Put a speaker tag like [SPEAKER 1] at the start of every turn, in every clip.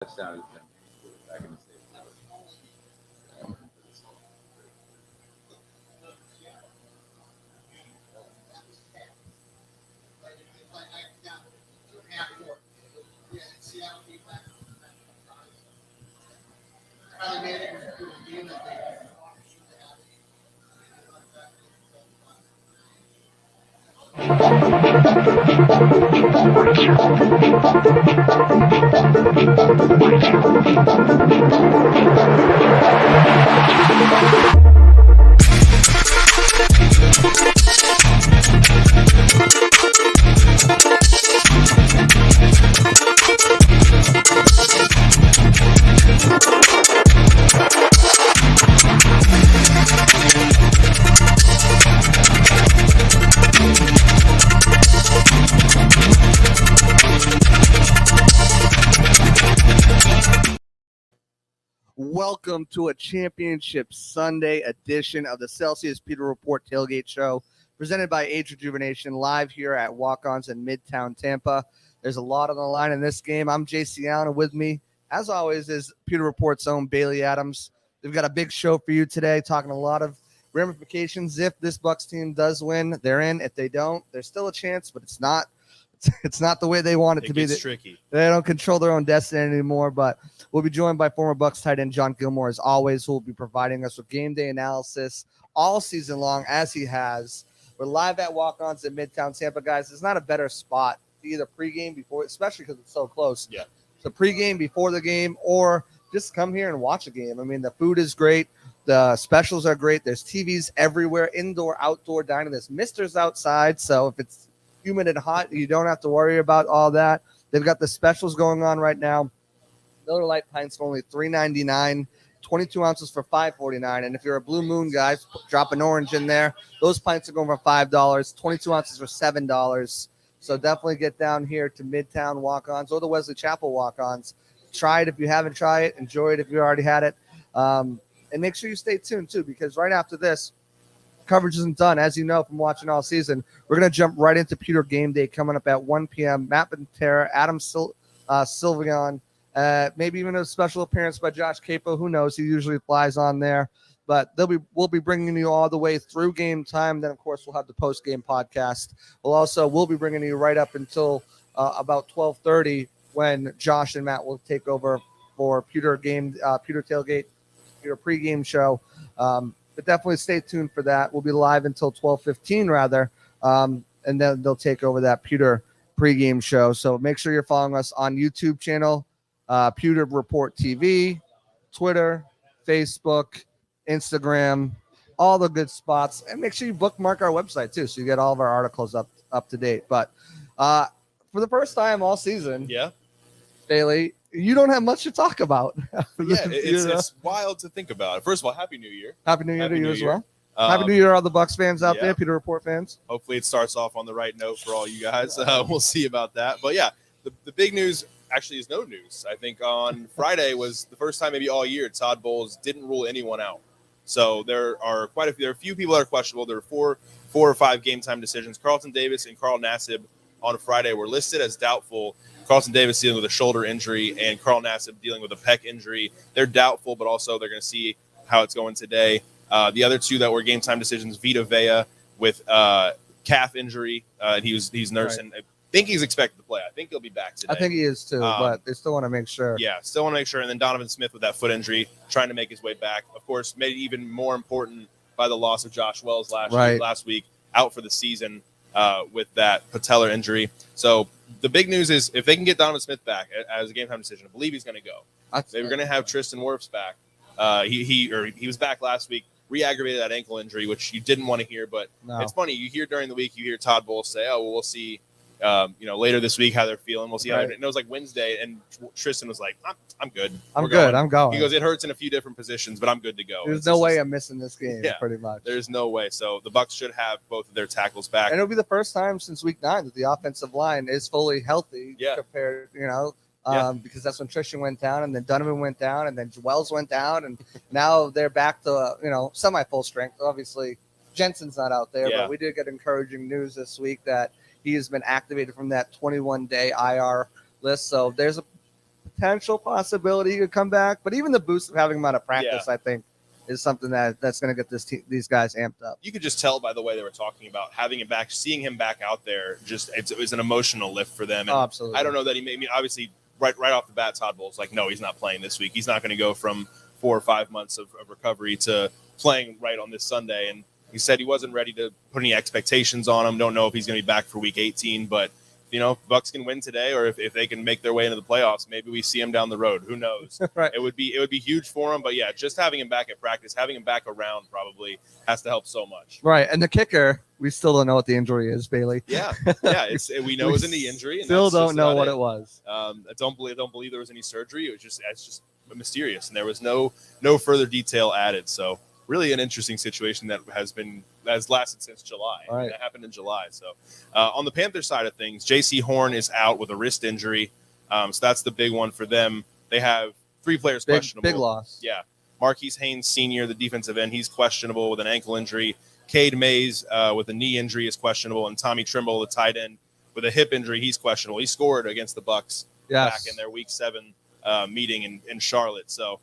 [SPEAKER 1] Touchdown has been back in the States.
[SPEAKER 2] Welcome to a championship Sunday edition of the Celsius Pewter Report Tailgate Show, presented by Age Rejuvenation, live here at Walk-Ons in Midtown, Tampa. There's a lot on the line in this game. I'm JC Allen, and with me, as always, is Pewter Report's own Bailey Adams. We've got a big show for you today, talking a lot of ramifications. If this Bucs team does win, they're in. If they don't, there's still a chance, but it's not the way they want it to be.
[SPEAKER 3] It's tricky.
[SPEAKER 2] They don't control their own destiny anymore, but we'll be joined by former Bucs tight end John Gilmore, as always, who will be providing us with game day analysis all season long, as he has. We're live at Walk-Ons in Midtown Tampa, guys. There's not a better spot to either pregame before, especially because it's so close.
[SPEAKER 3] Yeah.
[SPEAKER 2] So pregame before the game, or just come here and watch a game. I mean, the food is great. The specials are great. There's TVs everywhere, indoor, outdoor dining. There's misters outside, so if it's humid and hot, you don't have to worry about all that. They've got the specials going on right now. Miller Lite pints for only $3.99, 22 ounces for $5.49. And if you're a Blue Moon guy, drop an orange in there. Those pints are going for $5, 22 ounces for $7. So definitely get down here to Midtown Walk-Ons or the Wesley Chapel Walk-Ons. Try it if you haven't tried it. Enjoy it if you already had it. And make sure you stay tuned, too, because right after this, coverage isn't done. As you know from watching all season, we're going to jump right into Pewter GameDay coming up at 1 p.m. Matt Matera, Adam Sylvian, maybe even a special appearance by Josh Capo. Who knows? He usually flies on there. But we'll be bringing you all the way through game time. Then, of course, we'll have the post-game podcast. We'll be bringing you right up until about 12:30 when Josh and Matt will take over for Pewter Tailgate, Pewter pregame show. But definitely stay tuned for that. We'll be live until 12:15 rather, and then they'll take over that Pewter pregame show. So make sure you're following us on YouTube channel, Pewter Report TV, Twitter, Facebook, Instagram, all the good spots, and make sure you bookmark our website too, so you get all of our articles up to date. But for the first time all season,
[SPEAKER 3] Yeah.
[SPEAKER 2] Bailey, you don't have much to talk about.
[SPEAKER 3] It's wild to think about. First of all, Happy New Year.
[SPEAKER 2] Happy New Year to you as well.
[SPEAKER 3] Um,
[SPEAKER 2] Happy New Year to all the Bucs fans out
[SPEAKER 3] yeah.
[SPEAKER 2] there, Pewter Report fans.
[SPEAKER 3] Hopefully it starts off on the right note for all you guys. We'll see about that. But yeah, the big news actually is no news. I think on Friday was the first time maybe all year Todd Bowles didn't rule anyone out. So there are a few people that are questionable. There are four or five game time decisions. Carlton Davis and Carl Nassib on Friday were listed as doubtful. Carlton Davis dealing with a shoulder injury and Carl Nassib dealing with a pec injury. They're doubtful, but also they're going to see how it's going today. The other two that were game time decisions, Vita with calf injury. He's nursing. Right. I think he's expected to play. I think he'll be back today.
[SPEAKER 2] I think he is too, but they still want to make sure.
[SPEAKER 3] Yeah, still want to make sure. And then Donovan Smith with that foot injury, trying to make his way back. Of course, made even more important by the loss of Josh Wells last week, out for the season with that patellar injury. So the big news is if they can get Donovan Smith back as a game time decision, I believe he's going to go. They were going to have Tristan Wirfs back. He was back last week, re-aggravated that ankle injury, which you didn't want to hear. But It's funny. You hear during the week, you hear Todd Bowles say, "Oh, well, we'll see." Later this week how they're feeling. We'll see. Right. And it was like Wednesday, and Tristan was like, "I'm good.
[SPEAKER 2] I'm going."
[SPEAKER 3] He goes, "It hurts in a few different positions, but I'm good to go."
[SPEAKER 2] There's no way I'm missing this game. Yeah, pretty much.
[SPEAKER 3] There's no way. So the Bucs should have both of their tackles back,
[SPEAKER 2] and it'll be the first time since week 9 that the offensive line is fully healthy.
[SPEAKER 3] Yeah.
[SPEAKER 2] Compared, because that's when Tristan went down, and then Donovan went down, and then Wells went down, and now they're back to semi full strength. Obviously, Jensen's not out there, but we did get encouraging news this week that he has been activated from that 21-day IR list. So there's a potential possibility he could come back, but even the boost of having him out of practice, I think, is something that's going to get these guys amped up.
[SPEAKER 3] You could just tell by the way they were talking about having him back, seeing him back out there. Just it was an emotional lift for them. And
[SPEAKER 2] absolutely.
[SPEAKER 3] I don't know that he made me obviously right off the bat. Todd Bowles like, no, he's not playing this week. He's not going to go from 4 or 5 months of recovery to playing right on this Sunday. And he said he wasn't ready to put any expectations on him. Don't know if he's going to be back for week 18, but Bucs can win today, or if they can make their way into the playoffs, maybe we see him down the road. Who knows?
[SPEAKER 2] Right.
[SPEAKER 3] It would be huge for him. But yeah, just having him back at practice, having him back around probably has to help so much.
[SPEAKER 2] Right. And the kicker, we still don't know what the injury is, Bailey.
[SPEAKER 3] Yeah. We know it was a knee injury. And
[SPEAKER 2] still don't know what it was.
[SPEAKER 3] I don't believe there was any surgery. It's just mysterious, and there was no further detail added. So really an interesting situation that has lasted since July.
[SPEAKER 2] Right.
[SPEAKER 3] That happened in July. So on the Panthers side of things, J.C. Horn is out with a wrist injury. So that's the big one for them. They have 3 players questionable.
[SPEAKER 2] Big loss.
[SPEAKER 3] Yeah. Marquise Haynes Sr., the defensive end, he's questionable with an ankle injury. Cade Mays with a knee injury is questionable. And Tommy Trimble, the tight end, with a hip injury, he's questionable. He scored against the Bucs back in their Week 7 meeting in Charlotte. So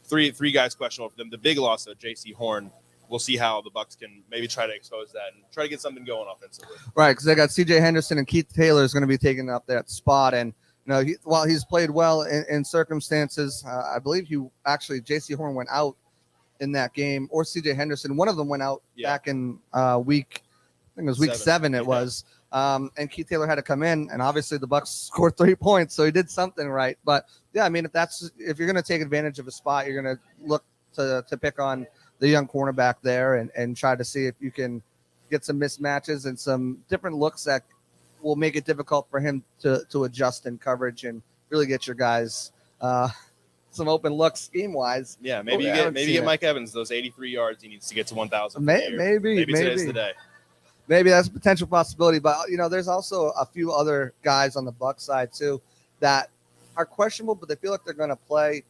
[SPEAKER 3] three guys questionable for them. The big loss of J.C. Horn. We'll see how the Bucs can maybe try to expose that and try to get something going offensively.
[SPEAKER 2] Right, because they got C.J. Henderson and Keith Taylor is going to be taking up that spot. And while he's played well in circumstances, I believe J.C. Horn went out in that game, or C.J. Henderson. One of them went out back in week 7. It was. And Keith Taylor had to come in, and obviously the Bucs scored 3 points, so he did something right. But yeah, I mean, if you're going to take advantage of a spot, you're going to look to pick on the young cornerback there and try to see if you can get some mismatches and some different looks that will make it difficult for him to adjust in coverage and really get your guys some open looks scheme wise.
[SPEAKER 3] Yeah, maybe get Mike Evans those 83 yards he needs to get to 1,000.
[SPEAKER 2] Maybe
[SPEAKER 3] today's the day.
[SPEAKER 2] Maybe that's a potential possibility, but there's also a few other guys on the Bucs side too that are questionable, but they feel like they're going to play.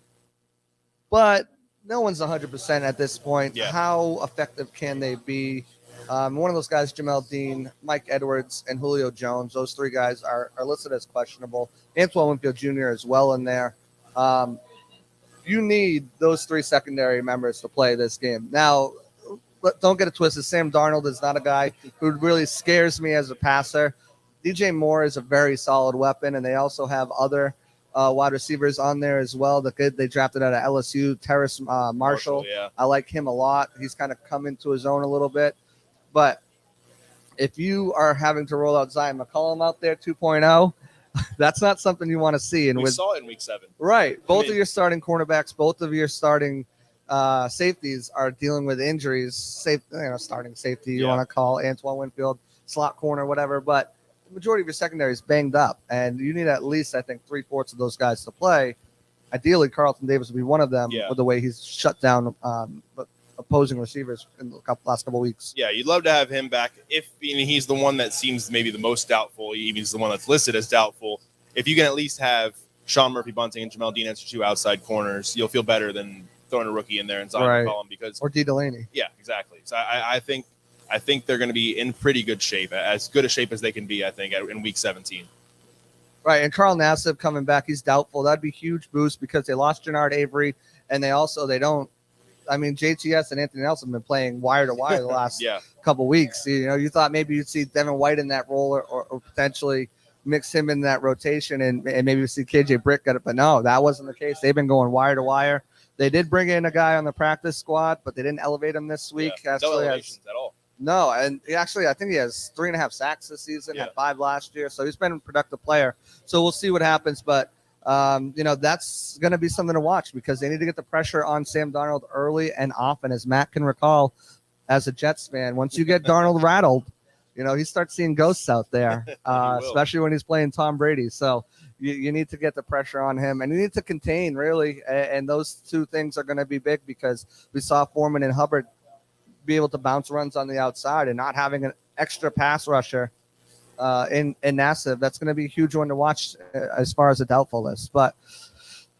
[SPEAKER 2] But no one's 100% at this point.
[SPEAKER 3] Yeah.
[SPEAKER 2] How effective can they be? One of those guys, Jamel Dean, Mike Edwards, and Julio Jones. Those 3 guys are listed as questionable. Antoine Winfield Jr. as well in there. You need those 3 secondary members to play this game. Now, don't get it twisted. Sam Darnold is not a guy who really scares me as a passer. DJ Moore is a very solid weapon, and they also have other wide receivers on there as well. The kid they drafted out of LSU, Terrace Marshall.
[SPEAKER 3] Yeah.
[SPEAKER 2] I like him a lot. He's kind of come into his own a little bit. But if you are having to roll out Zion McCollum out there 2.0, that's not something you want to see. And
[SPEAKER 3] we saw it in Week 7.
[SPEAKER 2] Right. Both of your starting cornerbacks, both of your starting safeties are dealing with injuries. Starting safety, you want to call Antoine Winfield, slot corner, whatever. But the majority of your secondary is banged up, and you need at least, I think, 3/4 of those guys to play. Ideally, Carlton Davis would be one of them with the way he's shut down opposing receivers in the last couple of weeks.
[SPEAKER 3] Yeah, you'd love to have him back. If he's the one that seems maybe the most doubtful, he's the one that's listed as doubtful. If you can at least have Sean Murphy-Bunting and Jamel Dean as your 2 outside corners, you'll feel better than throwing a rookie in there and Zion McCollum or
[SPEAKER 2] D. Delaney.
[SPEAKER 3] Yeah, exactly. So I think they're going to be in pretty good shape, as good a shape as they can be, I think, in Week 17.
[SPEAKER 2] Right, and Carl Nassib coming back, he's doubtful. That'd be a huge boost because they lost Jannard Avery, and they don't. I mean, JTS and Anthony Nelson have been playing wire to wire the last couple weeks. You thought maybe you'd see Devin White in that role or potentially mix him in that rotation and maybe we see KJ Brick get it. But no, that wasn't the case. They've been going wire to wire. They did bring in a guy on the practice squad, but they didn't elevate him this week.
[SPEAKER 3] No elevations at all.
[SPEAKER 2] No, and I think he has 3.5 sacks this season, had 5 last year. So he's been a productive player. So we'll see what happens. But, that's going to be something to watch because they need to get the pressure on Sam Darnold early and often. As Matt can recall, as a Jets fan, once you get Darnold rattled, he starts seeing ghosts out there, especially when he's playing Tom Brady. So you need to get the pressure on him, and you need to contain, really. And those 2 things are going to be big because we saw Foreman and Hubbard be able to bounce runs on the outside and not having an extra pass rusher in Nassib. That's going to be a huge one to watch as far as a doubtful list. But,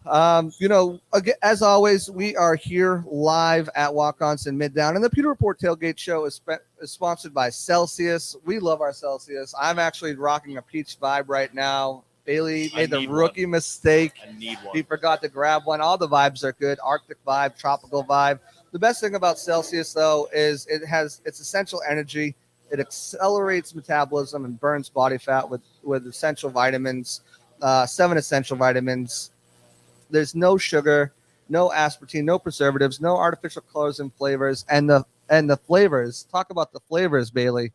[SPEAKER 2] again, as always, we are here live at Walk-Ons in Midtown. And the Pewter Report Tailgate Show is sponsored by Celsius. We love our Celsius. I'm actually rocking a peach vibe right now. Bailey
[SPEAKER 3] I
[SPEAKER 2] made the
[SPEAKER 3] need
[SPEAKER 2] rookie mistake.
[SPEAKER 3] I need one.
[SPEAKER 2] He forgot to grab one. All the vibes are good. Arctic vibe, tropical vibe. The best thing about Celsius, though, is it's essential energy. It accelerates metabolism and burns body fat with essential vitamins, 7 essential vitamins. There's no sugar, no aspartame, no preservatives, no artificial colors and flavors. And the flavors, talk about the flavors, Bailey.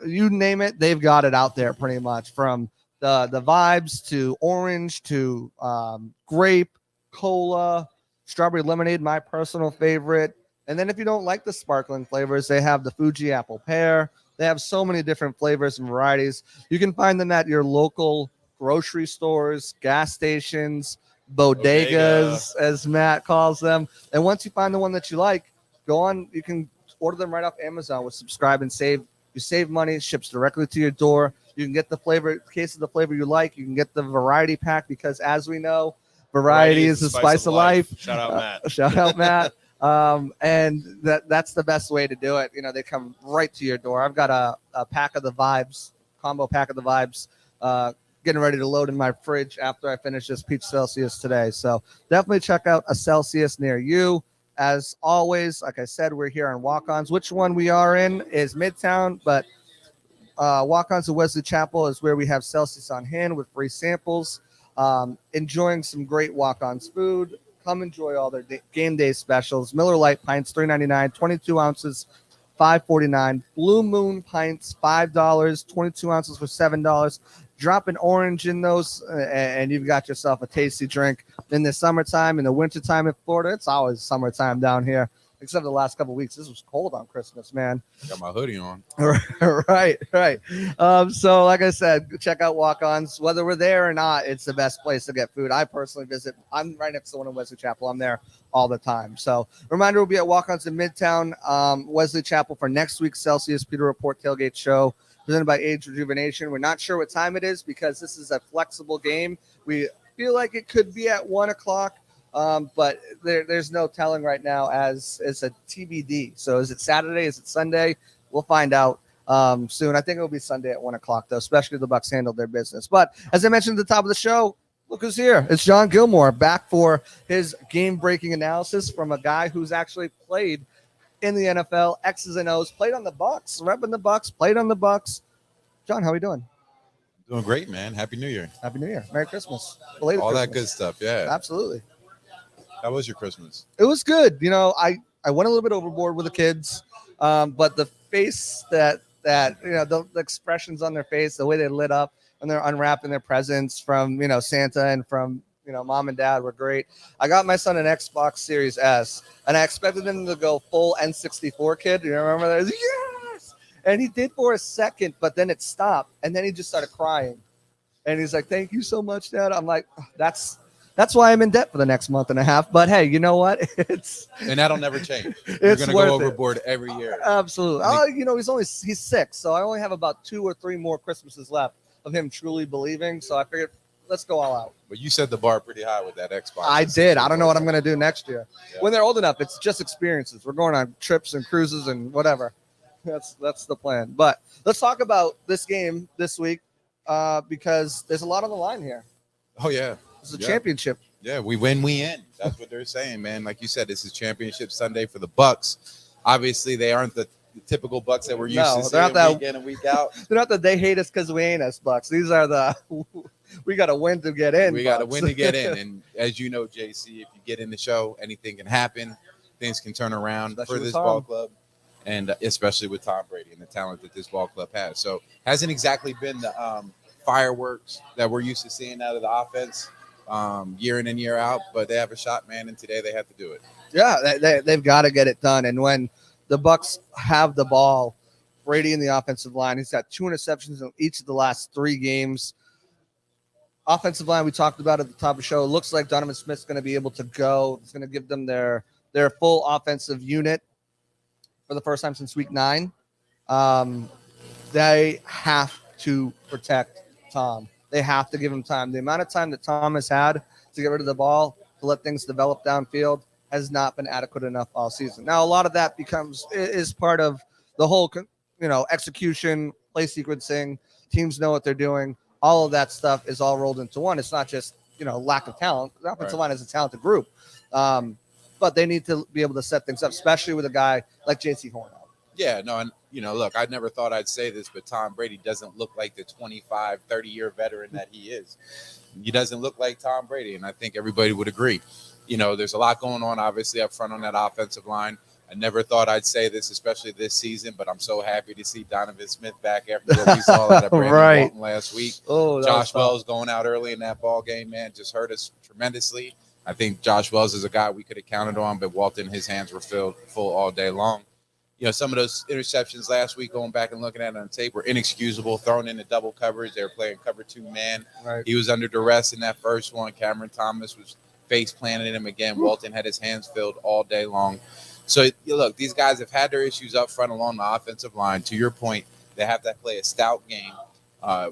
[SPEAKER 2] You name it, they've got it out there pretty much, from the vibes to orange to grape, cola, strawberry lemonade, my personal favorite. And then if you don't like the sparkling flavors, they have the Fuji apple pear. They have so many different flavors and varieties. You can find them at your local grocery stores, gas stations, bodegas, as Matt calls them. And once you find the one that you like, go on. You can order them right off Amazon with subscribe and save. You save money, it ships directly to your door. You can get the case of the flavor you like. You can get the variety pack because, as we know, variety is the spice of life.
[SPEAKER 3] Shout out, Matt.
[SPEAKER 2] Shout out, Matt. And that's the best way to do it. They come right to your door. I've got a pack of the vibes, combo pack of the vibes, getting ready to load in my fridge after I finish this peach Celsius today. So definitely check out a Celsius near you. As always, like I said, we're here on Walk-Ons. Which one we are in is Midtown, but Walk-Ons to Wesley Chapel is where we have Celsius on hand with free samples. Enjoying some great Walk-Ons food. Come enjoy all their game day specials. Miller Lite pints, $3.99, 22 ounces, $5.49. Blue Moon pints, $5, 22 ounces for $7. Drop an orange in those, and you've got yourself a tasty drink. In the summertime, in the wintertime in Florida, it's always summertime down here, except the last couple of weeks. This was cold on Christmas, man.
[SPEAKER 1] Got my hoodie on.
[SPEAKER 2] Right. So, like I said, check out Walk-Ons. Whether we're there or not, it's the best place to get food. I personally visit. I'm right next to one in Wesley Chapel. I'm there all the time. So, reminder, we'll be at Walk-Ons in Midtown, Wesley Chapel for next week's Celsius Pewter Report Tailgate Show, presented by Age Rejuvenation. We're not sure what time it is because this is a flexible game. We feel like it could be at 1 o'clock, but there's no telling right now, as it's a TBD. So is it Saturday? Is it Sunday? We'll find out soon. I think it'll be Sunday at 1 o'clock, though, especially if the Bucs handled their business. But as I mentioned at the top of the show, look who's here. It's John Gilmore, back for his game-breaking analysis from a guy who's actually played in the NFL, X's and O's, played on the Bucs, repping the Bucs, played on the Bucs. John, how are we doing?
[SPEAKER 1] Doing great, man. Happy New Year.
[SPEAKER 2] Happy New Year. Merry Christmas. Belated
[SPEAKER 1] All
[SPEAKER 2] Christmas.
[SPEAKER 1] that good stuff. Yeah.
[SPEAKER 2] Absolutely.
[SPEAKER 1] How was your Christmas?
[SPEAKER 2] It was good. I went a little bit overboard with the kids, but the face that the expressions on their face, the way they lit up when they're unwrapping their presents from, Santa and from, mom and dad were great. I got my son an Xbox Series S, and I expected him to go full N64 kid. You remember that? Yes! And he did for a second, but then it stopped, and then he just started crying. And he's like, "Thank you so much, Dad." I'm like, that's why I'm in debt for the next month and a half. But hey, you know what?
[SPEAKER 1] And that'll never change. You're
[SPEAKER 2] It's
[SPEAKER 1] gonna go overboard every year.
[SPEAKER 2] Absolutely. He's 6, so I only have about 2 or 3 more Christmases left of him truly believing. So I figured, let's go all out.
[SPEAKER 1] But you set the bar pretty high with that Xbox.
[SPEAKER 2] I did. I don't know what I'm going to do next year.
[SPEAKER 1] Yeah.
[SPEAKER 2] When they're old enough, it's just experiences. We're going on trips and cruises and whatever. That's the plan. But let's talk about this game this week because there's a lot on the line here.
[SPEAKER 1] Oh, yeah.
[SPEAKER 2] It's a championship.
[SPEAKER 1] Yeah, we win, we end. That's what they're saying, man. Like you said, this is championship Sunday for the Bucs. Obviously, they aren't the typical Bucs that we're used to seeing week in and week out.
[SPEAKER 2] They're not that they hate us because we ain't us Bucs. These are the we got to win to get in.
[SPEAKER 1] We got to win to get in. And as you know, JC, if you get in the show, anything can happen. Things can turn around for this ball club, and especially with Tom Brady and the talent that this ball club has. So hasn't exactly been the fireworks that we're used to seeing out of the offense year in and year out, but they have a shot, man, and today they have to do it.
[SPEAKER 2] Yeah, they've got to get it done. And when the Bucs have the ball, Brady in the offensive line, he's got 2 interceptions in each of the last 3 games. Offensive line, we talked about at the top of the show. It looks like Donovan Smith's going to be able to go. It's going to give them their full offensive unit for the first time since week 9. They have to protect Tom. They have to give him time. The amount of time that Tom has had to get rid of the ball, to let things develop downfield, has not been adequate enough all season. Now, a lot of that is part of the whole, execution, play sequencing. Teams know what they're doing. all of that stuff is all rolled into one. It's not just, lack of talent. The offensive line is a talented group. But they need to be able to set things up, especially with a guy like J.C. Horn.
[SPEAKER 1] Yeah, no, and look, I never thought I'd say this, but Tom Brady doesn't look like the 25, 30-year veteran that he is. He doesn't look like Tom Brady, and I think everybody would agree. There's a lot going on, obviously, up front on that offensive line. I never thought I'd say this, especially this season, but I'm so happy to see Donovan Smith back after what we saw out of Brandon Walton last week.
[SPEAKER 2] Oh,
[SPEAKER 1] Josh Wells going out early in that ball game, man, just hurt us tremendously. I think Josh Wells is a guy we could have counted on, but Walton, his hands were full all day long. Some of those interceptions last week, going back and looking at it on tape, were inexcusable, thrown into double coverage. They were playing cover 2 man.
[SPEAKER 2] Right.
[SPEAKER 1] He was under duress in that first one. Cameron Thomas was face planting him again. Walton had his hands filled all day long. So, look, these guys have had their issues up front along the offensive line. To your point, they have to play a stout game.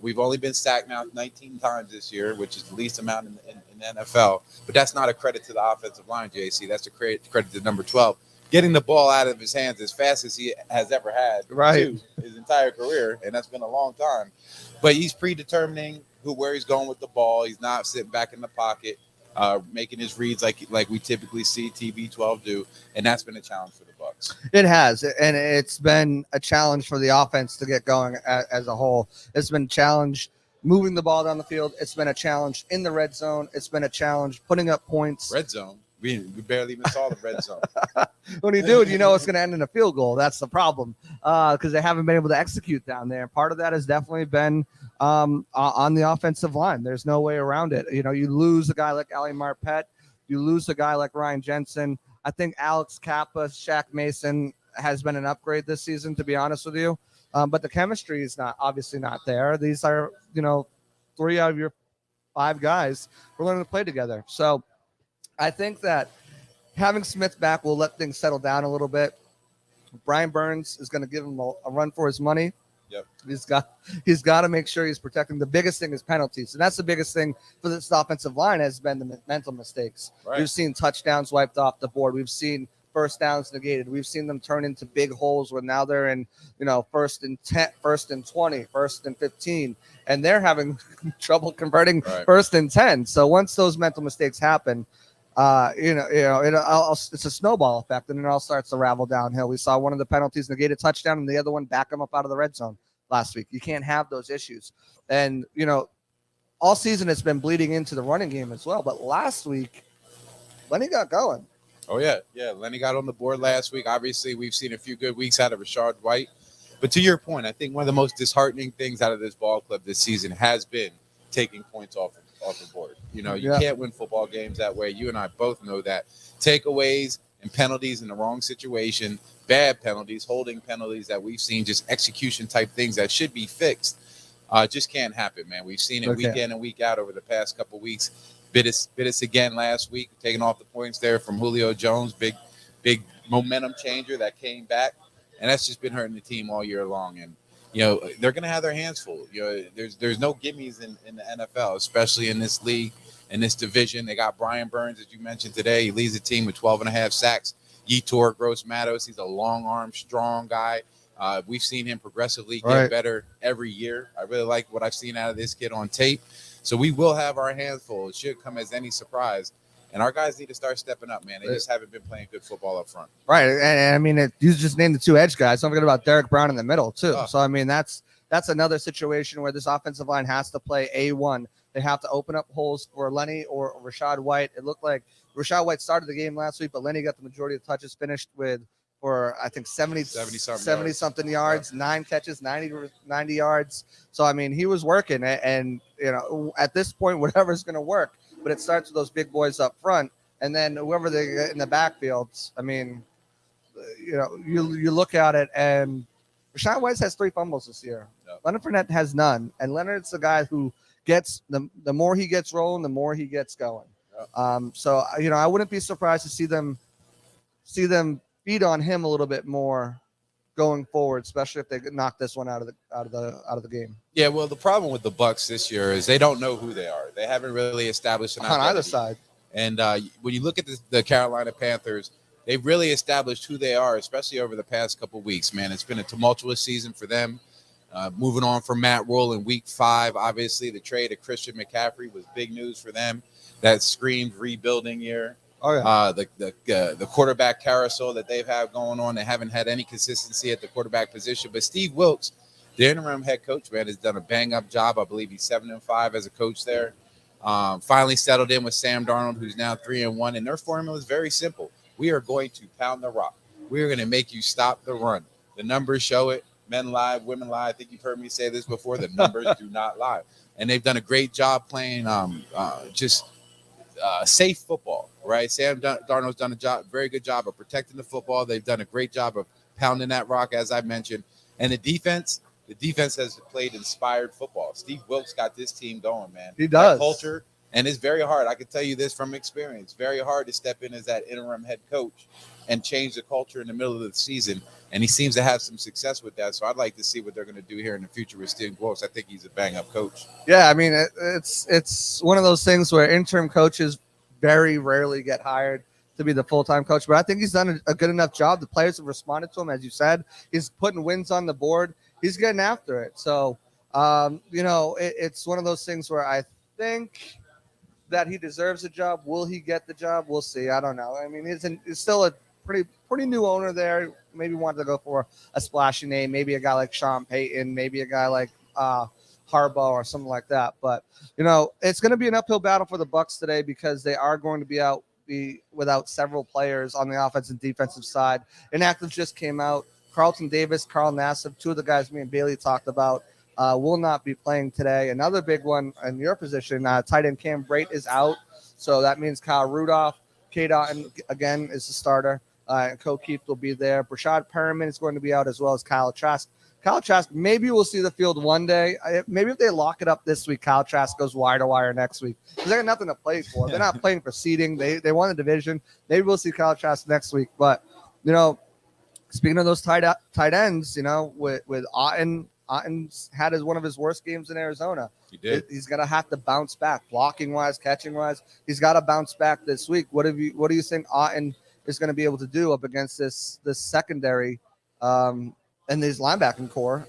[SPEAKER 1] We've only been sacked now 19 times this year, which is the least amount in the NFL. But that's not a credit to the offensive line, JC. That's a credit to number 12. Getting the ball out of his hands as fast as he has ever had his entire career, and that's been a long time. But he's predetermining where he's going with the ball. He's not sitting back in the pocket, making his reads like we typically see TB12 do, and that's been a challenge for the Bucs.
[SPEAKER 2] It has, and it's been a challenge for the offense to get going as a whole. It's been a challenge moving the ball down the field. It's been a challenge in the red zone. It's been a challenge putting up points.
[SPEAKER 1] Red zone? We barely even saw the red zone.
[SPEAKER 2] When you do it, it's going to end in a field goal. That's the problem because they haven't been able to execute down there. Part of that has definitely been on the offensive line. There's no way around it. You lose a guy like Ali Marpet. You lose a guy like Ryan Jensen. I think Alex Kappa, Shaq Mason has been an upgrade this season, to be honest with you. But the chemistry is obviously not there. These are, 3 out of your 5 guys we're learning to play together. So I think that having Smith back will let things settle down a little bit. Brian Burns is going to give him a run for his money.
[SPEAKER 1] Yep.
[SPEAKER 2] He's got to make sure he's protecting. The biggest thing is penalties, and that's the biggest thing for this offensive line has been the mental mistakes.
[SPEAKER 1] Right.
[SPEAKER 2] We've seen touchdowns wiped off the board. We've seen first downs negated. We've seen them turn into big holes where now they're in, first and 10, first and 20, first and 15, and they're having trouble converting first and 10. So once those mental mistakes happen, it's a snowball effect, and it all starts to ravel downhill. We saw one of the penalties negate a touchdown, and the other one back them up out of the red zone last week. You can't have those issues, and all season it's been bleeding into the running game as well. But last week, Lenny got going.
[SPEAKER 1] Oh yeah. Lenny got on the board last week. Obviously, we've seen a few good weeks out of Rashard White, but to your point, I think one of the most disheartening things out of this ball club this season has been taking points off the board. You can't win football games that way. You and I both know that. Takeaways and penalties in the wrong situation, bad penalties, holding penalties that we've seen, just execution type things that should be fixed, just can't happen, man. We've seen it week in and week out over the past couple of weeks. Bit us again last week, taking off the points there from Julio Jones, big momentum changer that came back, and that's just been hurting the team all year long. And they're going to have their hands full. There's no gimmies in the NFL, especially in this league, in this division. They got Brian Burns, as you mentioned today. He leads the team with 12.5 sacks. Yetur Gross-Matos, he's a long-arm, strong guy. We've seen him progressively get better every year. I really like what I've seen out of this kid on tape. So we will have our hands full. It should come as any surprise. And our guys need to start stepping up, man. They just haven't been playing good football up front. Right.
[SPEAKER 2] And I mean, you just named the 2 edge guys. Don't forget about Derek Brown in the middle, too. Oh. So, I mean, that's another situation where this offensive line has to play A1. They have to open up holes for Lenny or Rashad White. It looked like Rashad White started the game last week, but Lenny got the majority of touches, finished for I think 70-something yards, 9 catches, 90 yards. So, I mean, he was working. And at this point, whatever's going to work. But it starts with those big boys up front, and then whoever they get in the backfields. I mean, you look at it, and Rashad White has 3 fumbles this year. Yep. Leonard Fournette has none, and Leonard's the guy who gets the more he gets rolling, the more he gets going. Yep. So I wouldn't be surprised to see them feed on him a little bit more going forward, especially if they knock this one out of the game. Yeah,
[SPEAKER 1] well, the problem with the Bucs this year is they don't know who they are. They haven't really established an identity
[SPEAKER 2] on either side.
[SPEAKER 1] And when you look at the Carolina Panthers, they've really established who they are, especially over the past couple of weeks. Man, it's been a tumultuous season for them. Moving on from Matt Rule in week 5, obviously the trade of Christian McCaffrey was big news for them. That screamed rebuilding year.
[SPEAKER 2] Oh yeah.
[SPEAKER 1] The quarterback carousel that they've had going on, they haven't had any consistency at the quarterback position. But Steve Wilks, the interim head coach, man, has done a bang-up job. I believe he's 7-5 as a coach there. Finally settled in with Sam Darnold, who's now 3-1, and their formula is very simple. We are going to pound the rock. We are going to make you stop the run. The numbers show it. Men lie, women lie. I think you've heard me say this before. The numbers do not lie. And they've done a great job playing safe football, right? Sam Darnold's done a very good job of protecting the football. They've done a great job of pounding that rock, as I mentioned. And the defense has played inspired football. Steve Wilks got this team going, man.
[SPEAKER 2] He does.
[SPEAKER 1] That culture, and it's very hard. I can tell you this from experience. Very hard to step in as that interim head coach and change the culture in the middle of the season. And he seems to have some success with that. So I'd like to see what they're going to do here in the future with Steve Wilks. I think he's a bang-up coach.
[SPEAKER 2] Yeah, I mean, it's one of those things where interim coaches very rarely get hired to be the full-time coach. But I think he's done a good enough job. The players have responded to him, as you said. He's putting wins on the board. He's getting after it. So, it's one of those things where I think that he deserves a job. Will he get the job? We'll see. I don't know. I mean, he's still a pretty new owner there. Maybe wanted to go for a splashy name. Maybe a guy like Sean Payton. Maybe a guy like Harbaugh or something like that. But, it's going to be an uphill battle for the Bucs today because they are going to be without several players on the offensive and defensive side. Inactive just came out. Carlton Davis, Carl Nassib, two of the guys me and Bailey talked about, will not be playing today. Another big one in your position, tight end Cam Brate is out. So that means Kyle Rudolph, K. Dotton, again, is the starter. Ko Keith will be there. Brashad Perriman is going to be out as well as Kyle Trask. Kyle Trask, maybe we'll see the field one day. Maybe if they lock it up this week, Kyle Trask goes wire to wire next week. Because they got nothing to play for. They're not playing for seeding. They won the division. Maybe we'll see Kyle Trask next week. But, speaking of those tight ends, with Otten had one of his worst games in Arizona.
[SPEAKER 1] He did.
[SPEAKER 2] He's going to have to bounce back, blocking wise, catching wise. He's got to bounce back this week. What do you think Otten is going to be able to do up against this secondary and his linebacking core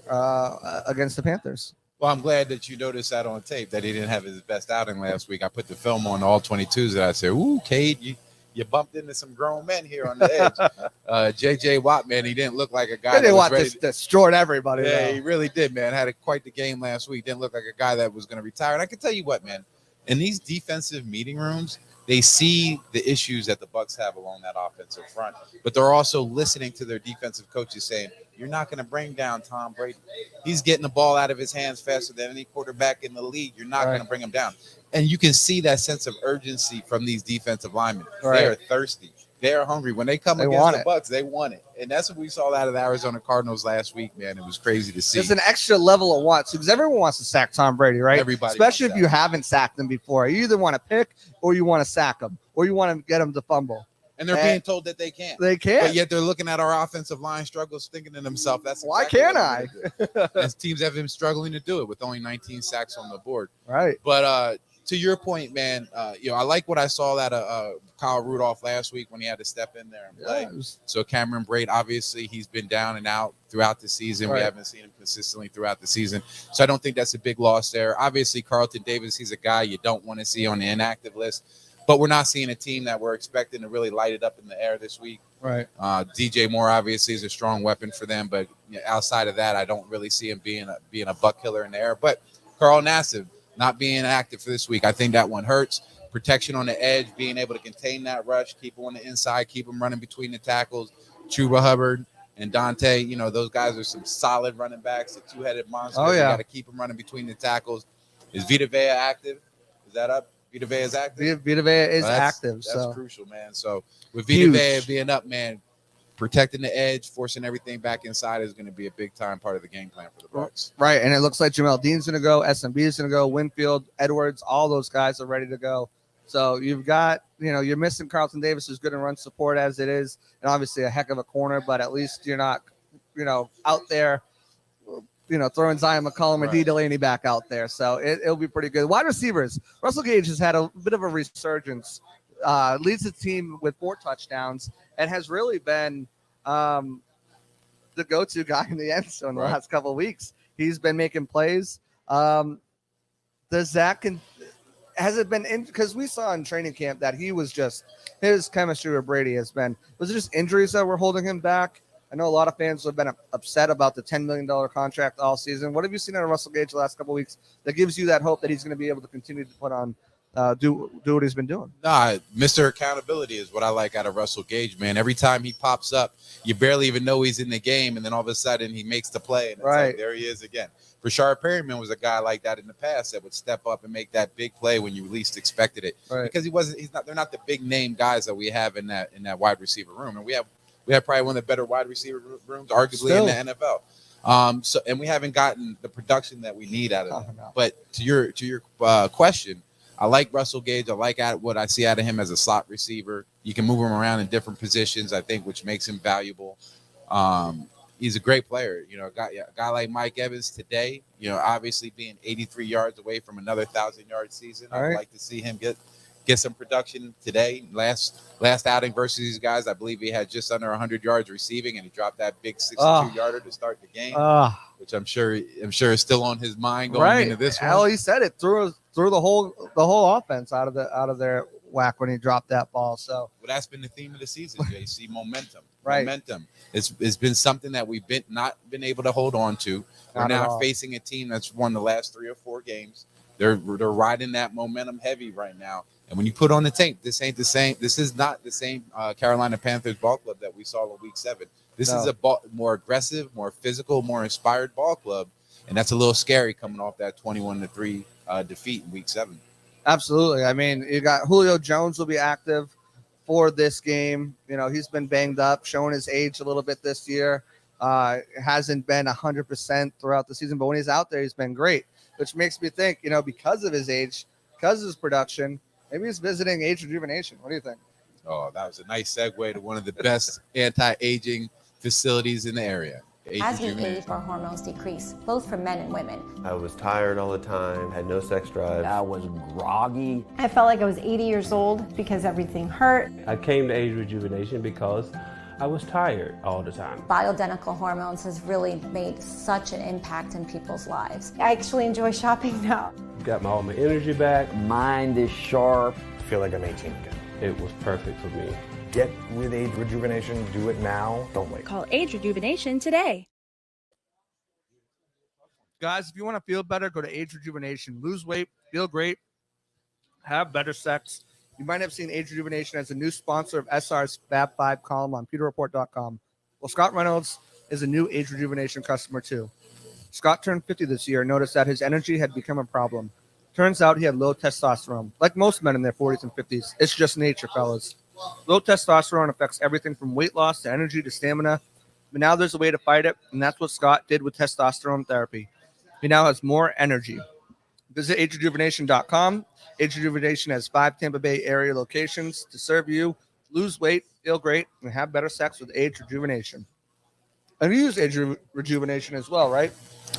[SPEAKER 2] against the Panthers?
[SPEAKER 1] Well, I'm glad that you noticed that on tape that he didn't have his best outing last week. I put the film on all 22s and I said, "Ooh, Cade, you bumped into some grown men here on the edge." J.J. Watt, man, he didn't look like a guy
[SPEAKER 2] J.J. Watt just destroyed everybody.
[SPEAKER 1] Yeah,
[SPEAKER 2] though.
[SPEAKER 1] he really did, man. Had quite the game last week. Didn't look like a guy that was going to retire. And I can tell you what, man, in these defensive meeting rooms, they see the issues that the Bucs have along that offensive front, but they're also listening to their defensive coaches saying, "You're not going to bring down Tom Brady. He's getting the ball out of his hands faster than any quarterback in the league. You're not going to bring him down." And you can see that sense of urgency from these defensive linemen. They are thirsty. They are hungry. When they come against the Bucs, they want it. And that's what we saw out of the Arizona Cardinals last week, man. It was crazy to see.
[SPEAKER 2] There's an extra level of wants because everyone wants to sack Tom Brady, right?
[SPEAKER 1] Everybody,
[SPEAKER 2] especially if you haven't sacked him before. You either want to pick or you want to sack him or you want to get him to fumble.
[SPEAKER 1] And they're being told that they can't.
[SPEAKER 2] They can't.
[SPEAKER 1] But yet they're looking at our offensive line struggles, thinking to themselves, "That's
[SPEAKER 2] why
[SPEAKER 1] exactly
[SPEAKER 2] can't I?"
[SPEAKER 1] As teams have been struggling to do it with only 19 sacks on the board.
[SPEAKER 2] Right.
[SPEAKER 1] But to your point, man, I like what I saw out of Kyle Rudolph last week when he had to step in there and play. So Cameron Brate, obviously, he's been down and out throughout the season. We haven't seen him consistently throughout the season. So I don't think that's a big loss there. Obviously, Carlton Davis, he's a guy you don't want to see on the inactive list. But we're not seeing a team that we're expecting to really light it up in the air this week.
[SPEAKER 2] Right.
[SPEAKER 1] DJ Moore obviously is a strong weapon for them, but outside of that, I don't really see him being a buck killer in the air. But Carl Nassib not being active for this week, I think that one hurts. Protection on the edge, being able to contain that rush, keep him on the inside, keep him running between the tackles. Chuba Hubbard and Dante, those guys are some solid running backs, a two-headed monster.
[SPEAKER 2] Oh, yeah.
[SPEAKER 1] You got to keep them running between the tackles. Is Vita Vea active? Is that up? Vita Vea is active?
[SPEAKER 2] Vita Vea is active.
[SPEAKER 1] That's crucial, man. So with Vita Vea being up, man, protecting the edge, forcing everything back inside is going to be a big-time part of the game plan for the Bucs.
[SPEAKER 2] Right, and it looks like Jamel Dean's going to go, SMB is going to go, Winfield, Edwards, all those guys are ready to go. So you've got, you're missing Carlton Davis, who's good in run support as it is, and obviously a heck of a corner, but at least you're not, out there, throwing Zion McCollum or D. Delaney back out there. So it'll be pretty good. Wide receivers, Russell Gage has had a bit of a resurgence, leads the team with 4 touchdowns, and has really been the go-to guy in the end zone the last couple of weeks. He's been making plays. Has it been in, because we saw in training camp that he was just, his chemistry with Brady was it just injuries that were holding him back? I know a lot of fans have been upset about the $10 million contract all season. What have you seen out of Russell Gage the last couple of weeks that gives you that hope that he's going to be able to continue to put on, do what he's been doing?
[SPEAKER 1] Nah, Mr. Accountability is what I like out of Russell Gage, man. Every time he pops up, you barely even know he's in the game, and then all of a sudden he makes the play, and it's like, there he is again. Rashard Perryman was a guy like that in the past that would step up and make that big play when you least expected it, because they're not the big name guys that we have in that wide receiver room, and we have probably one of the better wide receiver rooms, arguably in the NFL. And we haven't gotten the production that we need out of them. No. But to your question, I like Russell Gage. I like what I see out of him as a slot receiver. You can move him around in different positions, I think, which makes him valuable. He's a great player. You know, a guy like Mike Evans today, you know, obviously being 83 yards away from another 1,000-yard season. I'd like to see him get some production today. Last outing versus these guys, I believe he had just under 100 yards receiving, and he dropped that big 62-yarder to start the game, which I'm sure is still on his mind going into this one.
[SPEAKER 2] Hell, he said it threw the whole offense out of their whack when he dropped that ball. So,
[SPEAKER 1] well, that's been the theme of the season, JC. Momentum. Momentum. It's been something that we've not been able to hold on to. We're now facing a team that's won the last 3 or 4 games. They're riding that momentum heavy right now. And when you put on the tape, this ain't the same. This is not the same Carolina Panthers ball club that we saw in Week 7. This is a more aggressive, more physical, more inspired ball club, and that's a little scary coming off that 21-3 defeat in Week 7.
[SPEAKER 2] Absolutely. I mean, you got Julio Jones will be active for this game. You know, he's been banged up, showing his age a little bit this year. Hasn't been 100% throughout the season, but when he's out there, he's been great, which makes me think, you know, because of his age, because of his production, maybe he's visiting Age Rejuvenation. What do you think?
[SPEAKER 1] Oh, that was a nice segue to one of the best anti-aging facilities in the area.
[SPEAKER 4] As we age, our hormones decrease, both for men and women.
[SPEAKER 5] I was tired all the time, had no sex drive.
[SPEAKER 6] I was groggy.
[SPEAKER 7] I felt like I was 80 years old because everything hurt.
[SPEAKER 8] I came to Age Rejuvenation because I was tired all the time.
[SPEAKER 4] Bioidentical hormones has really made such an impact in people's lives.
[SPEAKER 7] I actually enjoy shopping now.
[SPEAKER 8] Got all my energy back.
[SPEAKER 6] Mind is sharp.
[SPEAKER 5] I feel like I'm 18 again.
[SPEAKER 8] It was perfect for me.
[SPEAKER 5] Get with Age Rejuvenation. Do it now. Don't wait.
[SPEAKER 9] Call Age Rejuvenation today.
[SPEAKER 2] Guys, if you want to feel better, go to Age Rejuvenation. Lose weight, feel great, have better sex. You might have seen Age Rejuvenation as a new sponsor of SR's Fab 5 column on pewterreport.com. Well, Scott Reynolds is a new Age Rejuvenation customer too. Scott turned 50 this year and noticed that his energy had become a problem. Turns out he had low testosterone. Like most men in their 40s and 50s, it's just nature, fellas. Low testosterone affects everything from weight loss to energy to stamina. But now there's a way to fight it, and that's what Scott did with testosterone therapy. He now has more energy. Visit agerejuvenation.com. Age Rejuvenation has 5 Tampa Bay area locations to serve you. Lose weight, feel great, and have better sex with Age Rejuvenation. And you use Age Rejuvenation as well, right?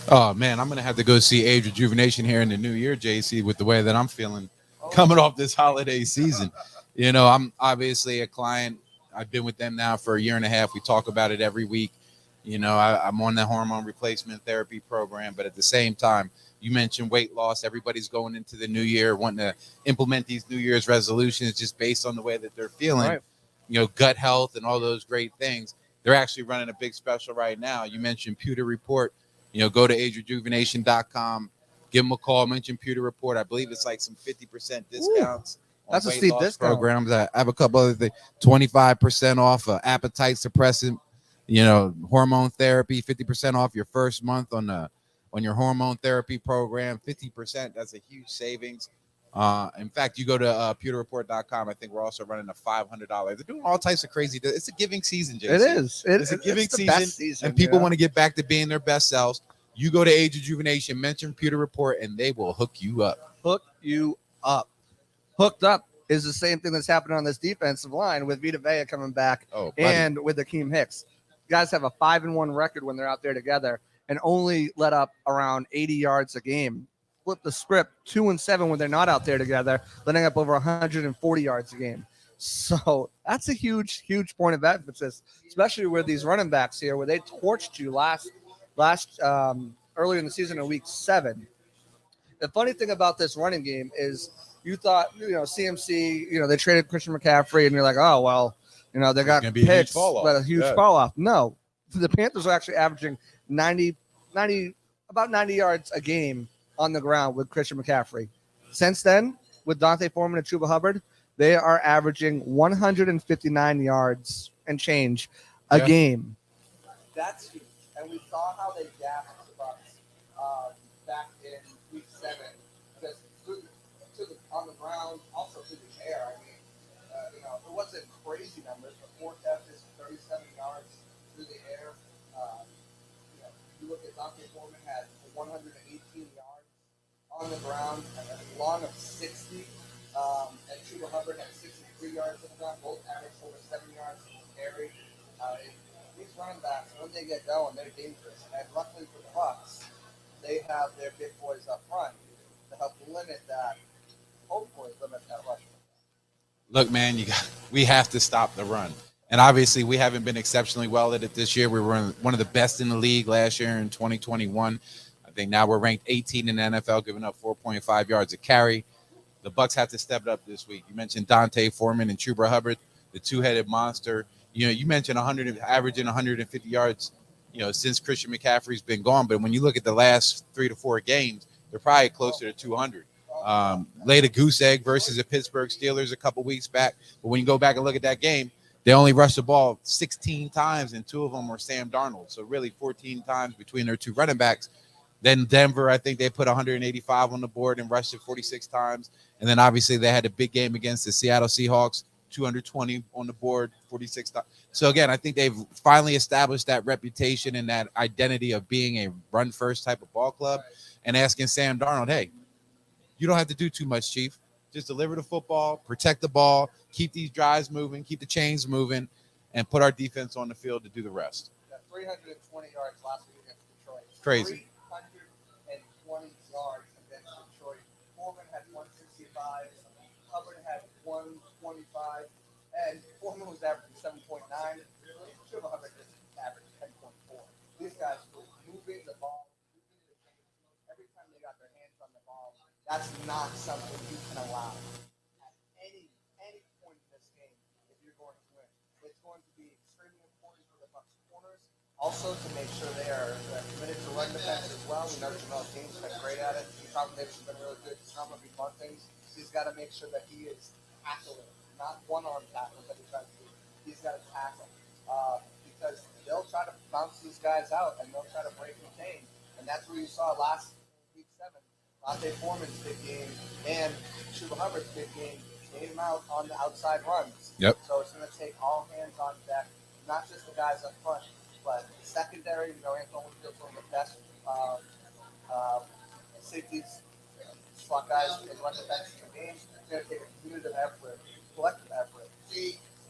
[SPEAKER 1] Oh, man, I'm going to have to go see Age Rejuvenation here in the new year, JC, with the way that I'm feeling coming off this holiday season. You know, I'm obviously a client. I've been with them now for a year and a half. We talk about it every week. You know, I'm on the hormone replacement therapy program, but at the same time, you mentioned weight loss. Everybody's going into the new year wanting to implement these New Year's resolutions just based on the way that they're feeling, you know, gut health and all those great things. They're actually running a big special right now. You mentioned Pewter Report. You know, go to agerejuvenation.com, give them a call, mention Pewter Report. I believe it's like some 50% discounts.
[SPEAKER 2] That's a steep discount.
[SPEAKER 1] Programs. I have a couple other things, 25% off appetite suppressant, you know, hormone therapy, 50% off your first month on your hormone therapy program, 50%. That's a huge savings. In fact, you go to pewterreport.com. I think we're also running a $500. They're doing all types of crazy. It's a giving season, Jason.
[SPEAKER 2] It is.
[SPEAKER 1] It's a giving season, and people want to get back to being their best selves. You go to Age Rejuvenation, mention Pewter Report, and they will hook you up.
[SPEAKER 2] Hook you up. Hooked up is the same thing that's happening on this defensive line with Vita coming back and with Akeem Hicks. Guys have a 5-1 record when they're out there together and only let up around 80 yards a game. Flip the script, 2-7 when they're not out there together, letting up over 140 yards a game. So that's a huge, huge point of emphasis, especially with these running backs here, where they torched you earlier in the season in week 7. The funny thing about this running game is you thought, CMC, they traded Christian McCaffrey, and you're like, oh, well, they got
[SPEAKER 1] gonna be a huge
[SPEAKER 2] picks,
[SPEAKER 1] fall off.
[SPEAKER 2] but a huge fall off. No, the Panthers are actually averaging about 90 yards a game on the ground with Christian McCaffrey. Since then, with Dante Foreman and Chuba Hubbard, they are averaging 159 yards and change a game. That's huge. And we saw how they gassed the Bucs back in week 7. Because on the ground, also through the air. I mean, it wasn't crazy numbers, but 4 catches, 37 yards through the air. You look at Dante Foreman had 118 yards on the ground and a long of 60. And Chuba Hubbard had 63 yards on the ground, both averaged over 7 yards per carry. These running backs, when they get going, they're dangerous. And luckily for the Bucs, they have their big boys up front to help limit that, hopefully limit that rush.
[SPEAKER 1] Look, man, we have to stop the run. And obviously, we haven't been exceptionally well at it this year. We were one of the best in the league last year in 2021. I think now we're ranked 18 in the NFL, giving up 4.5 yards a carry. The Bucs have to step it up this week. You mentioned Dante Foreman and Chuba Hubbard, the two-headed monster. You mentioned averaging 150 yards, since Christian McCaffrey's been gone. But when you look at the last 3 to 4 games, they're probably closer to 200. Laid a goose egg versus the Pittsburgh Steelers a couple weeks back. But when you go back and look at that game, they only rushed the ball 16 times, and 2 of them were Sam Darnold. So really 14 times between their 2 running backs. Then Denver, I think they put 185 on the board and rushed it 46 times. And then obviously they had a big game against the Seattle Seahawks, 220 on the board, 46 times. So again, I think they've finally established that reputation and that identity of being a run-first type of ball club, and asking Sam Darnold, hey, you don't have to do too much, Chief. Just deliver the football, protect the ball, keep these drives moving, keep the chains moving, and put our defense on the field to do the rest.
[SPEAKER 2] 320 yards last week against Detroit.
[SPEAKER 1] Crazy.
[SPEAKER 2] 320 yards against Detroit. Foreman had 165. Hubbard had 125. And Foreman was averaging 7.9. Chuba Hubbard just averaged 10.4. These guys were moving the ball. Every time they got their hands on the ball, that's not something you can allow at any point in this game if you're going to win. It's going to be extremely important for the Bucs corners. Also, to make sure they are committed to run defense as well. We know Jamal James has been great at it. Tom Davis has been really good. Tom will be fun things. He's got to make sure that he is tackling, not one-arm tackle that he tries to do. He's got to tackle because they'll try to bounce these guys out and they'll try to break the chain. And that's what you saw last week 7. Dante Foreman's big game and Chuba Hubbard's big game came out on the outside runs.
[SPEAKER 1] Yep.
[SPEAKER 2] So it's going to take all hands on deck, not just the guys up front, but the secondary. Antoine Winfield's one of the best safeties, slot guys in run defense in the game. It's going to take a community effort, collective effort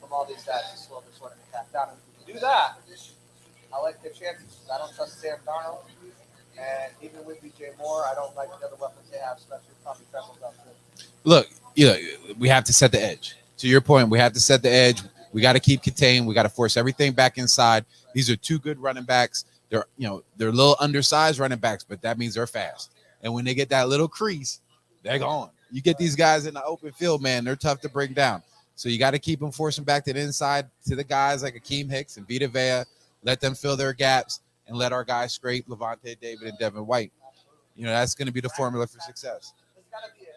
[SPEAKER 2] from all these guys to slow this one attack down. And if you do that, I like their chances. I don't trust Sam Darnold. And even with DJ Moore, I don't like the other weapons they have, especially Tommy Tremble's up too.
[SPEAKER 1] Look, we have to set the edge. To your point, we have to set the edge. We got to keep contained. We got to force everything back inside. These are 2 good running backs. They're a little undersized running backs, but that means they're fast. And when they get that little crease, they're gone. You get these guys in the open field, man, they're tough to bring down. So you got to keep them forcing back to the inside to the guys like Akeem Hicks and Vita. Let them fill their gaps and let our guys scrape Lavonte David and Devin White. That's going to be the formula for success.
[SPEAKER 2] There's got to be a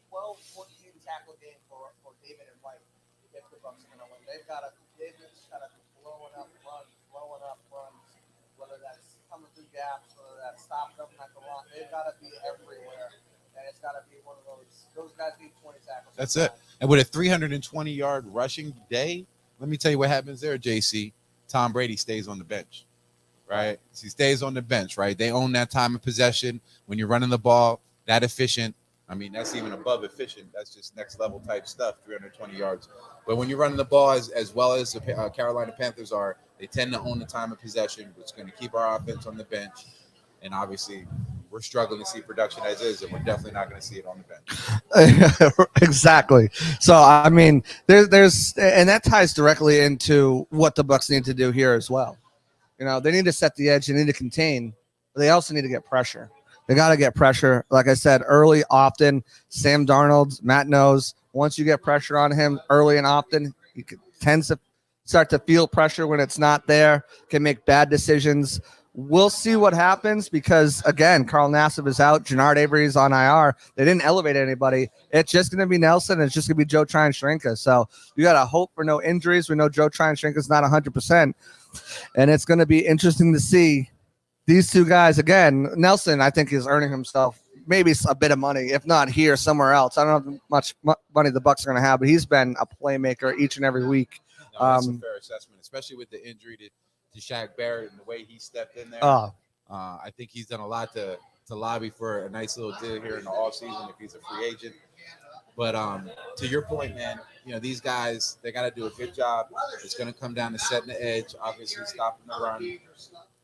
[SPEAKER 2] 12, 14 tackle game for David and White if the Bucs are going to win. David's got to be blowing up runs, whether that's coming through gaps, whether that's stopping them at the line. They've got to be everywhere, and it's got to be one of those guys need 20 tackles.
[SPEAKER 1] That's it. And with a 320-yard rushing day, let me tell you what happens there, JC. Tom Brady stays on the bench. Right? He stays on the bench, right? They own that time of possession. When you're running the ball that efficient, I mean, that's even above efficient. That's just next level type stuff, 320 yards. But when you're running the ball as well as the Carolina Panthers are, they tend to own the time of possession, which is going to keep our offense on the bench. And obviously, we're struggling to see production as is, and we're definitely not going to see it on the bench.
[SPEAKER 2] Exactly. So, I mean, there's and that ties directly into what the Bucs need to do here as well. They need to set the edge. They need to contain but they also need to get pressure. They got to get pressure. Like I said, early, often. Sam Darnold, Matt knows, once you get pressure on him early and often, he tends to start to feel pressure when it's not there, can make bad decisions. We'll see what happens because, again, Carl Nassib is out. Jannard Avery's on IR. They didn't elevate anybody. It's just going to be Nelson. And it's just going to be Joe Tryon-Shrinka. So you got to hope for no injuries. We know Joe Tryon-Shrinka is not 100%. And it's going to be interesting to see these two guys. Again, Nelson, I think, is earning himself maybe a bit of money, if not here, somewhere else. I don't know how much money the Bucs are going to have, but he's been a playmaker each and every week.
[SPEAKER 1] No, that's a fair assessment, especially with the injury to Shaq Barrett and the way he stepped in there. I think he's done a lot to lobby for a nice little deal here in the offseason if he's a free agent. But to your point, man, these guys, they got to do a good job. It's going to come down to setting the edge, obviously stopping the run.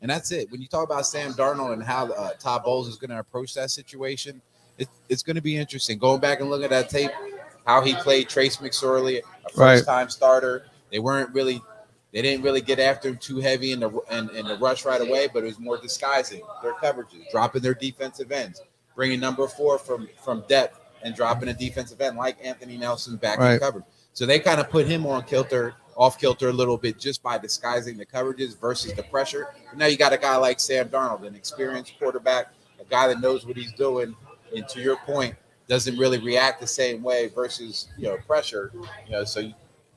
[SPEAKER 1] And that's it. When you talk about Sam Darnold and how Todd Bowles is going to approach that situation, it's going to be interesting. Going back and looking at that tape, how he played Trace McSorley, a first-time starter. They didn't really get after him too heavy in the rush right away, but it was more disguising their coverages, dropping their defensive ends, bringing number 4 from depth and dropping a defensive end like Anthony Nelson back in coverage. So they kind of put him off kilter a little bit just by disguising the coverages versus the pressure. But now you got a guy like Sam Darnold, an experienced quarterback, a guy that knows what he's doing, and to your point, doesn't really react the same way versus pressure. So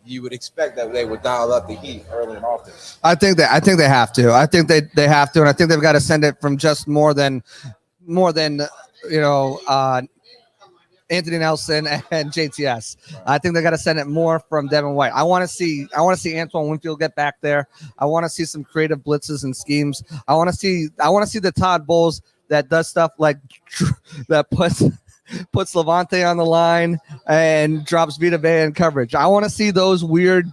[SPEAKER 1] you would expect that they would dial up the heat early and often.
[SPEAKER 2] I think they have to. I think they have to, and I think they've got to send it from just more than Anthony Nelson and JTS. Right. I think they got to send it more from Devin White. I want to see Antoine Winfield get back there. I want to see some creative blitzes and schemes. I want to see the Todd Bowles that does stuff like that puts Lavonte on the line and drops Vita in coverage. I want to see those weird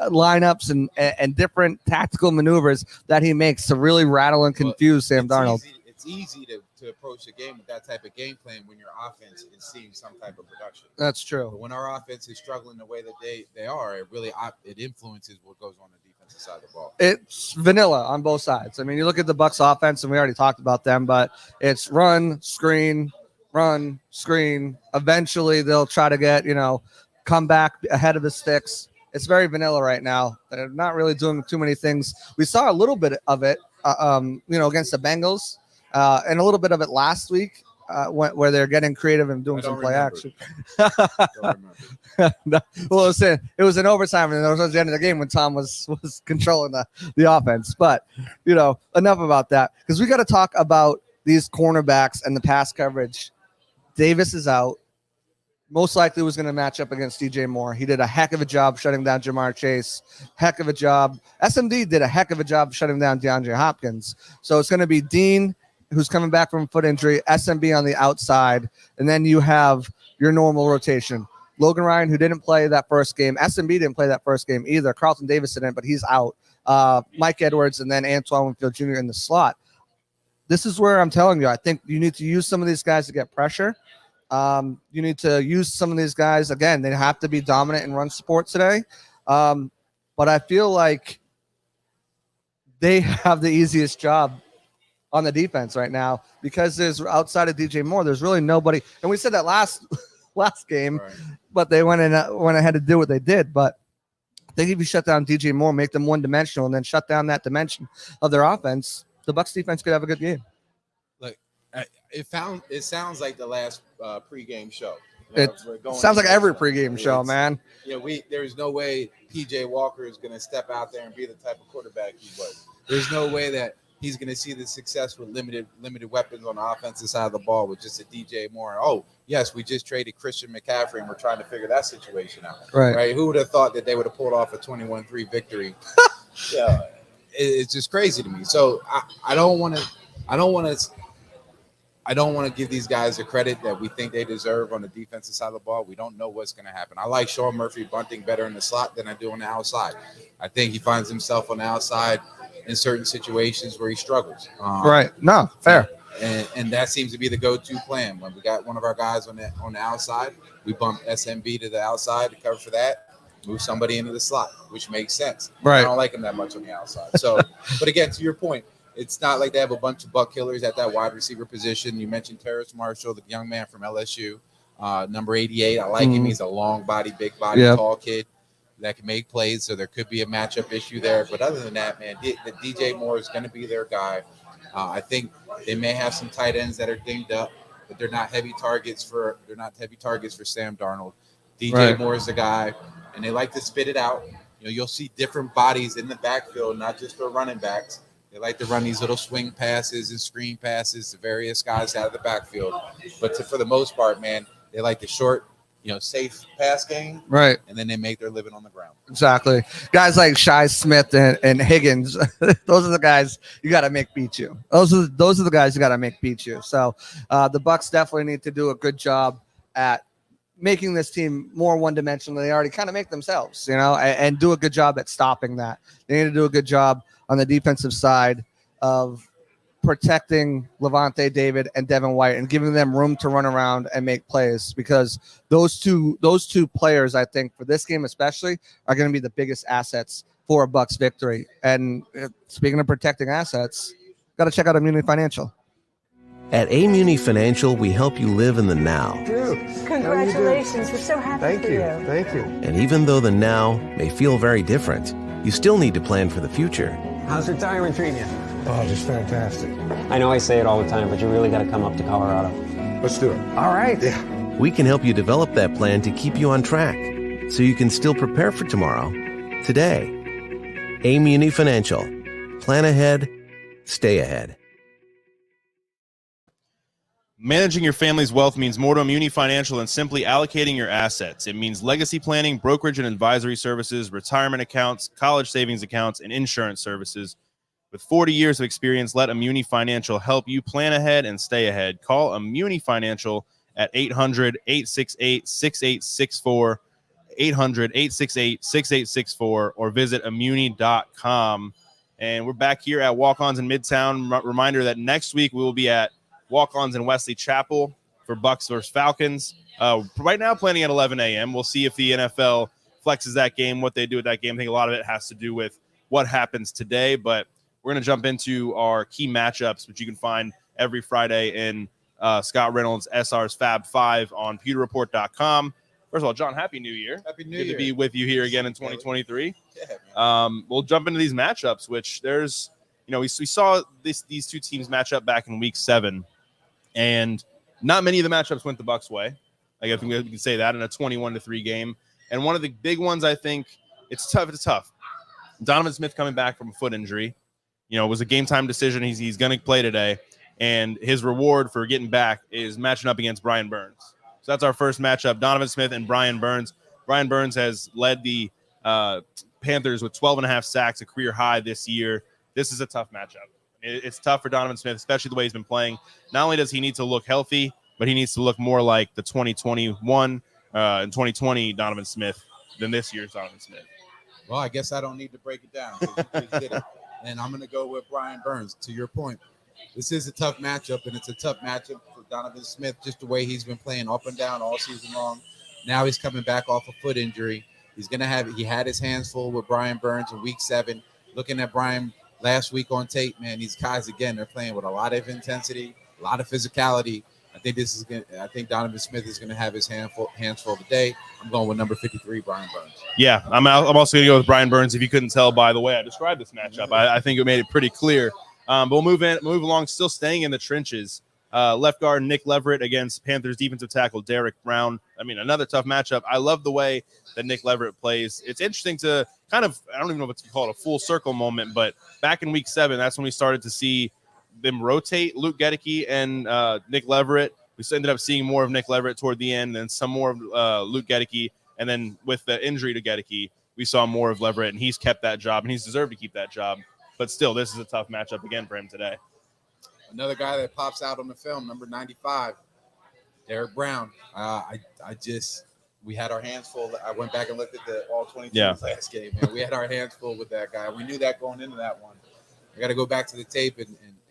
[SPEAKER 2] lineups and different tactical maneuvers that he makes to really rattle and confuse Sam Darnold.
[SPEAKER 1] It's easy to approach a game with that type of game plan when your offense is seeing some type of production.
[SPEAKER 2] That's true.
[SPEAKER 1] But when our offense is struggling the way that they are, it influences what goes on the defensive side of the ball.
[SPEAKER 2] It's vanilla on both sides. I mean, you look at the Bucs offense, and we already talked about them, but it's run, screen. Eventually, they'll try to get, come back ahead of the sticks. It's very vanilla right now. They're not really doing too many things. We saw a little bit of it, against the Bengals. And a little bit of it last week where they're getting creative and doing some play action. Well, it was an overtime, and it was at the end of the game when Tom was controlling the offense. But, enough about that, because we got to talk about these cornerbacks and the pass coverage. Davis is out. Most likely was going to match up against DJ Moore. He did a heck of a job shutting down Jamar Chase. Heck of a job. SMD did a heck of a job shutting down DeAndre Hopkins. So it's going to be Dean, who's coming back from foot injury, SMB on the outside, and then you have your normal rotation. Logan Ryan, who didn't play that first game. SMB didn't play that first game either. Carlton Davis didn't, but he's out. Mike Edwards, and then Antoine Winfield Jr. in the slot. This is where I'm telling you, I think you need to use some of these guys to get pressure. You need to use some of these guys. Again, they have to be dominant in run support today. But I feel like they have the easiest job on the defense right now because there's outside of DJ Moore, there's really nobody. And we said that last game, right. But they went ahead to do what they did. But I think if you shut down DJ Moore, make them one-dimensional, and then shut down that dimension of their offense, the Bucs defense could have a good game.
[SPEAKER 1] It sounds like the last pregame show.
[SPEAKER 2] It sounds like every pregame show, man.
[SPEAKER 1] There's no way PJ Walker is going to step out there and be the type of quarterback he was. There's no way that he's going to see the success with limited weapons on the offensive side of the ball with just a DJ Moore. Oh, yes, we just traded Christian McCaffrey, and we're trying to figure that situation out. Right? Who would have thought that they would have pulled off a 21-3 victory? Yeah, it's just crazy to me. So I don't want to give these guys the credit that we think they deserve on the defensive side of the ball. We don't know what's going to happen. I like Sean Murphy bunting better in the slot than I do on the outside. I think he finds himself on the outside in certain situations where he struggles.
[SPEAKER 2] Right. No, fair.
[SPEAKER 1] And that seems to be the go-to plan. When we got one of our guys on the outside, we bump SMB to the outside to cover for that, move somebody into the slot, which makes sense.
[SPEAKER 2] Right.
[SPEAKER 1] I don't like him that much on the outside. So, but again, to your point, it's not like they have a bunch of buck killers at that wide receiver position. You mentioned Terrace Marshall, the young man from LSU, number 88. I like him. He's a long body, big body, tall kid that can make plays. So there could be a matchup issue there. But other than that, man, the DJ Moore is going to be their guy. I think they may have some tight ends that are dinged up, but they're not heavy targets for Sam Darnold. DJ Moore is the guy, and they like to spit it out. You'll see different bodies in the backfield, not just for running backs. They like to run these little swing passes and screen passes to various guys out of the backfield. But for the most part, man, they like the short, safe pass game.
[SPEAKER 2] Right.
[SPEAKER 1] And then they make their living on the ground.
[SPEAKER 2] Exactly. Guys like Shi Smith and Higgins, those are the guys you got to make beat you. Those are the guys you got to make beat you. So the Bucs definitely need to do a good job at making this team more one-dimensional. They already kind of make themselves, and do a good job at stopping that. They need to do a good job on the defensive side of protecting Lavonte David and Devin White and giving them room to run around and make plays, because those two players, I think, for this game especially, are going to be the biggest assets for a Bucs victory. And speaking of protecting assets, got to check out Immunity Financial.
[SPEAKER 10] At Muni Financial, we help you live in the now.
[SPEAKER 7] Dude, congratulations. We're so happy for you.
[SPEAKER 5] Thank you.
[SPEAKER 10] And even though the now may feel very different, you still need to plan for the future.
[SPEAKER 11] How's retirement treating you?
[SPEAKER 5] Oh, just fantastic.
[SPEAKER 11] I know I say it all the time, but you really got to come up to Colorado.
[SPEAKER 5] Let's do it.
[SPEAKER 11] All right.
[SPEAKER 5] Yeah.
[SPEAKER 10] We can help you develop that plan to keep you on track, so you can still prepare for tomorrow, today. Muni Financial. Plan ahead, stay ahead.
[SPEAKER 3] Managing your family's wealth means more to Immunity Financial than simply allocating your assets. It means legacy planning, brokerage and advisory services, retirement accounts, college savings accounts, and insurance services. With 40 years of experience, let Immunity Financial help you plan ahead and stay ahead. Call Immunity Financial at 800-868-6864, 800-868-6864, or visit Immunity.com. And we're back here at Walk-Ons in Midtown. Reminder that next week we will be at Walk-Ons in Wesley Chapel for Bucs versus Falcons. Right now, planning at 11 a.m. We'll see if the NFL flexes that game, what they do with that game. I think a lot of it has to do with what happens today, but we're going to jump into our key matchups, which you can find every Friday in Scott Reynolds' SR's Fab 5 on pewterreport.com. First of all, John, Happy New Year.
[SPEAKER 1] Happy New Year.
[SPEAKER 3] Good to be with you here again in 2023. We'll jump into these matchups, which there's, we saw these two teams match up back in week 7. And not many of the matchups went the Bucs' way. I think we can say that in a 21-3 game. And one of the big ones, I think, it's tough. Donovan Smith coming back from a foot injury. It was a game-time decision. He's going to play today. And his reward for getting back is matching up against Brian Burns. So that's our first matchup, Donovan Smith and Brian Burns. Brian Burns has led the Panthers with 12.5 sacks, a career high this year. This is a tough matchup. It's tough for Donovan Smith, especially the way he's been playing. Not only does he need to look healthy, but he needs to look more like the 2021 and 2020 Donovan Smith than this year's Donovan Smith.
[SPEAKER 1] Well, I guess I don't need to break it down. You just did it. And I'm going to go with Brian Burns. To your point, this is a tough matchup, and it's a tough matchup for Donovan Smith, just the way he's been playing up and down all season long. Now he's coming back off a foot injury. He had his hands full with Brian Burns in week 7. Looking at Brian last week on tape, man, these guys, again, they're playing with a lot of intensity, a lot of physicality. I think Donovan Smith is going to have his hands full today. I'm going with number 53, Brian Burns. Yeah, I'm also going to go with Brian Burns. If you couldn't tell by the way I described this matchup, I think it made it pretty clear. But we'll move along, still staying in the trenches. Left guard Nick Leverett against Panthers defensive tackle Derek Brown. Another tough matchup. I love the way that Nick Leverett plays. It's interesting to I don't even know what to call it, a full circle moment, but back in week 7, that's when we started to see them rotate Luke Gedeke and Nick Leverett. We ended up seeing more of Nick Leverett toward the end, and some more of Luke Gedeke. And then with the injury to Gedeke, we saw more of Leverett, and he's kept that job, and he's deserved to keep that job. But still, this is a tough matchup again for him today. Another guy that pops out on the film, number 95, Derek Brown. We had our hands full. I went back and looked at the all 22 last game, man. We had our hands full with that guy. We knew that going into that one. I got to go back to the tape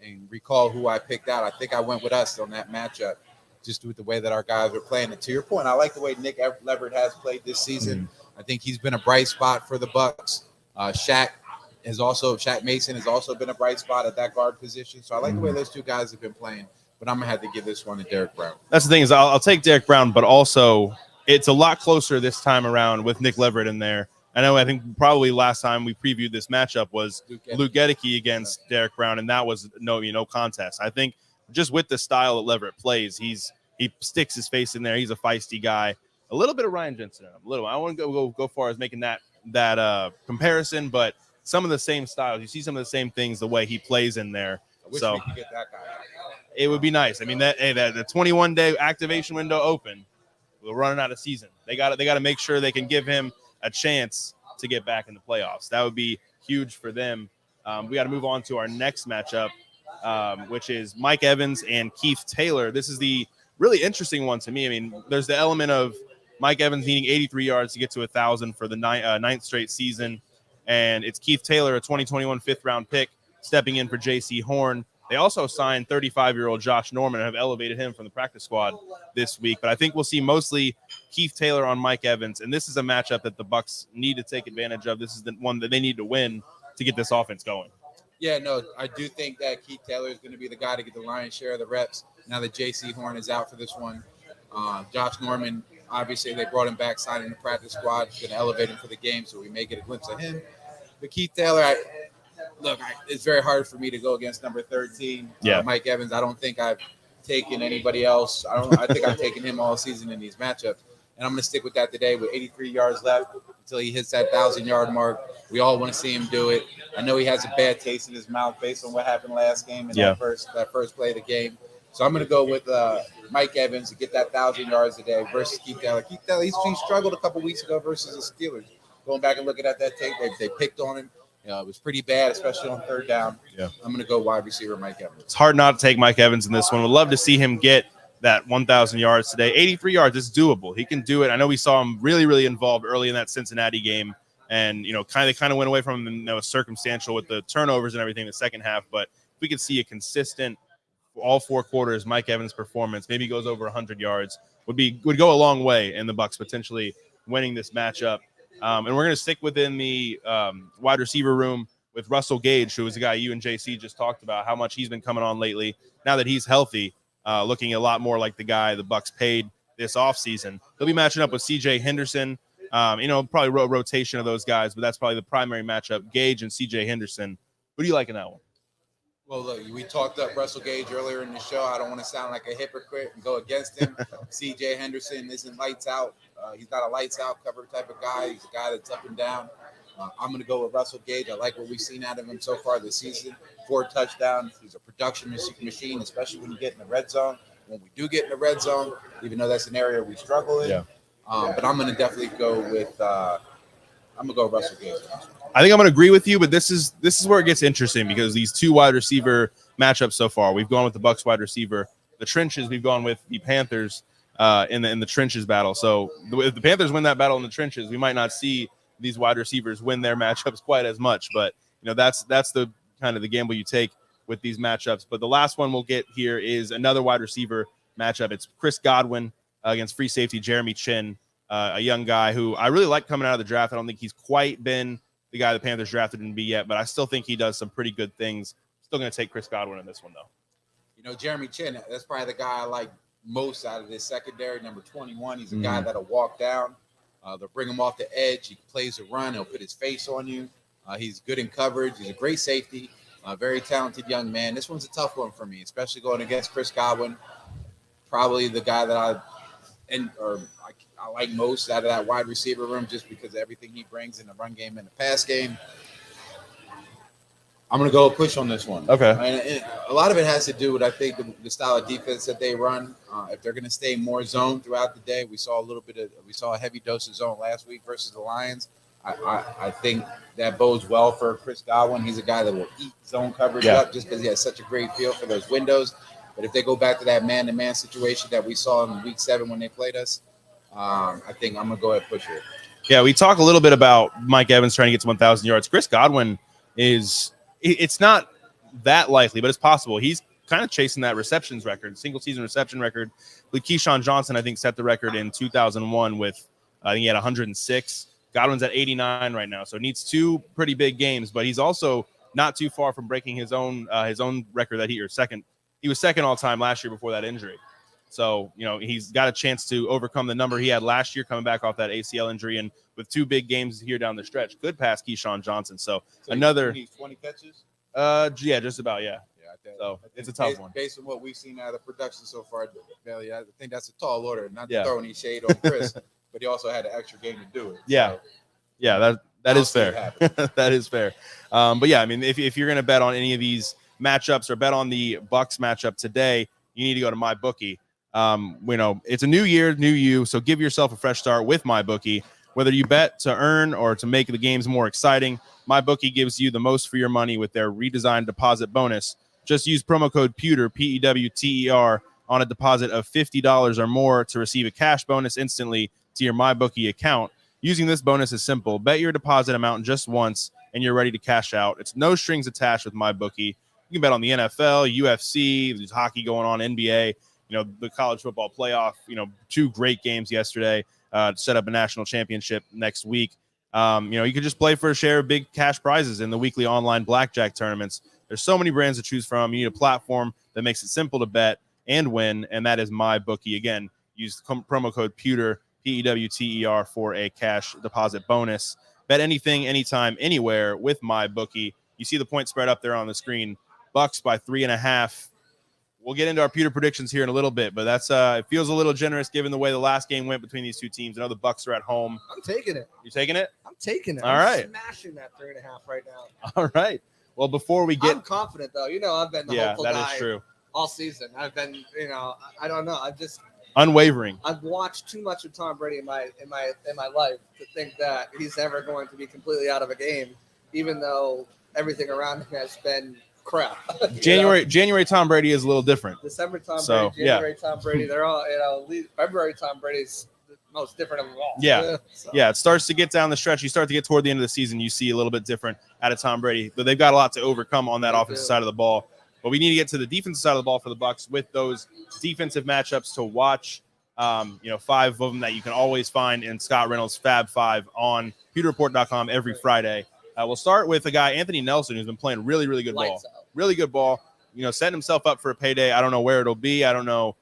[SPEAKER 1] and recall who I picked out. I think I went with us on that matchup, just with the way that our guys are playing. And to your point, I like the way Nick Leverett has played this season. I think he's been a bright spot for the Bucs. Shaq Shaq Mason has also been a bright spot at that guard position. So I like the way those two guys have been playing. But I'm going to have to give this one to Derek Brown.
[SPEAKER 3] That's the thing is I'll take Derek Brown, but also it's a lot closer this time around with Nick Leverett in there. I think probably last time we previewed this matchup was Luke Gedeke against Derek Brown, and that was no contest. I think just with the style that Leverett plays, he sticks his face in there. He's a feisty guy. A little bit of Ryan Jensen in him. A little. I don't want to go far as making that comparison, but some of the same styles. You see some of the same things the way he plays in there.
[SPEAKER 1] I wish
[SPEAKER 3] so
[SPEAKER 1] we could get that guy out.
[SPEAKER 3] It would be nice. I mean, the 21-day activation window open. We're running out of season. They got to make sure they can give him a chance to get back in the playoffs. That would be huge for them. We got to move on to our next matchup, which is Mike Evans and Keith Taylor. This is the really interesting one to me. I mean, there's the element of Mike Evans needing 83 yards to get to 1,000 for the ninth straight season, and it's Keith Taylor, a 2021 fifth-round pick, stepping in for J.C. Horn. They also signed 35-year-old Josh Norman and have elevated him from the practice squad this week. But I think we'll see mostly Keith Taylor on Mike Evans, and this is a matchup that the Bucs need to take advantage of. This is the one that they need to win to get this offense going.
[SPEAKER 1] Yeah, no, I do think that Keith Taylor is going to be the guy to get the lion's share of the reps now that J.C. Horn is out for this one. Josh Norman, obviously, they brought him back, signed in the practice squad, going to elevate him for the game, so we may get a glimpse of him. But Keith Taylor, it's very hard for me to go against number 13, Mike Evans. I don't think I've taken anybody else. I think I've taken him all season in these matchups, and I'm going to stick with that today with 83 yards left until he hits that 1,000-yard mark. We all want to see him do it. I know he has a bad taste in his mouth based on what happened last game in that first play of the game. So I'm going to go with Mike Evans to get that 1,000 yards a day versus Keith Taylor. Keith Taylor, he struggled a couple weeks ago versus the Steelers. Going back and looking at that tape, they picked on him. It was pretty bad, especially on third down. Yeah. I'm going to go wide receiver Mike Evans.
[SPEAKER 3] It's hard not to take Mike Evans in this one. Would love to see him get that 1,000 yards today. 83 yards is doable. He can do it. I know we saw him really, really involved early in that Cincinnati game, and kind of went away from him, circumstantial with the turnovers and everything in the second half. But if we could see a consistent all 4 quarters Mike Evans performance, maybe goes over 100 yards, would go a long way in the Bucs potentially winning this matchup. And we're going to stick within the wide receiver room with Russell Gage, who is a guy you and JC just talked about, how much he's been coming on lately. Now that he's healthy, looking a lot more like the guy the Bucs paid this offseason. He'll be matching up with C.J. Henderson. Probably rotation of those guys, but that's probably the primary matchup, Gage and C.J. Henderson. Who do you like in that one?
[SPEAKER 1] Well, look, we talked up Russell Gage earlier in the show. I don't want to sound like a hypocrite and go against him. C.J. Henderson isn't lights out. He's not a lights out cover type of guy. He's a guy that's up and down. I'm going to go with Russell Gage. I like what we've seen out of him so far this season. 4 touchdowns. He's a production machine, especially when you get in the red zone. When we do get in the red zone, even though that's an area we struggle in. Yeah. But I'm going to definitely go with Russell Gage.
[SPEAKER 3] I think I'm going to agree with you, but this is where it gets interesting because these 2 wide receiver matchups so far, we've gone with the Bucs wide receiver. The trenches, we've gone with the Panthers in the trenches battle. So if the Panthers win that battle in the trenches, we might not see these wide receivers win their matchups quite as much. But that's the kind of the gamble you take with these matchups. But the last one we'll get here is another wide receiver matchup. It's Chris Godwin against free safety Jeremy Chin, a young guy who I really like coming out of the draft. I don't think he's quite been the guy the Panthers drafted him to be yet, but I still think he does some pretty good things. Still going to take Chris Godwin in this one, though.
[SPEAKER 1] Jeremy Chin, that's probably the guy I like most out of this secondary, number 21. He's a guy that'll walk down. They'll bring him off the edge. He plays a run. He'll put his face on you. He's good in coverage. He's a great safety. Very talented young man. This one's a tough one for me, especially going against Chris Godwin. Probably the guy that I like most out of that wide receiver room just because of everything he brings in the run game and the pass game. I'm going to go push on this one.
[SPEAKER 3] Okay.
[SPEAKER 1] And a lot of it has to do with, I think, the style of defense that they run. If they're going to stay more zone throughout the day, we saw a heavy dose of zone last week versus the Lions. I think that bodes well for Chris Godwin. He's a guy that will eat zone coverage up just because he has such a great feel for those windows. But if they go back to that man-to-man situation that we saw in Week 7 when they played us, I think I'm going to go ahead and push it.
[SPEAKER 3] Yeah, we talk a little bit about Mike Evans trying to get to 1,000 yards. Chris Godwin it's not that likely, but it's possible. He's kind of chasing that receptions record, single-season reception record. Keyshawn Johnson, I think, set the record in 2001 with, I think he had 106. Godwin's at 89 right now, so needs 2 pretty big games, but he's also not too far from breaking his own record that he was second all time last year before that injury. So, he's got a chance to overcome the number he had last year coming back off that ACL injury, and with 2 big games here down the stretch, could pass Keyshawn Johnson. So another
[SPEAKER 1] 20 catches?
[SPEAKER 3] Yeah, just about, yeah. So it's a tough one.
[SPEAKER 1] Based on what we've seen out of production so far, Bailey, I think that's a tall order. Not to throw any shade on Chris, but he also had an extra game to do it.
[SPEAKER 3] Yeah,
[SPEAKER 1] so
[SPEAKER 3] that is fair. That is fair. But yeah, I mean, if you're gonna bet on any of these matchups or bet on the Bucs matchup today, you need to go to MyBookie. It's a new year, new you, so give yourself a fresh start with MyBookie. Whether you bet to earn or to make the games more exciting, MyBookie gives you the most for your money with their redesigned deposit bonus. Just use promo code Pewter, PEWTER, on a deposit of $50 or more to receive a cash bonus instantly to your MyBookie account. Using this bonus is simple. Bet your deposit amount just once, and you're ready to cash out. It's no strings attached with MyBookie. You can bet on the NFL, UFC, there's hockey going on, NBA, the college football playoff, 2 great games yesterday to set up a national championship next week. You could just play for a share of big cash prizes in the weekly online blackjack tournaments. There's so many brands to choose from. You need a platform that makes it simple to bet and win, and that is MyBookie. Again, use promo code Pewter, PEWTER, for a cash deposit bonus. Bet anything, anytime, anywhere with MyBookie. You see the point spread up there on the screen. Bucs by 3.5. We'll get into our Pewter predictions here in a little bit, but that's it feels a little generous given the way the last game went between these 2 teams. I know the Bucs are at home.
[SPEAKER 2] I'm taking it.
[SPEAKER 3] You taking it?
[SPEAKER 2] I'm taking it.
[SPEAKER 3] All right.
[SPEAKER 2] Smashing that 3.5 right now.
[SPEAKER 3] All right. Well, before we get,
[SPEAKER 2] I'm confident though. I've been the hopeful guy all season. I've been, I don't know. I've just
[SPEAKER 3] unwavering.
[SPEAKER 2] I've watched too much of Tom Brady in my life to think that he's ever going to be completely out of a game, even though everything around him has been crap.
[SPEAKER 3] January Tom Brady is a little different.
[SPEAKER 2] December Tom Brady, January Tom Brady, they're all February Tom Brady's the most different of them all.
[SPEAKER 3] Yeah, it starts to get down the stretch. You start to get toward the end of the season, you see a little bit different out of Tom Brady. But they've got a lot to overcome on that offensive side of the ball. But we need to get to the defensive side of the ball for the Bucs with those defensive matchups to watch. 5 of them that you can always find in Scott Reynolds' Fab 5 on pewterreport.com every Friday. We'll start with a guy, Anthony Nelson, who's been playing really, really good ball. Really good ball. Setting himself up for a payday. I don't know where it'll be. I don't know,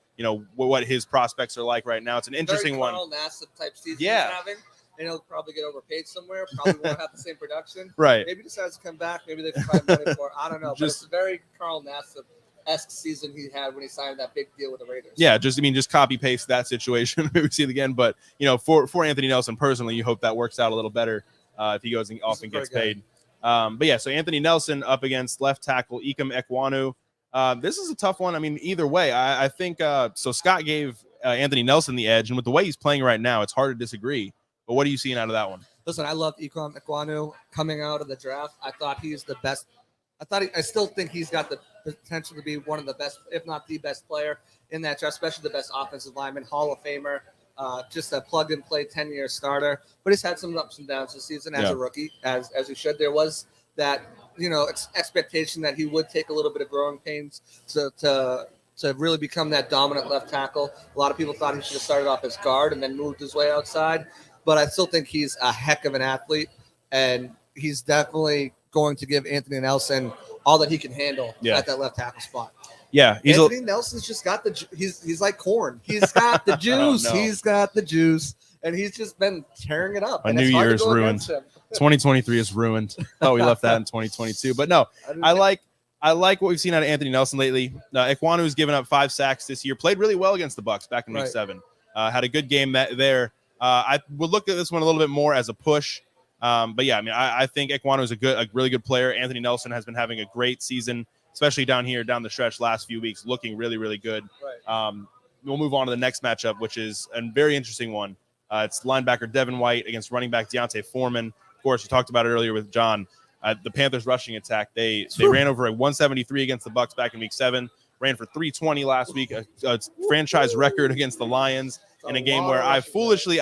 [SPEAKER 3] what his prospects are like right now. It's an interesting one.
[SPEAKER 2] Carl Nassib type season he's having. And he'll probably get overpaid somewhere. Probably won't have the same production.
[SPEAKER 3] Right.
[SPEAKER 2] Maybe decides to come back. Maybe they can find money for it. I don't know. But it's a very Carl Nassib-esque season he had when he signed that big deal with the Raiders.
[SPEAKER 3] Yeah, just copy paste that situation. Maybe we see it again. But for Anthony Nelson personally, you hope that works out a little better if he goes and often gets paid. So Anthony Nelson up against left tackle Ikem Ekwonu. This is a tough one. I mean, either way, I think so. Scott gave Anthony Nelson the edge, and with the way he's playing right now, it's hard to disagree. But what are you seeing out of that one?
[SPEAKER 2] Listen, I loved Ikem Ekwonu coming out of the draft. I thought he's the best. I still think he's got the potential to be one of the best, if not the best player in that draft, especially the best offensive lineman, Hall of Famer, just a plug-and-play 10-year starter. But he's had some ups and downs this season as a rookie, as he should. There was that, expectation that he would take a little bit of growing pains to really become that dominant left tackle. A lot of people thought he should have started off as guard and then moved his way outside. But I still think he's a heck of an athlete, and he's definitely going to give Anthony Nelson all that he can handle at that left tackle spot.
[SPEAKER 3] Yeah,
[SPEAKER 2] Anthony Nelson's just got he's like corn. He's got the juice. He's got the juice, and he's just been tearing it up.
[SPEAKER 3] My New Year is ruined. 2023 is ruined. Oh, we left that in 2022. But no, I like what we've seen out of Anthony Nelson lately. Ekwonu's given up 5 sacks this year. Played really well against the Bucs back in Week 7. Had a good game there. I would look at this one a little bit more as a push. But yeah, I mean, I think Ekwonu is a really good player. Anthony Nelson has been having a great season, especially down the stretch last few weeks, looking really, really good. We'll move on to the next matchup, which is a very interesting one. It's linebacker Devin White against running back Deontay Foreman. Of course, we talked about it earlier with John. The Panthers rushing attack. They ran over a 173 against the Bucs back in Week 7. Ran for 320 last week, a franchise record against the Lions in a game where I foolishly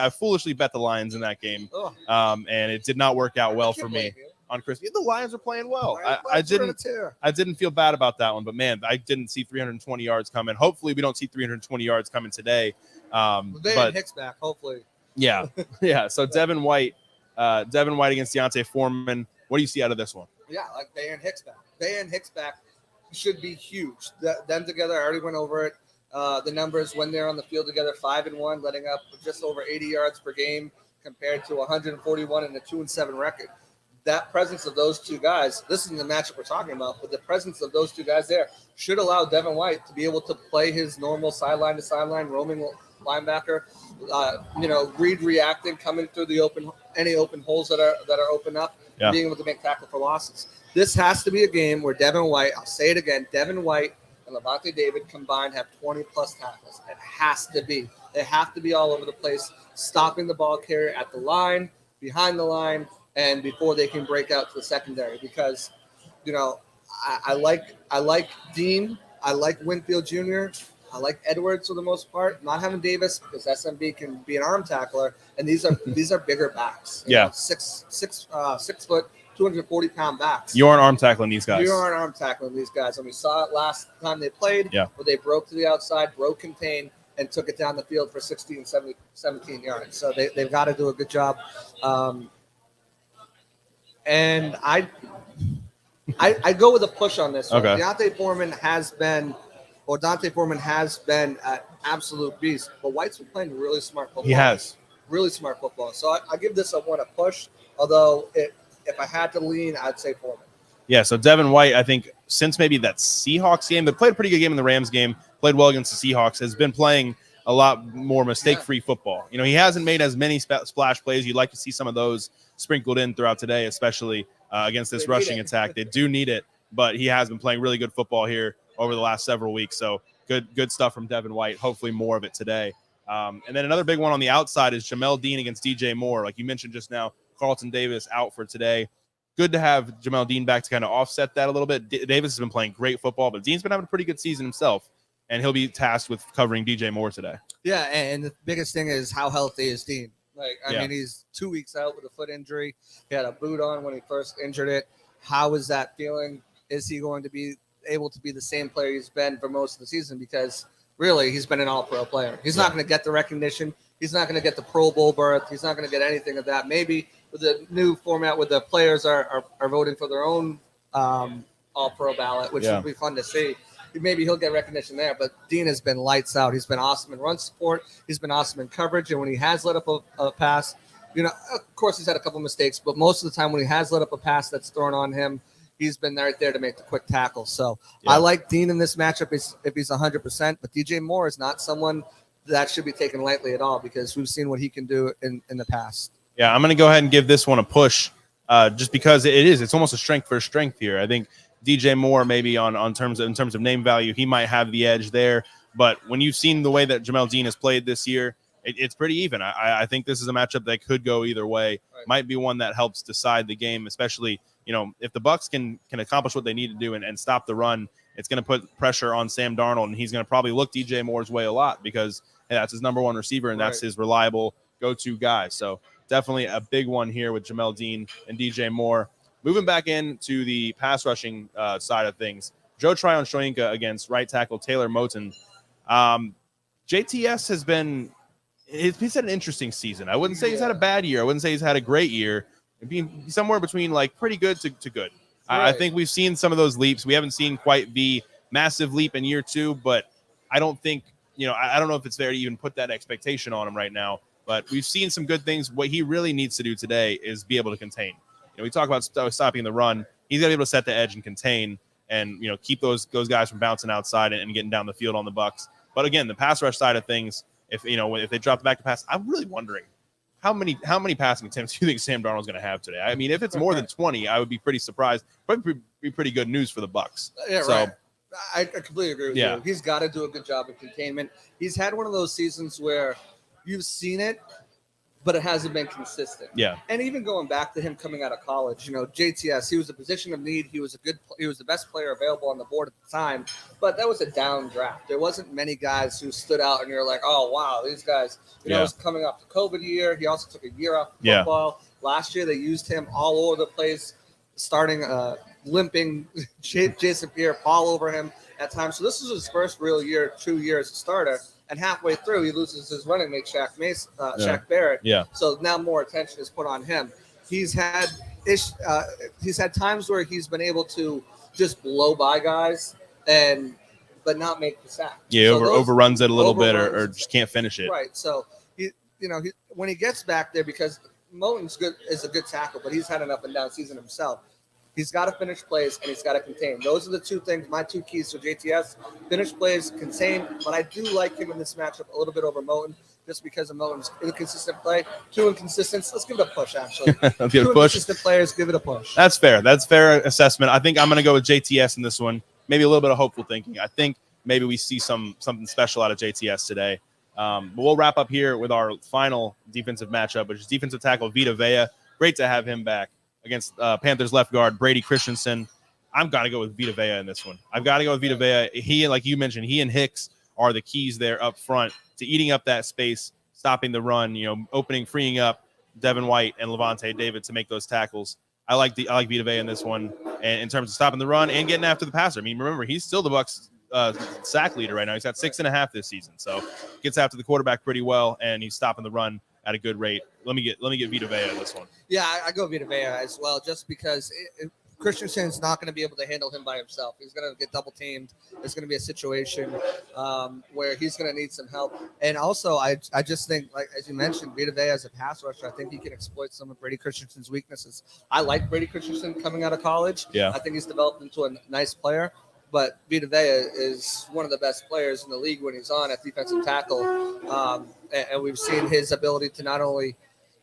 [SPEAKER 3] bet the Lions in that game, and it did not work out well for me on Christmas. The Lions are playing well. I didn't feel bad about that one, but man, I didn't see 320 yards coming. Hopefully, we don't see 320 yards coming today.
[SPEAKER 2] But Hicks back, hopefully.
[SPEAKER 3] Yeah. So Devin White Devin White against Deontay Foreman. What do you see out of this one?
[SPEAKER 2] Yeah, like Bay and Hicks back. Bay and Hicks back should be huge. Them together, I already went over it. The numbers when they're on the field together, 5-1, letting up just over 80 yards per game compared to 141 and a 2-7 record. That presence of those two guys, this is the matchup we're talking about, but the presence of those two guys there should allow Devin White to be able to play his normal sideline to sideline roaming linebacker, read, reacting, coming through any open holes that are open up, being able to make tackle for losses. This has to be a game where Devin White, I'll say it again, Devin White and Lavonte David combined have 20-plus tackles. It has to be. They have to be all over the place, stopping the ball carrier at the line, behind the line, and before they can break out to the secondary. Because, I like Dean. I like Winfield Jr. I like Edwards for the most part. Not having Davis because SMB can be an arm tackler, and these are bigger backs.
[SPEAKER 3] Yeah,
[SPEAKER 2] 6 foot, 240-pound backs.
[SPEAKER 3] You aren't arm tackling these guys.
[SPEAKER 2] You aren't arm tackling these guys. And we saw it last time they played, where they broke to the outside, broke contain, and took it down the field for 16, 17 yards. So they've got to do a good job. And I go with a push on this one. Dante Foreman has been an absolute beast, but White's been playing really smart football.
[SPEAKER 3] He has.
[SPEAKER 2] Really smart football. So I give this a push, although if I had to lean, I'd say Foreman.
[SPEAKER 3] Yeah, so Devin White, I think since maybe that Seahawks game, they played a pretty good game in the Rams game, played well against the Seahawks, has been playing a lot more mistake-free football. He hasn't made as many splash plays. You'd like to see some of those sprinkled in throughout today, especially against this rushing attack. They do need it, but he has been playing really good football here over the last several weeks. So good stuff from Devin White. Hopefully more of it today. And then another big one on the outside is Jamel Dean against DJ Moore. Like you mentioned just now, Carlton Davis out for today. Good to have Jamel Dean back to kind of offset that a little bit. Davis has been playing great football, but Dean's been having a pretty good season himself, and he'll be tasked with covering DJ Moore today.
[SPEAKER 2] Yeah, and the biggest thing is how healthy is Dean. I mean, he's 2 weeks out with a foot injury. He had a boot on when he first injured it. How is that feeling? Is he going to be able to be the same player he's been for most of the season? Because really, he's been an all-pro player. He's not going to get the recognition. He's not going to get the Pro Bowl berth. He's not going to get anything of that. Maybe with the new format where the players are voting for their own all-pro ballot, which would be fun to see. Maybe he'll get recognition there, but Dean has been lights out. He's been awesome in run support. He's been awesome in coverage, and when he has let up a pass, of course he's had a couple mistakes, but most of the time when he has let up a pass that's thrown on him, he's been right there to make the quick tackle. So I like Dean in this matchup if he's 100%, but DJ Moore is not someone that should be taken lightly at all because we've seen what he can do in the past.
[SPEAKER 3] Yeah, I'm going to go ahead and give this one a push just because it's almost a strength for strength here. I think DJ Moore maybe in terms of name value, he might have the edge there. But when you've seen the way that Jamel Dean has played this year, it's pretty even. I think this is a matchup that could go either way. Right. Might be one that helps decide the game, especially if the Bucs can accomplish what they need to do and stop the run. It's going to put pressure on Sam Darnold, and he's going to probably look DJ Moore's way a lot because that's his number one receiver and that's his reliable go-to guy. So definitely a big one here with Jamel Dean and DJ Moore. Moving back into the pass rushing side of things, Joe Tryon-Shoyinka against right tackle Taylor Moton. JTS has been he's had an interesting season. I wouldn't say he's had a bad year. I wouldn't say he's had a great year. It'd be somewhere between like pretty good to good. Right. I think we've seen some of those leaps. We haven't seen quite the massive leap in year two, but I don't think, I don't know if it's fair to even put that expectation on him right now, but we've seen some good things. What he really needs to do today is be able to contain. We talk about stopping the run. He's got to be able to set the edge and contain and, keep those guys from bouncing outside and getting down the field on the Bucs. But again, the pass rush side of things, if they drop the back to pass, I'm really wondering how many passing attempts do you think Sam Darnold's going to have today? I mean, if it's more than 20, I would be pretty surprised. Probably be pretty good news for the Bucs.
[SPEAKER 2] Yeah, right. I completely agree with you. He's got to do a good job of containment. He's had one of those seasons where you've seen it, but it hasn't been consistent. Yeah. And even going back to him coming out of college, JTS, he was a position of need. He was the best player available on the board at the time, but that was a down draft. There wasn't many guys who stood out and you're like, oh, wow, these guys, was coming off the COVID year. He also took a year off football. Last year, they used him all over the place, starting limping Jason Pierre-Paul over him at times. So this is his first real year, 2 years as a starter. And halfway through, he loses his running mate, Shaq Barrett. Yeah. So now more attention is put on him. he's had times where he's been able to just blow by guys but not make the sack.
[SPEAKER 3] Yeah, overruns it a little bit or just can't finish it.
[SPEAKER 2] Right. So when he gets back there, because Moton's is a good tackle, but he's had an up and down season himself. He's got to finish plays and he's got to contain. Those are the two things, my two keys to JTS: finish plays, contain. But I do like him in this matchup a little bit over Moton, just because of Moton's inconsistent play. Two inconsistent. Let's give it a push, actually. Two inconsistent players, give it a push.
[SPEAKER 3] That's fair. That's fair assessment. I think I'm going to go with JTS in this one. Maybe a little bit of hopeful thinking. I think maybe we see something special out of JTS today. But we'll wrap up here with our final defensive matchup, which is defensive tackle Vita Vea. Great to have him back against Panthers left guard Brady Christensen. I've got to go with Vita Vea in this one. I've got to go with Vita Vea. He, like you mentioned, he and Hicks are the keys there up front to eating up that space, stopping the run, opening, freeing up Devin White and Lavonte David to make those tackles. I like Vita Vea in this one, and in terms of stopping the run and getting after the passer. I mean, remember, he's still the Bucs sack leader right now. He's got 6.5 this season, so gets after the quarterback pretty well, and he's stopping the run at a good rate. Let me get Vita Vea in this one.
[SPEAKER 2] Yeah, I go Vita Vea as well, just because Christensen's not going to be able to handle him by himself. He's going to get double teamed. There's going to be a situation where he's going to need some help. And also, I just think, like as you mentioned, Vita Vea as a pass rusher, I think he can exploit some of Brady Christensen's weaknesses. I like Brady Christensen coming out of college.
[SPEAKER 3] Yeah,
[SPEAKER 2] I think he's developed into a nice player. But Vita Vea is one of the best players in the league when he's on at defensive tackle. And we've seen his ability to not only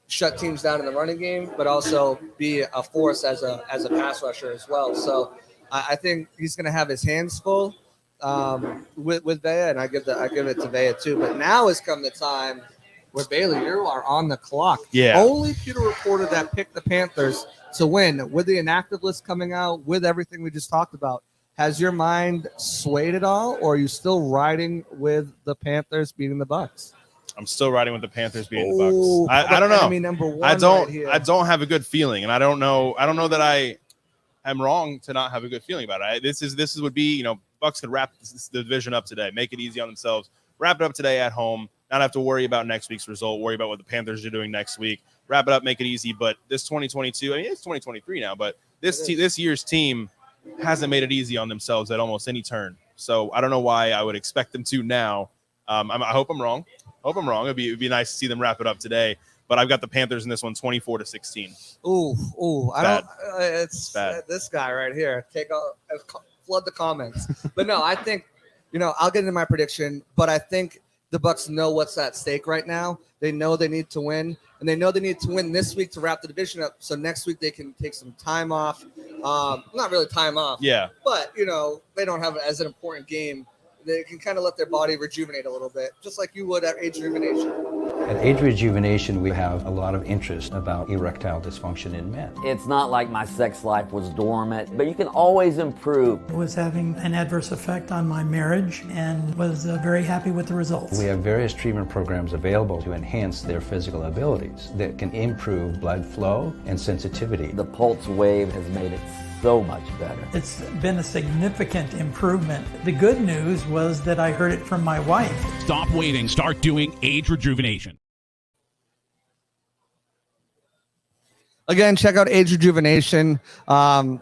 [SPEAKER 2] shut teams down in the running game, but also be a force as a pass rusher as well. So I think he's going to have his hands full with Vea, and I give it to Vea too. But now has come the time where Bailey, you are on the clock.
[SPEAKER 3] Yeah.
[SPEAKER 2] Only Pewter reported that picked the Panthers to win. With the inactive list coming out, with everything we just talked about, has your mind swayed at all, or are you still riding with the Panthers beating the Bucs?
[SPEAKER 3] I'm still riding with the Panthers beating the Bucs. I don't know.
[SPEAKER 2] Enemy number one.
[SPEAKER 3] I don't have a good feeling, and I don't know that I am wrong to not have a good feeling about it. This would be, Bucs could wrap the division up today, make it easy on themselves, wrap it up today at home, not have to worry about next week's result, worry about what the Panthers are doing next week, wrap it up, make it easy. But this 2022, I mean, it's 2023 now, but this year's team hasn't made it easy on themselves at almost any turn. So I don't know why I would expect them to now. I hope I'm wrong. It'd be nice to see them wrap it up today. But I've got the Panthers in this one, 24-16.
[SPEAKER 2] Ooh,
[SPEAKER 3] I don't.
[SPEAKER 2] It's bad. This guy right here. Flood the comments. But no, I think I'll get into my prediction. But I think the Bucs know what's at stake right now. They know they need to win, and they know they need to win this week to wrap the division up. So next week they can take some time off. Not really time off.
[SPEAKER 3] Yeah.
[SPEAKER 2] But they don't have it as an important game. They can kind of let their body rejuvenate a little bit, just like you would at Age Rejuvenation.
[SPEAKER 12] At Age Rejuvenation, we have a lot of interest about erectile dysfunction in men.
[SPEAKER 6] It's not like my sex life was dormant, but you can always improve.
[SPEAKER 13] I was having an adverse effect on my marriage and was very happy with the results.
[SPEAKER 12] We have various treatment programs available to enhance their physical abilities that can improve blood flow and sensitivity.
[SPEAKER 6] The pulse wave has made it so much better.
[SPEAKER 13] It's been a significant improvement. The good news was that I heard it from my wife.
[SPEAKER 14] Stop waiting. Start doing Age Rejuvenation.
[SPEAKER 2] Again, check out Age Rejuvenation for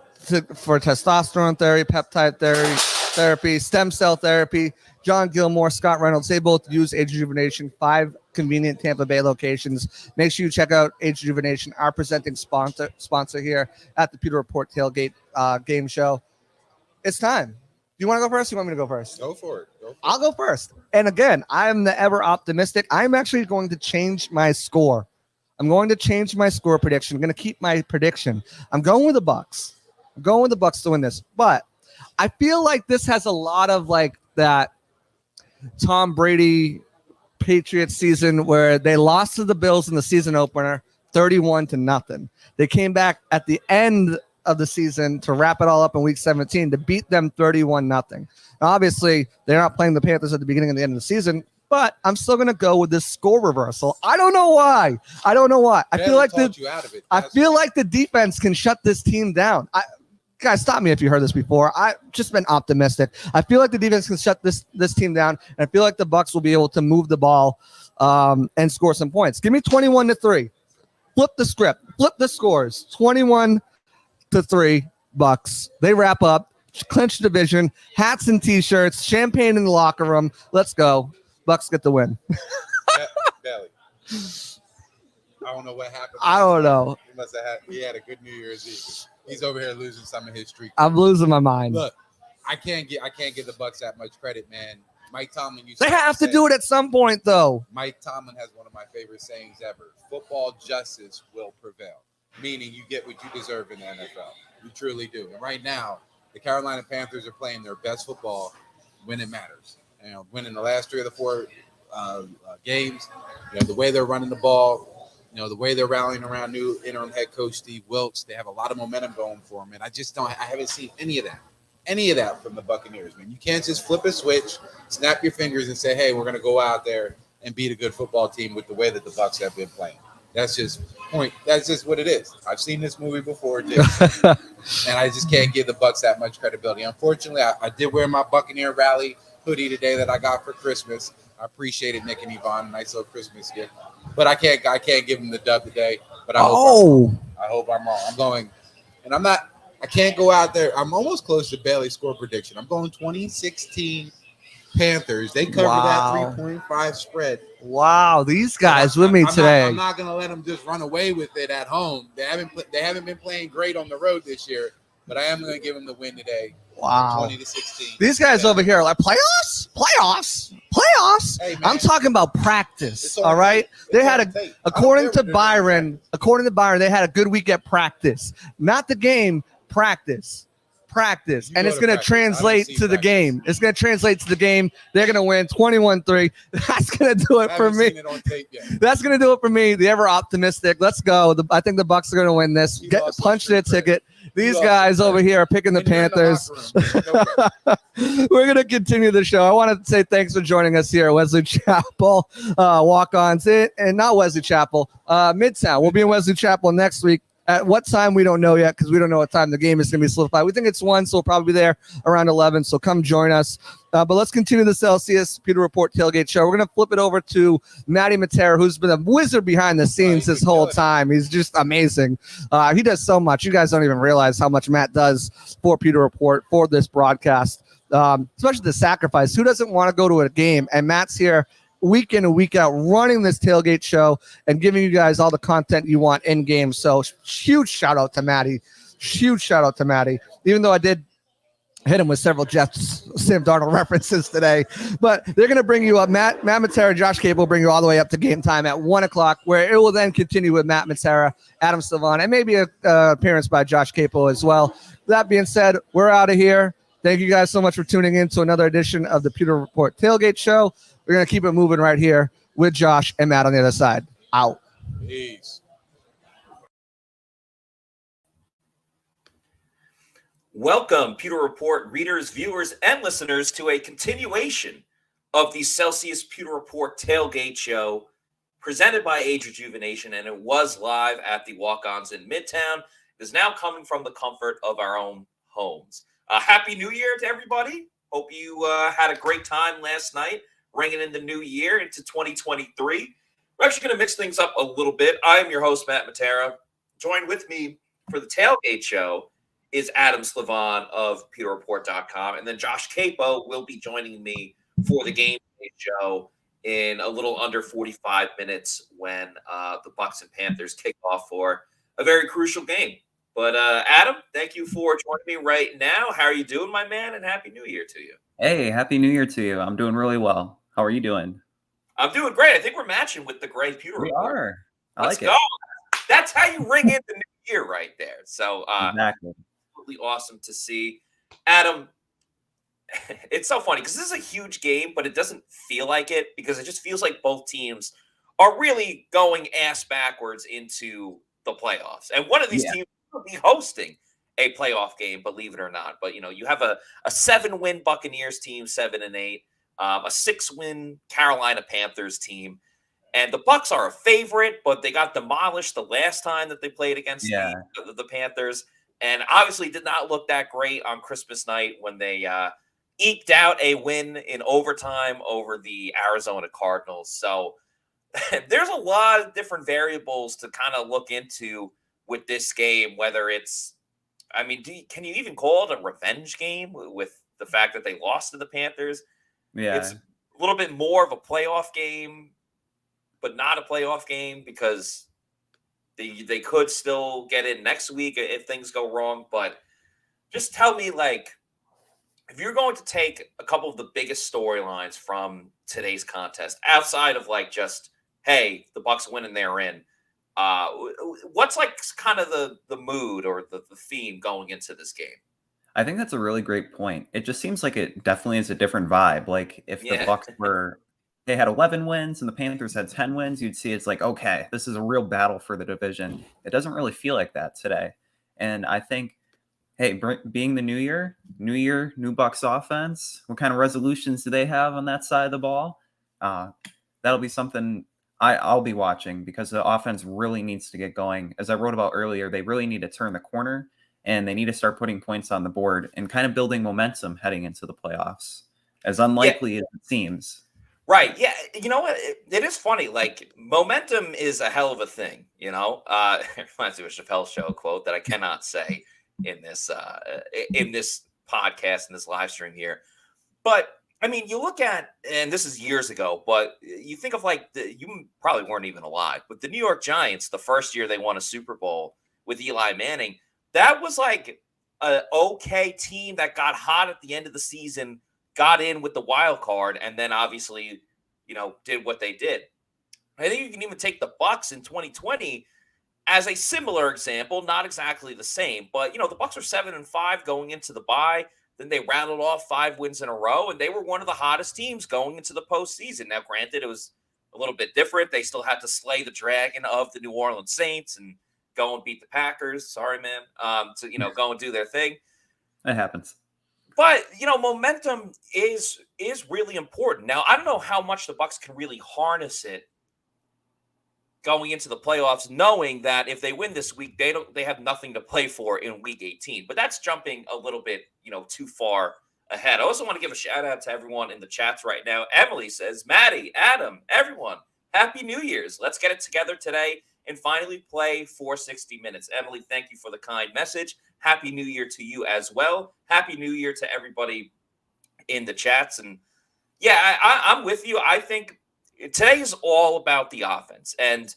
[SPEAKER 2] testosterone therapy, peptide therapy, stem cell therapy. John Gilmore, Scott Reynolds, they both use Age Rejuvenation, 5 convenient Tampa Bay locations. Make sure you check out Age Rejuvenation, our presenting sponsor here at the Pewter Report Tailgate game show. It's time. Do you want to go first? Or you want me to go first?
[SPEAKER 1] Go for it.
[SPEAKER 2] I'll go first. And again, I'm the ever optimistic. I'm actually going to change my score. I'm going to change my score prediction. I'm going to keep my prediction. I'm going with the Bucs. I'm going with the Bucs to win this. But I feel like this has a lot of like that Tom Brady Patriots season where they lost to the Bills in the season opener 31-0. They came back at the end of the season to wrap it all up in week 17 to beat them 31-0. Now, obviously, they're not playing the Panthers at the beginning and the end of the season, but I'm still going to go with this score reversal. I don't know why. I feel like the defense can shut this team down. Guys, stop me if you heard this before. I've just been optimistic. I feel like the defense can shut this team down, and I feel like the Bucs will be able to move the ball and score some points. Give me 21-3. Flip the script. Flip the scores. 21-3 Bucs. They wrap up. Clinch division. Hats and T-shirts. Champagne in the locker room. Let's go. Bucs get the win.
[SPEAKER 1] Belly. I don't know what happened.
[SPEAKER 2] I don't know.
[SPEAKER 1] He had a good New Year's Eve. He's over here losing some of his streak.
[SPEAKER 2] I'm losing my mind.
[SPEAKER 1] Look, I can't give the Bucs that much credit, man. Mike Tomlin used
[SPEAKER 2] They have to do it at some point, though.
[SPEAKER 1] Mike Tomlin has one of my favorite sayings ever. Football justice will prevail, meaning you get what you deserve in the NFL. You truly do. And right now, the Carolina Panthers are playing their best football when it matters. You know, winning the last 3 of the 4 games. You know, the way they're running the ball, you know, the way they're rallying around new interim head coach Steve Wilkes. They have a lot of momentum going for them, and I haven't seen any of that from the Buccaneers, man. You can't just flip a switch, snap your fingers, and say, "Hey, we're going to go out there and beat a good football team with the way that the Bucs have been playing." That's just what it is. I've seen this movie before, too, and I just can't give the Bucs that much credibility. Unfortunately, I did wear my Buccaneer rally hoodie today that I got for Christmas. I appreciate it, Nick and Yvonne. Nice little Christmas gift, but I can't give them the dub today. But I hope I'm wrong. I'm going, and I'm not. I can't go out there. I'm almost close to Bailey's score prediction. I'm going 2016 Panthers. They cover that 3.5 spread.
[SPEAKER 2] Wow, these guys with me today.
[SPEAKER 1] I'm not going to let them just run away with it at home. They haven't been playing great on the road this year, but I am going to give them the win today.
[SPEAKER 2] Wow.
[SPEAKER 1] 20-16.
[SPEAKER 2] These guys over here are like, playoffs. Hey, I'm talking about practice, all right? They had according to Byron, they had a good week at practice. Not the game, practice. And it's going to translate to the game. It's going to translate to the game. They're going to win 21-3. That's going to do it for me. That's going to do it for me. The ever optimistic. Let's go. I think the Bucs are going to win this. Punch their ticket. These guys over here are picking the Panthers. We're going to continue the show. I want to say thanks for joining us here at Wesley Chapel. Walk-ons, and not Wesley Chapel. Midtown. We'll be in Wesley Chapel next week. At what time, we don't know yet because we don't know what time the game is going to be solidified. We think it's 1, so we'll probably be there around 11, so come join us. But let's continue the Celsius Pewter Report Tailgate Show. We're going to flip it over to Matty Matera, who's been a wizard behind the scenes this whole time. He's just amazing. He does so much. You guys don't even realize how much Matt does for Pewter Report, for this broadcast, especially the sacrifice. Who doesn't want to go to a game? And Matt's here week in and week out running this tailgate show and giving you guys all the content you want in game. So huge shout out to Matty. Even though I did hit him with several Sam Darnold references today, but they're going to bring you up. Matt Matera, Josh Cable will bring you all the way up to game time at 1:00, where it will then continue with Matt Matera, Adam Silvan, and maybe an appearance by Josh Cable as well. That being said, we're out of here. Thank you guys so much for tuning in to another edition of the Pewter Report Tailgate Show. We're going to keep it moving right here with Josh and Matt on the other side. Out.
[SPEAKER 1] Peace.
[SPEAKER 15] Welcome, Pewter Report readers, viewers, and listeners to a continuation of the Celsius Pewter Report Tailgate Show presented by Age Rejuvenation, and it was live at the Walk-Ons in Midtown. It is now coming from the comfort of our own homes. Happy New Year to everybody. Hope you had a great time last night, ringing in the new year into 2023. We're actually going to mix things up a little bit. I am your host, Matt Matera. Joined with me for the Tailgate Show is Adam Slavon of PewterReport.com. And then Josh Capo will be joining me for the Game Day Show in a little under 45 minutes when the Bucs and Panthers kick off for a very crucial game. But Adam, thank you for joining me right now. How are you doing, my man? And Happy New Year to you.
[SPEAKER 16] Hey, Happy New Year to you. I'm doing really well. How are you doing? I'm
[SPEAKER 15] doing great. I think we're matching with the Gray Pewter Report.
[SPEAKER 16] We are.
[SPEAKER 15] Let's go. That's how you ring in the new year right there. So
[SPEAKER 16] exactly.
[SPEAKER 15] Really awesome to see. Adam, it's so funny because this is a huge game, but it doesn't feel like it because it just feels like both teams are really going ass backwards into the playoffs. And one of these teams will be hosting a playoff game, believe it or not. But, you know, you have a 7-win Buccaneers team, 7-8, a 6-win Carolina Panthers team. And the Bucs are a favorite, but they got demolished the last time that they played against the Panthers. And obviously did not look that great on Christmas night when they eked out a win in overtime over the Arizona Cardinals. So there's a lot of different variables to kind of look into with this game, whether it's, I mean, can you even call it a revenge game with the fact that they lost to the Panthers?
[SPEAKER 16] Yeah.
[SPEAKER 15] It's a little bit more of a playoff game, but not a playoff game because they could still get in next week if things go wrong. But just tell me, like, if you're going to take a couple of the biggest storylines from today's contest, outside of like just, hey, the Bucs win and they're in, what's like kind of the mood or the theme going into this game?
[SPEAKER 16] I think that's a really great point. It just seems like it definitely is a different vibe. Like if the Bucs they had 11 wins and the Panthers had 10 wins, you'd see it's like, okay, this is a real battle for the division. It doesn't really feel like that today. And I think, hey, being the new year, new Bucs offense, what kind of resolutions do they have on that side of the ball? That'll be something I'll be watching because the offense really needs to get going. As I wrote about earlier, they really need to turn the corner and they need to start putting points on the board and kind of building momentum heading into the playoffs, as unlikely as it seems.
[SPEAKER 15] Right. Yeah. You know what? It is funny. Like, momentum is a hell of a thing, you know? It reminds me of a Chappelle Show quote that I cannot say in this podcast, in this live stream here. But, I mean, you look at, and this is years ago, but you think of like, you probably weren't even alive, but the New York Giants, the first year they won a Super Bowl with Eli Manning, that was like an okay team that got hot at the end of the season, got in with the wild card, and then obviously, you know, did what they did. I think you can even take the Bucs in 2020 as a similar example, not exactly the same, but you know, the Bucs are 7-5 going into the bye. Then they rattled off 5 wins in a row, and they were one of the hottest teams going into the postseason. Now, granted, it was a little bit different. They still had to slay the dragon of the New Orleans Saints and go and beat the Packers. Sorry, man. To, you know, go and do their thing.
[SPEAKER 16] It happens.
[SPEAKER 15] But, you know, momentum is really important. Now, I don't know how much the Bucs can really harness it going into the playoffs, knowing that if they win this week, they have nothing to play for in week 18. But that's jumping a little bit, you know, too far ahead. I also want to give a shout out to everyone in the chats right now. Emily says, Maddie, Adam, everyone, Happy New Year's. Let's get it together today and finally play for 60 minutes. Emily, thank you for the kind message. Happy New Year to you as well. Happy New Year to everybody in the chats. And yeah, I'm with you. I think today is all about the offense. And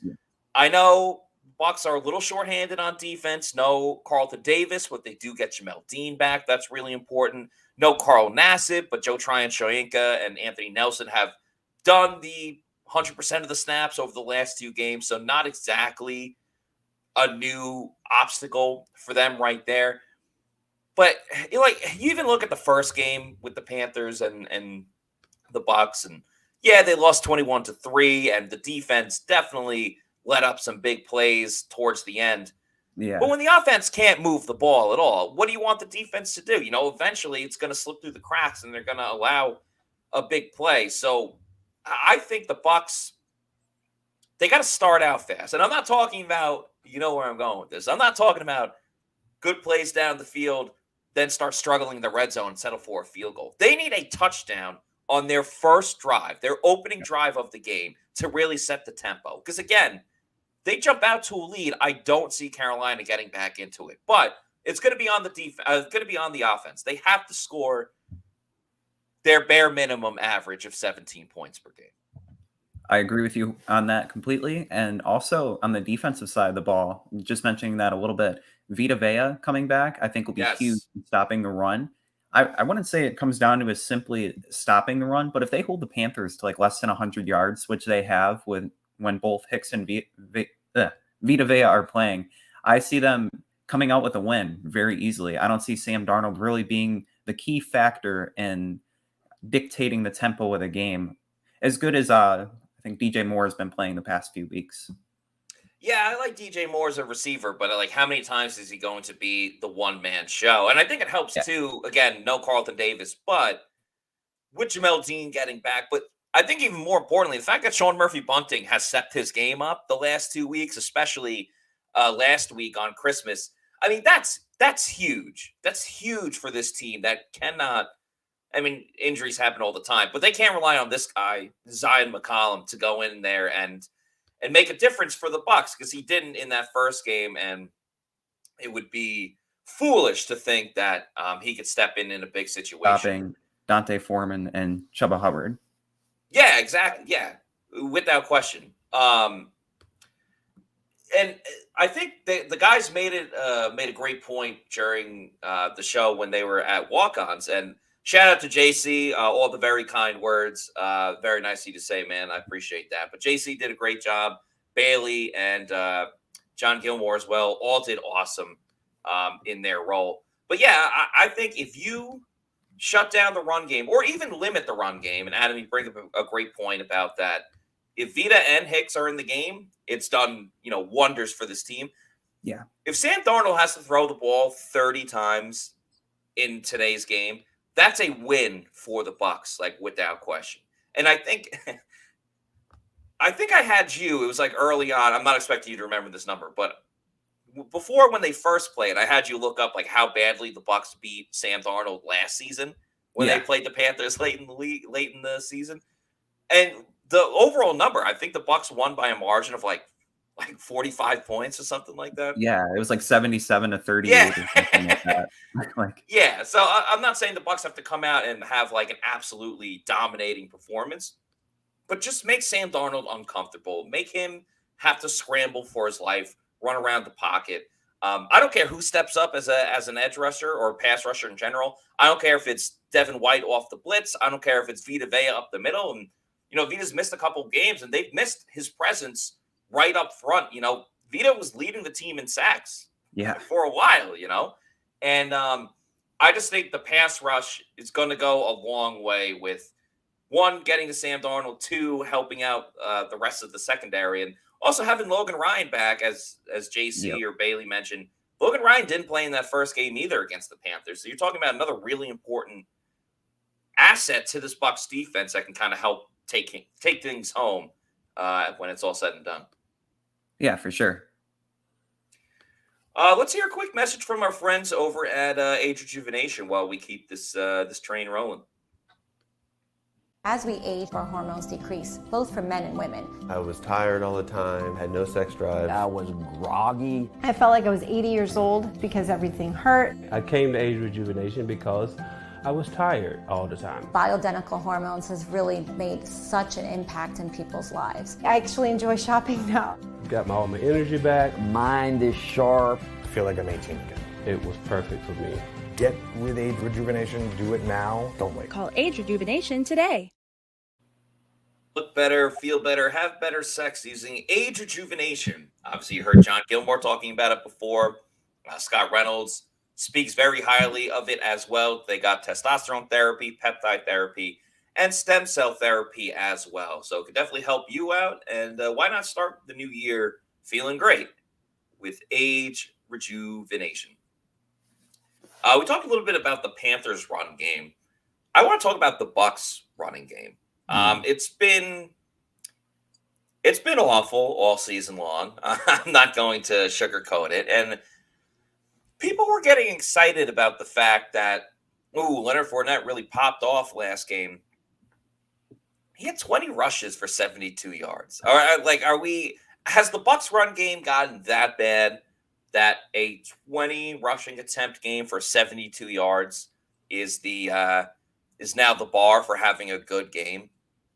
[SPEAKER 15] I know Bucs are a little shorthanded on defense. No Carlton Davis, but they do get Jamel Dean back. That's really important. No Carl Nassib, but Joe Tryon-Shoyinka and Anthony Nelson have done the 100% of the snaps over the last 2 games. So not exactly a new obstacle for them right there. But you even look at the first game with the Panthers and the Bucs, and yeah, they lost 21-3, and the defense definitely let up some big plays towards the end.
[SPEAKER 16] Yeah.
[SPEAKER 15] But when the offense can't move the ball at all, what do you want the defense to do? You know, eventually it's going to slip through the cracks and they're going to allow a big play. So I think the Bucs, they got to start out fast. And I'm not talking about, you know where I'm going with this. I'm not talking about good plays down the field, then start struggling in the red zone and settle for a field goal. They need a touchdown on their first drive, their opening drive of the game, to really set the tempo. Because again, they jump out to a lead. I don't see Carolina getting back into it, but it's going to be on the defense. It's going to be on the offense. They have to score their bare minimum average of 17 points per game.
[SPEAKER 16] I agree with you on that completely. And also on the defensive side of the ball, just mentioning that a little bit, Vita Vea coming back, I think will be huge in stopping the run. I wouldn't say it comes down to as simply stopping the run, but if they hold the Panthers to like less than 100 yards, which they have when both Hicks and Vita Vea are playing, I see them coming out with a win very easily. I don't see Sam Darnold really being the key factor in dictating the tempo of the game as good as I think DJ Moore has been playing the past few weeks.
[SPEAKER 15] Yeah, I like DJ Moore as a receiver, but like how many times is he going to be the one-man show? And I think it helps too, again, no Carlton Davis, but with Jamel Dean getting back. But I think even more importantly, the fact that Sean Murphy-Bunting has stepped his game up the last 2 weeks, especially last week on Christmas. I mean, that's huge. That's huge for this team that cannot I mean, injuries happen all the time, but they can't rely on this guy, Zion McCollum, to go in there and make a difference for the Bucs, because he didn't in that first game, and it would be foolish to think that he could step in a big situation.
[SPEAKER 16] Stopping Dante Foreman and Chuba Hubbard.
[SPEAKER 15] Yeah, exactly. Yeah, without question. And I think the guys made a great point during the show when they were at walk-ons. And shout out to JC, all the very kind words. Very nice of you to say, man. I appreciate that. But JC did a great job. Bailey and John Gilmore as well all did awesome in their role. But yeah, I think if you shut down the run game or even limit the run game, and Adam, you bring up a great point about that. If Vita and Hicks are in the game, it's done, wonders for this team.
[SPEAKER 16] Yeah.
[SPEAKER 15] If Sam Darnold has to throw the ball 30 times in today's game, that's a win for the Bucs, like without question. And I think I had you. It was like early on. I'm not expecting you to remember this number, but before when they first played, I had you look up like how badly the Bucs beat Sam Darnold last season when they played the Panthers late in the season, and the overall number, I think the Bucs won by a margin of like 45 points or something like that.
[SPEAKER 16] Yeah, it was like 77-38
[SPEAKER 15] Yeah.
[SPEAKER 16] or something like that.
[SPEAKER 15] Yeah, so I'm not saying the Bucs have to come out and have like an absolutely dominating performance, but just make Sam Darnold uncomfortable. Make him have to scramble for his life, run around the pocket. I don't care who steps up as an edge rusher or pass rusher in general. I don't care if it's Devin White off the blitz. I don't care if it's Vita Vea up the middle. And Vita's missed a couple of games, and they've missed his presence right up front. Vita was leading the team in sacks for a while, And I just think the pass rush is going to go a long way with, one, getting to Sam Darnold, two, helping out the rest of the secondary, and also having Logan Ryan back, as JC or Bailey mentioned. Logan Ryan didn't play in that first game either against the Panthers. So you're talking about another really important asset to this Bucs defense that can kind of help take things home when it's all said and done.
[SPEAKER 16] Yeah, for sure.
[SPEAKER 15] Let's hear a quick message from our friends over at Age Rejuvenation while we keep this train rolling.
[SPEAKER 4] As we age, our hormones decrease, both for men and women.
[SPEAKER 17] I was tired all the time, had no sex drive.
[SPEAKER 6] I was groggy.
[SPEAKER 7] I felt like I was 80 years old because everything hurt.
[SPEAKER 8] I came to Age Rejuvenation because I was tired all the time.
[SPEAKER 4] Bioidentical hormones has really made such an impact in people's lives.
[SPEAKER 7] I actually enjoy shopping now.
[SPEAKER 8] Got all my energy back.
[SPEAKER 6] Mind is sharp.
[SPEAKER 5] I feel like I'm 18 again.
[SPEAKER 8] It was perfect for me.
[SPEAKER 5] Get with Age Rejuvenation. Do it now. Don't wait.
[SPEAKER 9] Call Age Rejuvenation today.
[SPEAKER 15] Look better, feel better, have better sex using Age Rejuvenation. Obviously, you heard John Gilmore talking about it before. Scott Reynolds speaks very highly of it as well. They got testosterone therapy, peptide therapy, and stem cell therapy as well. So it could definitely help you out. And why not start the new year feeling great with Age Rejuvenation? We talked a little bit about the Panthers run game. I want to talk about the Bucs running game. It's been awful all season long. I'm not going to sugarcoat it. And people were getting excited about the fact that, Leonard Fournette really popped off last game. He had 20 rushes for 72 yards. Has the Bucs run game gotten that bad that a 20 rushing attempt game for 72 yards is now the bar for having a good game?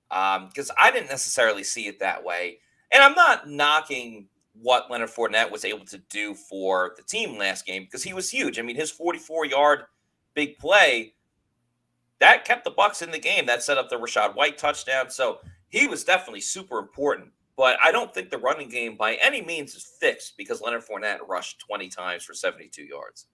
[SPEAKER 15] Because I didn't necessarily see it that way. And I'm not knocking what Leonard Fournette was able to do for the team last game because he was huge. I mean, his 44-yard big play, that kept the Bucs in the game. That set up the Rachaad White touchdown. So he was definitely super important. But I don't think the running game by any means is fixed because Leonard Fournette rushed 20 times for 72 yards.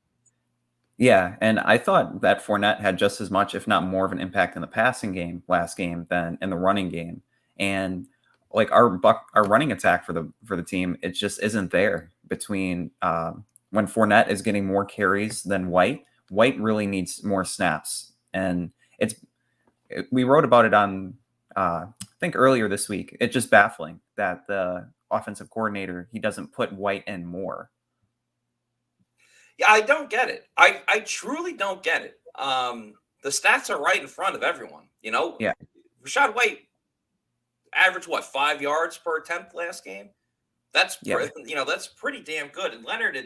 [SPEAKER 16] Yeah, and I thought that Fournette had just as much, if not more, of an impact in the passing game last game than in the running game. And like our running attack for the team, it just isn't there between when Fournette is getting more carries than White. White really needs more snaps, and we wrote about it on I think earlier this week. It's just baffling that the offensive coordinator, he doesn't put White in more.
[SPEAKER 15] Yeah, I don't get it. I truly don't get it. the stats are right in front of everyone.
[SPEAKER 16] Yeah.
[SPEAKER 15] Rachaad White averaged 5 yards per attempt last game. That's that's pretty damn good. And Leonard,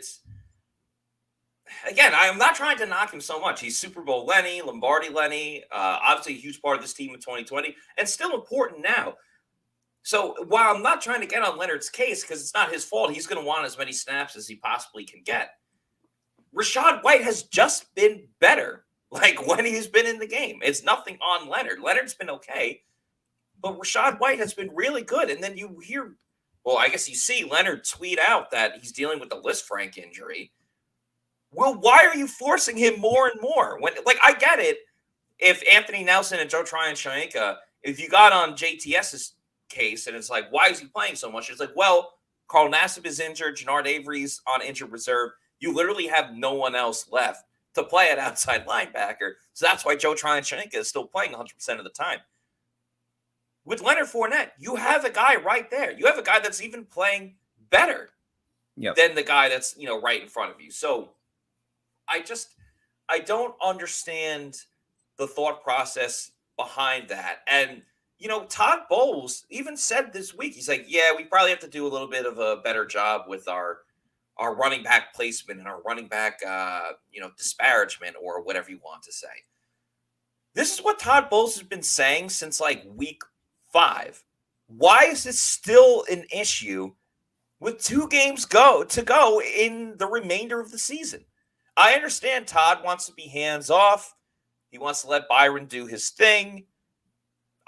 [SPEAKER 15] again, I'm not trying to knock him so much. He's Super Bowl Lenny, Lombardi Lenny, obviously a huge part of this team in 2020, and still important now. So while I'm not trying to get on Leonard's case, because it's not his fault, he's going to want as many snaps as he possibly can get. Rachaad White has just been better, when he's been in the game. It's nothing on Leonard. Leonard's been okay, but Rachaad White has been really good. And then you hear, I guess you see Leonard tweet out that he's dealing with the Lisfranc injury. Well, why are you forcing him more and more? When, I get it. If Anthony Nelson and Joe Tryon-Shoyinka, if you got on JTS's case and it's why is he playing so much? It's Carl Nassib is injured. Jannard Avery's on injured reserve. You literally have no one else left to play at outside linebacker. So that's why Joe Tryon-Shoyinka is still playing 100% of the time. With Leonard Fournette, you have a guy right there. You have a guy that's even playing better than the guy that's, right in front of you. So I don't understand the thought process behind that. And, Todd Bowles even said this week, he's we probably have to do a little bit of a better job with our running back placement and our running back, disparagement or whatever you want to say. This is what Todd Bowles has been saying since week 5. Why is this still an issue with 2 games to go in the remainder of the season? I understand Todd wants to be hands off. He wants to let Byron do his thing.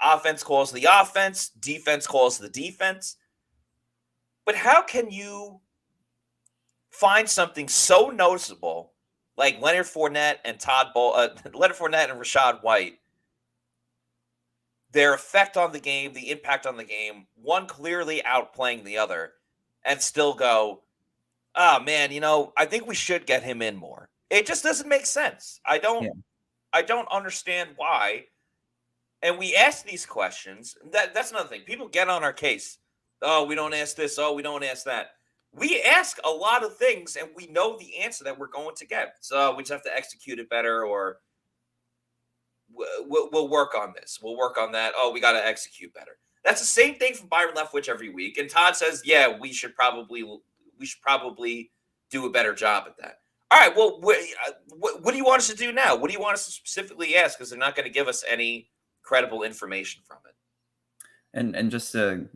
[SPEAKER 15] Offense calls the offense. Defense calls the defense. But how can you find something so noticeable like Leonard Fournette and Leonard Fournette and Rachaad White, their effect on the game, the impact on the game, one clearly outplaying the other, and still go, oh man, I think we should get him in more. It just doesn't make sense. I don't understand why. And we ask these questions. That's another thing. People get on our case. Oh, we don't ask this. Oh, we don't ask that. We ask a lot of things, and we know the answer that we're going to get. So we just have to execute it better, or we'll work on this. We'll work on that. Oh, we got to execute better. That's the same thing from Byron Leftwich every week. And Todd says, yeah, we should probably do a better job at that. All right, well, what do you want us to do now? What do you want us to specifically ask? Because they're not going to give us any credible information from it.
[SPEAKER 16] And just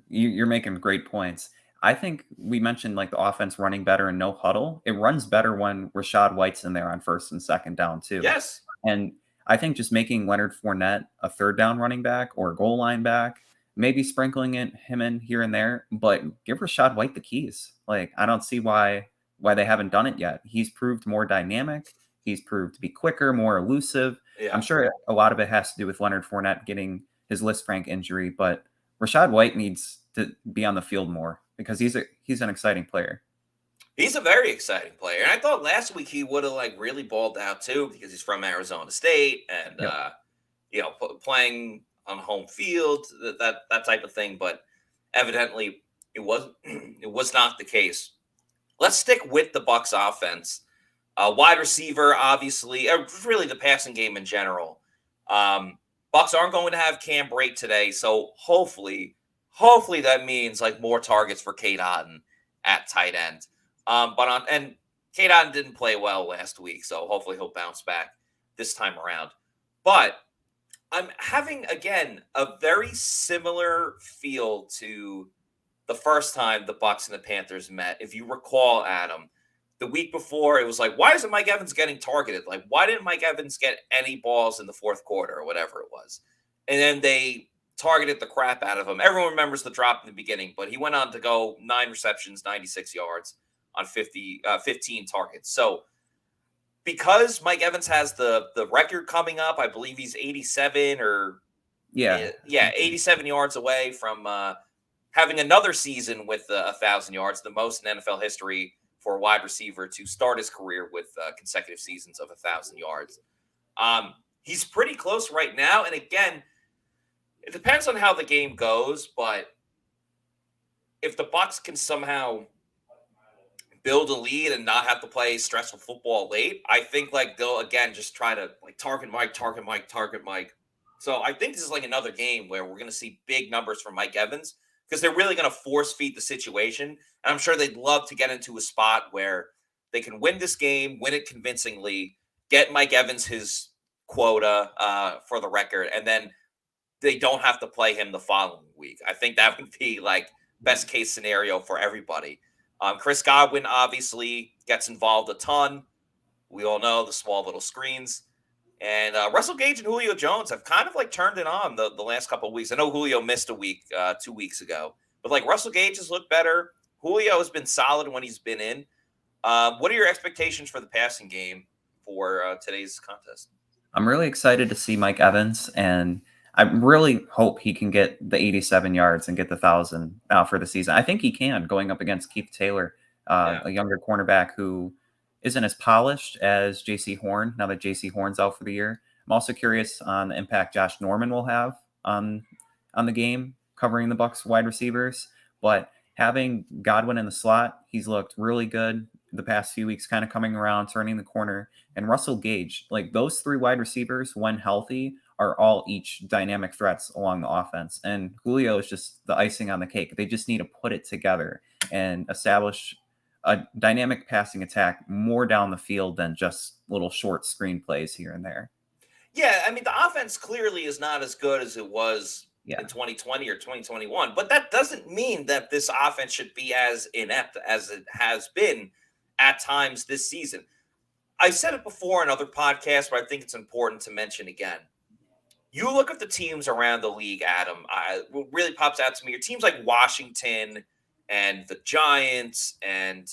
[SPEAKER 16] you're making great points. I think we mentioned the offense running better and no huddle. It runs better when Rachaad White's in there on 1st and 2nd down too.
[SPEAKER 15] Yes.
[SPEAKER 16] And I think just making Leonard Fournette a 3rd down running back or a goal line back, maybe sprinkling him in here and there, but give Rachaad White the keys. I don't see why they haven't done it yet. He's proved more dynamic. He's proved to be quicker, more elusive. Yeah. I'm sure a lot of it has to do with Leonard Fournette getting his Lisfranc injury, but Rachaad White needs to be on the field more because he's an exciting player.
[SPEAKER 15] He's a very exciting player. And I thought last week he would have really balled out too because he's from Arizona State and playing on home field, that type of thing. But evidently it was not the case. Let's stick with the Bucs offense. Wide receiver, obviously, really the passing game in general. Bucs aren't going to have Cam Brate today, so hopefully that means more targets for Cade Otton at tight end. And Cade Otton didn't play well last week, so hopefully he'll bounce back this time around. But I'm having again a very similar feel to the first time the Bucs and the Panthers met. If you recall, Adam, the week before, it was why isn't Mike Evans getting targeted? Why didn't Mike Evans get any balls in the 4th quarter or whatever it was? And then they targeted the crap out of him. Everyone remembers the drop in the beginning, but he went on to go 9 receptions, 96 yards on 15 targets. So because Mike Evans has the record coming up, I believe he's 87 or 87 yards away from having another season with 1,000 yards, the most in NFL history for a wide receiver to start his career with consecutive seasons of 1,000 yards. He's pretty close right now. And again, it depends on how the game goes, but if the Bucs can somehow build a lead and not have to play stressful football late, I think like they'll again just try to like target Mike. So I think this is like another game where we're going to see big numbers from Mike Evans because they're really going to force feed the situation. And I'm sure they'd love to get into a spot where they can win this game, win it convincingly, get Mike Evans his quota for the record, and then they don't have to play him the following week. I think that would be like best case scenario for everybody. Chris Godwin obviously gets involved a ton. We all know the small little screens. And Russell Gage and Julio Jones have kind of like turned it on the last couple of weeks. I know Julio missed a week 2 weeks ago, but like Russell Gage has looked better. Julio has been solid when he's been in. What are your expectations for the passing game for today's contest?
[SPEAKER 16] I'm really excited to see Mike Evans, and I really hope he can get the 87 yards and get the 1,000 for the season. I think he can, going up against Keith Taylor, a younger cornerback who isn't as polished as J.C. Horn now that J.C. Horn's out for the year. I'm also curious on the impact Josh Norman will have on the game, covering the Bucs wide receivers. But having Godwin in the slot, he's looked really good the past few weeks, kind of coming around, turning the corner. And Russell Gage, like those three wide receivers, when healthy, are all each dynamic threats along the offense. And Julio is just the icing on the cake. They just need to put it together and establish a dynamic passing attack more down the field than just little short screen plays here and there.
[SPEAKER 15] Yeah, I mean, the offense clearly is not as good as it was in 2020 or 2021, but that doesn't mean that this offense should be as inept as it has been at times this season. I said it before in other podcasts, but I think it's important to mention again. You look at the teams around the league, Adam, what really pops out to me are teams like Washington and the Giants and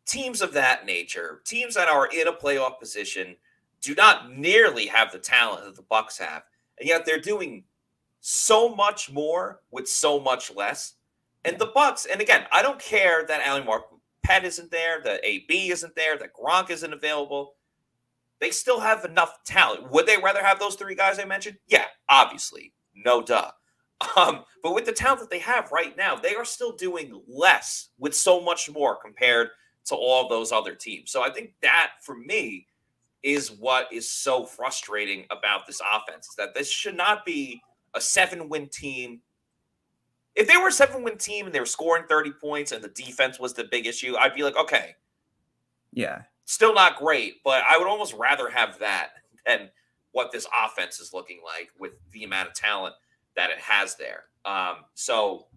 [SPEAKER 15] teams of that nature, teams that are in a playoff position, do not nearly have the talent that the Bucs have. And yet they're doing so much more with so much less. And the Bucs, and again, I don't care that Allen Marpet isn't there, that AB isn't there, that Gronk isn't available. They still have enough talent. Would they rather have those three guys I mentioned? Yeah, obviously. No duh. But with the talent that they have right now, they are still doing less with so much more compared to all those other teams. So I think that, for me, is what is so frustrating about this offense, is that this should not be a 7-win team. If they were a 7-win team and they were scoring 30 points and the defense was the big issue, I'd be like, okay.
[SPEAKER 16] Yeah.
[SPEAKER 15] Still not great, but I would almost rather have that than what this offense is looking like with the amount of talent that it has there. So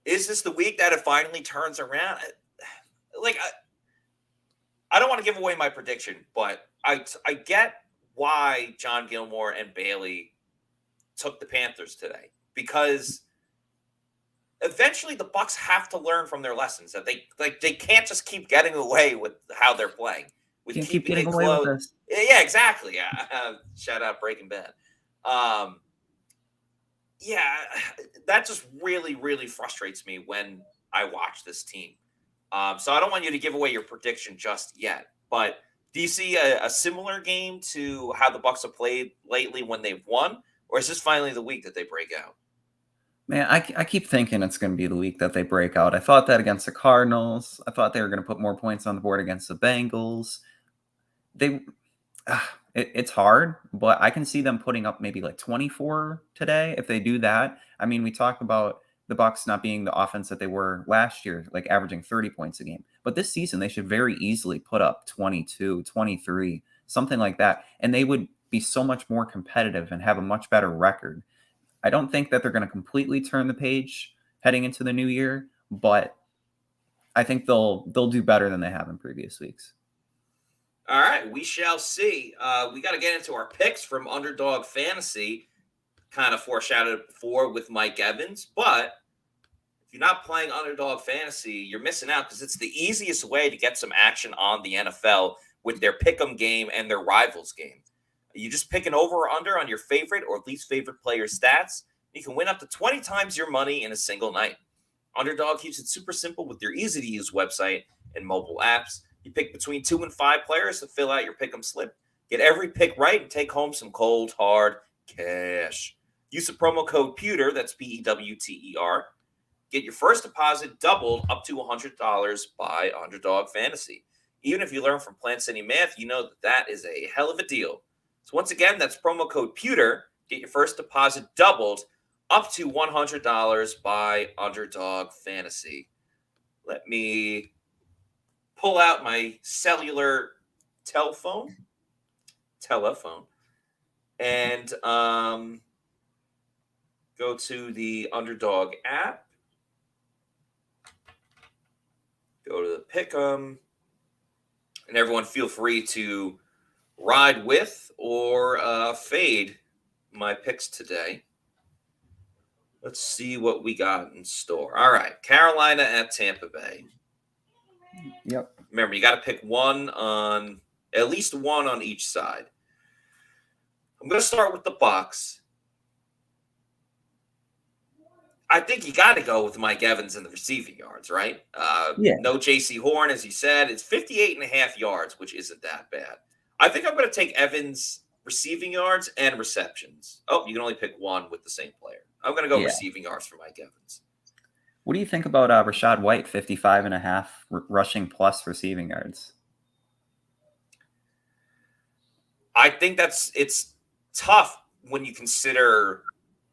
[SPEAKER 15] is this the week that it finally turns around? Like, I don't want to give away my prediction, but I get why John Gilmore and Bailey took the Panthers today, because eventually the Bucs have to learn from their lessons that they can't just keep getting away with how they're playing. With
[SPEAKER 16] keep getting away with this.
[SPEAKER 15] Yeah, exactly. Shout out Breaking Bad. Yeah, that just really, really frustrates me when I watch this team. So I don't want you to give away your prediction just yet, but do you see a similar game to how the Bucs have played lately when they've won, or is this finally the week that they break out?
[SPEAKER 16] Man, I keep thinking it's going to be the week that they break out. I thought that against the Cardinals. I thought they were going to put more points on the board against the Bengals. It's hard, but I can see them putting up maybe like 24 today if they do that. I mean, we talk about the Bucs not being the offense that they were last year, like averaging 30 points a game. But this season, they should very easily put up 22, 23, something like that. And they would be so much more competitive and have a much better record. I don't think that they're going to completely turn the page heading into the new year, but I think they'll do better than they have in previous weeks.
[SPEAKER 15] All right, we shall see. We got to get into our picks from Underdog Fantasy, kind of foreshadowed before with Mike Evans. But if you're not playing Underdog Fantasy, you're missing out, because it's the easiest way to get some action on the NFL with their pick'em game and their rivals game. You just pick an over or under on your favorite or least favorite player's stats. You can win up to 20 times your money in a single night. Underdog keeps it super simple with their easy-to-use website and mobile apps. You pick between 2 and 5 players to fill out your pick'em slip. Get every pick right and take home some cold, hard cash. Use the promo code PEWTER, that's PEWTER. get your first deposit doubled up to $100 by Underdog Fantasy. Even if you learn from Plant City Math, you know that that is a hell of a deal. So once again, that's promo code Pewter. Get your first deposit doubled up to $100 by Underdog Fantasy. Let me pull out my cellular telephone, and go to the Underdog app. Go to the Pick'em. And everyone feel free to ride with or fade my picks today. Let's see what we got in store. All right, Carolina at Tampa Bay.
[SPEAKER 16] Yep.
[SPEAKER 15] Remember, you got to pick at least one on each side. I'm going to start with the Bucs. I think you got to go with Mike Evans in the receiving yards, right? No J.C. Horn, as you said. It's 58.5 yards, which isn't that bad. I think I'm going to take Evans receiving yards and receptions. Oh, you can only pick one with the same player. I'm going to go receiving yards for Mike Evans.
[SPEAKER 16] What do you think about Rachaad White, 55.5 rushing plus receiving yards?
[SPEAKER 15] I think it's tough when you consider.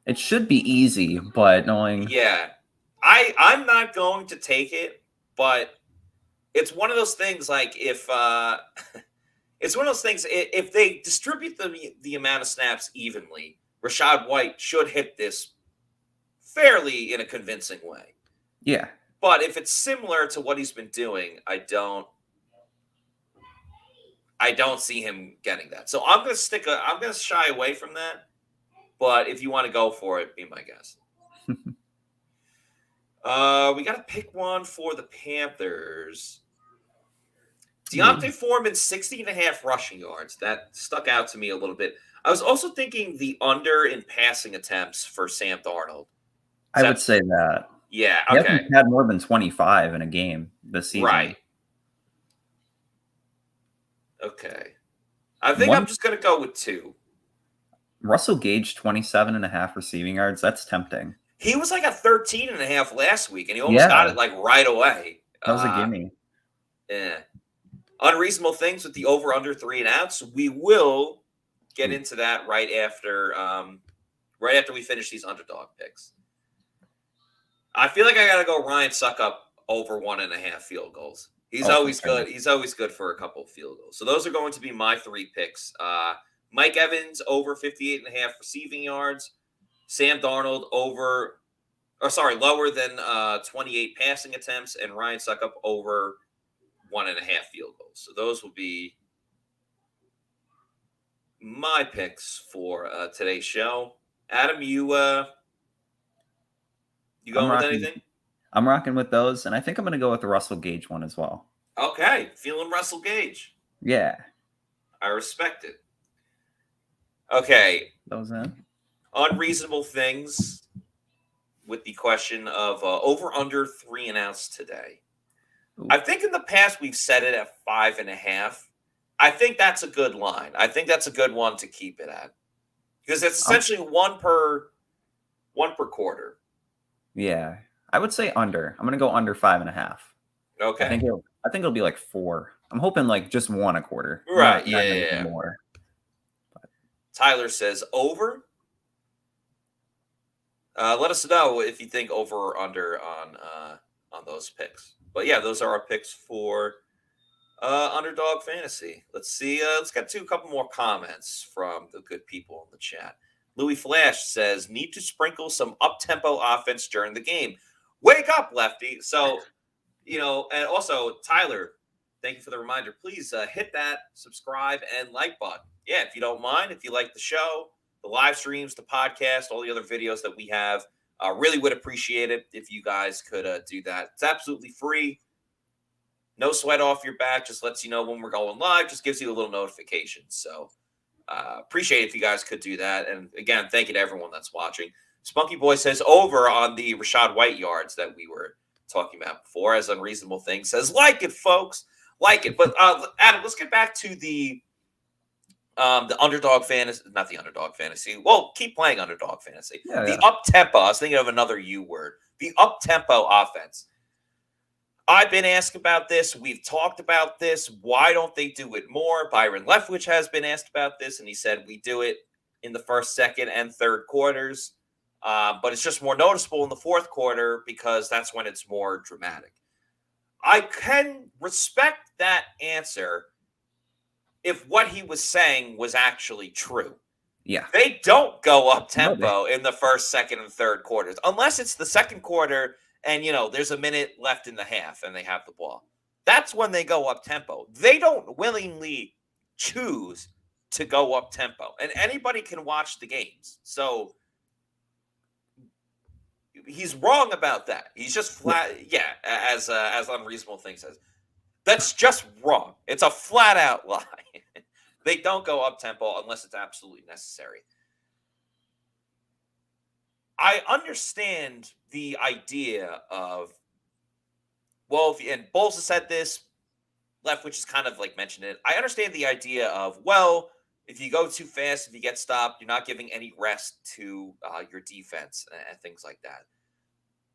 [SPEAKER 16] It should be easy, but knowing.
[SPEAKER 15] Yeah. I'm not going to take it, but it's one of those things like if it's one of those things, if they distribute the amount of snaps evenly, Rachaad White should hit this fairly in a convincing way.
[SPEAKER 16] Yeah.
[SPEAKER 15] But if it's similar to what he's been doing, I don't see him getting that. So I'm going to shy away from that. But if you want to go for it, be my guest. We got to pick one for the Panthers. Deontay Foreman, 60.5 rushing yards. That stuck out to me a little bit. I was also thinking the under in passing attempts for Sam Darnold.
[SPEAKER 16] I would say that.
[SPEAKER 15] Yeah,
[SPEAKER 16] He
[SPEAKER 15] okay.
[SPEAKER 16] hasn't had more than 25 in a game this season.
[SPEAKER 15] Right. Okay. I think I'm just going to go with 2.
[SPEAKER 16] Russell Gage, 27.5 receiving yards. That's tempting.
[SPEAKER 15] He was like a 13.5 last week, and he almost got it like right away.
[SPEAKER 16] That was a gimme.
[SPEAKER 15] Yeah. Unreasonable things with the over/under 3.5. We will get into that right after we finish these underdog picks. I feel like I got to go Ryan Suckup over 1.5 field goals. He's always good. He's always good for a couple of field goals. So those are going to be my 3 picks. Mike Evans over 58.5 receiving yards. Sam Darnold lower than 28 passing attempts, and Ryan Suckup over 1.5 field goals. So those will be my picks for today's show. Adam, you going with anything?
[SPEAKER 16] I'm rocking with those, and I think I'm going to go with the Russell Gage one as well.
[SPEAKER 15] Okay, feeling Russell Gage.
[SPEAKER 16] Yeah.
[SPEAKER 15] I respect it. Okay.
[SPEAKER 16] Those in.
[SPEAKER 15] Unreasonable things with the question of over/under 3.5 today. Ooh. I think in the past we've set it at 5.5. I think that's a good line. I think that's a good one to keep it at because it's essentially one per quarter.
[SPEAKER 16] Yeah, I would say under. I'm going to go under 5.5.
[SPEAKER 15] Okay.
[SPEAKER 16] I think it'll be like 4. I'm hoping like just 1 a quarter.
[SPEAKER 15] Right.
[SPEAKER 16] Not more.
[SPEAKER 15] But. Tyler says over. Let us know if you think over or under on those picks. But yeah, those are our picks for Underdog Fantasy. Let's see. Let's get to a couple more comments from the good people in the chat. Louis Flash says, need to sprinkle some up-tempo offense during the game. Wake up, Lefty. So, and also, Tyler, thank you for the reminder. Please hit that subscribe and like button. Yeah, if you don't mind, if you like the show, the live streams, the podcast, all the other videos that we have, really would appreciate it if you guys could do that. It's absolutely free. No sweat off your back. Just lets you know when we're going live. Just gives you a little notification. So appreciate it if you guys could do that. And again, thank you to everyone that's watching. Spunky Boy says over on the Rachaad White yards that we were talking about before, as Unreasonable Thing says, like it, folks. Like it. But Adam, let's get back to the underdog fantasy, not the underdog fantasy. Well, keep playing underdog fantasy. The up tempo. I was thinking of another U word. The up-tempo offense. I've been asked about this. We've talked about this. Why don't they do it more? Byron Leftwich has been asked about this, and he said we do it in the first, second, and third quarters. But it's just more noticeable in the fourth quarter because that's when it's more dramatic. I can respect that answer if what he was saying was actually true.
[SPEAKER 16] Yeah.
[SPEAKER 15] They don't go up tempo in the first, second, and third quarters unless it's the second quarter and, there's a minute left in the half and they have the ball. That's when they go up tempo. They don't willingly choose to go up tempo, and anybody can watch the games. So he's wrong about that. He's just flat, as Unreasonable Thing says. That's just wrong. It's a flat out lie. They don't go up tempo unless it's absolutely necessary. I understand the idea of, and Bowles has said this, Leftwich has kind of mentioned it. I understand the idea of, if you go too fast, if you get stopped, you're not giving any rest to your defense and things like that.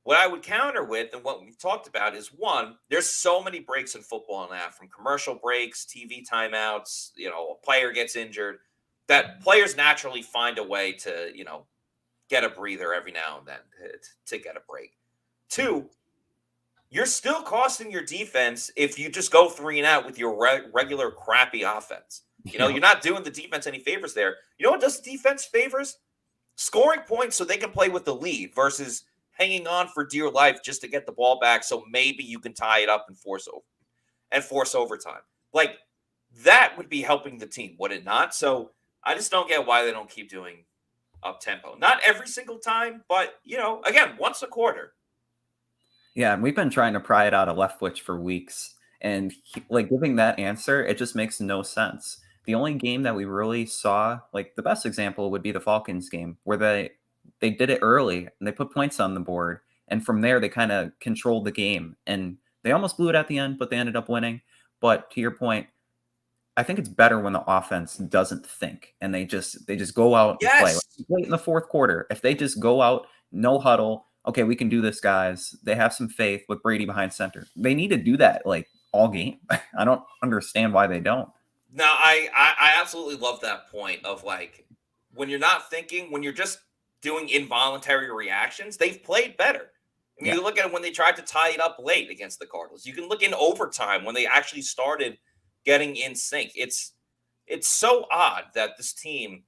[SPEAKER 15] What I would counter with, and what we've talked about, is one, there's so many breaks in football now, from commercial breaks, TV timeouts, a player gets injured, that players naturally find a way to, get a breather every now and then to get a break. Two, you're still costing your defense if you just go 3 and out with your regular crappy offense. You're not doing the defense any favors there. You know what does the defense favors? Scoring points so they can play with the lead versus hanging on for dear life just to get the ball back so maybe you can tie it up and force overtime. That would be helping the team, would it not? So I just don't get why they don't keep doing up-tempo. Not every single time, but, again, once a quarter.
[SPEAKER 16] Yeah, and we've been trying to pry it out of Leftwich for weeks. And giving that answer, it just makes no sense. The only game that we really saw, the best example would be the Falcons game, where they did it early and they put points on the board. And from there, they kind of controlled the game. And they almost blew it at the end, but they ended up winning. But to your point, I think it's better when the offense doesn't think and they just go out and play. Late in the fourth quarter, if they just go out, no huddle, okay, we can do this, guys. They have some faith with Brady behind center. They need to do that all game. I don't understand why they don't.
[SPEAKER 15] No, I absolutely love that point of when you're not thinking, when you're just doing involuntary reactions, they've played better. I mean, you look at it when they tried to tie it up late against the Cardinals. You can look in overtime when they actually started getting in sync. It's so odd that this team,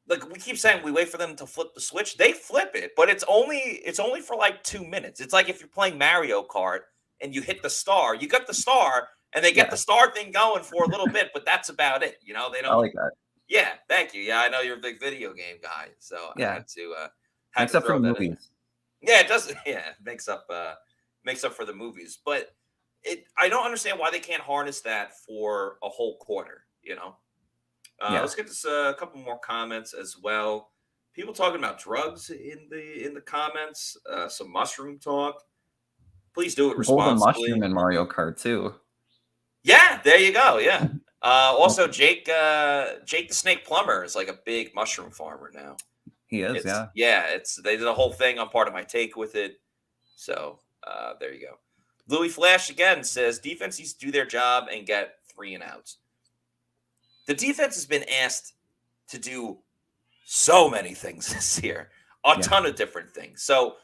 [SPEAKER 15] we keep saying we wait for them to flip the switch. They flip it, but it's only for 2 minutes. It's like if you're playing Mario Kart and you hit the star, you got the star, and they get the star thing going for a little bit, but that's about it. They don't. I like that. Yeah, thank you. Yeah, I know you're a big video game guy, so I had to.
[SPEAKER 16] Except for movies.
[SPEAKER 15] Yeah, it does. Yeah, it makes up for the movies, but I don't understand why they can't harness that for a whole quarter. Let's get this a couple more comments as well. People talking about drugs in the comments. Some mushroom talk. Please do it responsibly.
[SPEAKER 16] Hold a mushroom in Mario Kart too.
[SPEAKER 15] Yeah, there you go. Yeah. Also, Jake the Snake Plumber is a big mushroom farmer now.
[SPEAKER 16] He is, yeah.
[SPEAKER 15] Yeah, they did a whole thing on Part of My Take with it. So there you go. Louis Flash again says defenses do their job and get 3 and outs. The defense has been asked to do so many things this year, a ton of different things. So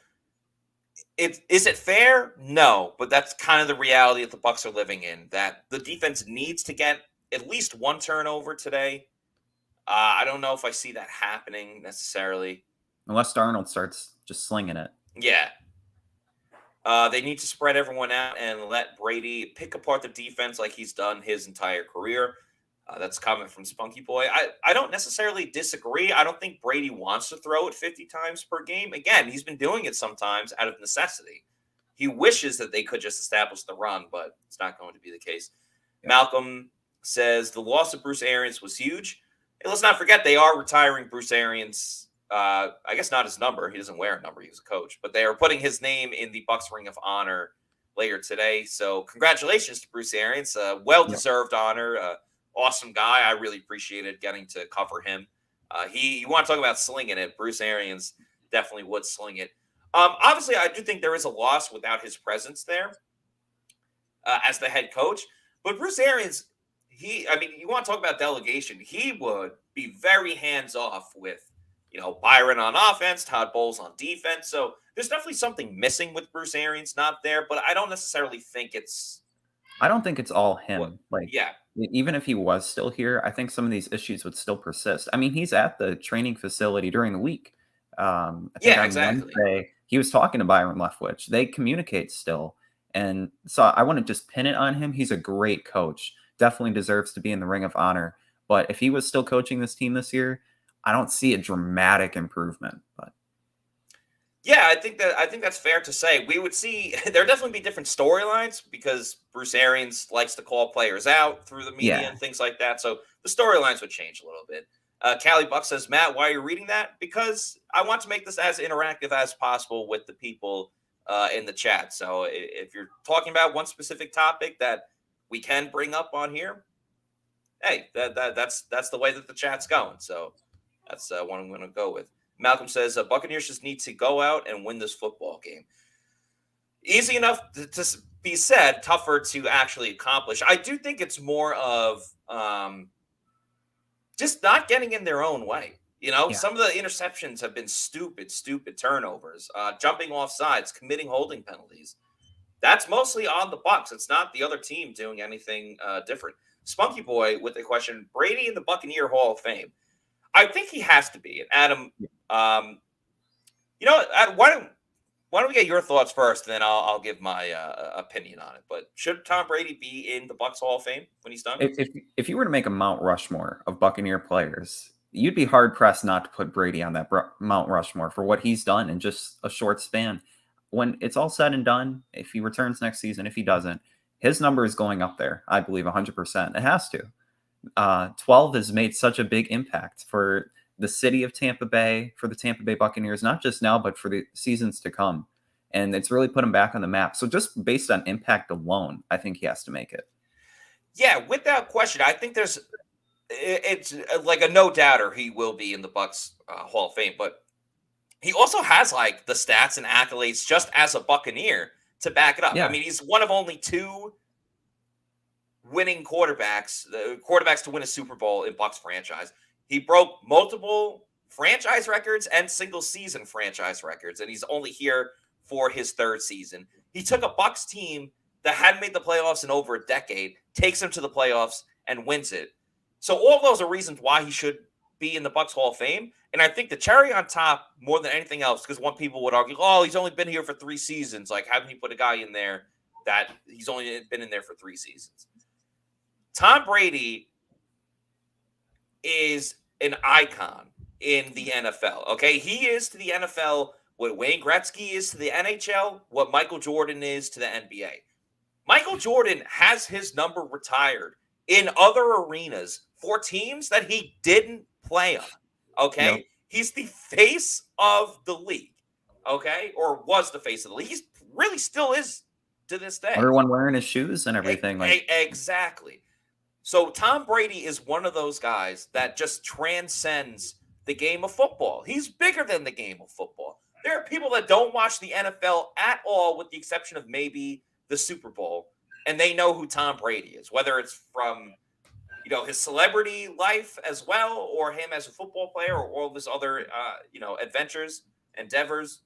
[SPEAKER 15] is it fair? No, but that's kind of the reality that the Bucs are living in, that the defense needs to get at least 1 turnover today. I don't know if I see that happening necessarily.
[SPEAKER 16] Unless Darnold starts just slinging it.
[SPEAKER 15] Yeah. They need to spread everyone out and let Brady pick apart the defense like he's done his entire career. That's coming from Spunky Boy. I don't necessarily disagree. I don't think Brady wants to throw it 50 times per game. Again, he's been doing it sometimes out of necessity. He wishes that they could just establish the run, but it's not going to be the case. Yeah. Malcolm says the loss of Bruce Arians was huge. And let's not forget they are retiring Bruce Arians. I guess not his number. He doesn't wear a number. He was a coach. But they are putting his name in the Bucs Ring of Honor later today. So congratulations to Bruce Arians. Well-deserved honor. Awesome guy. I really appreciated getting to cover him. You want to talk about slinging it. Bruce Arians definitely would sling it. Obviously, I do think there is a loss without his presence there as the head coach. But Bruce Arians, you want to talk about delegation. He would be very hands-off with, Byron on offense, Todd Bowles on defense. So there's definitely something missing with Bruce Arians not there, but I don't necessarily think it's...
[SPEAKER 16] I don't think it's all him. Even if he was still here, I think some of these issues would still persist. I mean, he's at the training facility during the week. I think on
[SPEAKER 15] exactly.
[SPEAKER 16] Wednesday, he was talking to Byron Leftwich. They communicate still. And so I want to just pin it on him. He's a great coach. Definitely deserves to be in the Ring of Honor. But if he was still coaching this team this year, I don't see a dramatic improvement. But
[SPEAKER 15] yeah, I think that's fair to say. We would see there definitely be different storylines because Bruce Arians likes to call players out through the media and things like that. So the storylines would change a little bit. Callie Buck says, Matt, why are you reading that? Because I want to make this as interactive as possible with the people in the chat. So if you're talking about one specific topic that we can bring up on here, hey, that's the way that the chat's going. So that's what I'm going to go with. Malcolm says, Buccaneers just need to go out and win this football game. Easy enough to be said, tougher to actually accomplish. I do think it's more of just not getting in their own way. Some of the interceptions have been stupid turnovers, jumping off sides, committing holding penalties. That's mostly on the Bucs. It's not the other team doing anything different. Spunky Boy with a question, Brady in the Buccaneer Hall of Fame. I think he has to be. And Adam, Adam, why don't we get your thoughts first, and then I'll give my opinion on it. But should Tom Brady be in the Bucs Hall of Fame when he's done?
[SPEAKER 16] If you were to make a Mount Rushmore of Buccaneer players, you'd be hard-pressed not to put Brady on that Mount Rushmore for what he's done in just a short span. When it's all said and done, if he returns next season, if he doesn't, his number is going up there, I believe, 100%. It has to. 12 has made such a big impact for the city of Tampa Bay, for the Tampa Bay Buccaneers, not just now, but for the seasons to come. And it's really put him back on the map. So just based on impact alone, I think he has to make it.
[SPEAKER 15] Yeah, without question. I think it's like a no-doubter he will be in the Bucs Hall of Fame. But he also has like the stats and accolades just as a Buccaneer to back it up.
[SPEAKER 16] Yeah.
[SPEAKER 15] I mean, he's one of only two winning quarterbacks to win a Super Bowl in Bucs franchise. He broke multiple franchise records and single season franchise records, and he's only here for his third season. He took a Bucs team that hadn't made the playoffs in over a decade, takes them to the playoffs, and wins it. So all of those are reasons why he should be in the Bucs Hall of Fame. And I think the cherry on top, more than anything else, because one people would argue, oh, he's only been here for 3 seasons. Like, how can you put a guy in there that he's only been in there for 3 seasons? Tom Brady is an icon in the NFL. Okay, he is to the NFL what Wayne Gretzky is to the NHL, what Michael Jordan is to the NBA. Michael Jordan has his number retired in other arenas for teams that he didn't play on. Okay,
[SPEAKER 16] Yep.
[SPEAKER 15] He's the face of the league. Okay, or was the face of the league. He really still is to this day.
[SPEAKER 16] Everyone wearing his shoes and everything.
[SPEAKER 15] Exactly. So Tom Brady is one of those guys that just transcends the game of football. He's bigger than the game of football. There are people that don't watch the NFL at all, with the exception of maybe the Super Bowl, and they know who Tom Brady is, whether it's from his celebrity life as well, or him as a football player, or all of his other adventures, endeavors.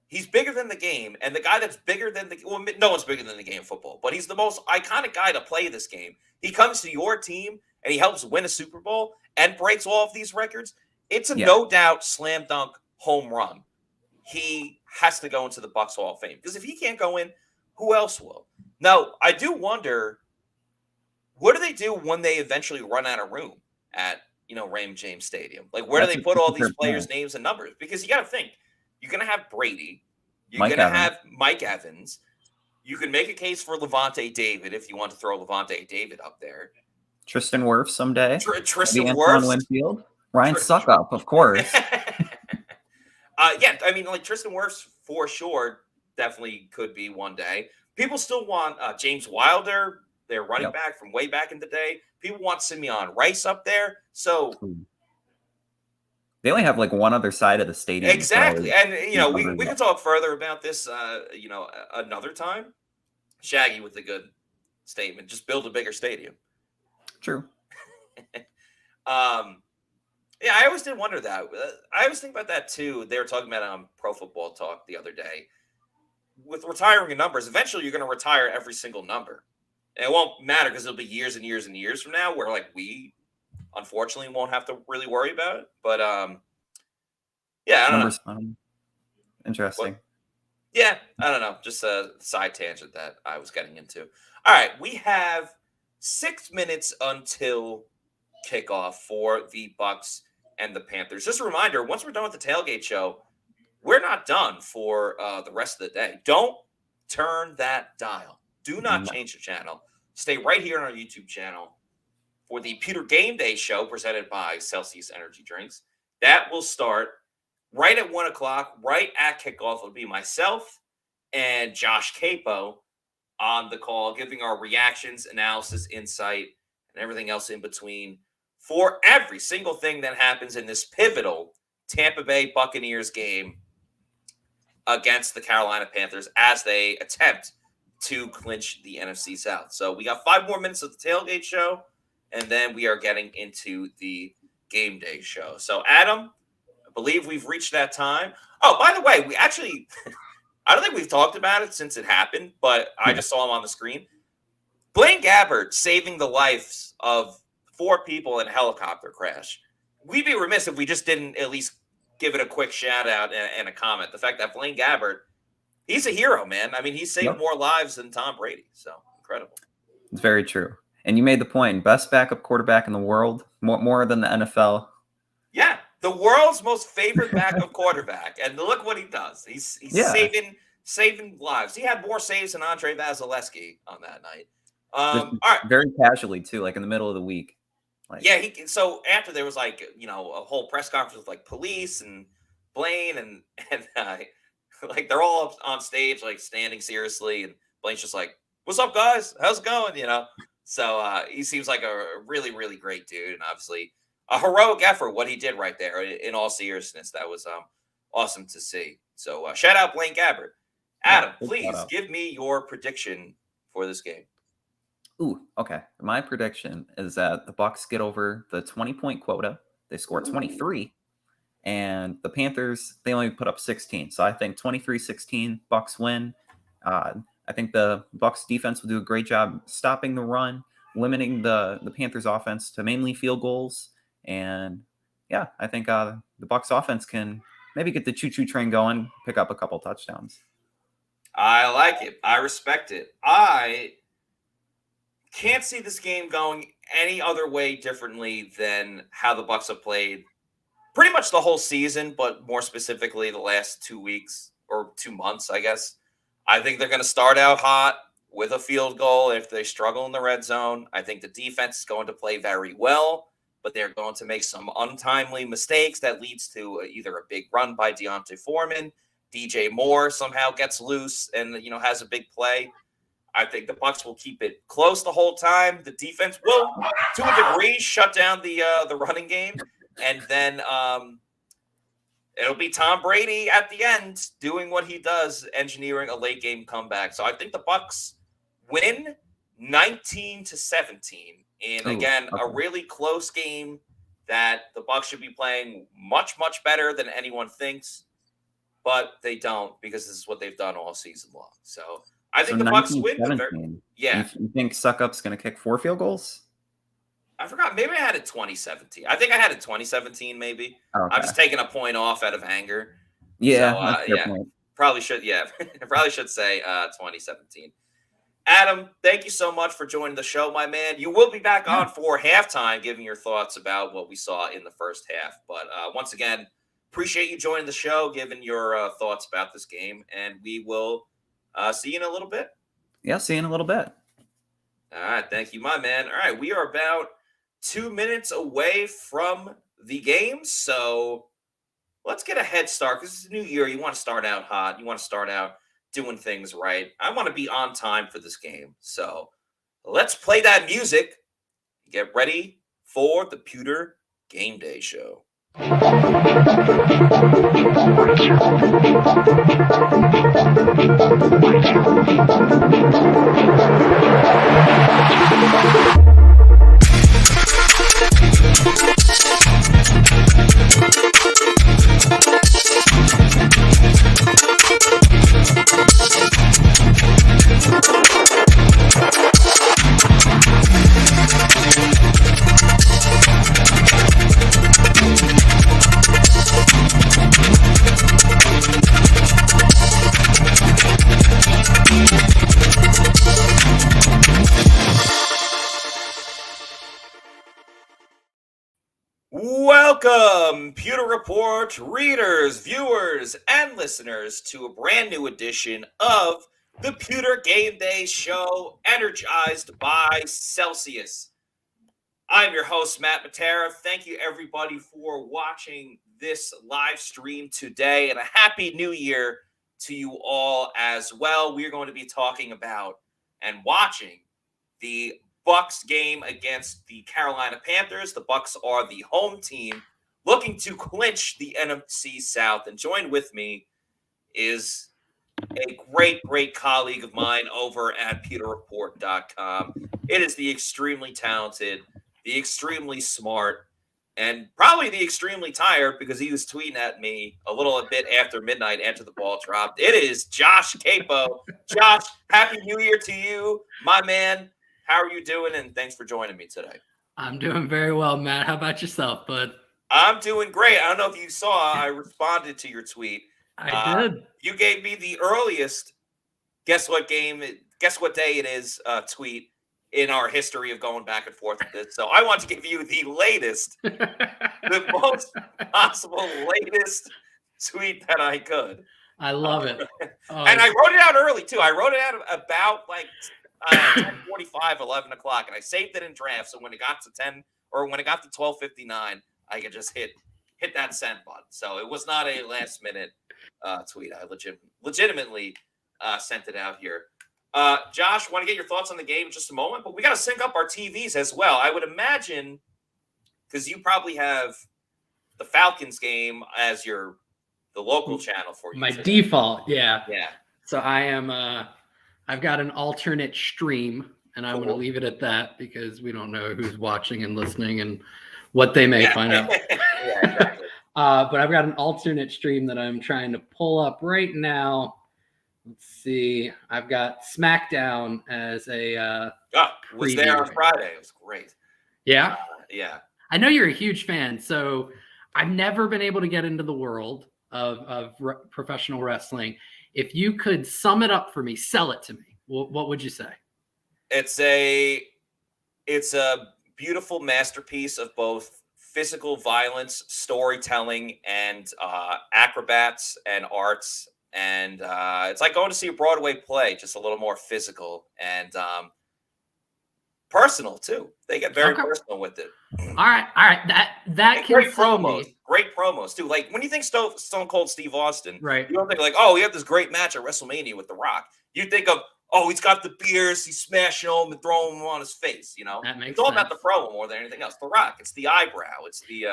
[SPEAKER 15] He's bigger than the game, and the guy that's bigger than no one's bigger than the game of football, but he's the most iconic guy to play this game. He comes to your team, and he helps win a Super Bowl and breaks all of these records. It's a no doubt slam dunk home run. He has to go into the Bucs Hall of Fame, because if he can't go in, who else will? Now, I do wonder, what do they do when they eventually run out of room at Raymond James Stadium? Like, where do they put all these players' names and numbers? Because you got to think, you're going to have Brady. You're going to have Mike Evans. You can make a case for Lavonte David if you want to throw Lavonte David up there.
[SPEAKER 16] Tristan Wirfs someday.
[SPEAKER 15] Tristan
[SPEAKER 16] Antoine
[SPEAKER 15] Wirfs.
[SPEAKER 16] Winfield. Ryan Suckup, of course.
[SPEAKER 15] Yeah, I mean, like Tristan Wirfs for sure definitely could be one day. People still want James Wilder, their running back from way back in the day. People want Simeon Rice up there. So
[SPEAKER 16] They only have like one other side of the stadium.
[SPEAKER 15] Exactly. And, we can talk further about this, another time. Shaggy with a good statement. Just build a bigger stadium.
[SPEAKER 16] True.
[SPEAKER 15] Yeah, I always did wonder that. I always think about that too. They were talking about on Pro Football Talk the other day. With retiring numbers, eventually you're going to retire every single number. And it won't matter because it'll be years and years and years from now where like we unfortunately won't have to really worry about it. But yeah, I don't know.
[SPEAKER 16] Interesting.
[SPEAKER 15] Yeah, I don't know. Just a side tangent that I was getting into. All right, we have 6 minutes until kickoff for the Bucs and the Panthers. Just a reminder, once we're done with the tailgate show, we're not done for the rest of the day. Don't turn that dial. Do not change the channel. Stay right here on our YouTube channel for the Pewter GameDay show presented by Celsius Energy Drinks. That will start right at 1 o'clock, right at kickoff. It'll be myself and Josh Capo on the call, giving our reactions, analysis, insight, and everything else in between for every single thing that happens in this pivotal Tampa Bay Buccaneers game against the Carolina Panthers as they attempt to clinch the NFC South. So we got 5 more minutes of the tailgate show, and then we are getting into the game day show. So, Adam, I believe we've reached that time. Oh, by the way, we actually, I don't think we've talked about it since it happened, but I just saw him on the screen. Blaine Gabbert saving the lives of 4 people in a helicopter crash. We'd be remiss if we just didn't at least give it a quick shout out and a comment. The fact that Blaine Gabbert, he's a hero, man. I mean, he saved more lives than Tom Brady. So incredible.
[SPEAKER 16] It's very true. And you made the point. Best backup quarterback in the world, more than the NFL.
[SPEAKER 15] Yeah, the world's most favorite backup quarterback. And look what he does. He's saving lives. He had more saves than Andre Vasilevsky on that night. All right.
[SPEAKER 16] Very casually, too, like in the middle of the week.
[SPEAKER 15] Yeah, so after there was like, a whole press conference with like police and Blaine and like they're all on stage, like standing seriously. And Blaine's just like, "What's up, guys? How's it going?" So he seems like a really, really great dude. And obviously a heroic effort, what he did right there in all seriousness. That was awesome to see. So shout out Blaine Gabbert. Adam, please give me your prediction for this game.
[SPEAKER 16] Ooh, okay. My prediction is that the Bucs get over the 20-point quota. They score 23. And the Panthers, they only put up 16. So I think 23-16, Bucs win. I think the Bucs defense will do a great job stopping the run, limiting the Panthers offense to mainly field goals. And yeah, I think the Bucs offense can maybe get the choo-choo train going, pick up a couple touchdowns.
[SPEAKER 15] I like it. I respect it. I can't see this game going any other way differently than how the Bucs have played pretty much the whole season, but more specifically the last 2 weeks or 2 months, I guess. I think they're going to start out hot with a field goal if they struggle in the red zone. I think the defense is going to play very well, but they're going to make some untimely mistakes that leads to either a big run by Foreman, DJ Moore somehow gets loose and has a big play. I think the Bucs will keep it close the whole time. The defense will, to a degree, shut down the running game, and then it'll be Tom Brady at the end doing what he does, engineering a late game comeback. So I think the Bucs win 19-17 in a really close game that the Bucs should be playing much, much better than anyone thinks, but they don't because this is what they've done all season long. So I think the Bucs win. Yeah.
[SPEAKER 16] You think Suckup's going to kick 4 field goals?
[SPEAKER 15] I forgot. Maybe I had it 2017. I think I had it 2017, maybe.
[SPEAKER 16] Okay.
[SPEAKER 15] I'm just taking a point off out of anger.
[SPEAKER 16] Yeah.
[SPEAKER 15] So,
[SPEAKER 16] that's a fair point.
[SPEAKER 15] Probably should. Yeah. I probably should say 2017. Adam, thank you so much for joining the show, my man. You will be back on for halftime, giving your thoughts about what we saw in the first half. But once again, appreciate you joining the show, giving your thoughts about this game. And we will see you in a little bit.
[SPEAKER 16] Yeah, see you in a little bit.
[SPEAKER 15] All right. Thank you, my man. All right. We are about 2 minutes away from the game. So let's get a head start because it's a new year. You want to start out hot. You want to start out doing things right. I want to be on time for this game. So let's play that music. Get ready for the Pewter GameDay show. Welcome, Pewter Report readers, viewers, and listeners to a brand new edition of the Pewter GameDay show, energized by Celsius. I'm your host, Matt Matera. Thank you, everybody, for watching this live stream today, and a happy new year to you all as well. We're going to be talking about and watching the Bucs game against the Carolina Panthers. The Bucs are the home team looking to clinch the NFC South. And joined with me is a great colleague of mine over at PewterReport.com. It is the extremely talented, the extremely smart, and probably the extremely tired, because he was tweeting at me a little bit after midnight after the ball dropped. It is Josh Capo. Josh, Happy New Year to you, my man. How are you doing? And thanks for joining me today.
[SPEAKER 18] I'm doing very well, Matt. How about yourself, bud?
[SPEAKER 15] I'm doing great. I don't know if you saw, I responded to your tweet.
[SPEAKER 18] I did.
[SPEAKER 15] You gave me the earliest guess what day it is tweet in our history of going back and forth with this. So I want to give you the latest, the most possible latest tweet that I could.
[SPEAKER 18] I love it.
[SPEAKER 15] And I wrote it out early, too. I wrote it out about 10:45, 11 o'clock, and I saved it in draft. So when it got to 12:59, I could just hit that send button. So it was not a last minute tweet. I legitimately sent it out here. Josh, want to get your thoughts on the game in just a moment, but we got to sync up our TVs as well. I would imagine, because you probably have the Falcons game as the local channel for you.
[SPEAKER 18] My default, yeah.
[SPEAKER 15] Yeah.
[SPEAKER 18] So I am. I've got an alternate stream, and I'm going to leave it at that because we don't know who's watching and listening and what they may find out.
[SPEAKER 15] Yeah, exactly.
[SPEAKER 18] But I've got an alternate stream that I'm trying to pull up right now. Let's see. I've got SmackDown as a
[SPEAKER 15] was there on Friday. It was great.
[SPEAKER 18] Yeah?
[SPEAKER 15] Yeah.
[SPEAKER 18] I know you're a huge fan, so I've never been able to get into the world of professional wrestling. If you could sum it up for me, sell it to me, what would you say?
[SPEAKER 15] It's a beautiful masterpiece of both physical violence, storytelling, and acrobats and arts. And it's like going to see a Broadway play, just a little more physical and personal too. They get very personal with it.
[SPEAKER 18] All right. That can
[SPEAKER 15] great promos too. Like when you think Stone Cold Steve Austin,
[SPEAKER 18] right?
[SPEAKER 15] You don't think like, oh, he had this great match at WrestleMania with The Rock. You think of, oh, he's got the beers, he's smashing them and throwing them on his face. You know,
[SPEAKER 18] that makes
[SPEAKER 15] it's all
[SPEAKER 18] sense.
[SPEAKER 15] about the promo more than anything else. The Rock, it's the eyebrow, it's the.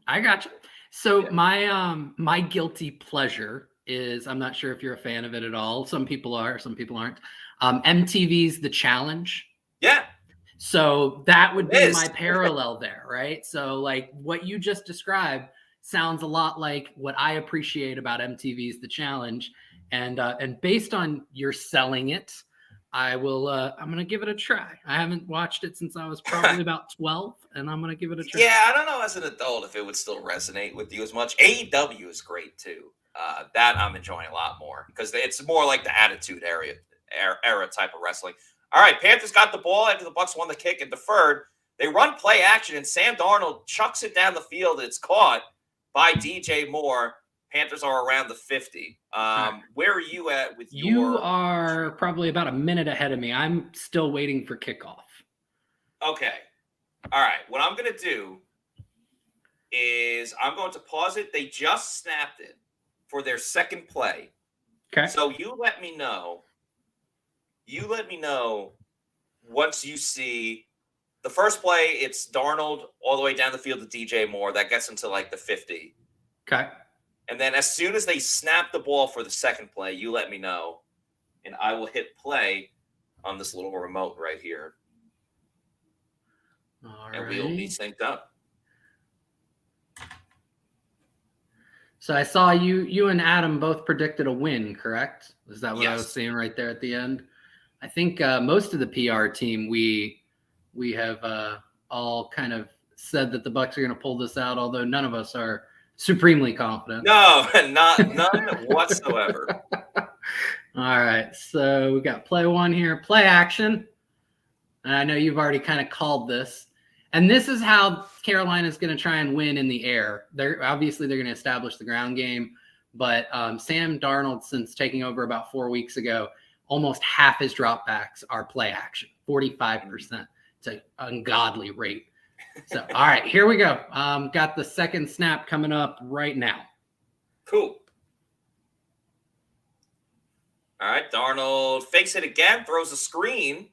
[SPEAKER 18] I got you. So my guilty pleasure is, I'm not sure if you're a fan of it at all. Some people are, some people aren't. MTV's The Challenge.
[SPEAKER 15] Yeah.
[SPEAKER 18] So that would be my parallel there, right? So like what you just described sounds a lot like what I appreciate about MTV's The Challenge. And based on your selling it, I'm going to give it a try. I haven't watched it since I was probably about 12, and I'm going to give it a try.
[SPEAKER 15] Yeah, I don't know as an adult if it would still resonate with you as much. AEW is great too. That I'm enjoying a lot more because it's more like the Attitude Era type of wrestling. All right, Panthers got the ball after the Bucs won the kick and deferred. They run play action, and Sam Darnold chucks it down the field. It's caught by DJ Moore. Panthers are around the 50. Where are you at with your...
[SPEAKER 18] You are probably about a minute ahead of me. I'm still waiting for kickoff.
[SPEAKER 15] Okay. All right. What I'm going to do is I'm going to pause it. They just snapped it for their second play.
[SPEAKER 18] Okay.
[SPEAKER 15] So you let me know once you see The first play, it's Darnold all the way down the field to DJ Moore. That gets him to like the 50.
[SPEAKER 18] Okay.
[SPEAKER 15] And then as soon as they snap the ball for the second play, you let me know, and I will hit play on this little remote right here.
[SPEAKER 18] All
[SPEAKER 15] and
[SPEAKER 18] right.
[SPEAKER 15] we will be synced up.
[SPEAKER 18] So I saw you and Adam both predicted a win, correct? Is that what I was seeing right there at the end? I think most of the PR team, we have all kind of said that the Bucs are going to pull this out, although none of us are supremely confident.
[SPEAKER 15] No, none whatsoever.
[SPEAKER 18] All right, so we got play one here, play action. And I know you've already kind of called this. And this is how Carolina's going to try and win in the air. They're going to establish the ground game. But Sam Darnold, since taking over about 4 weeks ago, almost half his dropbacks are play action, 45%. It's an ungodly rate. So, all right, here we go. Got the second snap coming up right now.
[SPEAKER 15] Cool. All right, Darnold fakes it again, throws a screen.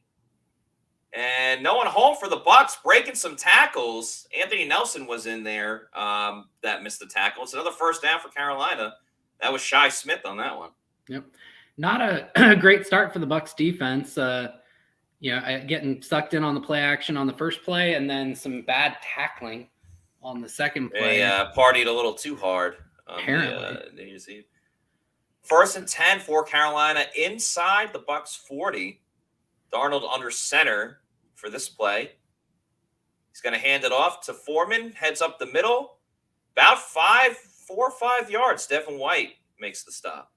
[SPEAKER 15] And no one home for the Bucs, breaking some tackles. Anthony Nelson was in there that missed the tackle. It's another first down for Carolina. That was Shi Smith on that one.
[SPEAKER 18] Yep. Not a great start for the Bucs defense. Getting sucked in on the play action on the first play and then some bad tackling on the second play.
[SPEAKER 15] They partied a little too hard.
[SPEAKER 18] Apparently.
[SPEAKER 15] First and 10 for Carolina inside the Bucs 40. Darnold under center for this play. He's going to hand it off to Foreman, heads up the middle. About 4 or 5 yards. Devin White makes the stop.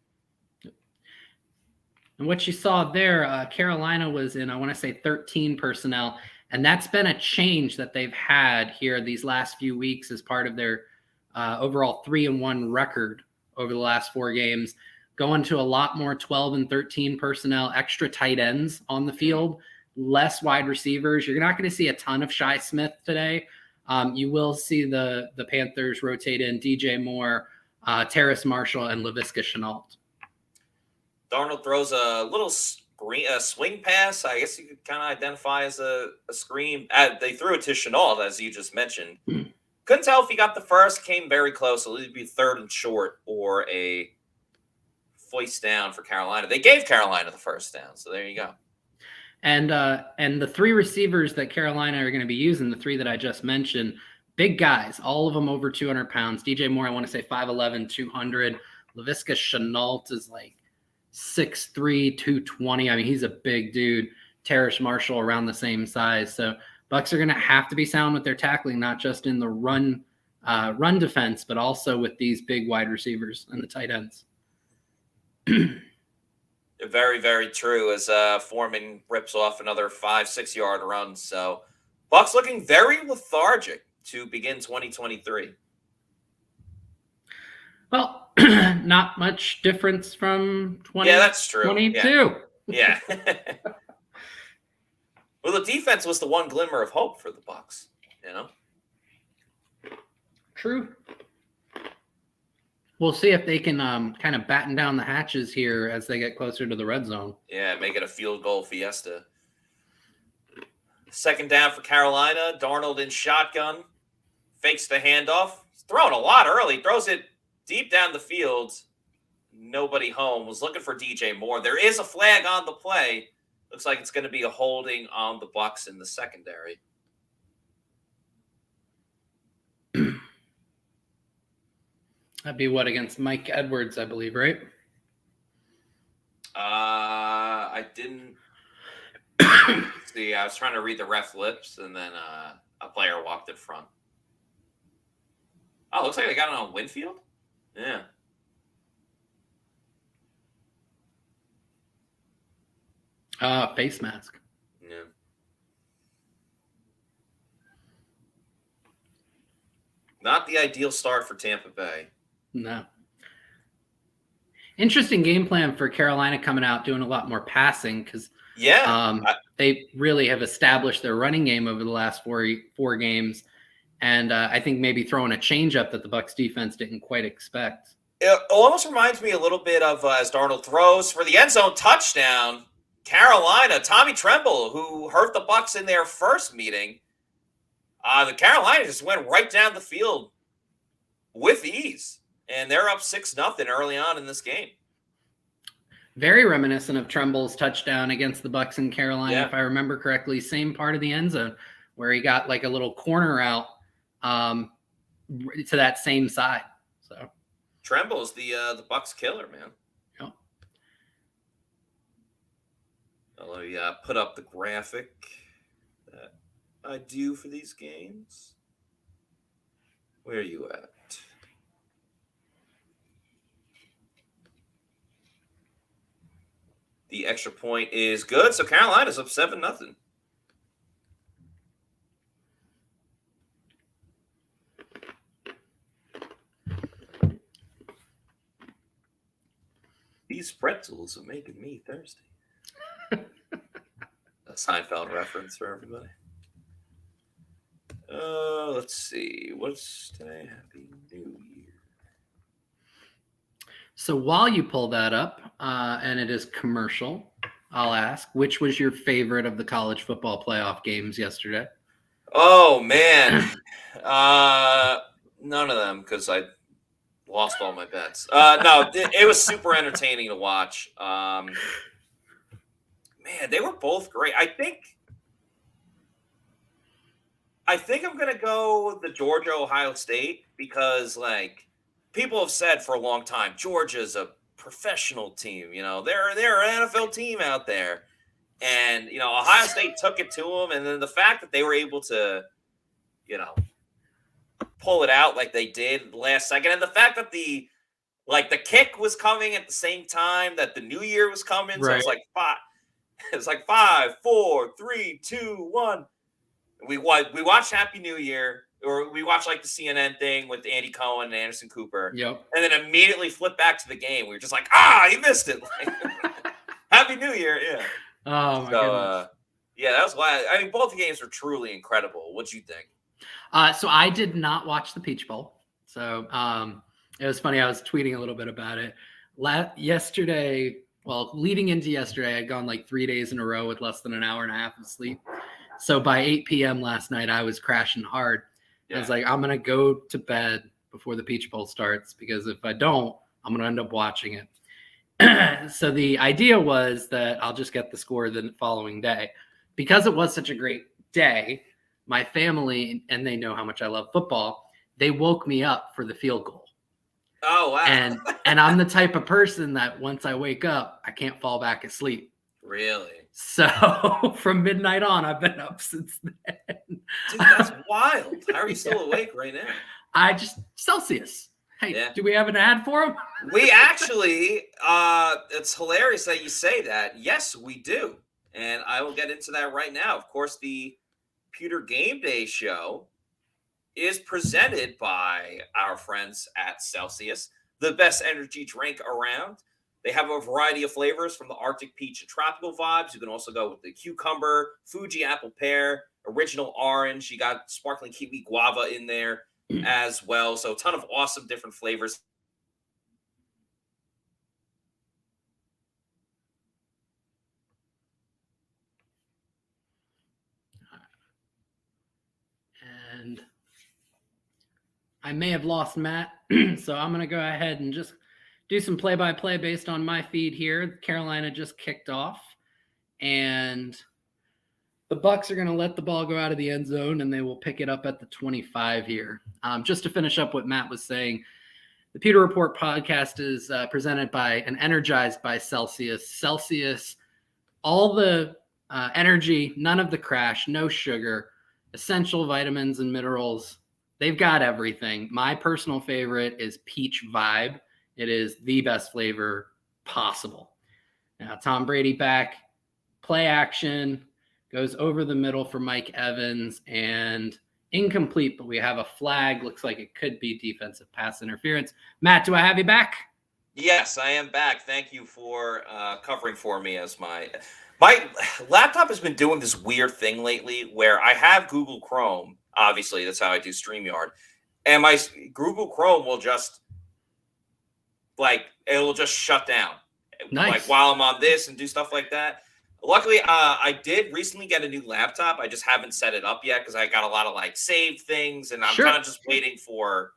[SPEAKER 18] And what you saw there, Carolina was in, I want to say 13 personnel. And that's been a change that they've had here these last few weeks as part of their overall 3-1 record over the last 4 games. Going to a lot more 12 and 13 personnel, extra tight ends on the field, less wide receivers. You're not going to see a ton of Shi Smith today. You will see the Panthers rotate in DJ Moore, Terrace Marshall, and Laviska Shenault.
[SPEAKER 15] Darnold throws a little swing pass. I guess you could kind of identify as a screen. They threw it to Shenault, as you just mentioned. Couldn't tell if he got the first, came very close. It'll either be third and short or a foist down for Carolina. They gave Carolina the first down, so there you go.
[SPEAKER 18] And the 3 receivers that Carolina are going to be using, the 3 that I just mentioned, big guys, all of them over 200 pounds. DJ Moore, I want to say 5'11", 200. Laviska Shenault is like 6'3", 220. I mean, he's a big dude. Terrace Marshall around the same size. So Bucs are going to have to be sound with their tackling, not just in the run defense, but also with these big wide receivers and the tight ends.
[SPEAKER 15] Very, very true. As Foreman rips off another 5-6 yard run. So Bucs looking very lethargic to begin 2023.
[SPEAKER 18] Well, not much difference from 2022.
[SPEAKER 15] Yeah, that's true. Yeah. Well, the defense was the one glimmer of hope for the Bucs,
[SPEAKER 18] True. We'll see if they can kind of batten down the hatches here as they get closer to the red zone.
[SPEAKER 15] Yeah, make it a field goal fiesta. Second down for Carolina. Darnold in shotgun. Fakes the handoff. He's throwing a lot early. Throws it deep down the field. Nobody home. Was looking for DJ Moore. There is a flag on the play. Looks like it's going to be a holding on the Bucs in the secondary.
[SPEAKER 18] That'd be what, against Mike Edwards, I believe, right?
[SPEAKER 15] I didn't see. I was trying to read the ref lips, and then a player walked in front. Oh, looks like they got it on Winfield? Yeah.
[SPEAKER 18] Face mask.
[SPEAKER 15] Yeah. Not the ideal start for Tampa Bay.
[SPEAKER 18] No. Interesting game plan for Carolina coming out doing a lot more passing because they really have established their running game over the last four games, and I think maybe throwing a changeup that the Bucs defense didn't quite expect.
[SPEAKER 15] It almost reminds me a little bit of as Darnold throws for the end zone touchdown. Carolina, Tommy Tremble, who hurt the Bucs in their first meeting. The Carolina just went right down the field with ease, and they're up 6-0 early on in this game.
[SPEAKER 18] Very reminiscent of Tremble's touchdown against the Bucs in Carolina,
[SPEAKER 15] Yeah.
[SPEAKER 18] if I remember correctly. Same part of the end zone where he got like a little corner out to that same side. So
[SPEAKER 15] Tremble's the Bucs killer, man.
[SPEAKER 18] Yep.
[SPEAKER 15] Let me put up the graphic that I do for these games. Where are you at? The extra point is good. So Carolina's up 7-0. These pretzels are making me thirsty. A Seinfeld reference for everybody. Let's see. What's today? Happy New Year.
[SPEAKER 18] So while you pull that up, and it is commercial, I'll ask, which was your favorite of the college football playoff games yesterday?
[SPEAKER 15] Oh, man. None of them, because I lost all my bets. No, it was super entertaining to watch. Man, they were both great. I think I'm going to go the Georgia-Ohio State because, like, people have said for a long time, Georgia's a professional team. You know, they're an NFL team out there. And, you know, Ohio State took it to them. And then the fact that they were able to, you know, pull it out like they did last second. And the fact that the kick was coming at the same time that the New Year was coming. So
[SPEAKER 18] Right.
[SPEAKER 15] it's like 5, 4, 3, 2, 1. We watched Happy New Year. Or we watched like the CNN thing with Andy Cohen and Anderson Cooper.
[SPEAKER 18] Yep.
[SPEAKER 15] And then immediately flip back to the game. We were just like, you missed it. Like, Happy New Year. Yeah.
[SPEAKER 18] Oh, my goodness.
[SPEAKER 15] Yeah, that was why. I mean, both the games were truly incredible. What'd you think?
[SPEAKER 18] So I did not watch the Peach Bowl. So it was funny. I was tweeting a little bit about it. Yesterday, leading into yesterday, I'd gone like 3 days in a row with less than an hour and a half of sleep. So by 8 p.m. last night, I was crashing hard. Yeah. I was like, I'm going to go to bed before the Peach Bowl starts because if I don't, I'm going to end up watching it. So the idea was that I'll just get the score the following day. Because it was such a great day, my family, and they know how much I love football, they woke me up for the field goal.
[SPEAKER 15] Oh, wow.
[SPEAKER 18] And I'm the type of person that once I wake up, I can't fall back asleep.
[SPEAKER 15] Really?
[SPEAKER 18] So from midnight on, I've been up since then.
[SPEAKER 15] Dude, that's wild. How are you still awake right now?
[SPEAKER 18] Celsius. Hey,
[SPEAKER 15] yeah.
[SPEAKER 18] Do we have an ad for him?
[SPEAKER 15] We actually, it's hilarious that you say that. Yes, we do. And I will get into that right now. Of course, the Pewter GameDay show is presented by our friends at Celsius, the best energy drink around. They have a variety of flavors from the Arctic Peach and Tropical vibes. You can also go with the cucumber, Fuji apple pear, original orange. You got sparkling kiwi guava in there as well. So a ton of awesome different flavors.
[SPEAKER 18] And I may have lost Matt, so I'm going to go ahead and just do some play-by-play based on my feed here. Carolina just kicked off, and the Bucs are going to let the ball go out of the end zone, and they will pick it up at the 25 here. Just to finish up what Matt was saying, the Pewter Report podcast is presented by and energized by Celsius. Celsius, all the energy, none of the crash, no sugar, essential vitamins and minerals. They've got everything. My personal favorite is Peach Vibe. It is the best flavor possible. Now, Tom Brady back, play action, goes over the middle for Mike Evans, and incomplete, but we have a flag. Looks like it could be defensive pass interference. Matt, do I have you back?
[SPEAKER 15] Yes, I am back. Thank you for covering for me as my laptop has been doing this weird thing lately where I have Google Chrome. Obviously, that's how I do StreamYard. And my Google Chrome will just it'll just shut down.
[SPEAKER 18] Nice.
[SPEAKER 15] Like while I'm on this and do stuff like that. Luckily, I did recently get a new laptop. I just haven't set it up yet because I got a lot of like saved things, and I'm kind of just waiting for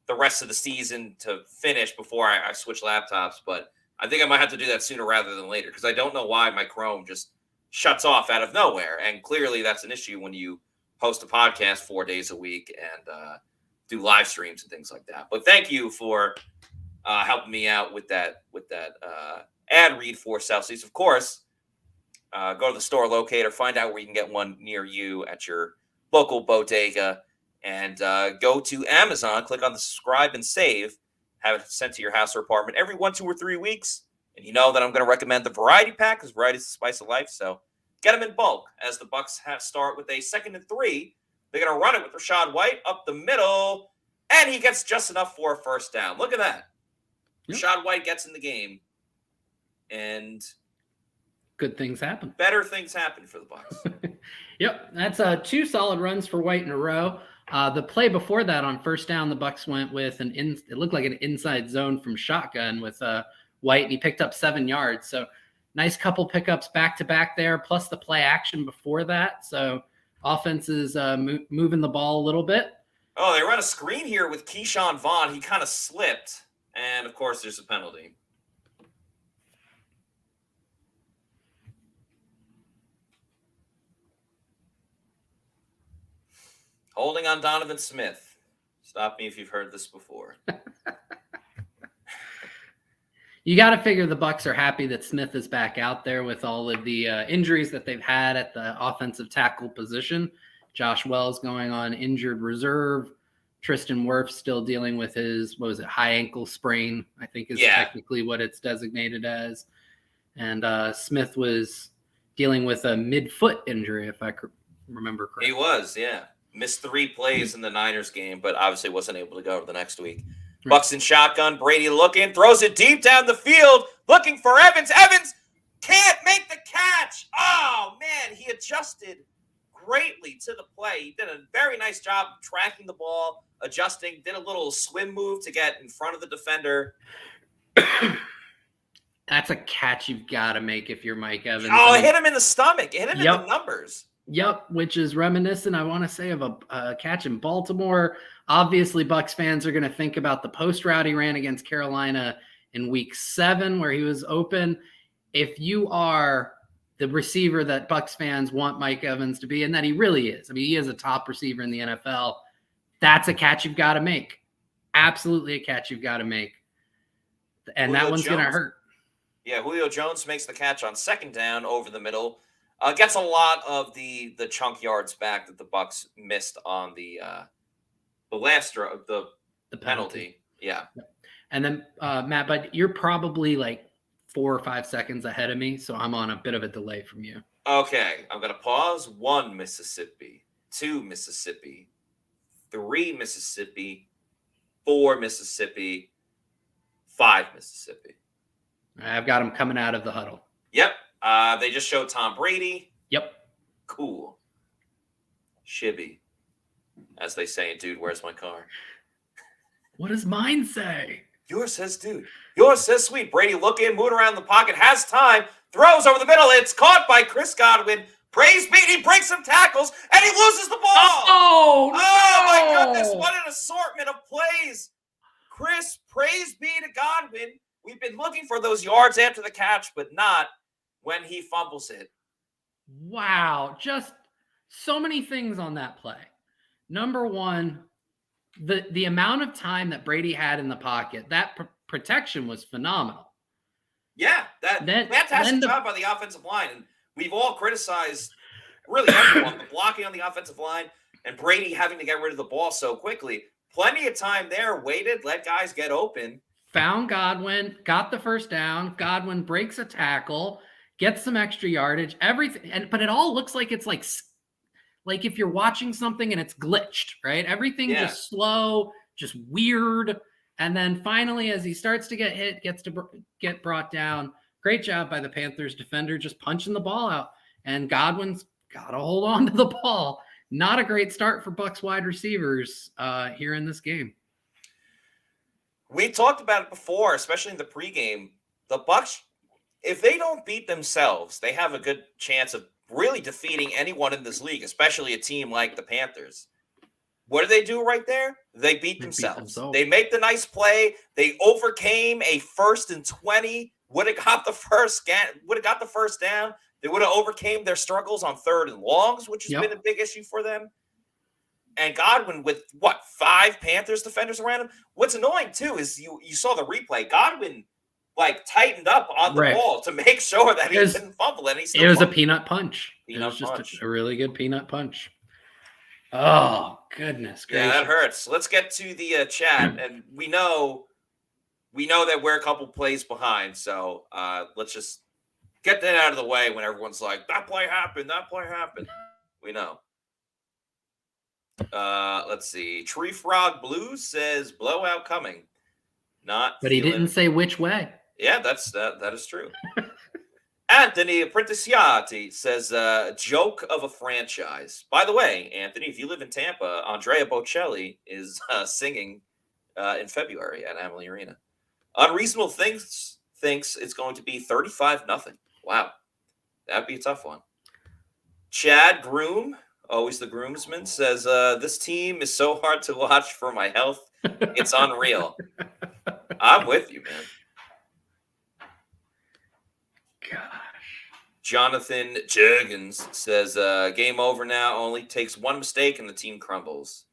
[SPEAKER 15] the rest of the season to finish before I switch laptops. But I think I might have to do that sooner rather than later because I don't know why my Chrome just shuts off out of nowhere. And clearly that's an issue when you host a podcast 4 days a week and do live streams and things like that. But thank you for helping me out with that ad read for Celsius. Of course, go to the store locator, find out where you can get one near you at your local bodega, and go to Amazon, click on the subscribe and save, have it sent to your house or apartment every 1, 2, or 3 weeks. And you know that I'm going to recommend the variety pack because variety is the spice of life. So get them in bulk as the Bucs start with a 2nd and 3. They're going to run it with Rachaad White up the middle, and he gets just enough for a first down. Look at that. Yep. Rachaad White gets in the game, and
[SPEAKER 18] good things happen.
[SPEAKER 15] Better things happen for the Bucs.
[SPEAKER 18] Yep, that's 2 solid runs for White in a row. The play before that on first down, the Bucs went with it looked like an inside zone from shotgun with White, and he picked up 7 yards. So nice couple pickups back to back there, plus the play action before that. So offense is moving the ball a little bit.
[SPEAKER 15] Oh, they run a screen here with Keyshawn Vaughn. He kind of slipped, and of course, there's a penalty. Holding on Donovan Smith. Stop me if you've heard this before.
[SPEAKER 18] You got to figure the Bucs are happy that Smith is back out there with all of the injuries that they've had at the offensive tackle position. Josh Wells going on injured reserve. Tristan Wirfs still dealing with his, high ankle sprain, I think is technically what it's designated as. And Smith was dealing with a mid-foot injury, if I remember correctly.
[SPEAKER 15] He was, yeah. Missed 3 plays in the Niners game, but obviously wasn't able to go the next week. Bucs in shotgun. Brady looking, throws it deep down the field, looking for Evans. Evans can't make the catch. Oh, man, he adjusted greatly to the play. He did a very nice job tracking the ball, adjusting, did a little swim move to get in front of the defender.
[SPEAKER 18] That's a catch you've got to make if you're Mike Evans.
[SPEAKER 15] Oh, it hit him in the stomach. It hit him in the numbers.
[SPEAKER 18] Yep, which is reminiscent, I want to say, of a catch in Baltimore. Obviously, Bucs fans are going to think about the post route he ran against Carolina in Week 7 where he was open. If you are the receiver that Bucs fans want Mike Evans to be, and that he really is. I mean, he is a top receiver in the NFL. That's a catch you've got to make. Absolutely a catch you've got to make. And
[SPEAKER 15] Julio
[SPEAKER 18] that one's going to hurt.
[SPEAKER 15] Yeah, Julio Jones makes the catch on 2nd down over the middle. Gets a lot of the chunk yards back that the Bucs missed on the last the penalty. Yeah.
[SPEAKER 18] And then Matt, but you're probably like 4 or 5 seconds ahead of me, so I'm on a bit of a delay from you.
[SPEAKER 15] Okay, I'm gonna pause. 1 Mississippi, 2 Mississippi, 3 Mississippi, 4 Mississippi, 5 Mississippi.
[SPEAKER 18] I've got him coming out of the huddle.
[SPEAKER 15] Yep. They just showed Tom Brady.
[SPEAKER 18] Yep.
[SPEAKER 15] Cool. Shibby, as they say in Dude, Where's My Car?
[SPEAKER 18] What does mine say?
[SPEAKER 15] Yours says Dude. Yours says Sweet. Brady looking, moving around the pocket, has time, throws over the middle. It's caught by Chris Godwin. Praise be, he breaks some tackles, and he loses the ball.
[SPEAKER 18] Oh,
[SPEAKER 15] my goodness. What an assortment of plays. Chris, praise be to Godwin. We've been looking for those yards after the catch, but not when he fumbles it.
[SPEAKER 18] Wow. Just so many things on that play. Number one, the amount of time that Brady had in the pocket, that protection was phenomenal.
[SPEAKER 15] Yeah, fantastic job by the offensive line. And we've all criticized really everyone, the blocking on the offensive line and Brady having to get rid of the ball so quickly. Plenty of time there, waited, let guys get open.
[SPEAKER 18] Found Godwin, got the first down. Godwin breaks a tackle, gets some extra yardage, everything. But it all looks like it's like if you're watching something and it's glitched, right? Everything just slow, just weird. And then finally, as he starts to get hit, gets to get brought down. Great job by the Panthers defender, just punching the ball out. And Godwin's got to hold on to the ball. Not a great start for Bucs wide receivers here in this game.
[SPEAKER 15] We talked about it before, especially in the pregame. The Bucs if they don't beat themselves, they have a good chance of really defeating anyone in this league, especially a team like the Panthers. What do they do right there? They beat themselves. They make the nice play. They overcame a 1st and 20. Would have got the first down. They would have overcame their struggles on 3rd and longs, which has been a big issue for them. And Godwin with 5 Panthers defenders around him. What's annoying too is you saw the replay. Godwin tightened up on the ball to make sure that he didn't fumble, and it
[SPEAKER 18] was a peanut punch. It was just a really good peanut punch. Oh, goodness gracious.
[SPEAKER 15] Yeah, that hurts. Let's get to the chat, and we know that we're a couple plays behind, so let's just get that out of the way when everyone's like, that play happened. We know. Let's see. Tree Frog Blues says blowout coming.
[SPEAKER 18] But he didn't say which way.
[SPEAKER 15] Yeah, that is true. Anthony Printiciati says, joke of a franchise. By the way, Anthony, if you live in Tampa, Andrea Bocelli is singing in February at Amalie Arena. Unreasonable thinks it's going to be 35-0. Wow. That'd be a tough one. Chad Groom, always the groomsman, says, this team is so hard to watch for my health. It's unreal. I'm with you, man.
[SPEAKER 18] Gosh.
[SPEAKER 15] Jonathan Jurgens says, game over now. Only takes one mistake and the team crumbles.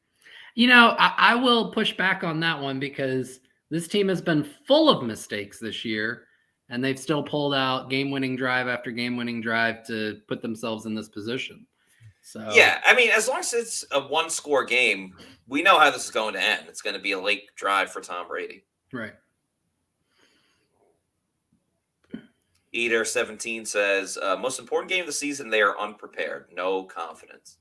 [SPEAKER 18] I will push back on that one because this team has been full of mistakes this year, and they've still pulled out game-winning drive after game-winning drive to put themselves in this position. So
[SPEAKER 15] yeah, I mean, as long as it's a one-score game, we know how this is going to end. It's going to be a late drive for Tom Brady.
[SPEAKER 18] Right.
[SPEAKER 15] Eater 17 says, most important game of the season, they are unprepared. No confidence.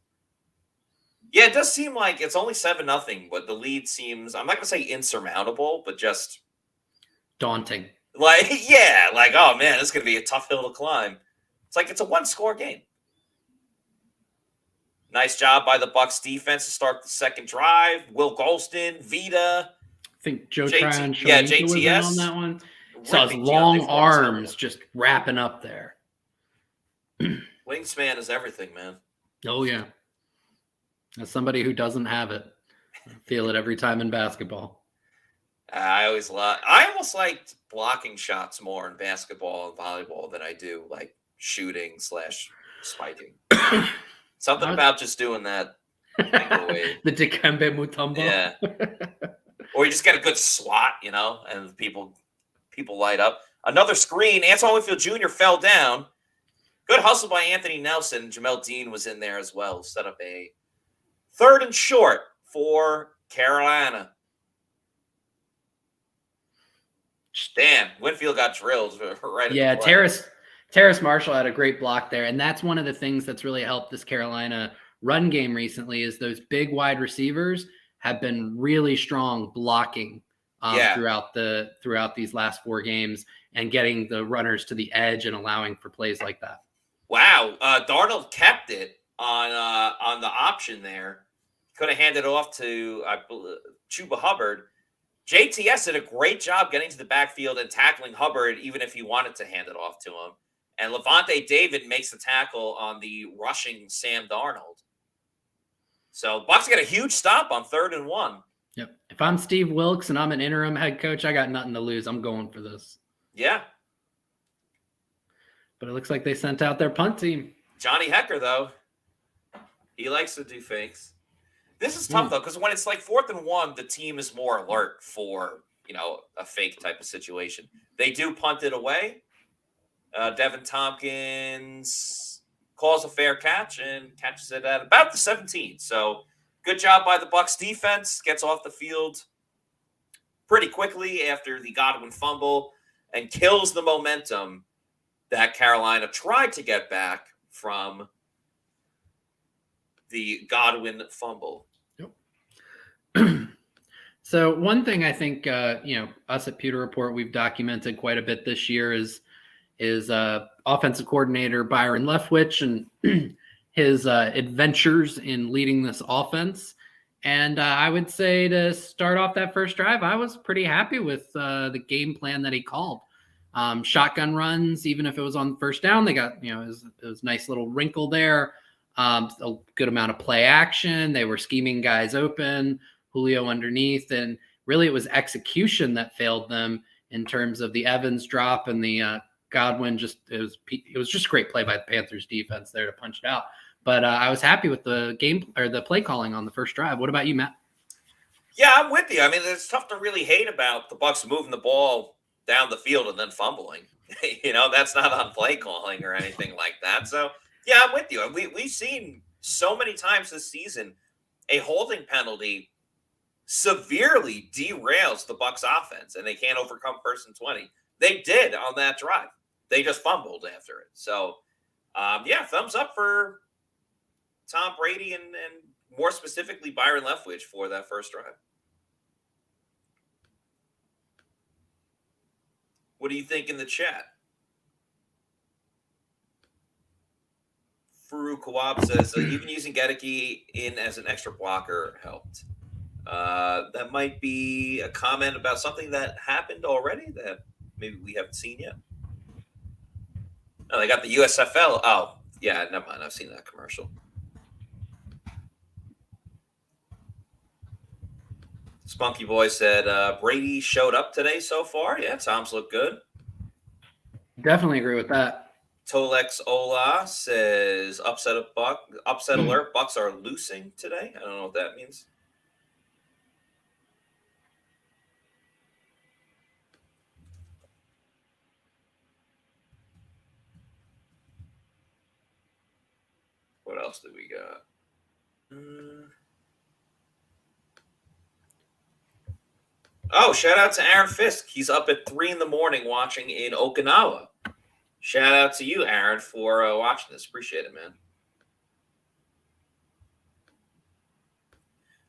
[SPEAKER 15] Yeah, it does seem like it's only 7-0, but the lead seems, I'm not going to say insurmountable, but just
[SPEAKER 18] daunting.
[SPEAKER 15] Oh man, this is going to be a tough hill to climb. It's a one-score game. Nice job by the Bucs defense to start the second drive. Will Golston, Vita.
[SPEAKER 18] I think Joe Tryon
[SPEAKER 15] JTS
[SPEAKER 18] was in on that one. Saw his long arms just wrapping up there.
[SPEAKER 15] Wingspan is everything, man.
[SPEAKER 18] Oh, yeah. As somebody who doesn't have it, I feel it every time in basketball.
[SPEAKER 15] I almost liked blocking shots more in basketball and volleyball than I do shooting/spiking. Something about just doing that.
[SPEAKER 18] The Dikembe Mutombo.
[SPEAKER 15] Yeah. Or you just get a good swat, and people light up. Another screen. Antoine Winfield Jr. fell down. Good hustle by Anthony Nelson. Jamel Dean was in there as well. Set up a 3rd and short for Carolina. Damn, Winfield got drilled right.
[SPEAKER 18] Yeah, Terrace Marshall had a great block there, and that's one of the things that's really helped this Carolina run game recently is those big wide receivers have been really strong blocking throughout these last 4 games and getting the runners to the edge and allowing for plays like that.
[SPEAKER 15] Wow, Darnold kept it on the option there. Could have handed it off to Chuba Hubbard. JTS did a great job getting to the backfield and tackling Hubbard, even if he wanted to hand it off to him. And Lavonte David makes the tackle on the rushing Sam Darnold. So Bucs get a huge stop on 3rd and 1.
[SPEAKER 18] Yep. If I'm Steve Wilkes and I'm an interim head coach, I got nothing to lose. I'm going for this.
[SPEAKER 15] Yeah.
[SPEAKER 18] But it looks like they sent out their punt team.
[SPEAKER 15] Johnny Hecker, though, he likes to do fakes. This is tough, though, because when it's 4th and 1, the team is more alert for, a fake type of situation. They do punt it away. Devin Tompkins calls a fair catch and catches it at about the 17. So good job by the Bucs defense. Gets off the field pretty quickly after the Godwin fumble and kills the momentum that Carolina tried to get back from the Godwin fumble.
[SPEAKER 18] Yep. So one thing I think, us at Pewter Report, we've documented quite a bit this year is offensive coordinator Byron Leftwich and his adventures in leading this offense. And I would say to start off that first drive, I was pretty happy with the game plan that he called. Shotgun runs, even if it was on first down, they got, it was a nice little wrinkle there. A good amount of play action. They were scheming guys open, Julio underneath, and really it was execution that failed them in terms of the Evans drop and the Godwin. It was just great play by the Panthers defense there to punch it out. But I was happy with the game or the play calling on the first drive. What about you, Matt?
[SPEAKER 15] Yeah, I'm with you. I mean, it's tough to really hate about the Bucs moving the ball down the field and then fumbling. That's not on play calling or anything like that. So, yeah, I'm with you. We've seen so many times this season a holding penalty severely derails the Bucs offense, and they can't overcome 1st and 20. They did on that drive. They just fumbled after it. So, thumbs up for Tom Brady and more specifically Byron Leftwich for that first drive. What do you think in the chat? Farouk Kawab says, even using Gedeke in as an extra blocker helped. That might be a comment about something that happened already that maybe we haven't seen yet. Oh, they got the USFL. Oh, yeah, never mind. I've seen that commercial. Spunky Boy said, Brady showed up today so far. Yeah, Tom's looked good.
[SPEAKER 18] Definitely agree with that.
[SPEAKER 15] Tolex Ola says, upset alert. Bucs are losing today. I don't know what that means. What else do we got? Oh, shout out to Aaron Fisk. He's up at 3 a.m. watching in Okinawa. Shout out to you, Aaron, for watching this. Appreciate it, man.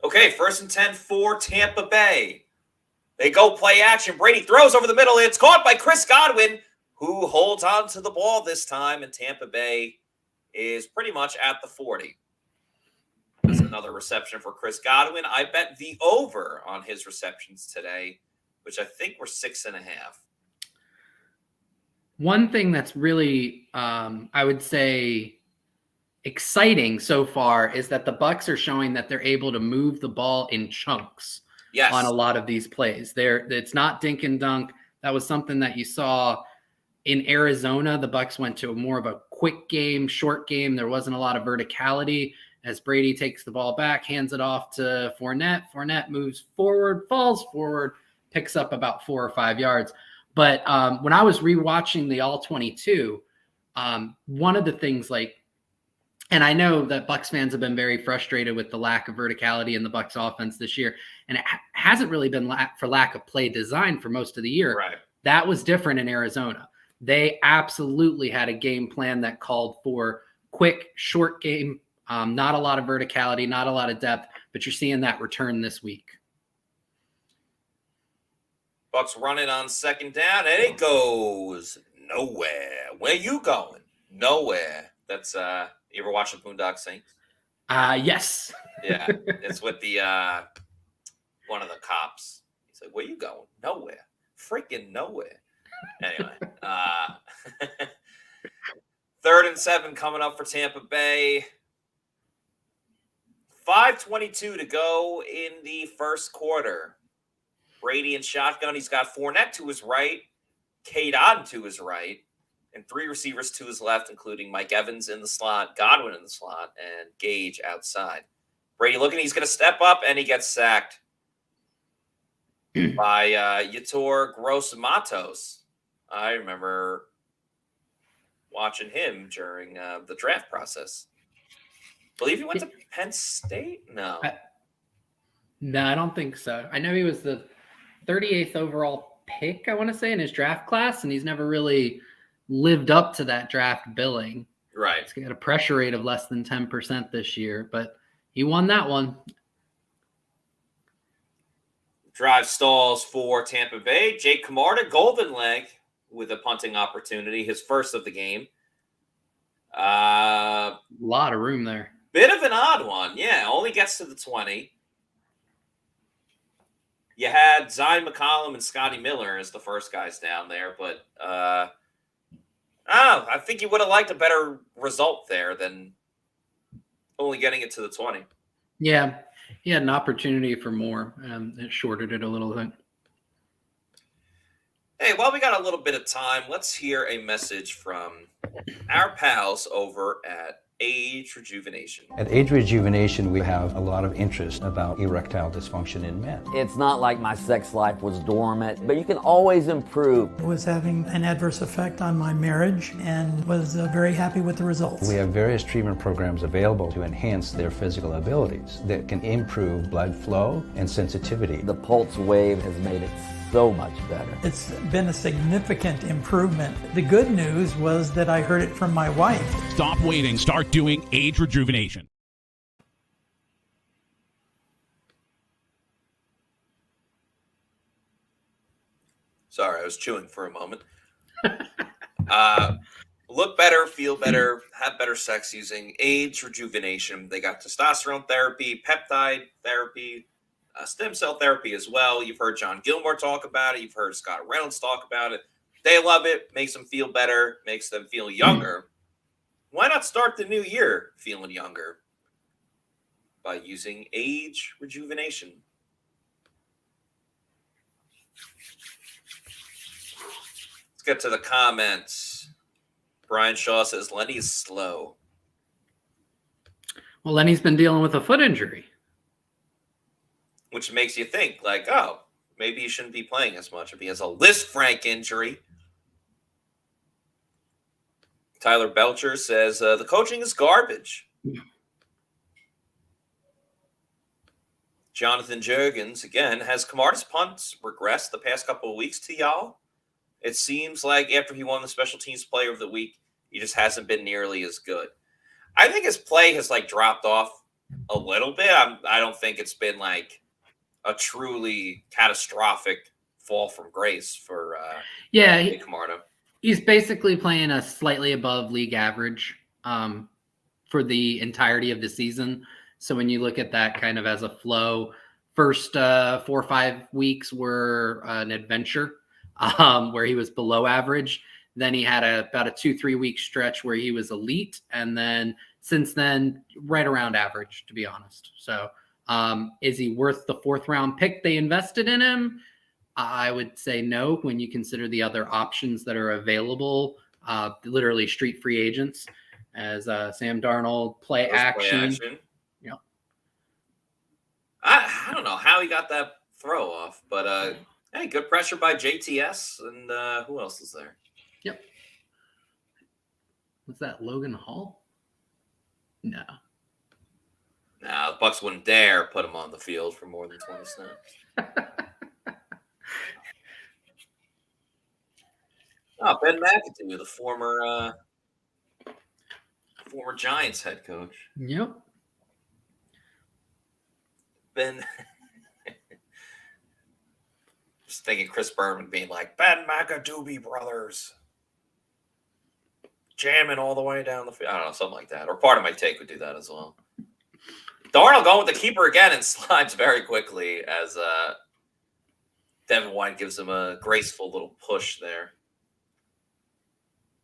[SPEAKER 15] Okay, 1st and 10 for Tampa Bay. They go play action. Brady throws over the middle. It's caught by Chris Godwin, who holds on to the ball this time, and Tampa Bay is pretty much at the 40. That's another reception for Chris Godwin. I bet the over on his receptions today, which I think were 6.5.
[SPEAKER 18] One thing that's really, I would say, exciting so far is that the Bucs are showing that they're able to move the ball in chunks on a lot of these plays. It's not dink and dunk. That was something that you saw in Arizona. The Bucs went to more of a quick game, short game. There wasn't a lot of verticality. As Brady takes the ball back, hands it off to Fournette. Fournette moves forward, falls forward, picks up about 4 or 5 yards. But when I was rewatching the All-22, one of the things and I know that Bucs fans have been very frustrated with the lack of verticality in the Bucs offense this year, and it hasn't really been for lack of play design for most of the year.
[SPEAKER 15] Right.
[SPEAKER 18] That was different in Arizona. They absolutely had a game plan that called for quick, short game. Not a lot of verticality, not a lot of depth, but you're seeing that return this week.
[SPEAKER 15] Bucs running on 2nd down, and it goes nowhere. Where you going? Nowhere. That's you ever watch the Boondock Saints?
[SPEAKER 18] Yes.
[SPEAKER 15] Yeah, it's with the one of the cops. He's like, "Where you going? Nowhere. Freaking nowhere." Anyway, 3rd and 7 coming up for Tampa Bay. 5:22 to go in the first quarter. Brady in shotgun. He's got Fournette to his right, Cade Otton to his right, and 3 receivers to his left, including Mike Evans in the slot, Godwin in the slot, and Gage outside. Brady looking, he's going to step up, and he gets sacked by Yetur Gross-Matos. I remember watching him during the draft process. Believe he went to Penn State? No.
[SPEAKER 18] No, I don't think so. I know he was the 38th overall pick, I want to say, in his draft class, and he's never really lived up to that draft billing.
[SPEAKER 15] Right.
[SPEAKER 18] He's got a pressure rate of less than 10% this year, but he won that one.
[SPEAKER 15] Drive stalls for Tampa Bay. Jake Camarda, golden leg with a punting opportunity, his first of the game.
[SPEAKER 18] A lot of room there.
[SPEAKER 15] Bit of an odd one. Yeah, only gets to the 20. You had Zion McCollum and Scotty Miller as the first guys down there, but I think you would have liked a better result there than only getting it to the 20.
[SPEAKER 18] Yeah, he had an opportunity for more. It shorted it a little bit.
[SPEAKER 15] Hey, while we got a little bit of time, let's hear a message from our pals over at Age Rejuvenation.
[SPEAKER 12] At Age Rejuvenation, we have a lot of interest about erectile dysfunction in men.
[SPEAKER 6] It's not like my sex life was dormant, but you can always improve.
[SPEAKER 13] I was having an adverse effect on my marriage and was very happy with the results.
[SPEAKER 12] We have various treatment programs available to enhance their physical abilities that can improve blood flow and sensitivity.
[SPEAKER 6] The pulse wave has made it so much better.
[SPEAKER 13] It's been a significant improvement. The good news was that I heard it from my wife.
[SPEAKER 14] Stop waiting. Start doing Age Rejuvenation.
[SPEAKER 15] Sorry, I was chewing for a moment. Look better, feel better, have better sex using Age Rejuvenation. They got testosterone therapy, peptide therapy, stem cell therapy as well. You've heard John Gilmore talk about it. You've heard Scott Reynolds talk about it. They love it. Makes them feel better. Makes them feel younger. Why not start the new year feeling younger by using Age Rejuvenation? Let's get to the comments. Brian Shaw says Lenny's slow.
[SPEAKER 18] Well, Lenny's been dealing with a foot injury.
[SPEAKER 15] Which makes you think, like, oh, maybe he shouldn't be playing as much if he has a Liz Frank injury. Tyler Belcher says the coaching is garbage. Jonathan Jurgens, again, has Camarda's punts regressed the past couple of weeks to y'all? It seems like after he won the Special Teams Player of the Week, he just hasn't been nearly as good. I think his play has, like, dropped off a little bit. I don't think it's been, like, a truly catastrophic fall from grace for Camarda.
[SPEAKER 18] He's basically playing a slightly above league average for the entirety of the season. So when you look at that kind of as a flow, first 4 or 5 weeks were an adventure where he was below average. Then he had about a 2-3 week stretch where he was elite. And then since then, right around average, to be honest. So is he worth the 4th round pick they invested in him? I would say no when you consider the other options that are available, literally street free agents, as Sam Darnold, play action. Yeah.
[SPEAKER 15] I don't know how he got that throw off, but hey, good pressure by JTS. And who else is there?
[SPEAKER 18] Yep. Was that Logan Hall? No.
[SPEAKER 15] No, the Bucs wouldn't dare put him on the field for more than 20 snaps. Ben McAdoo, the former Giants head coach.
[SPEAKER 18] Yep.
[SPEAKER 15] Ben, just thinking Chris Berman being like, Ben McAdoo brothers. Jamming all the way down the field. I don't know, something like that. Or part of my take would do that as well. Darnold going with the keeper again and slides very quickly as Devin White gives him a graceful little push there.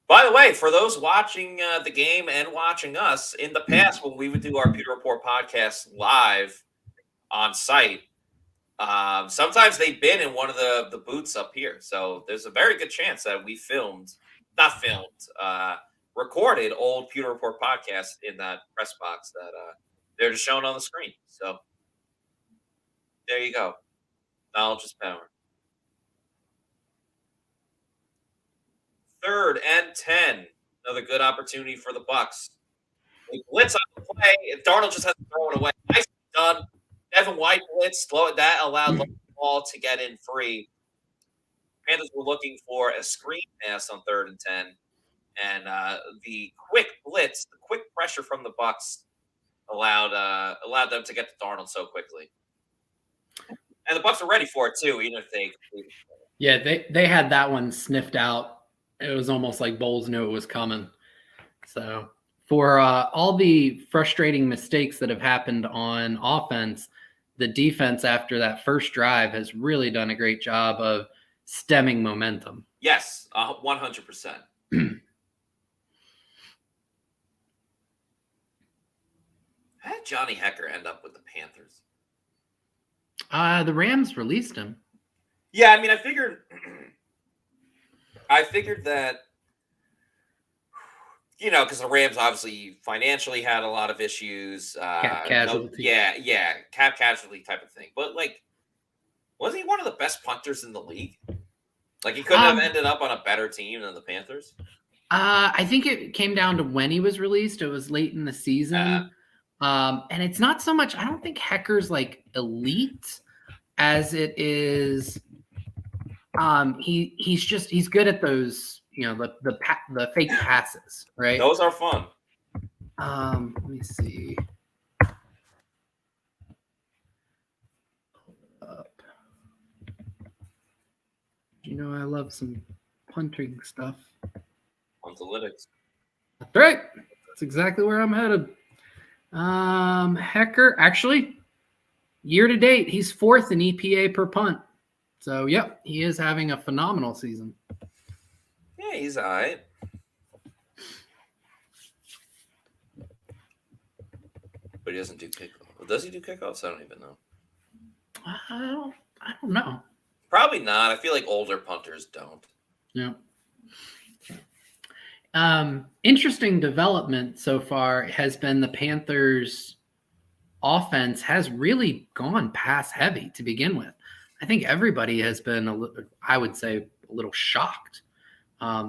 [SPEAKER 15] By the way, for those watching the game and watching us, in the past when we would do our Pewter Report podcast live on site, sometimes they've been in one of the booths up here. So there's a very good chance that we recorded old Pewter Report podcasts in that press box that they're just showing on the screen. So there you go. Knowledge is power. 3rd and 10. Another good opportunity for the Bucs. They blitz on the play. Darnold just has to throw it away. Nicely done. Devin White blitz. That allowed the ball to get in free. Panthers were looking for a screen pass on 3rd and 10. And the quick blitz, the quick pressure from the Bucs allowed them to get to Darnold so quickly. And the Bucs are ready for it too, even if they.
[SPEAKER 18] Yeah, they had that one sniffed out. It was almost like Bowles knew it was coming. So for all the frustrating mistakes that have happened on offense, the defense after that first drive has really done a great job of stemming momentum.
[SPEAKER 15] Yes, 100%. How did Johnny Hecker end up with the Panthers?
[SPEAKER 18] The Rams released him.
[SPEAKER 15] Yeah, I mean, I figured that, because the Rams obviously financially had a lot of issues.
[SPEAKER 18] Cap casualty.
[SPEAKER 15] Cap casualty type of thing. But, wasn't he one of the best punters in the league? He couldn't have ended up on a better team than the Panthers?
[SPEAKER 18] I think it came down to when he was released. It was late in the season. And it's not so much, I don't think Hecker's elite as it is. He's good at those, the fake passes, right?
[SPEAKER 15] Those are fun.
[SPEAKER 18] Let me see. I love some punting stuff.
[SPEAKER 15] Analytics.
[SPEAKER 18] That's right. That's exactly where I'm headed. Hecker, actually, year to date, he's 4th in EPA per punt. So, yep, he is having a phenomenal season.
[SPEAKER 15] Yeah, he's all right. But he doesn't do kickoffs. Does he do kickoffs? I don't even know.
[SPEAKER 18] I don't know.
[SPEAKER 15] Probably not. I feel like older punters don't.
[SPEAKER 18] Yeah. Interesting development so far has been the Panthers' offense has really gone pass heavy to begin with. I think everybody has been, I would say, a little shocked.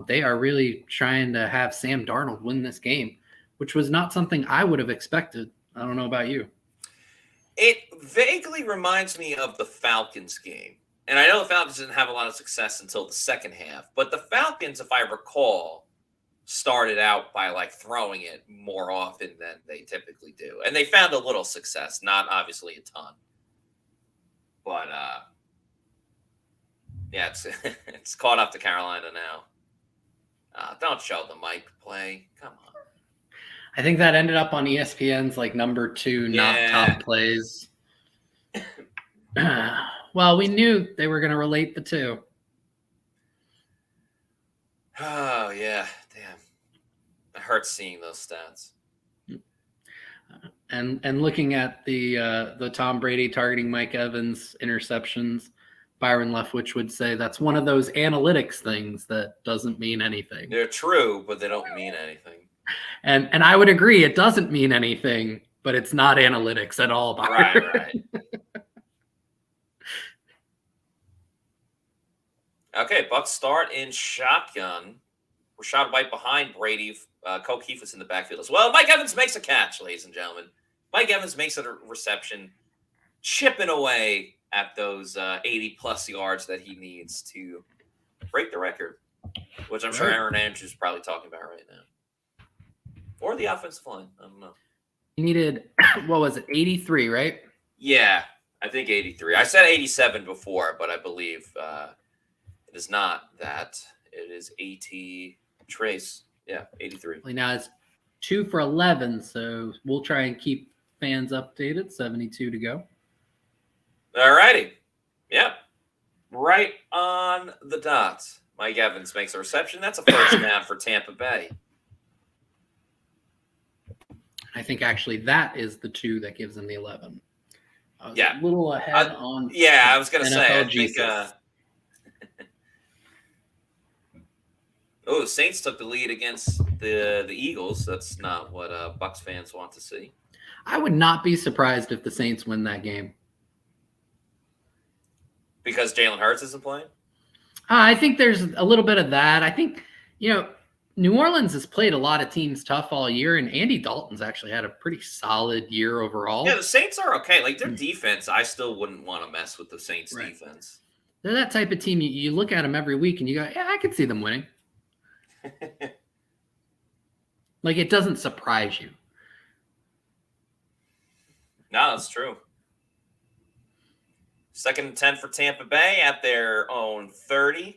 [SPEAKER 18] They are really trying to have Sam Darnold win this game, which was not something I would have expected. I don't know about you.
[SPEAKER 15] It vaguely reminds me of the Falcons game. And I know the Falcons didn't have a lot of success until the second half. But the Falcons, if I recall, started out by throwing it more often than they typically do. And they found a little success, not obviously a ton. But, yeah, it's caught up to Carolina now. Don't show the Mike play. Come on.
[SPEAKER 18] I think that ended up on ESPN's number 2 not top plays. Well, we knew they were going to relate the two.
[SPEAKER 15] Oh, yeah. Damn. It hurts seeing those stats.
[SPEAKER 18] And looking at the Tom Brady targeting Mike Evans interceptions, Byron Leftwich would say that's one of those analytics things that doesn't mean anything.
[SPEAKER 15] They're true, but they don't mean anything.
[SPEAKER 18] And I would agree, it doesn't mean anything, but it's not analytics at all, Byron.
[SPEAKER 15] Right. Okay, Bucs start in shotgun. Rashad White behind Brady. Cole Keefe in the backfield as well. Mike Evans makes a catch, ladies and gentlemen. Mike Evans makes a reception, chipping away at those 80-plus yards that he needs to break the record, which I'm sure Aaron Andrews is probably talking about right now. Or the offensive line. I don't know.
[SPEAKER 18] He needed, 83, right?
[SPEAKER 15] Yeah, I think 83. I said 87 before, but I believe it is not that. It is AT Trace. Yeah, 83.
[SPEAKER 18] Well, now it's 2 for 11, so we'll try and keep fans updated. 72 to go.
[SPEAKER 15] All righty. Yeah. Right on the dot. Mike Evans makes a reception. That's a first down for Tampa Bay.
[SPEAKER 18] I think actually that is the 2 that gives them the 11. I was
[SPEAKER 15] a
[SPEAKER 18] little ahead on.
[SPEAKER 15] Yeah, I was going to say. I
[SPEAKER 18] Jesus.
[SPEAKER 15] think. The Saints took the lead against the Eagles. That's not what Bucs fans want to see.
[SPEAKER 18] I would not be surprised if the Saints win that game.
[SPEAKER 15] Because Jalen Hurts isn't playing?
[SPEAKER 18] I think there's a little bit of that. I think, New Orleans has played a lot of teams tough all year, and Andy Dalton's actually had a pretty solid year overall.
[SPEAKER 15] Yeah, the Saints are okay. Their defense, I still wouldn't want to mess with the Saints' defense.
[SPEAKER 18] They're that type of team. You look at them every week, and you go, yeah, I could see them winning. It doesn't surprise you.
[SPEAKER 15] No, that's true. 2nd and 10 for Tampa Bay at their own 30. Is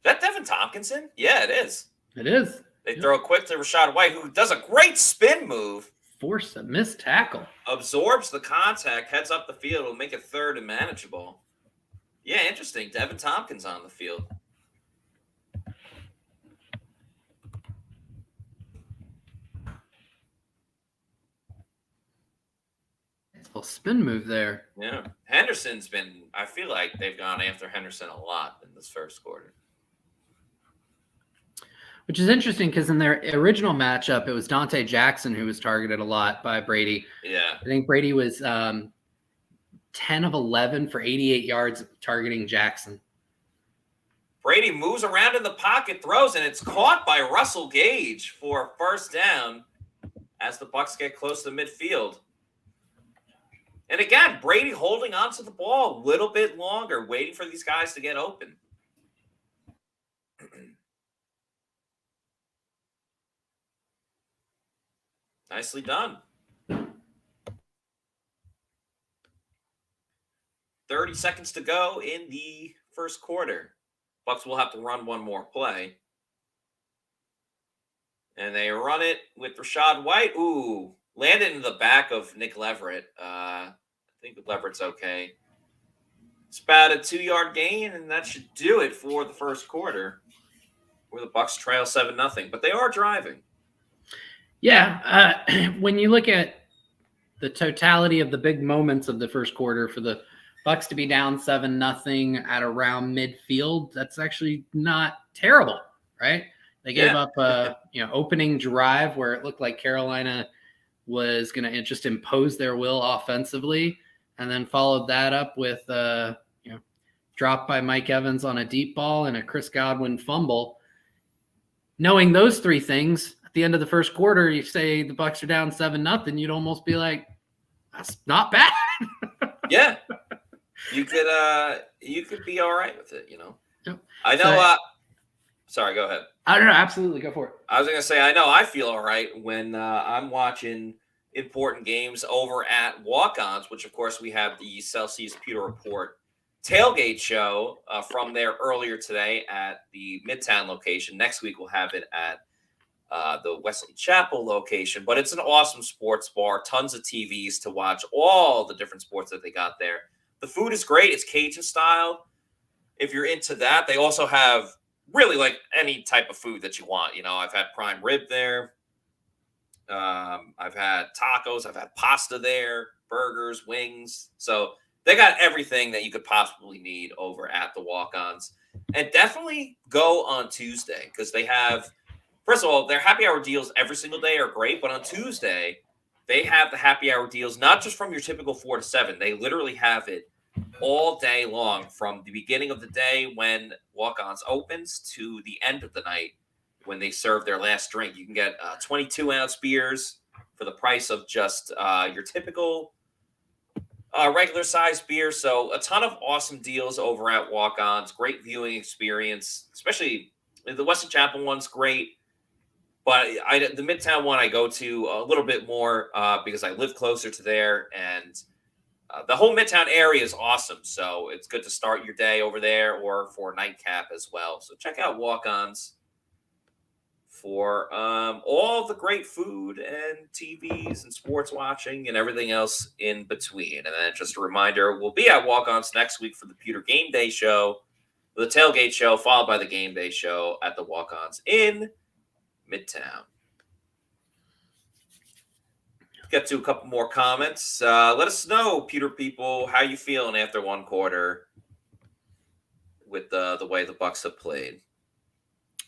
[SPEAKER 15] that Devin Tompkinson? Yeah, it is.
[SPEAKER 18] It is.
[SPEAKER 15] They throw it quick to Rashad White, who does a great spin move.
[SPEAKER 18] forced a missed tackle.
[SPEAKER 15] Absorbs the contact, heads up the field, will make it third and manageable. Yeah, interesting. Devin Tompkins on the field.
[SPEAKER 18] Little spin move there.
[SPEAKER 15] Yeah. Henderson's been, I feel like they've gone after Henderson a lot in this first quarter.
[SPEAKER 18] Which is interesting because in their original matchup, it was Dante Jackson who was targeted a lot by Brady.
[SPEAKER 15] Yeah.
[SPEAKER 18] I think Brady was 10 of 11 for 88 yards targeting Jackson.
[SPEAKER 15] Brady moves around in the pocket, throws, and it's caught by Russell Gage for a first down as the Bucs get close to midfield. And again, Brady holding onto the ball a little bit longer, waiting for these guys to get open. Nicely done. 30 seconds to go in the first quarter. Bucs will have to run one more play. And they run it with Rachaad White. Ooh, landed in the back of Nick Leverett. I think Leverett's okay. It's about a 2-yard gain, and that should do it for the first quarter, where the Bucs trail 7-0. But they are driving.
[SPEAKER 18] Yeah, when you look at the totality of the big moments of the first quarter for the Bucs to be down 7-0 at around midfield, that's actually not terrible, right? They gave up opening drive where it looked like Carolina was going to just impose their will offensively, and then followed that up with drop by Mike Evans on a deep ball and a Chris Godwin fumble. Knowing those three things, at the end of the first quarter, you say the Bucs are down 7-0, you'd almost be like, that's not bad.
[SPEAKER 15] Yeah. You could be all right with it,
[SPEAKER 18] Yep.
[SPEAKER 15] I know. Sorry, go ahead.
[SPEAKER 18] I don't know. Absolutely. Go for it.
[SPEAKER 15] I was going to say, I know I feel all right when I'm watching important games over at Walk-Ons, which, of course, we have the Celsius Pewter Report tailgate show from there earlier today at the Midtown location. Next week, we'll have it at the Wesley Chapel location. But it's an awesome sports bar, tons of TVs to watch all the different sports that they got there. The food is great. It's Cajun style. If you're into that, they also have really like any type of food that you want. I've had prime rib there. I've had tacos. I've had pasta there, burgers, wings. So they got everything that you could possibly need over at the Walk-Ons. And definitely go on Tuesday because they have, first of all, their happy hour deals every single day are great. But on Tuesday, they have the happy hour deals, not just from your typical 4 to 7. They literally have it all day long from the beginning of the day when Walk-Ons opens to the end of the night when they serve their last drink. You can get 22-ounce beers for the price of just your typical regular-sized beer. So a ton of awesome deals over at Walk-Ons. Great viewing experience, especially the Wesley Chapel one's great. But the Midtown one I go to a little bit more because I live closer to there, and the whole Midtown area is awesome. So it's good to start your day over there or for a nightcap as well. So check out Walk-Ons for all the great food and TVs and sports watching and everything else in between. And then just a reminder, we'll be at Walk-Ons next week for the Pewter GameDay show, the tailgate show, followed by the Game Day show at the Walk-Ons in Midtown. Get to a couple more comments. Let us know, Pewter people, how you feeling after one quarter with the way the Bucs have played.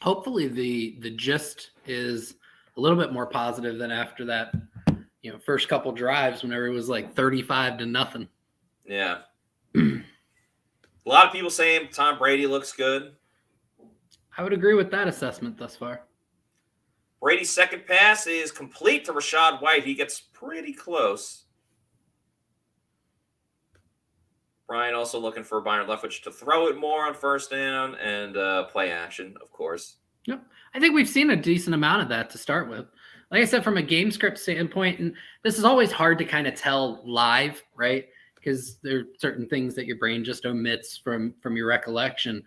[SPEAKER 18] Hopefully the gist is a little bit more positive than after that, first couple drives whenever it was like 35-0.
[SPEAKER 15] Yeah. A lot of people saying Tom Brady looks good.
[SPEAKER 18] I would agree with that assessment thus far.
[SPEAKER 15] Brady's second pass is complete to Rachaad White. He gets pretty close. Brian also looking for Byron Leftwich to throw it more on first down and play action, of course.
[SPEAKER 18] Yep. I think we've seen a decent amount of that to start with. Like I said, from a game script standpoint, and this is always hard to kind of tell live, right? Because there are certain things that your brain just omits from your recollection.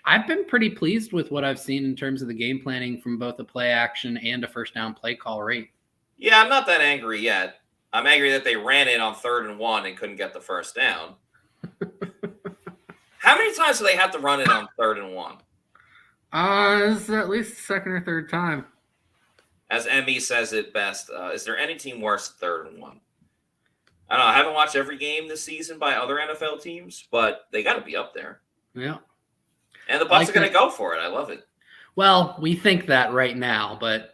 [SPEAKER 18] I've been pretty pleased with what I've seen in terms of the game planning from both a play action and a first down play call rate.
[SPEAKER 15] Yeah, I'm not that angry yet. I'm angry that they ran it on 3rd and 1 and couldn't get the first down. How many times do they have to run it on 3rd and 1?
[SPEAKER 18] It's at least the second or third time.
[SPEAKER 15] As Emmy says it best, is there any team worse than 3rd and 1? I don't know. I haven't watched every game this season by other NFL teams, but they got to be up there.
[SPEAKER 18] Yeah.
[SPEAKER 15] And the Bucs are going to go for it. I love it.
[SPEAKER 18] Well, we think that right now, but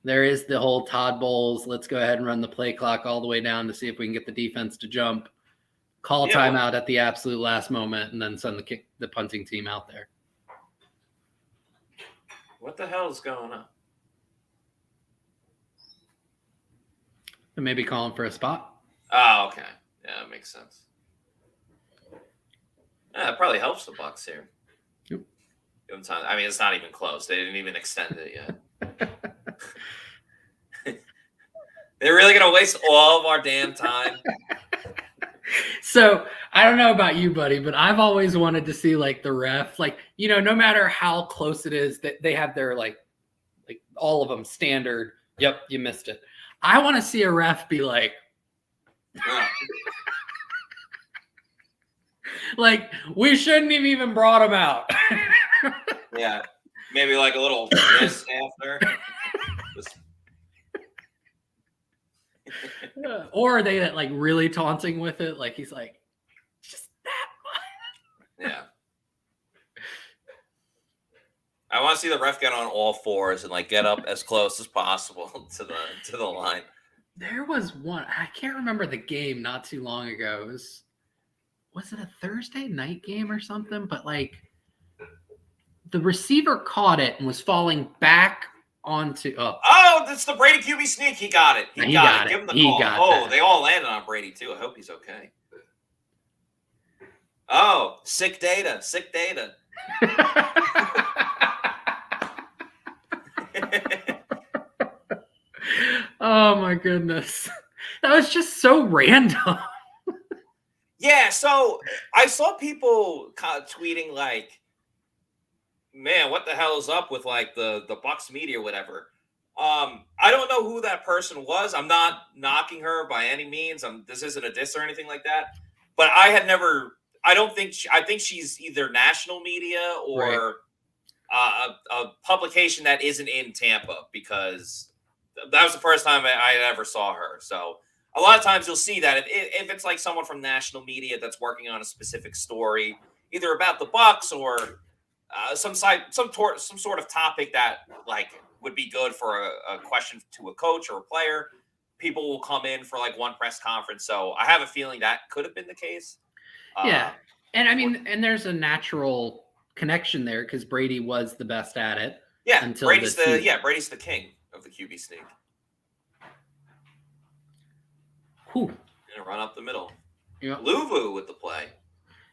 [SPEAKER 18] there is the whole Todd Bowles, let's go ahead and run the play clock all the way down to see if we can get the defense to jump, call timeout at the absolute last moment, and then send the punting team out there.
[SPEAKER 15] What the hell is going on?
[SPEAKER 18] And maybe calling for a spot.
[SPEAKER 15] Oh, okay. Yeah, that makes sense. Yeah, it probably helps the Bucs here.
[SPEAKER 18] Yep.
[SPEAKER 15] Give them time. I mean, it's not even close. They didn't even extend it yet. They're really going to waste all of our damn time.
[SPEAKER 18] So I don't know about you, buddy, but I've always wanted to see like the ref, like, you know, no matter how close it is, that they have their like all of them standard. Yep, you missed it. I want to see a ref be like, like we shouldn't have even brought him out.
[SPEAKER 15] Yeah, maybe like a little wrist after.
[SPEAKER 18] Or are they like really taunting with it? Like he's like, just that much.
[SPEAKER 15] Yeah. I want to see the ref get on all fours and like get up as close as possible to the line.
[SPEAKER 18] There was one, I can't remember the game not too long ago. It was it a Thursday night game or something? But like the receiver caught it and was falling back onto
[SPEAKER 15] Oh, that's the Brady QB sneak. He got it. He got it. Give him the call.
[SPEAKER 18] Got that.
[SPEAKER 15] They all landed on Brady too. I hope he's okay. Oh, sick data. Sick data.
[SPEAKER 18] Oh my goodness. That was just so random.
[SPEAKER 15] Yeah, so I saw people kind of tweeting like, man, what the hell is up with like the Bucs media or whatever. I don't know who that person was. I'm not knocking her by any means. This isn't a diss or anything like that. But I think she's either national media or a publication that isn't in Tampa, because that was the first time I ever saw her. So a lot of times you'll see that if it's like someone from national media that's working on a specific story, either about the Bucs or some sort of topic that like would be good for a question to a coach or a player, people will come in for like one press conference. So I have a feeling that could have been the case.
[SPEAKER 18] Yeah. And I mean, and there's a natural connection there because Brady was the best at it.
[SPEAKER 15] Yeah.
[SPEAKER 18] Until
[SPEAKER 15] Brady's the king of the QB sneak.
[SPEAKER 18] Whew.
[SPEAKER 15] And run up the middle.
[SPEAKER 18] Yeah.
[SPEAKER 15] Luvu with the play.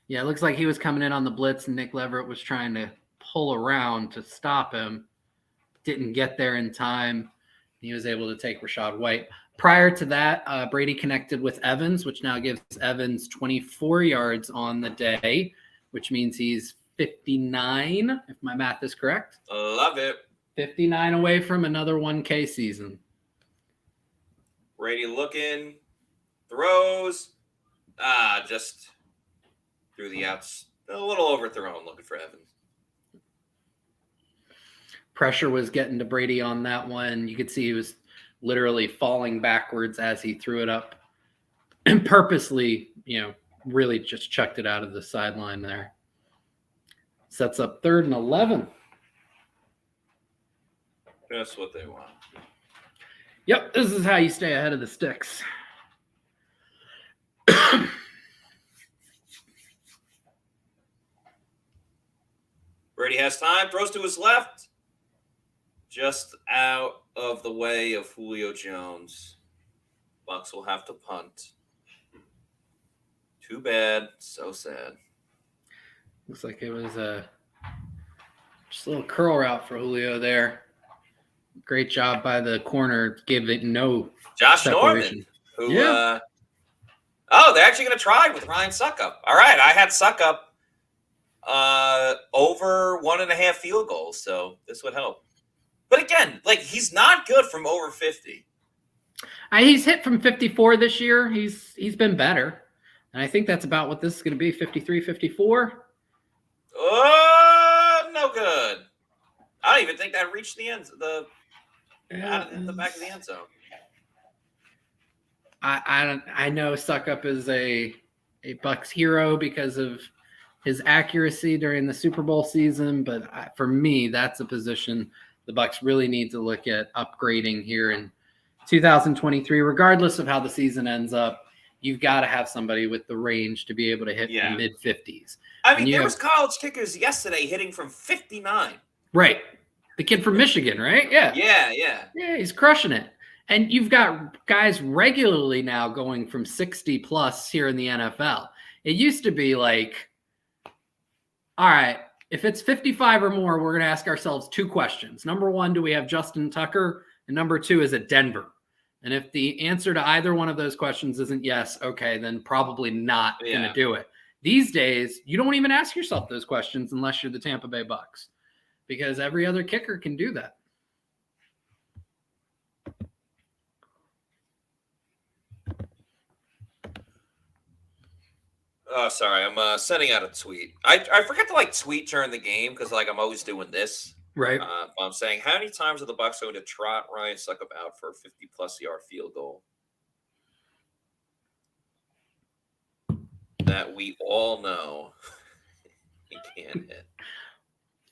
[SPEAKER 18] Yeah, it looks like he was coming in on the blitz and Nick Leverett was trying to pull around to stop him. Didn't get there in time. He was able to take Rachaad White. Prior to that, Brady connected with Evans, which now gives Evans 24 yards on the day, which means he's 59, if my math is correct.
[SPEAKER 15] Love it.
[SPEAKER 18] 59 away from another 1K season.
[SPEAKER 15] Brady looking, throws, just through the outs. A little overthrown, looking for Evans.
[SPEAKER 18] Pressure was getting to Brady on that one. You could see he was literally falling backwards as he threw it up and purposely, really just chucked it out of the sideline there. Sets up 3rd and 11.
[SPEAKER 15] That's what they want.
[SPEAKER 18] Yep, this is how you stay ahead of the sticks.
[SPEAKER 15] Brady has time, throws to his left. Just out of the way of Julio Jones. Bucs will have to punt. Too bad. So sad.
[SPEAKER 18] Looks like it was just a little curl route for Julio there. Great job by the corner. Gave it no
[SPEAKER 15] Josh
[SPEAKER 18] separation.
[SPEAKER 15] Norman. They're actually going to try with Ryan Suckup. All right, I had Suckup over 1.5 field goals, so this would help. But again, like he's not good from over 50.
[SPEAKER 18] He's hit from 54 this year. He's been better. And I think that's about what this is going to be, 53, 54.
[SPEAKER 15] Oh, no good. I don't even think that reached the end, the back of the end zone.
[SPEAKER 18] I know Suckup is a Bucs hero because of his accuracy during the Super Bowl season, but for me, that's a position the Bucs really need to look at upgrading here in 2023. Regardless of how the season ends up, you've got to have somebody with the range to be able to hit the mid-50s.
[SPEAKER 15] I mean, there was college kickers yesterday hitting from 59.
[SPEAKER 18] Right. The kid from Michigan, right? Yeah.
[SPEAKER 15] Yeah,
[SPEAKER 18] he's crushing it. And you've got guys regularly now going from 60 plus here in the NFL. It used to be like, all right, if it's 55 or more, we're going to ask ourselves two questions. Number one, do we have Justin Tucker? And number two, is it Denver? And if the answer to either one of those questions isn't yes, okay, then probably not going to do it. These days, you don't even ask yourself those questions unless you're the Tampa Bay Bucs, because every other kicker can do that.
[SPEAKER 15] Oh, sorry. I'm sending out a tweet. I forget to tweet during the game because I'm always doing this.
[SPEAKER 18] Right.
[SPEAKER 15] I'm saying, how many times are the Bucs going to trot Ryan Suckup out for a 50-plus yard field goal that we all know he can't hit?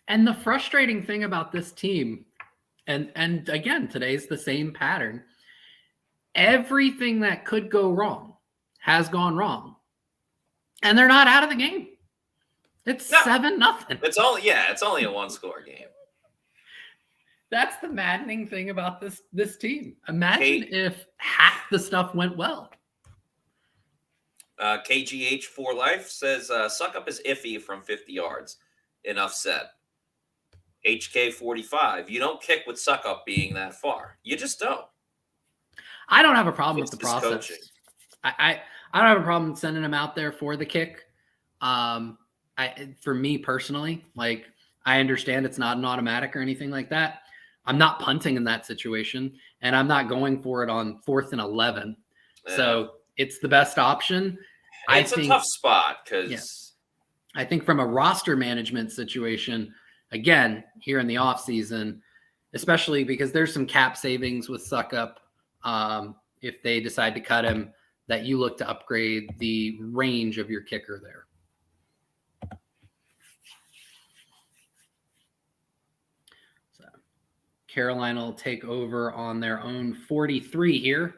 [SPEAKER 18] And the frustrating thing about this team, and again, today's the same pattern. Everything that could go wrong has gone wrong. And they're not out of the game. It's 7-0.
[SPEAKER 15] It's only a one-score game.
[SPEAKER 18] That's the maddening thing about this team. Imagine if half the stuff went well.
[SPEAKER 15] KGH for Life says Suckup is iffy from 50 yards. Enough said. HK 45. You don't kick with Suckup being that far. You just don't.
[SPEAKER 18] I don't have a problem with the process. I don't have a problem sending him out there for the kick. For me personally, I understand it's not an automatic or anything like that. I'm not punting in that situation, and I'm not going for it on 4th and 11.
[SPEAKER 15] Yeah.
[SPEAKER 18] So it's the best option.
[SPEAKER 15] It's a tough spot because
[SPEAKER 18] I think from a roster management situation, again, here in the offseason, especially because there's some cap savings with Suckup, if they decide to cut him, that you look to upgrade the range of your kicker there. So Carolina will take over on their own 43 here.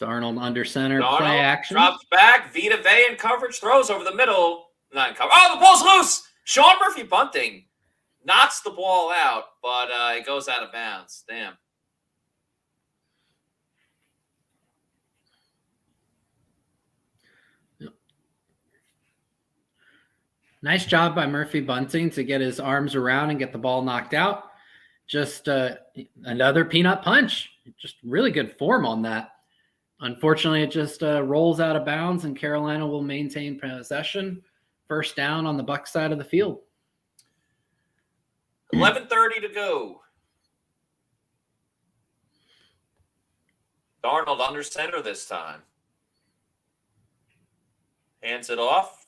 [SPEAKER 18] Darnold under center, play action.
[SPEAKER 15] Drops back, Vita in coverage, throws over the middle. Not in cover. Oh, the ball's loose! Sean Murphy bunting. Knocks the ball out, but it goes out of bounds. Damn.
[SPEAKER 18] Nice job by Murphy Bunting to get his arms around and get the ball knocked out. Just another peanut punch. Just really good form on that. Unfortunately, it just rolls out of bounds, and Carolina will maintain possession. First down on the Bucs side of the field.
[SPEAKER 15] 11:30 to go. Darnold under center this time. Hands it off.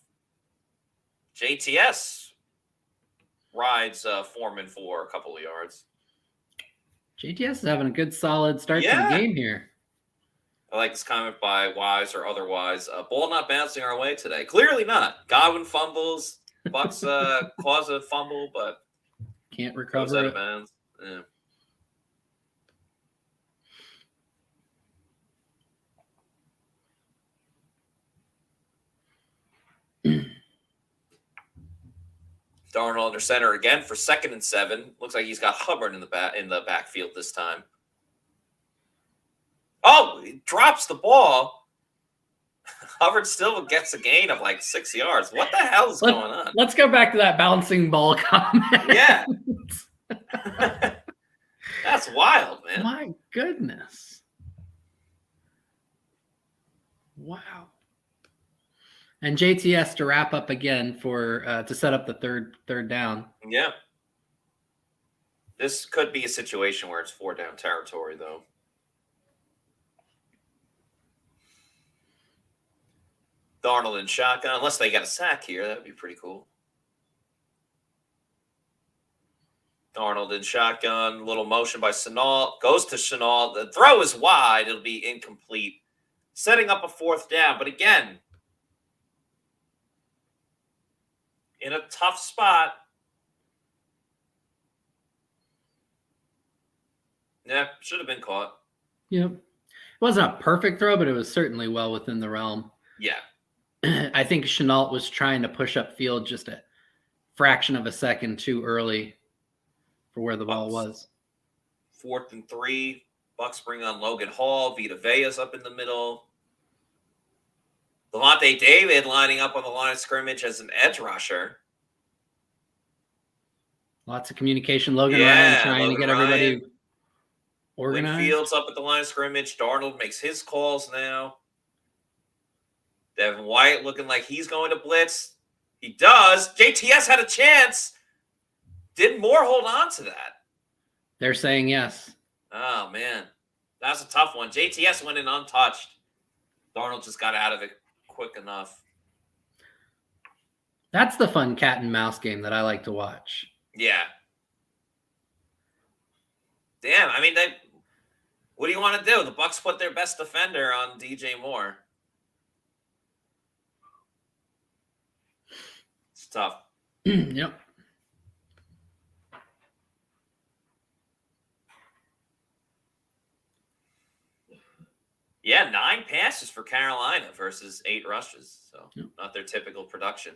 [SPEAKER 15] JTS rides Foreman for a couple of yards.
[SPEAKER 18] JTS is having a good, solid start to the game here.
[SPEAKER 15] I like this comment by Wise or otherwise. Ball not bouncing our way today. Clearly not. Godwin fumbles. Bucs cause a fumble, but
[SPEAKER 18] can't recover.
[SPEAKER 15] Goes out of bounds. Yeah. Darnold under center again for 2nd and 7. Looks like he's got Hubbard in the backfield this time. Oh, he drops the ball. Hubbard still gets a gain of 6 yards. What the hell is going on?
[SPEAKER 18] Let's go back to that bouncing ball comment.
[SPEAKER 15] Yeah. That's wild, man.
[SPEAKER 18] My goodness. Wow. And JTS to wrap up again for to set up the third down.
[SPEAKER 15] Yeah. This could be a situation where it's 4 down territory, though. Darnold in shotgun, unless they got a sack here. That would be pretty cool. Darnold in shotgun, little motion by Shenault. Goes to Shenault. The throw is wide. It'll be incomplete. Setting up a 4th down. But again, in a tough spot. Yeah, should have been caught.
[SPEAKER 18] Yep. It wasn't a perfect throw, but it was certainly well within the realm.
[SPEAKER 15] Yeah.
[SPEAKER 18] I think Shenault was trying to push up field just a fraction of a second too early for where the ball was.
[SPEAKER 15] 4th and 3. Bucs bring on Logan Hall. Vita Vea's up in the middle. Lavonte David lining up on the line of scrimmage as an edge rusher.
[SPEAKER 18] Lots of communication. Logan Ryan trying to get everybody organized.
[SPEAKER 15] Winfield's up at the line of scrimmage. Darnold makes his calls now. Devin White looking like he's going to blitz. He does. JTS had a chance. Did Moore hold on to that?
[SPEAKER 18] They're saying yes.
[SPEAKER 15] Oh, man. That's a tough one. JTS went in untouched. Darnold just got out of it quick enough.
[SPEAKER 18] That's the fun cat and mouse game that I like to watch.
[SPEAKER 15] Yeah. Damn, I mean, what do you want to do? The Bucs put their best defender on DJ Moore. It's tough.
[SPEAKER 18] Yep.
[SPEAKER 15] Yeah, 9 passes for Carolina versus 8 rushes. So not their typical production.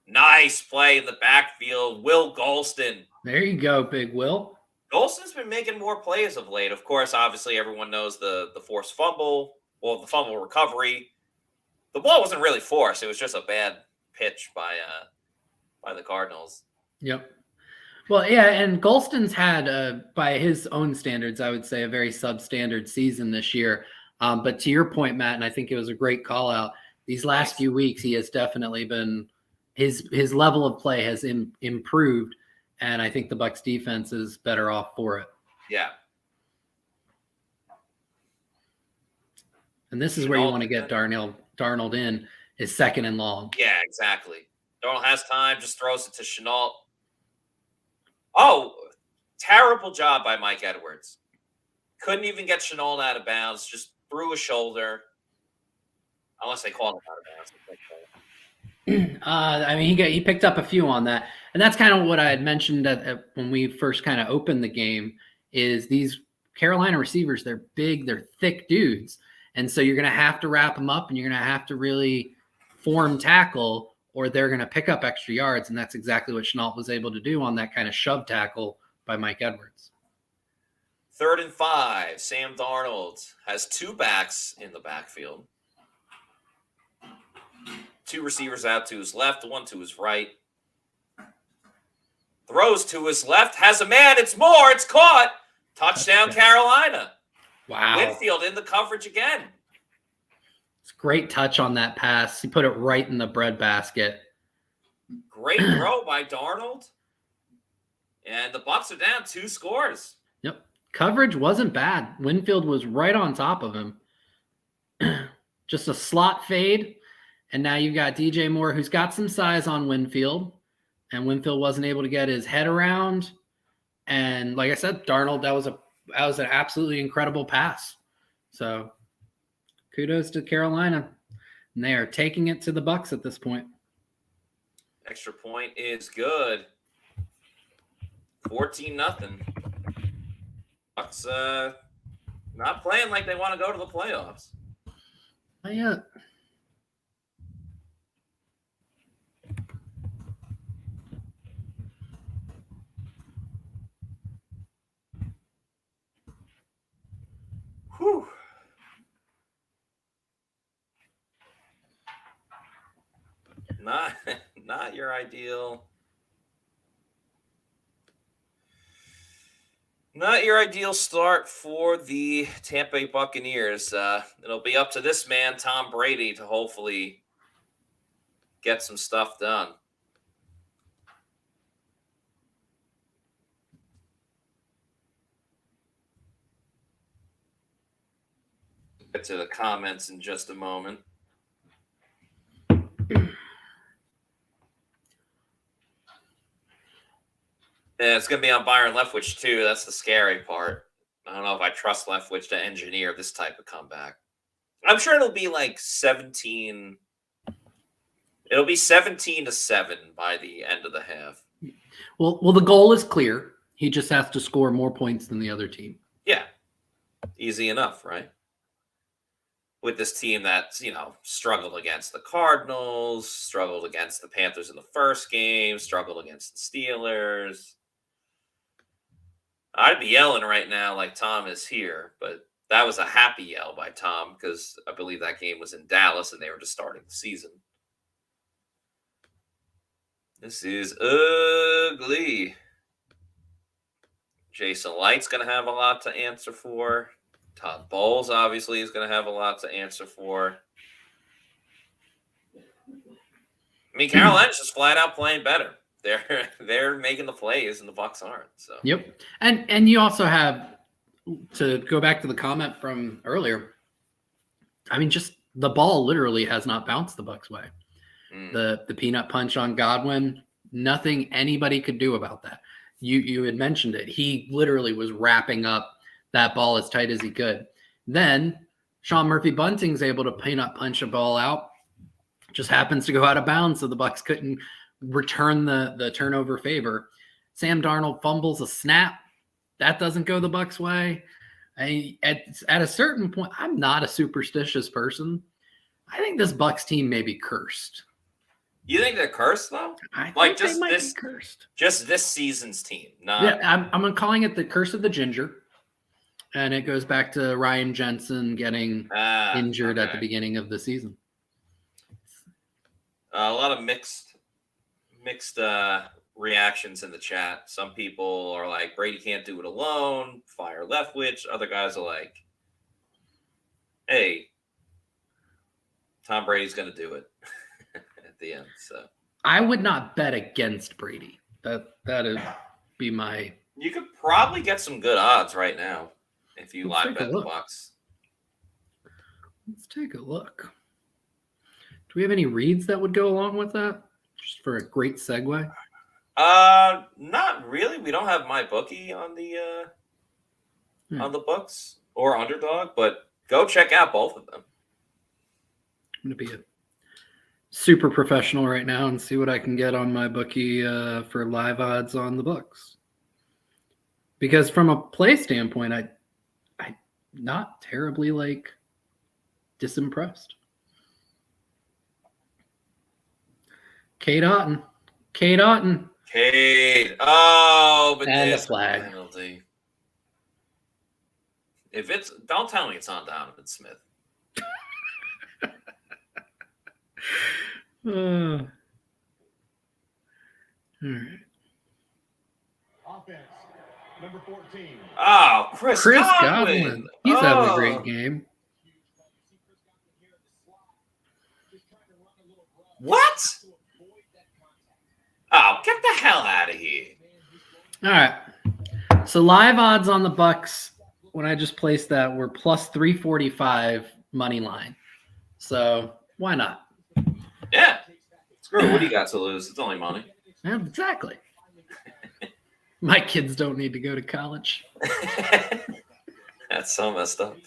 [SPEAKER 15] Nice play in the backfield. Will Golston.
[SPEAKER 18] There you go, Big Will.
[SPEAKER 15] Golston's been making more plays of late. Of course, obviously, everyone knows the forced fumble. Well, the fumble recovery. The ball wasn't really forced. It was just a bad pitch by the Cardinals.
[SPEAKER 18] Yep. Well, yeah, and Golston's had, by his own standards, I would say, a very substandard season this year. But to your point, Matt, and I think it was a great call out, these last few weeks, he has definitely been his level of play has improved, and I think the Bucs defense is better off for it.
[SPEAKER 15] Yeah.
[SPEAKER 18] And this is where you want to get Darnold in, is 2nd and long.
[SPEAKER 15] Yeah, exactly. Darnold has time, just throws it to Shenault. Oh, terrible job by Mike Edwards. Couldn't even get Shenault out of bounds, just threw a shoulder. Unless they called him out of bounds.
[SPEAKER 18] I mean, he picked up a few on that. And that's kind of what I had mentioned when we first kind of opened the game, is these Carolina receivers, they're big, they're thick dudes. And so you're going to have to wrap them up, and you're going to have to really form tackle, or they're going to pick up extra yards. And that's exactly what Shenault was able to do on that kind of shove tackle by Mike Edwards.
[SPEAKER 15] 3rd and 5. Sam Darnold has 2 backs in the backfield. 2 receivers out to his left, 1 to his right. Throws to his left, has a man. It's Moore. It's caught. Touchdown, Carolina.
[SPEAKER 18] Wow.
[SPEAKER 15] Winfield in the coverage again.
[SPEAKER 18] It's a great touch on that pass. He put it right in the breadbasket.
[SPEAKER 15] Great throw by Darnold. And the Bucs are down 2 scores.
[SPEAKER 18] Yep. Coverage wasn't bad. Winfield was right on top of him. Just a slot fade. And now you've got DJ Moore, who's got some size on Winfield. And Winfield wasn't able to get his head around. And like I said, Darnold, that was an absolutely incredible pass. So kudos to Carolina. And they are taking it to the Bucs at this point.
[SPEAKER 15] Extra point is good. 14-0. Bucs not playing like they want to go to the playoffs.
[SPEAKER 18] Not yet.
[SPEAKER 15] Whew. Not your ideal. Not your ideal start for the Tampa Bay Buccaneers. It'll be up to this man, Tom Brady, to hopefully get some stuff done. get to the comments in just a moment. Yeah, it's going to be on Byron Leftwich, too. That's the scary part. I don't know if I trust Leftwich to engineer this type of comeback. I'm sure it'll be like 17. It'll be 17-7 by the end of the half.
[SPEAKER 18] Well, the goal is clear. He just has to score more points than the other team.
[SPEAKER 15] Yeah. Easy enough, right? With this team that's, struggled against the Cardinals, struggled against the Panthers in the first game, struggled against the Steelers. I'd be yelling right now like Tom is here, but that was a happy yell by Tom because I believe that game was in Dallas and they were just starting the season. This is ugly. Jason Light's going to have a lot to answer for. Todd Bowles obviously is going to have a lot to answer for. I mean, Carolina's just flat out playing better. They're making the plays and the Bucs aren't. So
[SPEAKER 18] Yep. And you also have, to go back to the comment from earlier, I mean, just the ball literally has not bounced the Bucs' way. The peanut punch on Godwin, nothing anybody could do about that. You had mentioned it. He literally was wrapping up that ball as tight as he could. Then Sean Murphy-Bunting's able to peanut punch a ball out. Just happens to go out of bounds, so the Bucs couldn't return the turnover favor. Sam Darnold fumbles a snap. That doesn't go the Bucs' way. At a certain point, I'm not a superstitious person. I think this Bucs team may be cursed.
[SPEAKER 15] You think they're cursed though?
[SPEAKER 18] I think they might be cursed.
[SPEAKER 15] Just this season's team. Not...
[SPEAKER 18] Yeah, I'm calling it the curse of the ginger. And it goes back to Ryan Jensen getting injured at the beginning of the season.
[SPEAKER 15] A lot of mixed reactions in the chat. Some people are like, Brady can't do it alone. Fire Leftwich. Other guys are like, hey, Tom Brady's going to do it at the end. So
[SPEAKER 18] I would not bet against Brady. That'd be my.
[SPEAKER 15] You could probably get some good odds right now if you live bet the Bucs.
[SPEAKER 18] Let's take a look. Do we have any reads that would go along with that? Just for a great segue.
[SPEAKER 15] Not really. We don't have my bookie on the books or Underdog, but go check out both of them.
[SPEAKER 18] I'm gonna be a super professional right now and see what I can get on my bookie for live odds on the Bucs. Because from a play standpoint, I'm not terribly disimpressed. Kate Otten.
[SPEAKER 15] Oh, but
[SPEAKER 18] and a flag.
[SPEAKER 15] Penalty. Don't tell me it's on Donovan Smith.
[SPEAKER 18] All right.
[SPEAKER 14] Offense, number 14.
[SPEAKER 15] Oh, Chris
[SPEAKER 18] Godwin. He's having a great game.
[SPEAKER 15] What? Oh, get the hell out of here.
[SPEAKER 18] All right. So live odds on the Bucs, when I just placed that, were plus 345 money line. So why not?
[SPEAKER 15] Yeah. Screw it. What do you got to lose? It's only money.
[SPEAKER 18] Yeah, exactly. My kids don't need to go to college.
[SPEAKER 15] That's so messed up.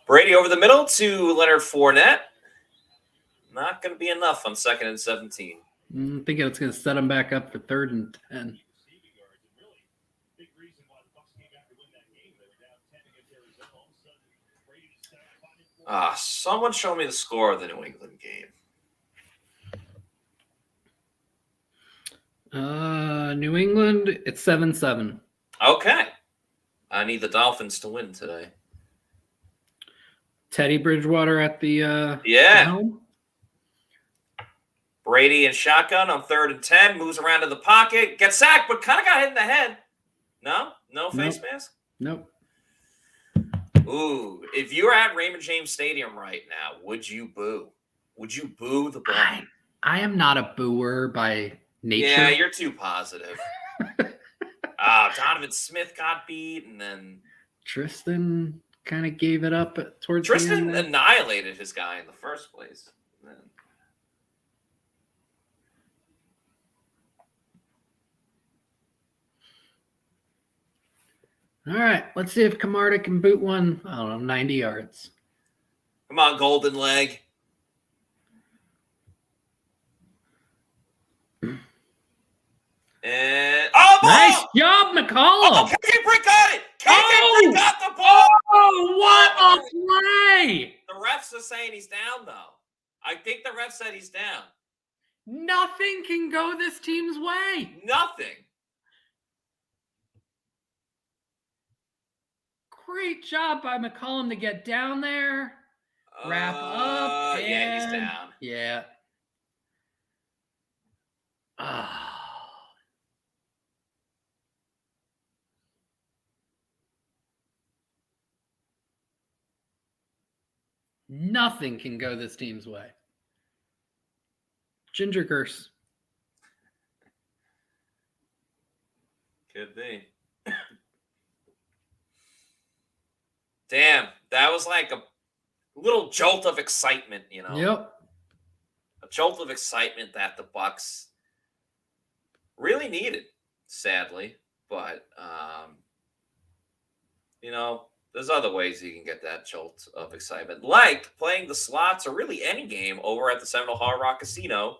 [SPEAKER 15] Brady over the middle to Leonard Fournette. Not going to be enough on 2nd and 17.
[SPEAKER 18] I'm thinking it's going to set them back up for 3rd and 10.
[SPEAKER 15] Someone show me the score of the New England game.
[SPEAKER 18] New England, it's 7-7.
[SPEAKER 15] Okay. I need the Dolphins to win today.
[SPEAKER 18] Teddy Bridgewater at the helm.
[SPEAKER 15] Brady and shotgun on 3rd and 10. Moves around in the pocket. Gets sacked, but kind of got hit in the head. No face mask?
[SPEAKER 18] Nope.
[SPEAKER 15] Ooh, if you were at Raymond James Stadium right now, would you boo? Would you boo the Bucs?
[SPEAKER 18] I am not a booer by nature.
[SPEAKER 15] Yeah, you're too positive. Donovan Smith got beat, and then
[SPEAKER 18] Tristan kind of gave it up towards
[SPEAKER 15] Tristan
[SPEAKER 18] the end.
[SPEAKER 15] annihilated his guy in the first place.
[SPEAKER 18] All right, let's see if Camarda can boot one, I don't know, 90 yards.
[SPEAKER 15] Come on, golden leg. And
[SPEAKER 18] nice job, McCollum.
[SPEAKER 15] Oh, KJ Brick got it. KJ Brick got the ball.
[SPEAKER 18] Oh, what a play!
[SPEAKER 15] The refs are saying he's down, though. I think the ref said he's down.
[SPEAKER 18] Nothing can go this team's way.
[SPEAKER 15] Nothing.
[SPEAKER 18] Great job by McCollum to get down there, wrap up, and
[SPEAKER 15] yeah, he's down.
[SPEAKER 18] Yeah. Nothing can go this team's way. Ginger curse.
[SPEAKER 15] Could be. Damn, that was like a little jolt of excitement, you know?
[SPEAKER 18] Yep.
[SPEAKER 15] A jolt of excitement that the Bucs really needed, sadly. But, you know, there's other ways you can get that jolt of excitement, like playing the slots or really any game over at the Seminole Hard Rock Casino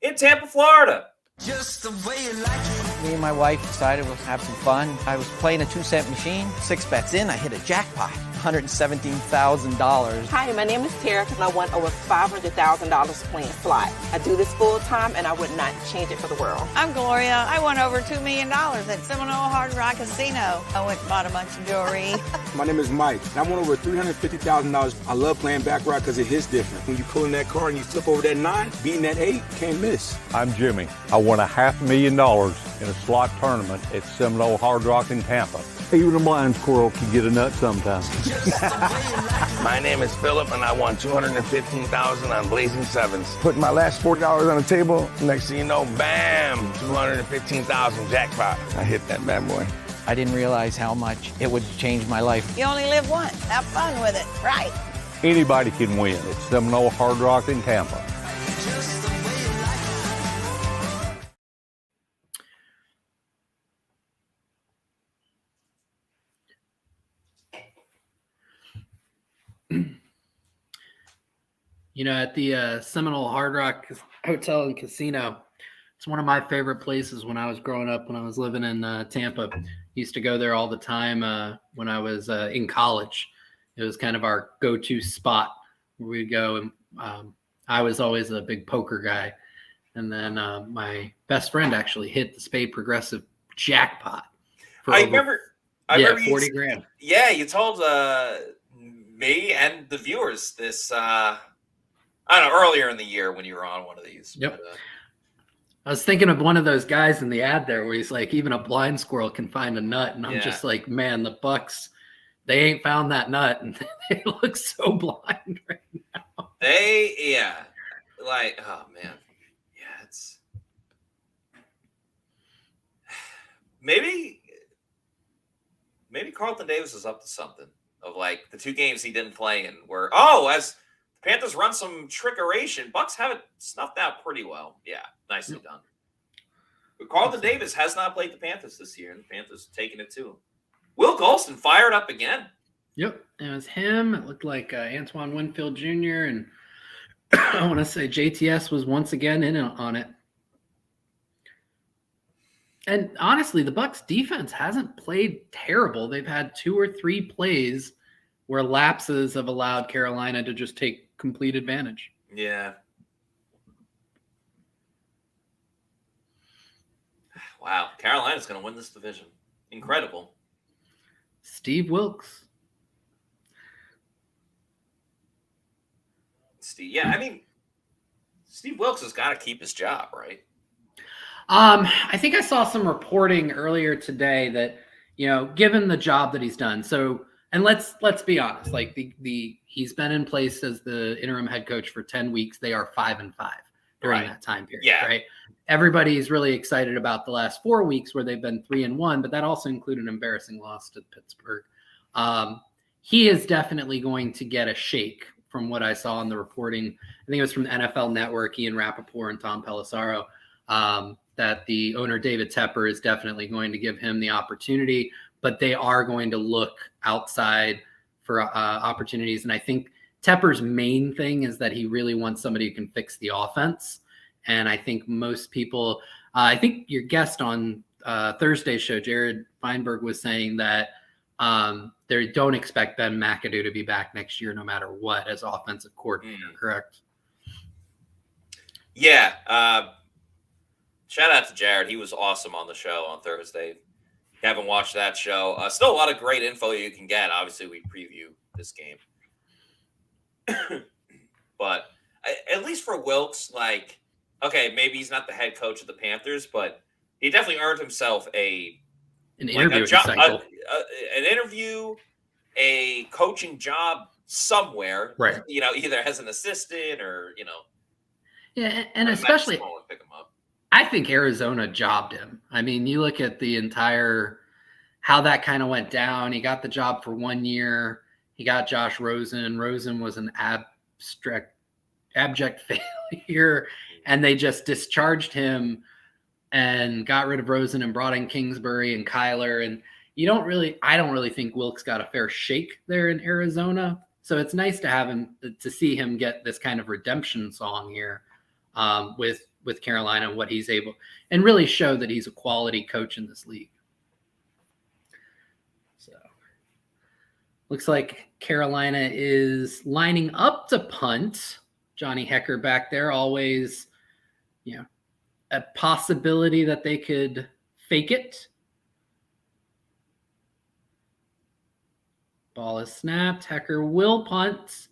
[SPEAKER 15] in Tampa, Florida.
[SPEAKER 19] Just the way you like it. Me and my wife decided we'll have some fun. I was playing a 2-cent machine. 6 bets in, I hit a jackpot. $117,000.
[SPEAKER 20] Hi, my name is Tara, and I won over $500,000 playing slot. I do this full time, and I would not change it for the world.
[SPEAKER 21] I'm Gloria. I won over $2 million at Seminole Hard Rock Casino. I went and bought a bunch of jewelry.
[SPEAKER 22] My name is Mike, and I won over $350,000. I love playing baccarat because it hits different. When you pull in that car and you flip over that 9, beating that 8, can't miss.
[SPEAKER 23] I'm Jimmy. I won $500,000 in a slot tournament at Seminole Hard Rock in Tampa. Even a blind squirrel can get a nut sometimes.
[SPEAKER 24] My name is Philip, and I won $215,000 on Blazing Sevens. Put my last $40 on the table. Next thing you know, bam, $215,000 jackpot. I hit that bad boy.
[SPEAKER 19] I didn't realize how much it would change my life.
[SPEAKER 21] You only live once. Have fun with it, right?
[SPEAKER 23] Anybody can win at Seminole Hard Rock in Tampa.
[SPEAKER 18] You know, at the Seminole Hard Rock Hotel and Casino, it's one of my favorite places when I was growing up, when I was living in Tampa. Used to go there all the time when I was in college. It was kind of our go-to spot where we'd go. And I was always a big poker guy. And then my best friend actually hit the Spade Progressive jackpot.
[SPEAKER 15] I remember
[SPEAKER 18] 40 grand.
[SPEAKER 15] Yeah, you told me and the viewers this, I don't know, earlier in the year when you were on one of these.
[SPEAKER 18] Yep.
[SPEAKER 15] But,
[SPEAKER 18] I was thinking of one of those guys in the ad there where he's like, even a blind squirrel can find a nut. And I'm just like, man, the Bucs, they ain't found that nut. And they look so blind right now.
[SPEAKER 15] Like, oh, man. Yeah, it's maybe Carlton Davis is up to something of like the 2 games he didn't play in were, as the Panthers run some trickeration, Bucs have it snuffed out pretty well. Yeah, nicely done. But Carlton Davis has not played the Panthers this year, and the Panthers taking it to him. Will Golston fired up again.
[SPEAKER 18] Yep, it was him. It looked like Antoine Winfield Jr. and I want to say JTS was once again in on it. And honestly, the Bucs defense hasn't played terrible. They've had 2 or 3 plays where lapses have allowed Carolina to just take complete advantage.
[SPEAKER 15] Yeah. Wow, Carolina's going to win this division. Incredible.
[SPEAKER 18] Steve Wilks.
[SPEAKER 15] Steve Wilks has got to keep his job, right?
[SPEAKER 18] I think I saw some reporting earlier today that, you know, given the job that he's done. So, and let's be honest, like he's been in place as the interim head coach for 10 weeks. They are 5-5 during that time period.
[SPEAKER 15] Yeah.
[SPEAKER 18] Right. Everybody's really excited about the last 4 weeks where they've been 3-1, but that also included an embarrassing loss to Pittsburgh He is definitely going to get a shake from what I saw in the reporting. I think it was from the NFL Network, Ian Rappaport and Tom Pelissaro, that the owner, David Tepper, is definitely going to give him the opportunity, but they are going to look outside for opportunities. And I think Tepper's main thing is that he really wants somebody who can fix the offense. And I think most people, I think your guest on Thursday's show, Jared Feinberg, was saying that they don't expect Ben McAdoo to be back next year no matter what as offensive coordinator, correct?
[SPEAKER 15] Yeah. Shout out to Jared. He was awesome on the show on Thursday. If you haven't watched that show, still a lot of great info you can get. Obviously, we preview this game. But at least for Wilks, like, okay, maybe he's not the head coach of the Panthers, but he definitely earned himself an interview cycle. An interview, a coaching job somewhere,
[SPEAKER 18] right?
[SPEAKER 15] Either as an assistant or
[SPEAKER 18] yeah, and especially
[SPEAKER 15] pick him up.
[SPEAKER 18] I think Arizona jobbed him. I mean, you look at the entire how that kind of went down. He got the job for 1 year. He got Josh Rosen. Rosen was an abject failure, and they just discharged him and got rid of Rosen and brought in Kingsbury and Kyler. And I don't really think Wilks got a fair shake there in Arizona. So it's nice to have him, to see him get this kind of redemption song here with Carolina and what he's able, and really show that he's a quality coach in this league. So looks like Carolina is lining up to punt. Johnny Hecker back there, always, a possibility that they could fake it. Ball is snapped. Hecker will punt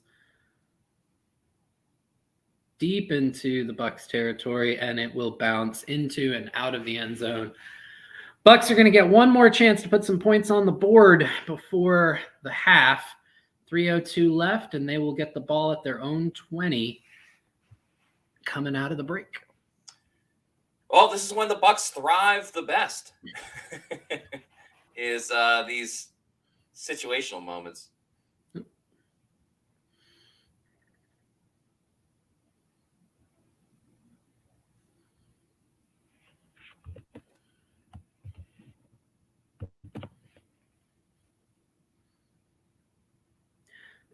[SPEAKER 18] deep into the Bucs territory, and it will bounce into and out of the end zone. Bucs are going to get one more chance to put some points on the board before the half. 3:02 left, and they will get the ball at their own 20 coming out of the break.
[SPEAKER 15] Well, this is when the Bucs thrive the best. Is these situational moments.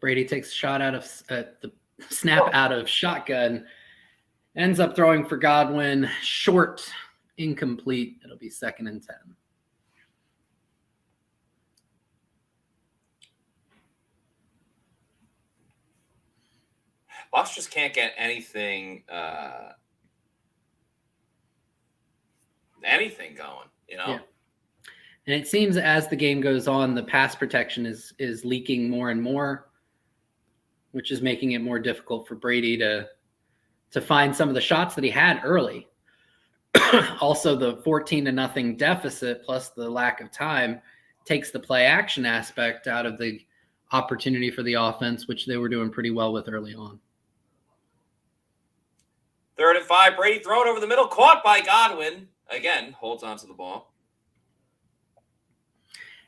[SPEAKER 18] Brady takes a shot out of the snap out of shotgun, ends up throwing for Godwin, short, incomplete. It'll be 2nd and 10.
[SPEAKER 15] Bucs just can't get anything going,
[SPEAKER 18] Yeah. And it seems as the game goes on, the pass protection is leaking more and more, which is making it more difficult for Brady to find some of the shots that he had early. Also, the 14-0 deficit plus the lack of time takes the play action aspect out of the opportunity for the offense, which they were doing pretty well with early on.
[SPEAKER 15] 3rd and 5. Brady thrown over the middle, caught by Godwin. Again, holds on to the ball.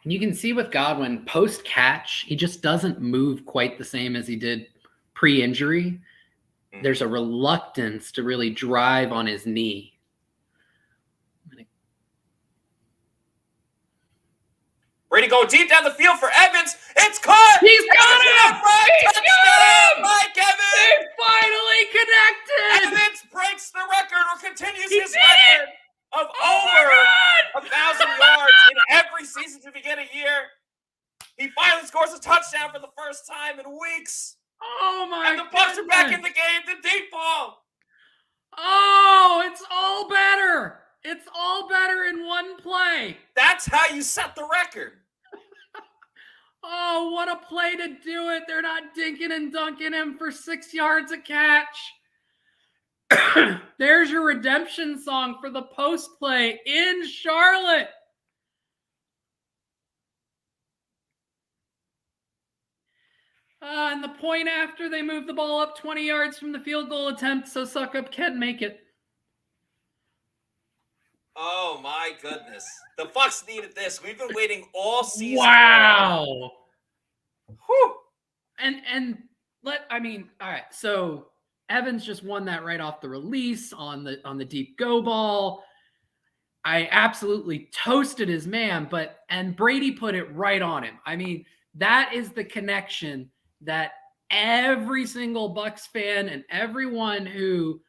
[SPEAKER 18] And you can see with Godwin, post-catch, he just doesn't move quite the same as he did pre-injury. There's a reluctance to really drive on his knee.
[SPEAKER 15] Brady going deep down the field for Evans. It's caught!
[SPEAKER 18] He's got him! He's got him!
[SPEAKER 15] Mike Evans!
[SPEAKER 18] They finally connected!
[SPEAKER 15] Evans breaks the record or continues his record of over 1,000 yards in every season to begin a year. He finally scores a touchdown for the first time in weeks.
[SPEAKER 18] Oh my!
[SPEAKER 15] And the Bucs are back in the game. The deep ball.
[SPEAKER 18] Oh, it's all better. It's all better in one play.
[SPEAKER 15] That's how you set the record.
[SPEAKER 18] Oh, what a play to do it. They're not dinking and dunking him for 6 yards a catch. There's your redemption song for the post play in Charlotte. And the point after, they move the ball up 20 yards from the field goal attempt, so Suckup can make it.
[SPEAKER 15] Oh, my goodness. The Bucs needed this. We've been waiting all season.
[SPEAKER 18] Wow. Whew. All right. So Evans just won that right off the release on the deep go ball. I absolutely toasted his man, and Brady put it right on him. I mean, that is the connection that every single Bucs fan and everyone who's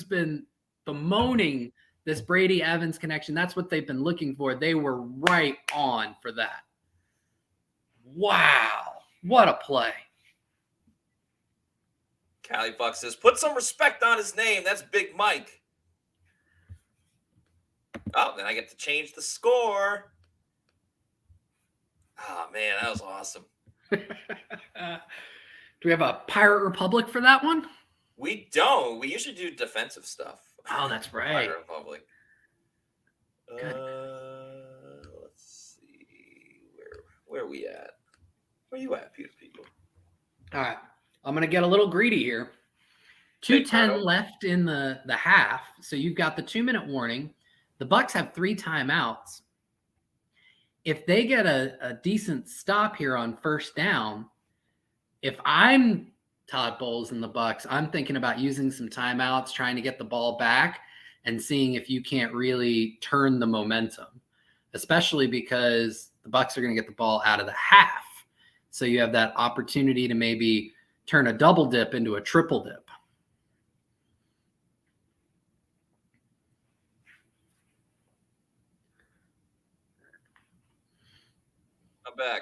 [SPEAKER 18] been bemoaning this Brady Evans connection, that's what they've been looking for. They were right on for that. Wow, what a play.
[SPEAKER 15] Cali Buck says, put some respect on his name. That's Big Mike. Oh, then I get to change the score. Oh, man, that was awesome.
[SPEAKER 18] Do we have a Pirate Republic for that one?
[SPEAKER 15] We don't. We usually do defensive stuff.
[SPEAKER 18] Oh, that's right.
[SPEAKER 15] Pirate Republic.
[SPEAKER 18] Good.
[SPEAKER 15] Let's see. Where are we at? Where you at, Pewter people?
[SPEAKER 18] All right. I'm going to get a little greedy here. 2:10 left in the half. So you've got the 2-minute warning. The Bucs have 3 timeouts. If they get a decent stop here on first down, if I'm Todd Bowles and the Bucs, I'm thinking about using some timeouts, trying to get the ball back and seeing if you can't really turn the momentum, especially because the Bucs are going to get the ball out of the half. So you have that opportunity to maybe turn a double dip into a triple dip.
[SPEAKER 15] I'm back.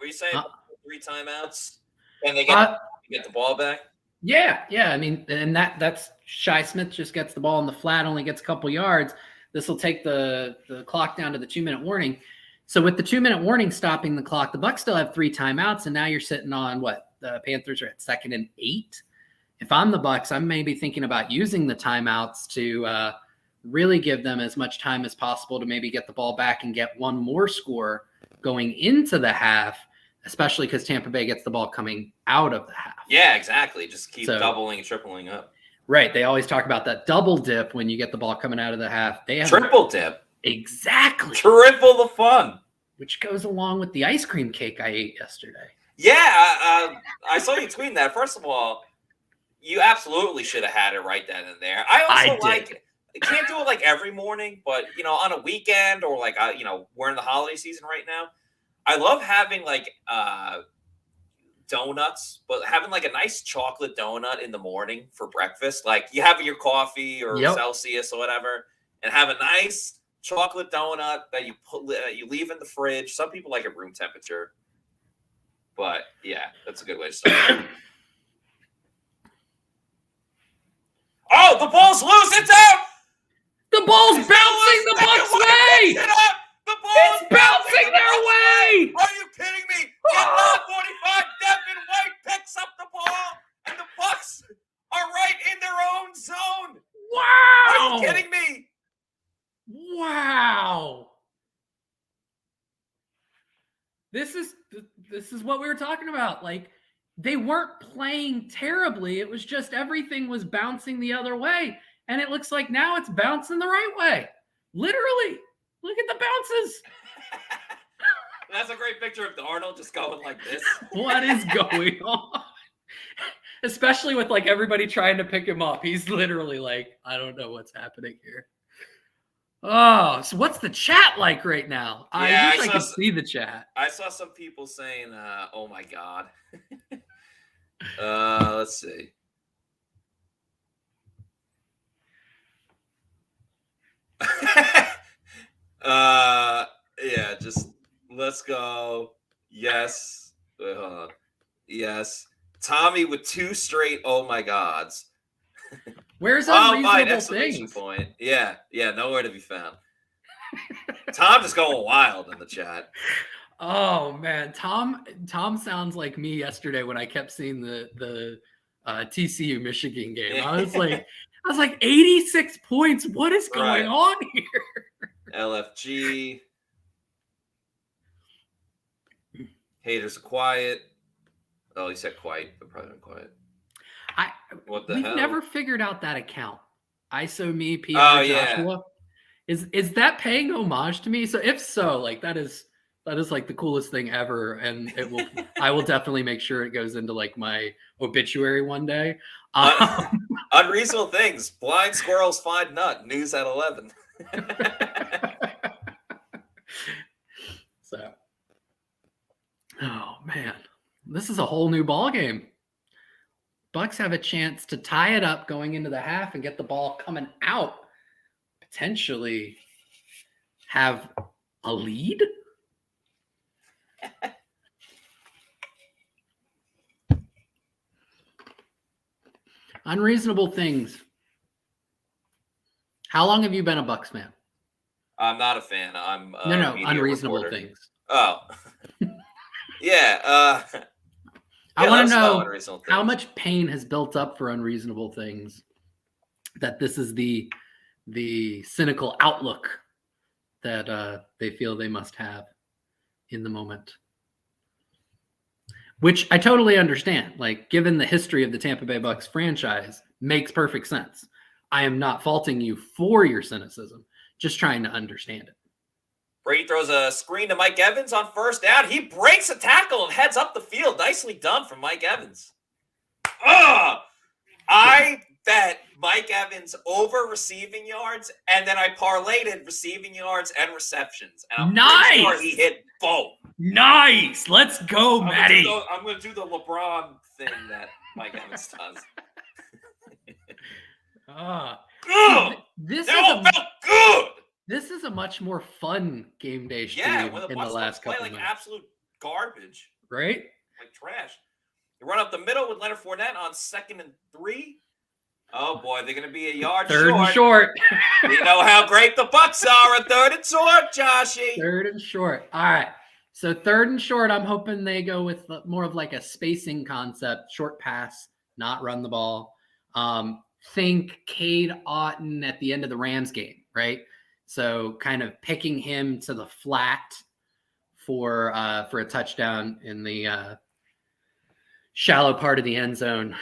[SPEAKER 15] Were you saying 3 timeouts? And they get the ball back?
[SPEAKER 18] Yeah. I mean, and that's Shi Smith just gets the ball in the flat, only gets a couple yards. This will take the clock down to the 2-minute warning. So with the 2-minute warning stopping the clock, the Bucs still have 3 timeouts, and now you're sitting on what? The Panthers are at 2nd and 8. If I'm the Bucs, I'm maybe thinking about using the timeouts to really give them as much time as possible to maybe get the ball back and get one more score going into the half, especially because Tampa Bay gets the ball coming out of the half.
[SPEAKER 15] Yeah, exactly. Just keep doubling and tripling up.
[SPEAKER 18] Right. They always talk about that double dip when you get the ball coming out of the half. They have
[SPEAKER 15] triple dip.
[SPEAKER 18] Exactly.
[SPEAKER 15] Triple the fun.
[SPEAKER 18] Which goes along with the ice cream cake I ate yesterday.
[SPEAKER 15] Yeah, I saw you tweeting that. First of all, you absolutely should have had it right then and there. I can't do it like every morning, but on a weekend or like we're in the holiday season right now. I love having like donuts, but having like a nice chocolate donut in the morning for breakfast. Like you have your coffee or Celsius or whatever, and have a nice chocolate donut that you leave in the fridge. Some people like it room temperature, but yeah, that's a good way to start. Oh, the ball's loose! It's out!
[SPEAKER 18] The ball's bouncing the Bucs' way!
[SPEAKER 15] The ball's
[SPEAKER 18] bouncing their way!
[SPEAKER 15] Are you kidding me? Get 45, Devin White picks up the ball, and the Bucs are right in their own zone.
[SPEAKER 18] Wow!
[SPEAKER 15] Are you kidding me?
[SPEAKER 18] Wow! This is what we were talking about. Like, they weren't playing terribly. It was just everything was bouncing the other way. And it looks like now it's bouncing the right way. Literally. Look at the bounces.
[SPEAKER 15] That's a great picture of Darnold just going like this.
[SPEAKER 18] What is going on? Especially with like everybody trying to pick him up. He's literally like, I don't know what's happening here. Oh, so what's the chat like right now?
[SPEAKER 15] Yeah,
[SPEAKER 18] I wish I could see the chat.
[SPEAKER 15] I saw some people saying, oh my God. Let's see. Yeah, just let's go. Yes. Wait, hold on. Yes. Tommy with 2 straight oh my gods.
[SPEAKER 18] Where's unreasonable
[SPEAKER 15] things?
[SPEAKER 18] Point.
[SPEAKER 15] Yeah, nowhere to be found. Tom just going wild in the chat.
[SPEAKER 18] Oh man, Tom sounds like me yesterday when I kept seeing the TCU Michigan game.
[SPEAKER 15] Yeah.
[SPEAKER 18] I was like 86 points. What is going on here?
[SPEAKER 15] LFG. Haters are quiet. Oh, he said quiet, but probably not quiet. What the hell?
[SPEAKER 18] We've never figured out that account. ISO me, PR
[SPEAKER 15] Oh,
[SPEAKER 18] Joshua. Is that paying homage to me? So if so, like that is That is like the coolest thing ever, and it will. I will definitely make sure it goes into like my obituary one day.
[SPEAKER 15] Unreasonable things. Blind squirrels find nut. News at 11.
[SPEAKER 18] So, oh man, this is a whole new ball game. Bucs have a chance to tie it up going into the half and get the ball coming out. Potentially have a lead. Unreasonable things. How long have you been a Bucs fan?
[SPEAKER 15] I'm not a fan. I'm
[SPEAKER 18] no,
[SPEAKER 15] media
[SPEAKER 18] unreasonable
[SPEAKER 15] reporter.
[SPEAKER 18] things.
[SPEAKER 15] Oh, yeah.
[SPEAKER 18] I want to
[SPEAKER 15] unreasonable
[SPEAKER 18] know
[SPEAKER 15] things.
[SPEAKER 18] how much pain has built up for unreasonable things. That this is the cynical outlook that they feel they must have in the moment. Which I totally understand. Like, given the history of the Tampa Bay Bucs franchise, makes perfect sense. I am not faulting you for your cynicism, just trying to understand it.
[SPEAKER 15] Brady throws a screen to Mike Evans on first down. He breaks a tackle and heads up the field. Nicely done from Mike Evans. I bet Mike Evans over receiving yards, and then I parlayed it receiving yards and receptions. And I'm pretty sure he hit both.
[SPEAKER 18] Nice. Let's go, Matty.
[SPEAKER 15] I'm going to do the LeBron thing that Mike Evans does.
[SPEAKER 18] This
[SPEAKER 15] felt good.
[SPEAKER 18] This is a much more fun game day stream in the last couple
[SPEAKER 15] like
[SPEAKER 18] minutes.
[SPEAKER 15] Absolute garbage.
[SPEAKER 18] Right?
[SPEAKER 15] Like trash. You run up the middle with Leonard Fournette on 2nd and 3. Oh boy, they're going to be a yard
[SPEAKER 18] Third and short.
[SPEAKER 15] You know how great the Bucs are at 3rd and short, Joshy.
[SPEAKER 18] 3rd and short. All right. So 3rd and short, I'm hoping they go with more of like a spacing concept, short pass, not run the ball. Think Cade Otton at the end of the Rams game, right? So kind of picking him to the flat for a touchdown in the shallow part of the end zone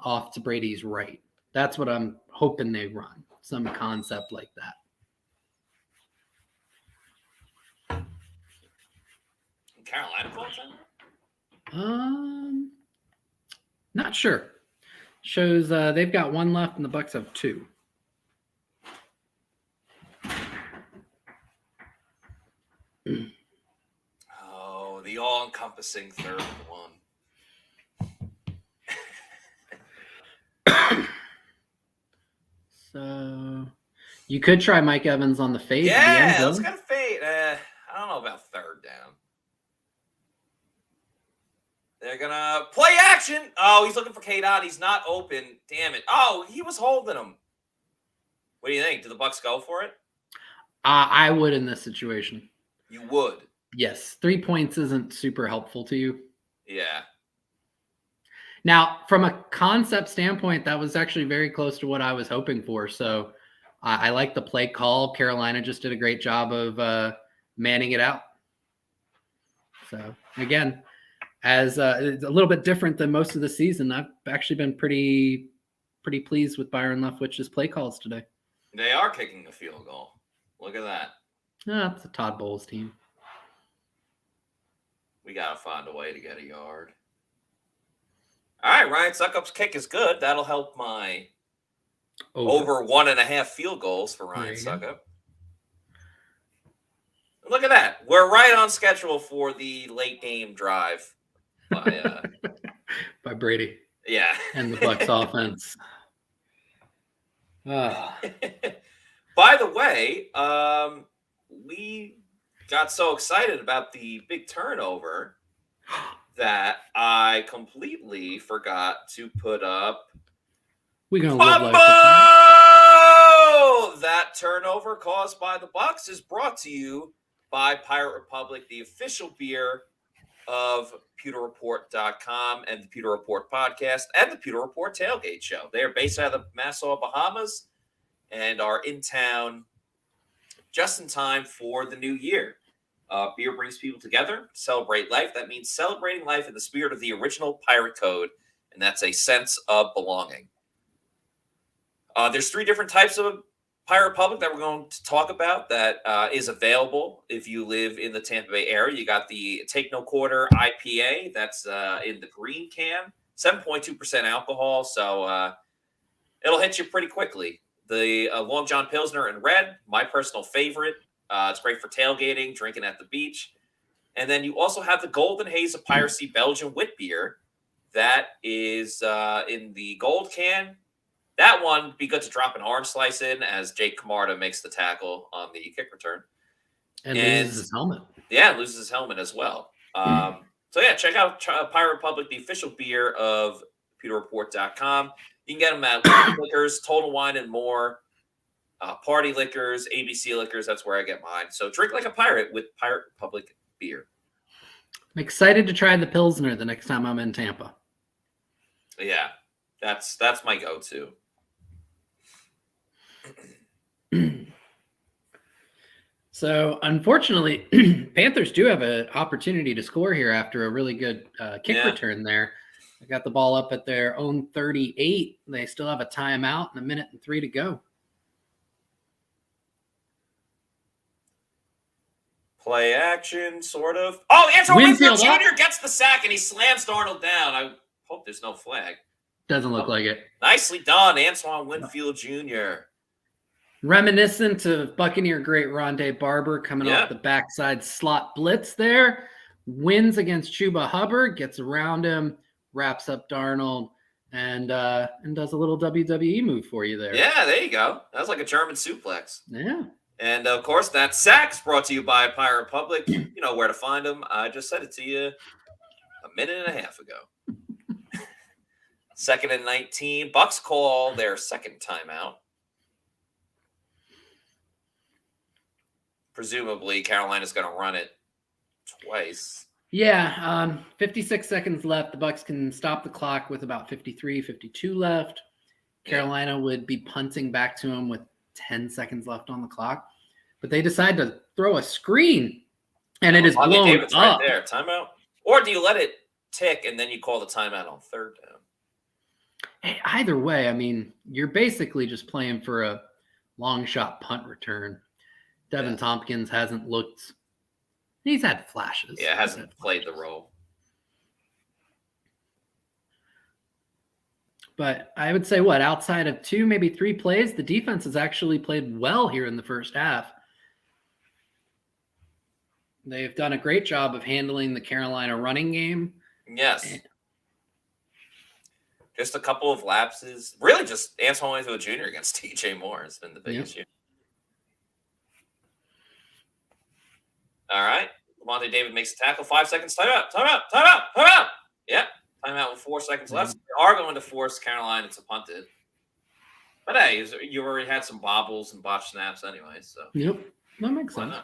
[SPEAKER 18] off to Brady's right. That's what I'm hoping they run, some concept like that.
[SPEAKER 15] Carolina calls that?
[SPEAKER 18] Not sure. Shows they've got 1 left and the Bucs have 2.
[SPEAKER 15] Oh, the all-encompassing 3rd and 1.
[SPEAKER 18] So you could try Mike Evans on the fade.
[SPEAKER 15] Yeah, let's get a fade. I don't know about 3rd down. They're going to play action. Oh, he's looking for Cade Otton. He's not open. Damn it. Oh, he was holding him. What do you think? Do the Bucs go for it?
[SPEAKER 18] I would in this situation.
[SPEAKER 15] You would?
[SPEAKER 18] Yes. 3 points isn't super helpful to you.
[SPEAKER 15] Yeah.
[SPEAKER 18] Now, from a concept standpoint, that was actually very close to what I was hoping for. So I like the play call. Carolina just did a great job of manning it out. So, again, as it's a little bit different than most of the season, I've actually been pretty pleased with Byron Leftwich's play calls today.
[SPEAKER 15] They are kicking a field goal. Look at that.
[SPEAKER 18] It's a Todd Bowles team.
[SPEAKER 15] We got to find a way to get a yard. All right, Ryan Suckup's kick is good. That'll help my over 1.5 field goals for Ryan Suckup. Look at that. We're right on schedule for the late game drive
[SPEAKER 18] by Brady.
[SPEAKER 15] Yeah.
[SPEAKER 18] And the Bucs offense.
[SPEAKER 15] By the way, we got so excited about the big turnover that I completely forgot to put up that turnover caused by the Bucs is brought to you by Pirate Republic, the official beer of PewterReport.com and the Pewter Report podcast and the Pewter Report Tailgate Show. They are based out of Nassau, Bahamas, and are in town just in time for the new year. Beer brings people together, celebrate life. That means celebrating life in the spirit of the original pirate code, and that's a sense of belonging. There's 3 different types of Pirate Republic that we're going to talk about that is available if you live in the Tampa Bay area. You got the Take No Quarter IPA that's in the green can, 7.2% alcohol, so it'll hit you pretty quickly. The Long John Pilsner in red, my personal favorite. It's great for tailgating, drinking at the beach. And then you also have the Golden Haze of Piracy Belgian wit beer that is in the gold can. That one be good to drop an orange slice in as Jake Camarda makes the tackle on the kick return.
[SPEAKER 18] And loses his helmet. Yeah,
[SPEAKER 15] loses his helmet as well. So yeah, check out Pirate Republic, the official beer of PewterReport.com. You can get them at Liquors, Total Wine and More, Party Liquors, ABC Liquors. That's where I get mine. So drink like a pirate with Pirate Republic beer.
[SPEAKER 18] I'm excited to try the Pilsner the next time I'm in Tampa.
[SPEAKER 15] Yeah, that's my go-to.
[SPEAKER 18] So, unfortunately, Panthers do have an opportunity to score here after a really good kick return there. They got the ball up at their own 38. They still have a timeout and 1:03 to go.
[SPEAKER 15] Play action, sort of. Oh, Antoine Winfield Jr. gets the sack, and he slams Darnold down. I hope there's no flag.
[SPEAKER 18] Doesn't look like it.
[SPEAKER 15] Nicely done, Antoine Winfield Jr.
[SPEAKER 18] Reminiscent of Buccaneer great Rondé Barber coming off the backside slot blitz there. Wins against Chuba Hubbard, gets around him, wraps up Darnold, and does a little WWE move for you there.
[SPEAKER 15] Yeah, there you go. That was like a German suplex.
[SPEAKER 18] Yeah.
[SPEAKER 15] And, of course, that sack's brought to you by Pirate Republic. You know where to find them. I just said it to you a minute and a half ago. 2nd and 19. Bucs call their second timeout. Presumably, Carolina's going to run it twice.
[SPEAKER 18] Yeah, 56 seconds left. The Bucs can stop the clock with about 53, 52 left. Carolina would be punting back to him with 10 seconds left on the clock. But they decide to throw a screen, and it is blown
[SPEAKER 15] David's
[SPEAKER 18] up.
[SPEAKER 15] Right there, timeout. Or do you let it tick, and then you call the timeout on third down?
[SPEAKER 18] Hey, either way, I mean, you're basically just playing for a long shot punt return. Devin Tompkins hasn't looked – he's had flashes.
[SPEAKER 15] Yeah, hasn't played the role.
[SPEAKER 18] But I would say, outside of 2, maybe 3 plays, the defense has actually played well here in the first half. They've done a great job of handling the Carolina running game.
[SPEAKER 15] Yes. Just a couple of lapses. Really just Antoine Winfield Jr. against TJ Moore has been the biggest issue. All right. Lavonte David makes a tackle. 5 seconds. Timeout. Yeah. Timeout with 4 seconds left. They are going to force Carolina to punt it. But hey, you already had some bobbles and botched snaps anyway. So
[SPEAKER 18] yep, that makes sense.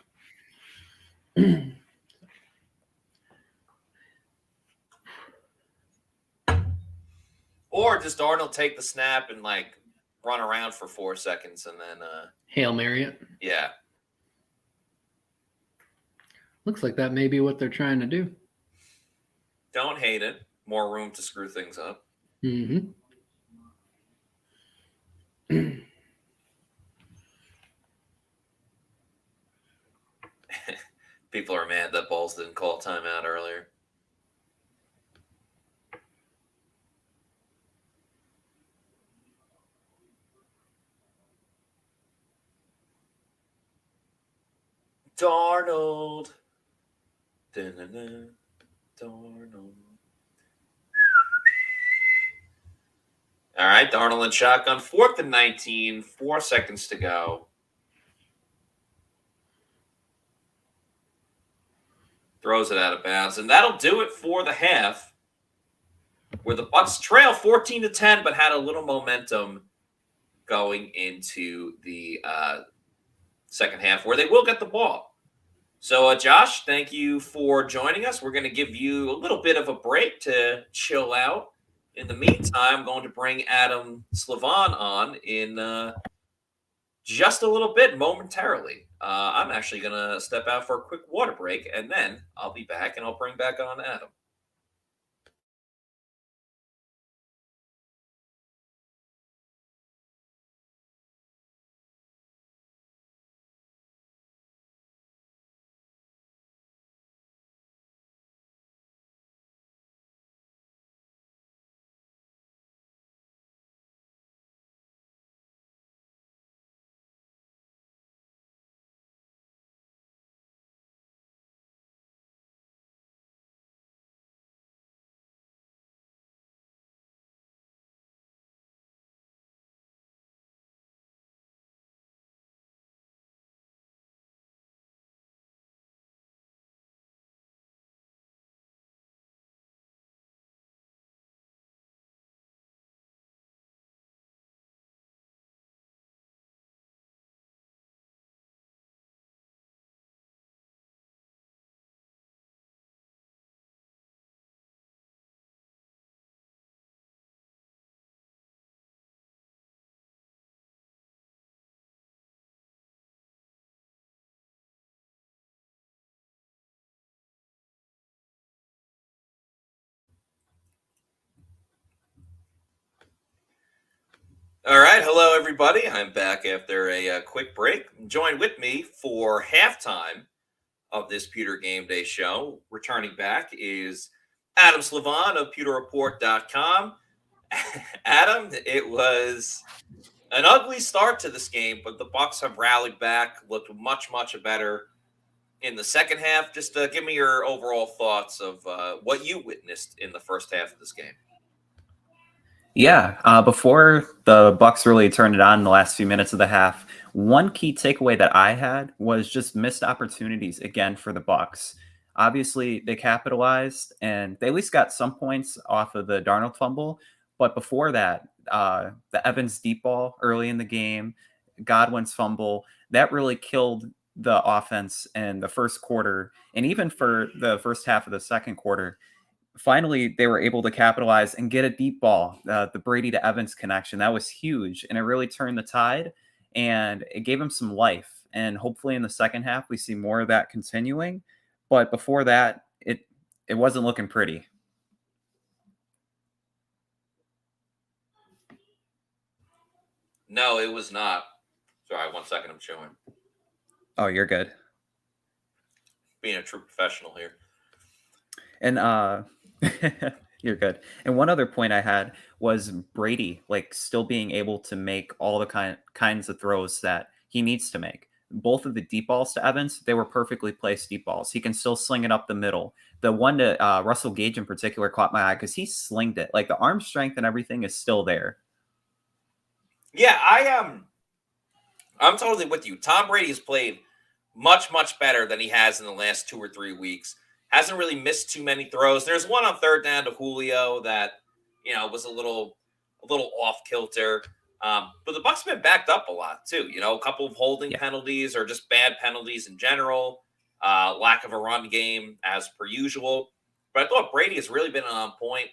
[SPEAKER 15] Or just Darnold take the snap and run around for 4 seconds and then
[SPEAKER 18] Hail Mary it.
[SPEAKER 15] Yeah.
[SPEAKER 18] Looks like that may be what they're trying to do.
[SPEAKER 15] Don't hate it. More room to screw things up.
[SPEAKER 18] Mm-hmm.
[SPEAKER 15] People are mad that Balls didn't call timeout earlier. Darnold. Darnold. All right, Darnold and shotgun. 4th and 19. 4 seconds to go. Throws it out of bounds. And that'll do it for the half, where the Bucs trail 14-10, but had a little momentum going into the second half, where they will get the ball. So, Josh, thank you for joining us. We're going to give you a little bit of a break to chill out. In the meantime, I'm going to bring Adam Slavon on in just a little bit, momentarily. I'm actually going to step out for a quick water break, and then I'll be back, and I'll bring back on Adam. All right. Hello, everybody. I'm back after a quick break. Joined with me for halftime of this Pewter GameDay show. Returning back is Adam Slavon of PewterReport.com. Adam, it was an ugly start to this game, but the Bucs have rallied back, looked much, much better in the second half. Just give me your overall thoughts of what you witnessed in the first half of this game.
[SPEAKER 16] Yeah, before the Bucs really turned it on in the last few minutes of the half, one key takeaway that I had was just missed opportunities again for the Bucs. Obviously, they capitalized and they at least got some points off of the Darnold fumble. But before that, the Evans deep ball early in the game, Godwin's fumble, that really killed the offense in the first quarter. And even for the first half of the second quarter, finally, they were able to capitalize and get a deep ball, the Brady to Evans connection. That was huge, and it really turned the tide, and it gave them some life. And hopefully in the second half, we see more of that continuing. But before that, it wasn't looking pretty.
[SPEAKER 15] No, it was not. Sorry, 1 second, I'm showing.
[SPEAKER 16] Oh, you're good.
[SPEAKER 15] Being a true professional here.
[SPEAKER 16] And you're good. And one other point I had was Brady, like, still being able to make all the kinds of throws that he needs to make. Both of the deep balls to Evans, they were perfectly placed deep balls. He can still sling it up the middle. The one to Russell Gage in particular caught my eye because he slinged it. Like, the arm strength and everything is still there.
[SPEAKER 15] Yeah, I'm totally with you. Tom Brady has played much, much better than he has in the last 2 or 3 weeks. Hasn't really missed too many throws. There's one on third down to Julio that, was a little off kilter. But the Bucs have been backed up a lot too. A couple of holding penalties or just bad penalties in general. Lack of a run game as per usual. But I thought Brady has really been on point.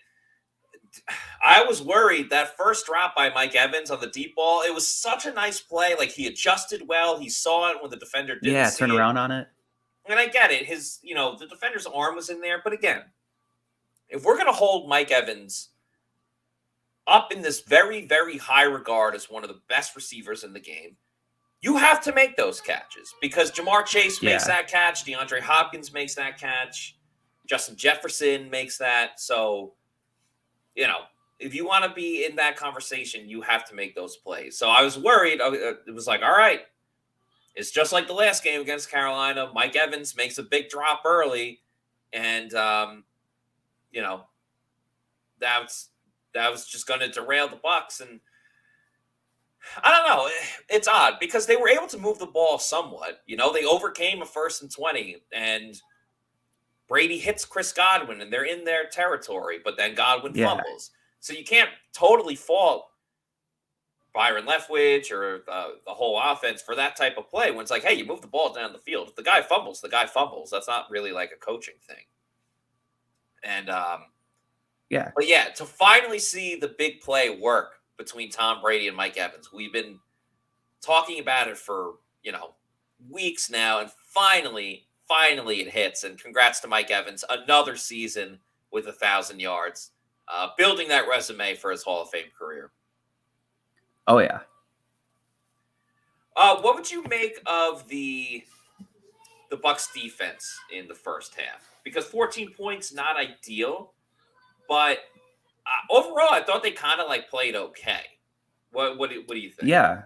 [SPEAKER 15] I was worried that first drop by Mike Evans on the deep ball. It was such a nice play. Like, he adjusted well. He saw it when the defender didn't see
[SPEAKER 16] turn around on it.
[SPEAKER 15] And I get it. The defender's arm was in there. But again, if we're going to hold Mike Evans up in this very, very high regard as one of the best receivers in the game, you have to make those catches because Jamar Chase makes that catch. DeAndre Hopkins makes that catch. Justin Jefferson makes that. So, if you want to be in that conversation, you have to make those plays. So I was worried. It was like, all right, it's just like the last game against Carolina. Mike Evans makes a big drop early, and that was just going to derail the Bucs. And I don't know. It's odd because they were able to move the ball somewhat. They overcame a 1st and 20, and Brady hits Chris Godwin, and they're in their territory, but then Godwin fumbles. So you can't totally fault Byron Leftwich or the whole offense for that type of play when it's like, hey, you move the ball down the field. If the guy fumbles, the guy fumbles. That's not really like a coaching thing. And, But yeah, to finally see the big play work between Tom Brady and Mike Evans, we've been talking about it for, weeks now, and finally it hits. And congrats to Mike Evans, another season with 1,000 yards, building that resume for his Hall of Fame career.
[SPEAKER 16] Oh, yeah.
[SPEAKER 15] What would you make of the Bucs defense in the first half? Because 14 points, not ideal, but overall, I thought they kind of played okay. What do you think?
[SPEAKER 16] Yeah.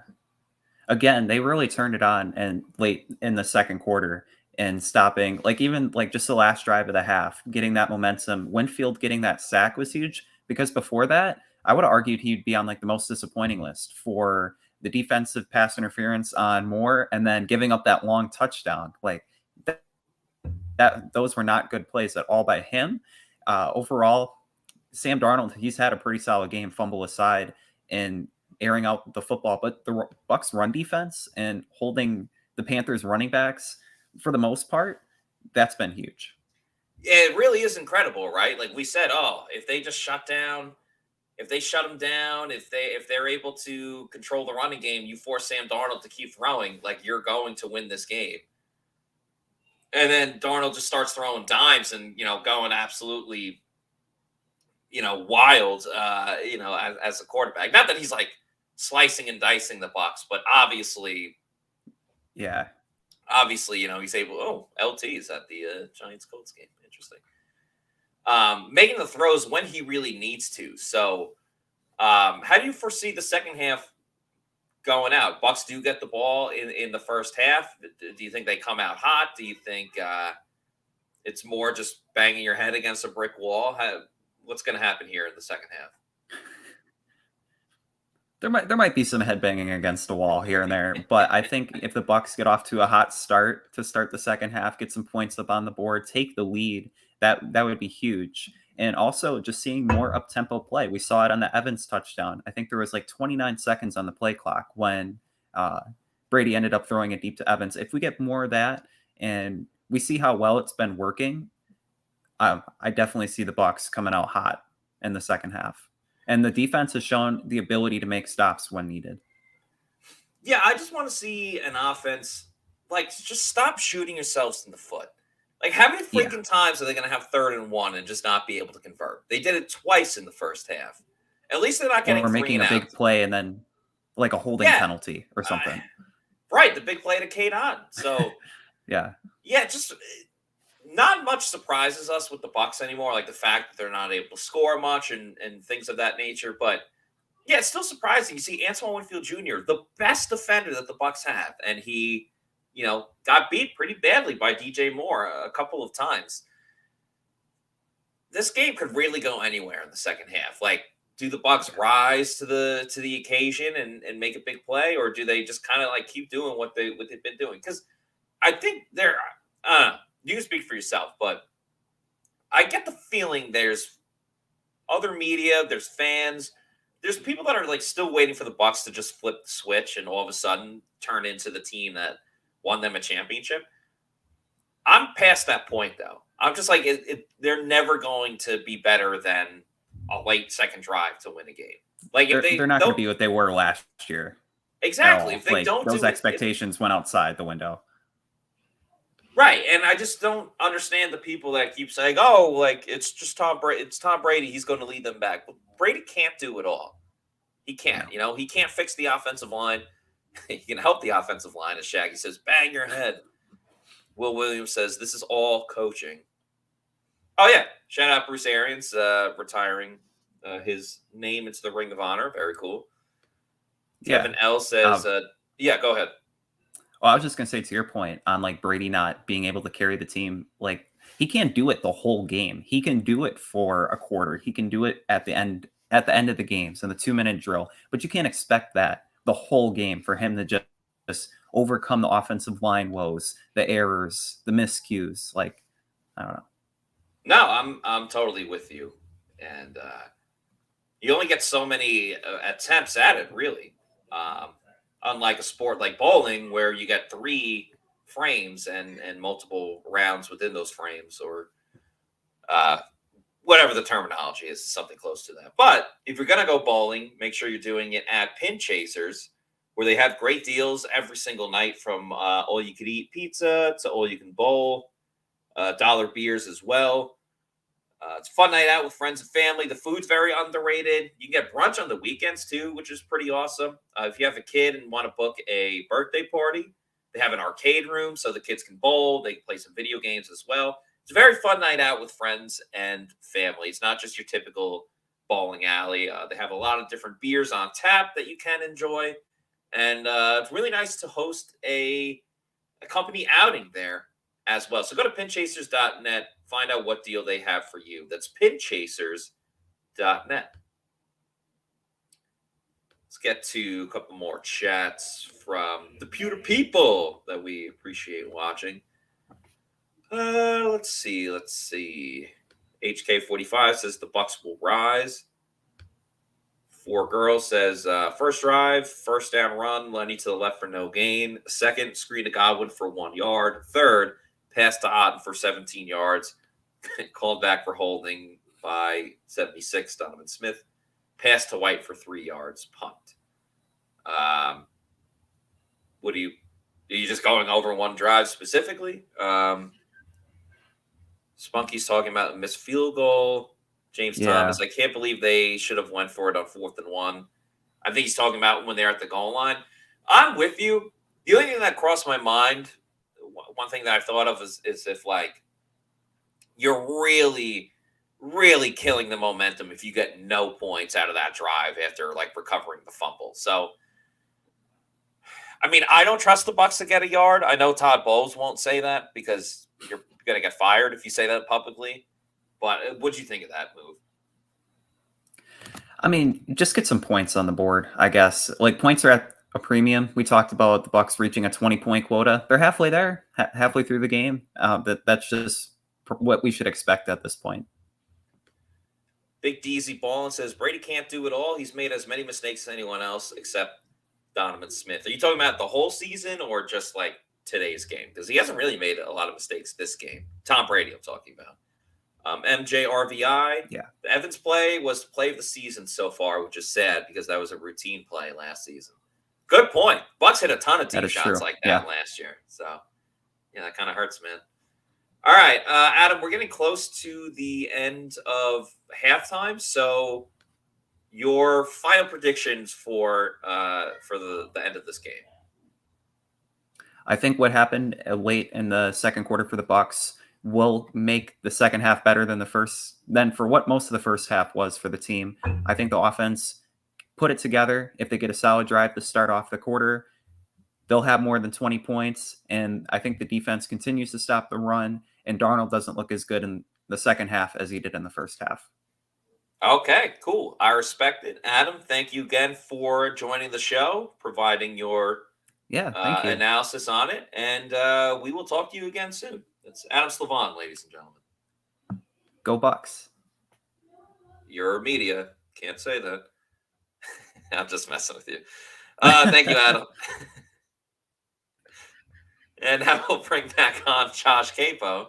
[SPEAKER 16] Again, they really turned it on and late in the second quarter and stopping, even just the last drive of the half, getting that momentum. Winfield getting that sack was huge because before that, I would have argued he'd be on the most disappointing list for the defensive pass interference on Moore and then giving up that long touchdown. Those were not good plays at all by him. Overall, Sam Darnold, he's had a pretty solid game, fumble aside, and airing out the football. But the Bucs run defense and holding the Panthers running backs, for the most part, that's been huge.
[SPEAKER 15] Yeah, it really is incredible, right? Like we said, if they just shut them down, if they're able to control the running game, you force Sam Darnold to keep throwing, you're going to win this game. And then Darnold just starts throwing dimes and, going absolutely, wild, as a quarterback. Not that he's slicing and dicing the Bucs, but obviously, he's able. Oh, LT is at the Giants Colts game. Interesting. Making the throws when he really needs to. So, how do you foresee the second half going out? Bucs do get the ball in the first half. Do you think they come out hot? Do you think it's more just banging your head against a brick wall? What's going to happen here in the second half?
[SPEAKER 16] There might be some headbanging against the wall here and there, but I think if the Bucs get off to a hot start to start the second half, get some points up on the board, take the lead, that would be huge. And also just seeing more up-tempo play. We saw it on the Evans touchdown. I think there was like 29 seconds on the play clock when Brady ended up throwing it deep to Evans. If we get more of that and we see how well it's been working, I definitely see the Bucs coming out hot in the second half. And the defense has shown the ability to make stops when needed.
[SPEAKER 15] Yeah, I just want to see an offense, just stop shooting yourselves in the foot. Like, how many freaking times are they going to have 3rd and 1 and just not be able to convert? They did it twice in the first half. At least they're not getting 3
[SPEAKER 16] making a big play and then like a holding penalty or something.
[SPEAKER 15] Right, the big play to Kate on. So,
[SPEAKER 16] yeah,
[SPEAKER 15] just not much surprises us with the Bucs anymore, like the fact that they're not able to score much and things of that nature. But yeah, it's still surprising. You see Antoine Winfield Jr., the best defender that the Bucs have, and he, got beat pretty badly by DJ Moore a couple of times. This game could really go anywhere in the second half. Like, do the Bucs rise to the occasion and make a big play, or do they just kind of keep doing what they've been doing? Because I think they're you can speak for yourself, but I get the feeling there's other media, there's fans, there's people that are still waiting for the Bucs to just flip the switch and all of a sudden turn into the team that won them a championship. I'm past that point, though. I'm just they're never going to be better than a late second drive to win a game.
[SPEAKER 16] They're not going to be what they were last year.
[SPEAKER 15] Exactly. If they don't,
[SPEAKER 16] those expectations went outside the window.
[SPEAKER 15] Right, and I just don't understand the people that keep saying, "Oh, it's just Tom Brady. It's Tom Brady. He's going to lead them back." But Brady can't do it all. He can't. He can't fix the offensive line. He can help the offensive line, as Shaq says, "Bang your head." Will Williams says, "This is all coaching." Oh yeah, shout out Bruce Arians retiring his name into the Ring of Honor. Very cool. Kevin L says, "Yeah, go ahead."
[SPEAKER 16] Well, I was just going to say to your point on Brady not being able to carry the team, he can't do it the whole game. He can do it for a quarter. He can do it at the end of the games in the 2-minute drill, but you can't expect that the whole game for him to just overcome the offensive line woes, the errors, the miscues. I don't know.
[SPEAKER 15] No, I'm totally with you. And you only get so many attempts at it, really. Unlike a sport like bowling, where you get 3 frames and multiple rounds within those frames, or whatever the terminology is, something close to that. But if you're going to go bowling, make sure you're doing it at Pin Chasers, where they have great deals every single night, from all-you-can-eat pizza to all-you-can-bowl, dollar beers as well. It's a fun night out with friends and family. The food's very underrated. You can get brunch on the weekends, too, which is pretty awesome. If you have a kid and want to book a birthday party, they have an arcade room so the kids can bowl. They can play some video games as well. It's a very fun night out with friends and family. It's not just your typical bowling alley. They have a lot of different beers on tap that you can enjoy. And it's really nice to host a company outing there as well. So go to pinchasers.net. Find out what deal they have for you. That's pinchasers.net. Let's get to a couple more chats from the Pewter people that we appreciate watching. Let's see. HK45 says the Bucs will rise. 4Girl says first drive, first down run, Lenny to the left for no gain. Second, screen to Godwin for 1 yard. Third, pass to Otten for 17 yards. Called back for holding by 76, Donovan Smith. Pass to White for 3 yards, punt. Are you just going over one drive specifically? Spunky's talking about a missed field goal. James Thomas, I can't believe they should have went for it on 4th and 1. I think he's talking about when they're at the goal line. I'm with you. The only thing that crossed my mind, one thing that I thought of is if, like, you're really, really killing the momentum if you get no points out of that drive after, like, recovering the fumble. So, I mean, I don't trust the Bucs to get a yard. I know Todd Bowles won't say that because you're going to get fired if you say that publicly. But what'd you think of that move?
[SPEAKER 16] I mean, just get some points on the board, I guess. Like, points are at a premium. We talked about the Bucs reaching a 20-point quota. They're halfway there, halfway through the game. That's just what we should expect at this point.
[SPEAKER 15] Big DZ Ballin says Brady can't do it all. He's made as many mistakes as anyone else except Donovan Smith. Are you talking about the whole season or just like today's game? Because he hasn't really made a lot of mistakes this game. Tom Brady, I'm talking about. MJRVI.
[SPEAKER 16] Yeah.
[SPEAKER 15] The Evans play was the play of the season so far, which is sad because that was a routine play last season. Good point. Bucs hit a ton of deep shots like that last year. So, yeah, that kind of hurts, man. All right, Adam, we're getting close to the end of halftime. So, your final predictions for the end of this game?
[SPEAKER 16] I think what happened late in the second quarter for the Bucs will make the second half better than for what most of the first half was for the team. I think the offense put it together. If they get a solid drive to start off the quarter, they'll have more than 20 points. And I think the defense continues to stop the run, and Darnold doesn't look as good in the second half as he did in the first half.
[SPEAKER 15] Okay, cool. I respect it. Adam, thank you again for joining the show, providing your
[SPEAKER 16] thank you.
[SPEAKER 15] analysis on it. And we will talk to you again soon. It's Adam Slavon, ladies and gentlemen.
[SPEAKER 16] Go Bucs.
[SPEAKER 15] Your media. Can't say that. I'm just messing with you. Thank you, Adam. And now we'll bring back on Josh Capo.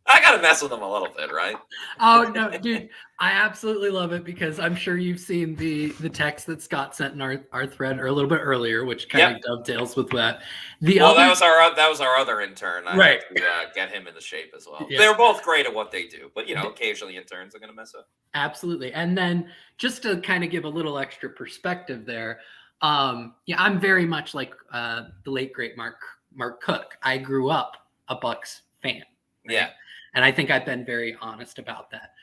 [SPEAKER 15] I got to mess with him a little bit, right?
[SPEAKER 18] Oh, no, dude. I absolutely love it because I'm sure you've seen the text that Scott sent in our thread or a little bit earlier, which kind of dovetails with that.
[SPEAKER 15] That was our other intern. I
[SPEAKER 18] right.
[SPEAKER 15] had to get him into shape as well.
[SPEAKER 18] Yeah.
[SPEAKER 15] They're both great at what they do, but occasionally interns are going to mess up.
[SPEAKER 18] Absolutely. And then just to kind of give a little extra perspective there, I'm very much like the late great Mark Cook. I grew up a Bucs fan. Right?
[SPEAKER 15] Yeah.
[SPEAKER 18] And I think I've been very honest about that.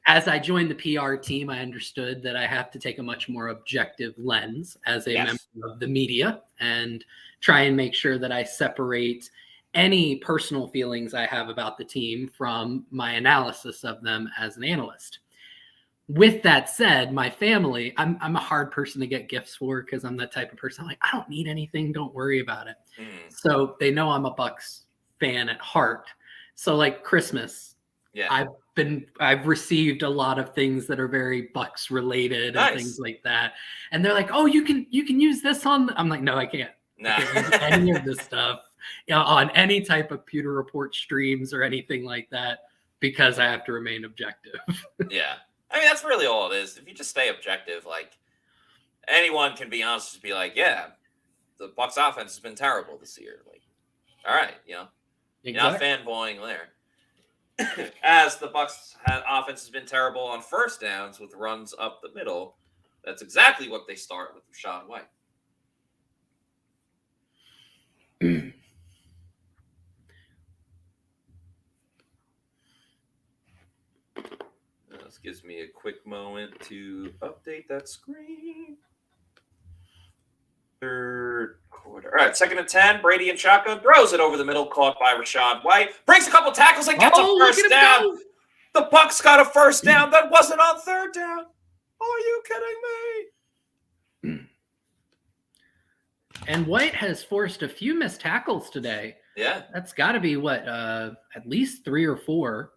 [SPEAKER 18] As I joined the PR team, I understood that I have to take a much more objective lens as a member of the media and try and make sure that I separate any personal feelings I have about the team from my analysis of them as an analyst. With that said, my family, I'm a hard person to get gifts for because I'm that type of person. I'm like, I don't need anything. Don't worry about it. So they know I'm a Bucs fan at heart. So like Christmas, I've received a lot of things that are very Bucs related and things like that. And they're like, oh, you can use this on. I'm like, no, I can't.
[SPEAKER 15] Nah.
[SPEAKER 18] I can't use any of this stuff on any type of Pewter Report streams or anything like that because I have to remain objective.
[SPEAKER 15] Yeah. I mean, that's really all it is. If you just stay objective, like anyone can be honest, just be like, yeah, the Bucs offense has been terrible this year. Like, all right, you're not fanboying there. As the Bucs offense has been terrible on first downs with runs up the middle, that's exactly what they start with Rachaad White. This gives me a quick moment to update that screen. Third quarter. All right, 2nd and 10. Brady and shotgun throws it over the middle, caught by Rachaad White. Brings a couple tackles and gets a first down. Go. The Bucs got a first down that wasn't on third down. Are you kidding me?
[SPEAKER 18] And White has forced a few missed tackles today.
[SPEAKER 15] Yeah.
[SPEAKER 18] That's got to be at least 3 or 4.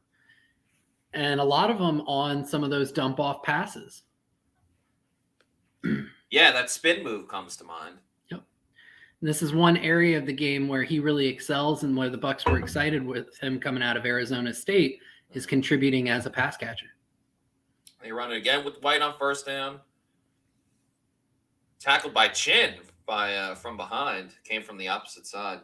[SPEAKER 18] And a lot of them on some of those dump off passes.
[SPEAKER 15] Yeah, that spin move comes to mind.
[SPEAKER 18] Yep. And this is one area of the game where he really excels and where the Bucs were excited with him coming out of Arizona State is contributing as a pass catcher.
[SPEAKER 15] They run it again with White on first down. Tackled by Chin from behind. Came from the opposite side.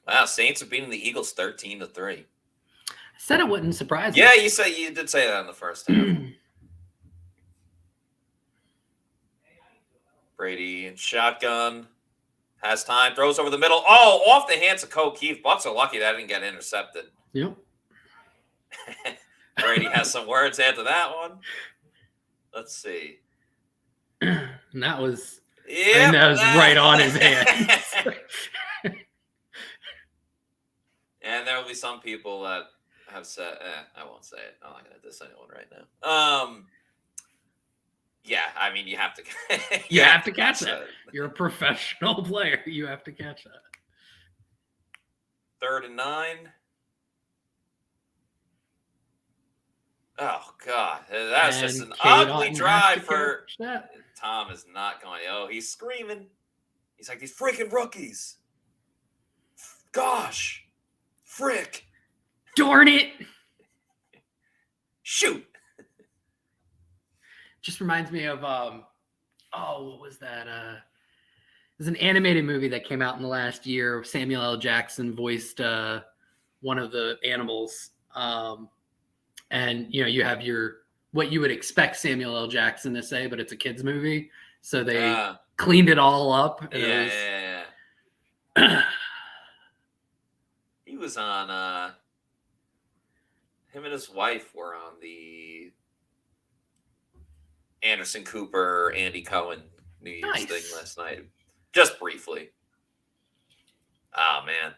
[SPEAKER 15] Wow, Saints are beating the Eagles 13-3.
[SPEAKER 18] I said it wouldn't surprise me.
[SPEAKER 15] Yeah, you did say that in the first half. Brady and shotgun. Has time. Throws over the middle. Oh, off the hands of Keith. Bucs are lucky that didn't get intercepted.
[SPEAKER 18] Yep.
[SPEAKER 15] Brady has some words after that one. Let's see.
[SPEAKER 18] And that was,
[SPEAKER 15] yep,
[SPEAKER 18] that was right on his hands.
[SPEAKER 15] And there will be some people that have said, I won't say it. I'm not going to diss anyone right now. Yeah, I mean, you have to.
[SPEAKER 18] you have to catch that. You're a professional player. You have to catch that.
[SPEAKER 15] 3rd and 9. Oh God, that was just an ugly drive for. Tom is not going. Oh, he's screaming. He's like, these freaking rookies. Gosh, frick,
[SPEAKER 18] darn it!
[SPEAKER 15] Shoot.
[SPEAKER 18] Just reminds me of what was that? There's an animated movie that came out in the last year. Samuel L. Jackson voiced one of the animals, and you have what you would expect Samuel L. Jackson to say, but it's a kids movie, so they cleaned it all up.
[SPEAKER 15] Yeah. He was on. Him and his wife were on the Anderson Cooper, Andy Cohen New Year's thing last night. Just briefly. Oh, man.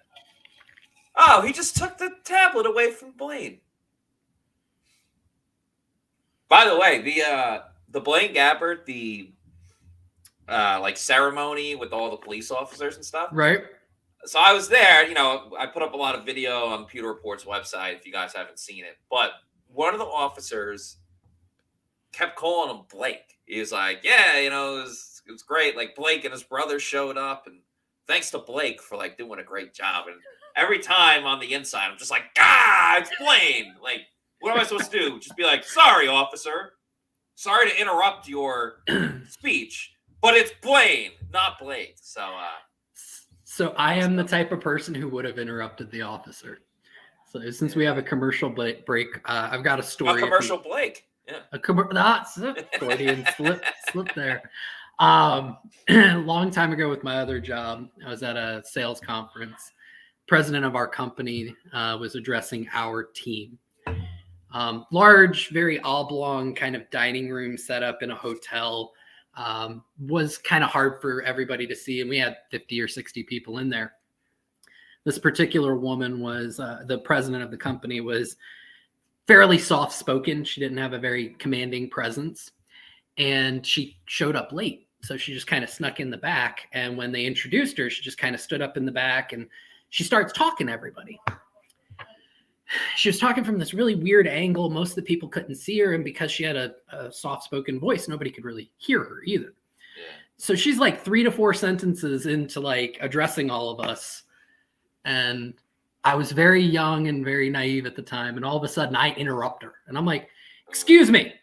[SPEAKER 15] Oh, he just took the tablet away from Blaine. By the way, the Blaine Gabbert, the ceremony with all the police officers and stuff.
[SPEAKER 18] Right.
[SPEAKER 15] So I was there, I put up a lot of video on Pewter Report's website if you guys haven't seen it. But one of the officers kept calling him Blake. He was like, yeah, it was great. Like, Blake and his brother showed up, and thanks to Blake for doing a great job. And every time on the inside, I'm just like, it's Blaine. Like, what am I supposed to do? Just be like, sorry, officer. Sorry to interrupt your speech, but it's Blaine, not Blake.
[SPEAKER 18] So I am the type of person who would have interrupted the officer. So since we have a commercial break, I've got a story.
[SPEAKER 15] A commercial Blake. Yeah.
[SPEAKER 18] Freudian slip there. A long time ago with my other job, I was at a sales conference. President of our company was addressing our team. Large, very oblong kind of dining room set up in a hotel. Was kind of hard for everybody to see, and we had 50 or 60 people in there. This particular woman was the president of the company, was fairly soft-spoken. She didn't have a very commanding presence, and she showed up late. So she just kind of snuck in the back, and when they introduced her, she just kind of stood up in the back, and she starts talking to everybody. She was talking from this really weird angle. Most of the people couldn't see her, and because she had a soft-spoken voice, nobody could really hear her either. Yeah. So she's 3 to 4 sentences into addressing all of us, and I was very young and very naive at the time, and all of a sudden I interrupt her, and I'm like, "Excuse me,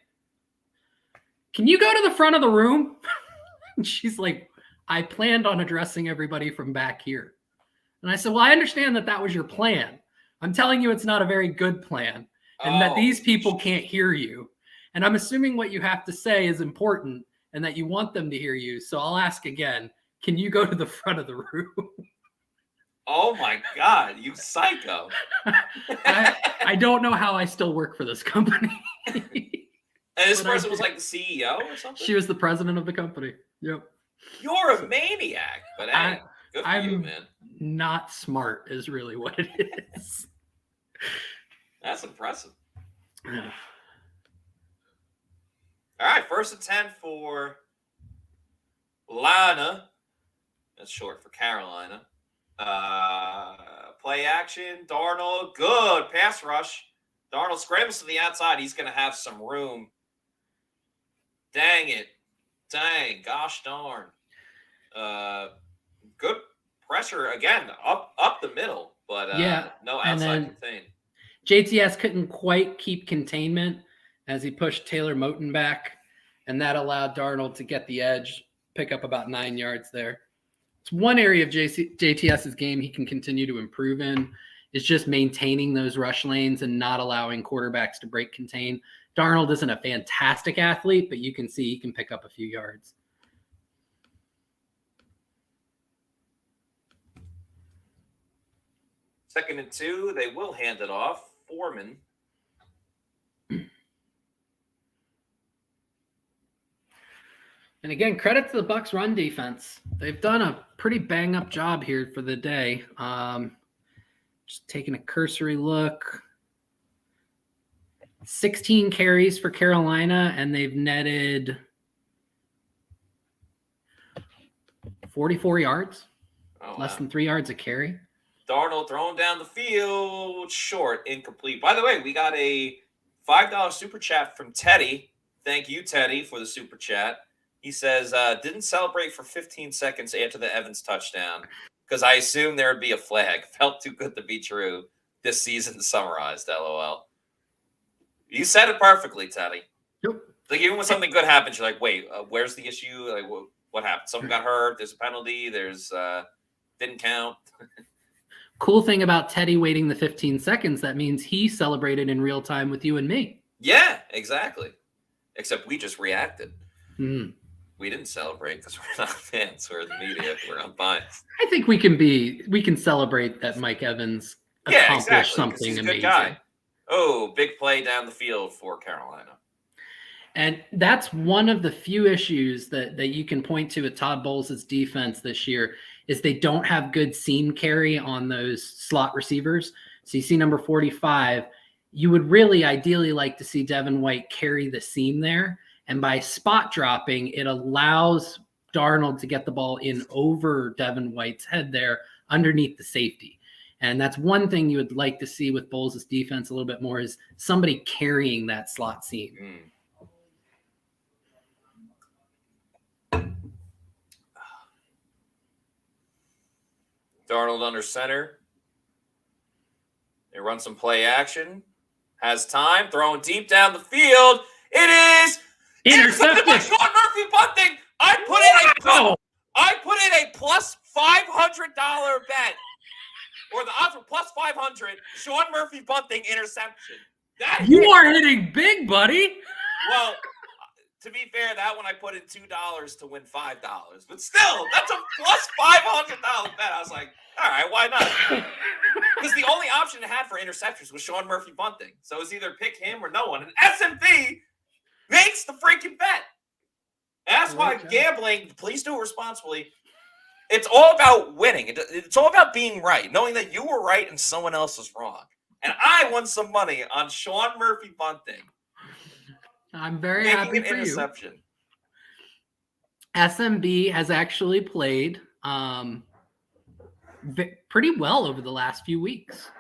[SPEAKER 18] can you go to the front of the room?" And she's like, "I planned on addressing everybody from back here." And I said, "Well, I understand that was your plan. I'm telling you it's not a very good plan, and that these people can't hear you. And I'm assuming what you have to say is important and that you want them to hear you. So I'll ask again, can you go to the front of the room?"
[SPEAKER 15] Oh my God, you psycho.
[SPEAKER 18] I don't know how I still work for this company.
[SPEAKER 15] And this person was the CEO or something?
[SPEAKER 18] She was the president of the company. Yep.
[SPEAKER 15] You're a maniac, but hey, good for you, man.
[SPEAKER 18] Not smart is really what it is.
[SPEAKER 15] That's impressive. All right, 1st and 10 for Lana. That's short for Carolina. Play action. Darnold, good pass rush. Darnold scrambles to the outside. He's going to have some room. Dang it. Dang, gosh darn. Good pressure again, up the middle, but no outside contain.
[SPEAKER 18] JTS couldn't quite keep containment as he pushed Taylor Moton back, and that allowed Darnold to get the edge, pick up about 9 yards there. It's one area of JTS's game he can continue to improve in is just maintaining those rush lanes and not allowing quarterbacks to break contain. Darnold isn't a fantastic athlete, but you can see he can pick up a few yards.
[SPEAKER 15] Second and 2, they will hand it off. Foreman.
[SPEAKER 18] And again, credit to the Bucs run defense. They've done a pretty bang-up job here for the day. Just taking a cursory look. 16 carries for Carolina, and they've netted 44 yards. Less than 3 yards a carry.
[SPEAKER 15] Darnold throwing down the field. Short, incomplete. By the way, we got a $5 super chat from Teddy. Thank you, Teddy, for the super chat. He says, didn't celebrate for 15 seconds after the Evans touchdown because I assumed there would be a flag. Felt too good to be true. This season summarized, LOL. You said it perfectly, Teddy.
[SPEAKER 18] Yep.
[SPEAKER 15] Like, even when something good happens, you're like, wait, where's the issue? Like, what happened? Someone got hurt. There's a penalty. There's didn't count.
[SPEAKER 18] Cool thing about Teddy waiting the 15 seconds, that means he celebrated in real time with you and me.
[SPEAKER 15] Yeah, exactly. Except we just reacted.
[SPEAKER 18] Mm.
[SPEAKER 15] We didn't celebrate because we're not fans. We're the media. We're unbiased.
[SPEAKER 18] I think we can celebrate that Mike Evans accomplished something
[SPEAKER 15] he's a
[SPEAKER 18] amazing.
[SPEAKER 15] good guy. Oh, big play down the field for Carolina.
[SPEAKER 18] And that's one of the few issues that you can point to at Todd Bowles' defense this year is they don't have good seam carry on those slot receivers. So you see number 45, you would really ideally like to see Devin White carry the seam there. And by spot dropping, it allows Darnold to get the ball in over Devin White's head there underneath the safety. And that's one thing you would like to see with Bowles' defense a little bit more is somebody carrying that slot seam.
[SPEAKER 15] Darnold under center. They run some play action. Has time. Throwing deep down the field. It is intercepted by Sean Murphy Bunting. I put in a plus $500 bet. Or the odds were plus 500. Sean Murphy Bunting interception.
[SPEAKER 18] You are hitting big, buddy.
[SPEAKER 15] Well, to be fair, that one I put in $2 to win $5. But still, that's a plus $500 bet. I was like, all right, why not? Because the only option it had for interceptions was Sean Murphy Bunting. So it was either pick him or no one. And SMP makes the freaking bet. And that's why gambling, please do it responsibly. It's all about winning. It's all about being right, knowing that you were right and someone else was wrong. And I won some money on Sean Murphy Bunting.
[SPEAKER 18] I'm very happy for
[SPEAKER 15] interception.
[SPEAKER 18] You. SMB has actually played pretty well over the last few weeks,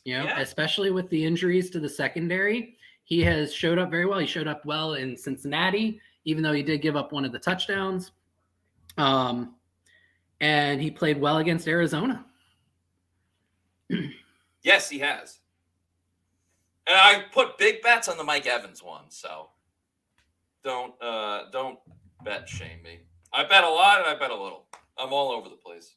[SPEAKER 18] especially with the injuries to the secondary. He has showed up very well. He showed up well in Cincinnati, even though he did give up one of the touchdowns. And he played well against Arizona.
[SPEAKER 15] Yes, he has. And I put big bets on the Mike Evans one, so don't bet shame me. I bet a lot and I bet a little. I'm all over the place.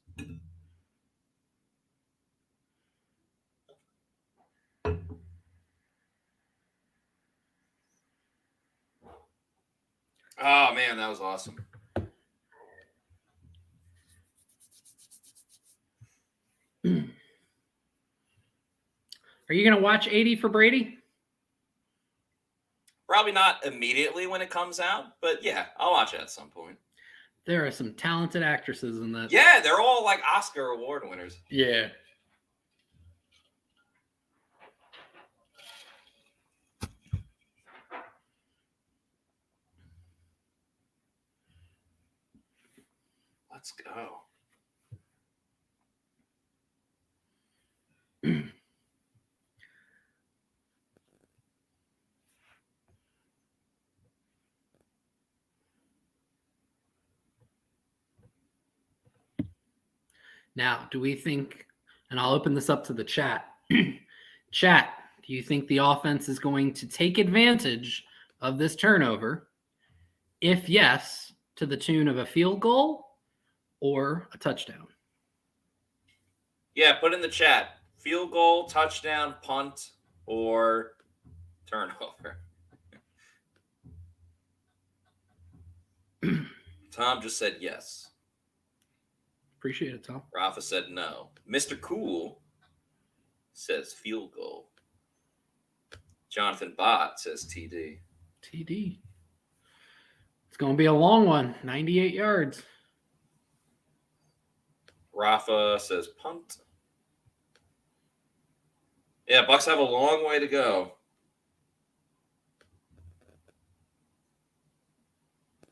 [SPEAKER 15] Oh man, that was awesome.
[SPEAKER 18] Are you going to watch 80 for Brady?
[SPEAKER 15] Probably not immediately when it comes out, but yeah, I'll watch it at some point.
[SPEAKER 18] There are some talented actresses in that.
[SPEAKER 15] Yeah, they're all like Oscar award winners.
[SPEAKER 18] Yeah.
[SPEAKER 15] Let's go.
[SPEAKER 18] Now, do we think, and I'll open this up to the chat. Chat, do you think the offense is going to take advantage of this turnover? If yes, to the tune of a field goal or a touchdown.
[SPEAKER 15] Yeah, put in the chat. Field goal, touchdown, punt, or turnover. Tom just said yes.
[SPEAKER 18] Appreciate it, Tom.
[SPEAKER 15] Rafa said no. Mr. Cool says field goal. Jonathan Bott says TD.
[SPEAKER 18] TD. It's going to be a long one. 98 yards.
[SPEAKER 15] Rafa says punt. Yeah, Bucs have a long way to go.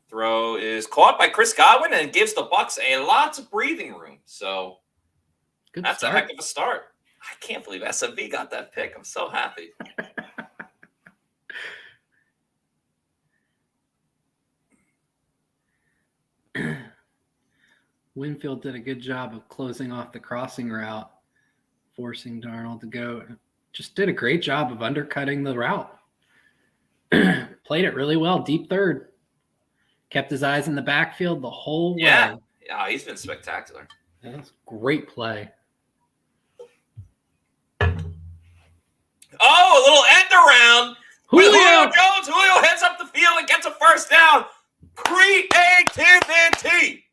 [SPEAKER 15] Throw is caught by Chris Godwin and gives the Bucs a lot of breathing room. So that's a heck of a start. I can't believe SMB got that pick. I'm so happy.
[SPEAKER 18] Winfield did a good job of closing off the crossing route, forcing Darnold to go. Just did a great job of undercutting the route. Played it really well, deep third. Kept his eyes in the backfield the whole way.
[SPEAKER 15] Yeah, he's been spectacular.
[SPEAKER 18] That's a great play.
[SPEAKER 15] Oh, a little end around.
[SPEAKER 18] Julio
[SPEAKER 15] Jones. Julio heads up the field and gets a first down. Creativity.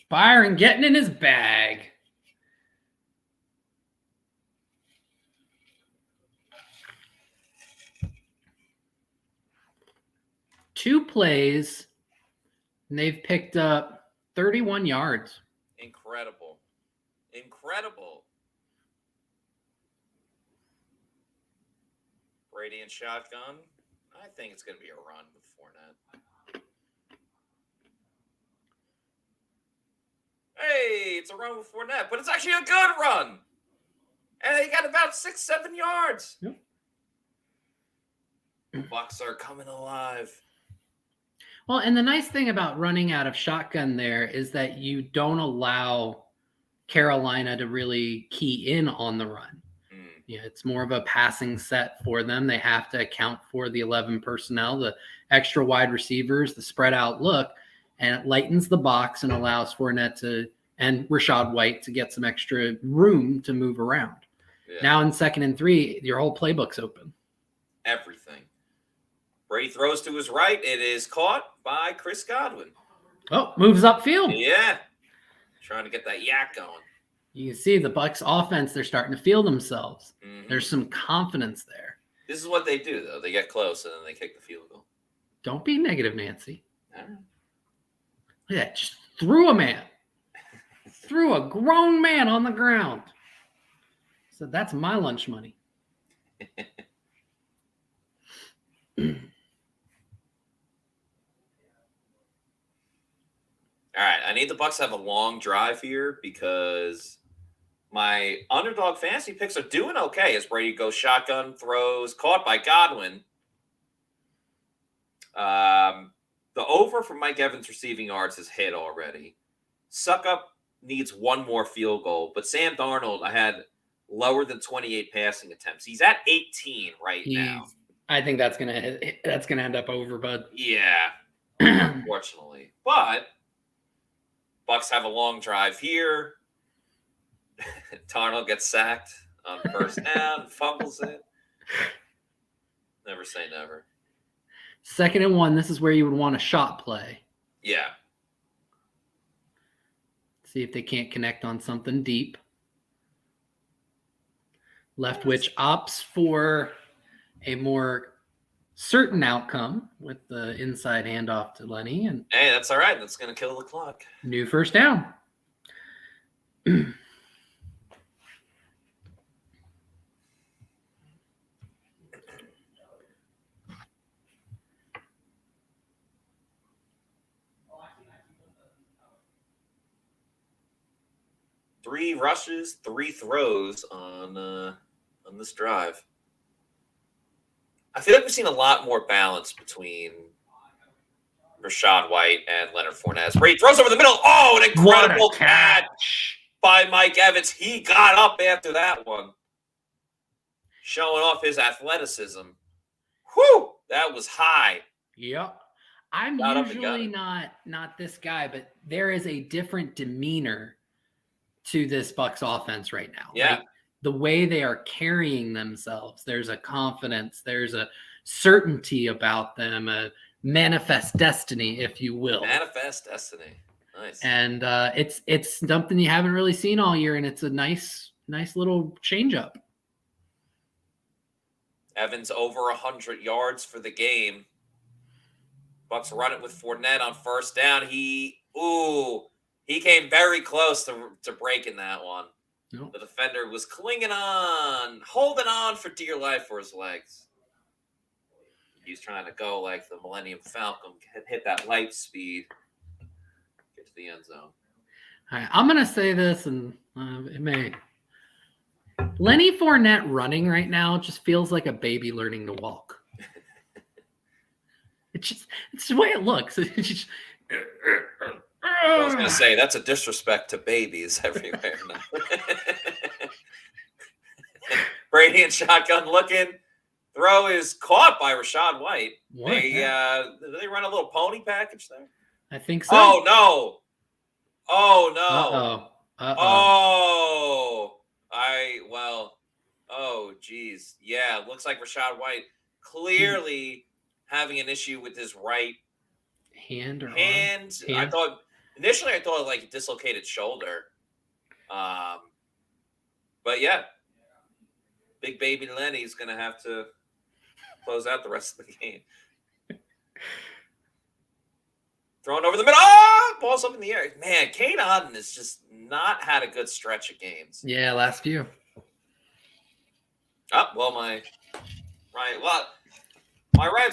[SPEAKER 18] Byron getting in his bag. Two plays, and they've picked up 31 yards.
[SPEAKER 15] Incredible. Brady and shotgun. I think it's going to be a run with Fournette. Hey, it's a run with Fournette, but it's actually a good run. And they got about 6-7 yards.
[SPEAKER 18] Yep.
[SPEAKER 15] The Bucs are coming alive.
[SPEAKER 18] Well, and the nice thing about running out of shotgun there is that you don't allow Carolina to really key in on the run. Yeah, it's more of a passing set for them. They have to account for the 11 personnel, the extra wide receivers, the spread out look, and it lightens the box and allows Fournette and Rachaad White to get some extra room to move around. Yeah. Now in 2nd and 3, your whole playbook's open.
[SPEAKER 15] Everything. Brady throws to his right. It is caught by Chris Godwin.
[SPEAKER 18] Oh, moves upfield.
[SPEAKER 15] Yeah. Trying to get that yak going.
[SPEAKER 18] You can see the Bucs offense, they're starting to feel themselves. Mm-hmm. There's some confidence there.
[SPEAKER 15] This is what they do, though. They get close, and then they kick the field goal.
[SPEAKER 18] Don't be negative, Nancy. Look at that. Just threw a man. Threw a grown man on the ground. So that's my lunch money.
[SPEAKER 15] All right, I need the Bucs to have a long drive here because my underdog fantasy picks are doing okay as Brady goes shotgun, throws, caught by Godwin. The over for Mike Evans receiving yards has hit already. Suckup needs one more field goal, but Sam Darnold, I had lower than 28 passing attempts. He's at 18 now.
[SPEAKER 18] I think that's gonna end up over, bud.
[SPEAKER 15] Yeah, unfortunately. But Bucs have a long drive here. Darnold gets sacked on first down, fumbles it. Never say never.
[SPEAKER 18] 2nd and 1, this is where you would want a shot play.
[SPEAKER 15] Yeah.
[SPEAKER 18] See if they can't connect on something deep. Leftwich opts for a more certain outcome with the inside handoff to Lenny. And
[SPEAKER 15] hey, that's all right. That's going to kill the clock.
[SPEAKER 18] New first down.
[SPEAKER 15] 3 rushes, 3 throws on this drive. I feel like we've seen a lot more balance between Rachaad White and Leonard Fournette. Brady throws over the middle. Oh, an incredible catch by Mike Evans. He got up after that one, showing off his athleticism. Whew, that was high.
[SPEAKER 18] Yep. I'm usually not this guy, but there is a different demeanor to this Bucs offense right now.
[SPEAKER 15] Yeah.
[SPEAKER 18] Like, the way they are carrying themselves, there's a confidence, there's a certainty about them, a manifest destiny, if you will.
[SPEAKER 15] Manifest destiny. Nice.
[SPEAKER 18] And it's something you haven't really seen all year, and it's a nice little change up.
[SPEAKER 15] Evans over 100 yards for the game. Bucs run it with Fournette on first down. He came very close to breaking that one.
[SPEAKER 18] Nope.
[SPEAKER 15] The defender was clinging on, holding on for dear life for his legs. He's trying to go like the Millennium Falcon, hit that light speed, get to the end zone.
[SPEAKER 18] All right, I'm going to say this, and it may. Lenny Fournette running right now just feels like a baby learning to walk. It's the way it looks. It's just,
[SPEAKER 15] I was going to say, that's a disrespect to babies everywhere now. Brady and shotgun looking. Throw is caught by Rachaad White.
[SPEAKER 18] What?
[SPEAKER 15] Did they run a little pony package there?
[SPEAKER 18] I think so.
[SPEAKER 15] Oh, no. Oh, no.
[SPEAKER 18] Uh-oh.
[SPEAKER 15] Oh, geez. Yeah, looks like Rachaad White clearly having an issue with his right
[SPEAKER 18] hand.
[SPEAKER 15] I thought like a dislocated shoulder. But yeah, big baby Lenny's going to have to close out the rest of the game. Thrown over the middle. Oh, ball's up in the air. Man, Kate Otten has just not had a good stretch of games.
[SPEAKER 18] Yeah, last few.
[SPEAKER 15] Oh, well, my right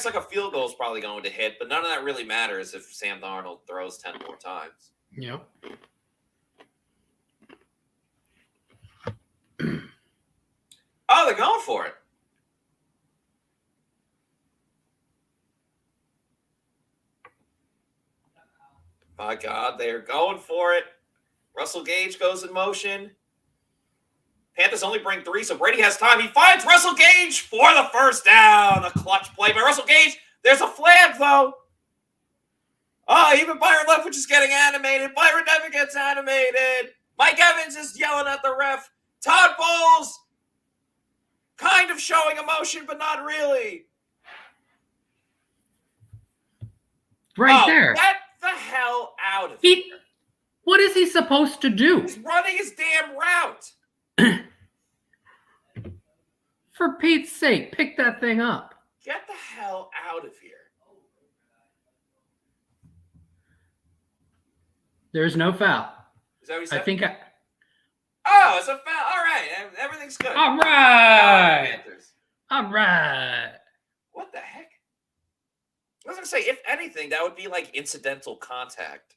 [SPEAKER 15] like a field goal is probably going to hit, but none of that really matters if Sam Darnold throws 10 more times.
[SPEAKER 18] Yep.
[SPEAKER 15] Oh, they're going for it. My God, they're going for it. Russell Gage goes in motion. Panthers only bring 3, so Brady has time. He finds Russell Gage for the first down. A clutch play by Russell Gage. There's a flag, though. Oh, even Byron Leftwich is getting animated. Byron never gets animated. Mike Evans is yelling at the ref. Todd Bowles kind of showing emotion, but not really.
[SPEAKER 18] There.
[SPEAKER 15] Get the hell out of
[SPEAKER 18] here. What is he supposed to do?
[SPEAKER 15] He's running his damn route.
[SPEAKER 18] For Pete's sake, pick that thing up.
[SPEAKER 15] Get the hell out of here.
[SPEAKER 18] There's no foul.
[SPEAKER 15] Is that what you said?
[SPEAKER 18] I think
[SPEAKER 15] Oh, it's a foul. All right. Everything's good.
[SPEAKER 18] All right. All right.
[SPEAKER 15] What the heck? I was going to say, if anything, that would be like incidental contact.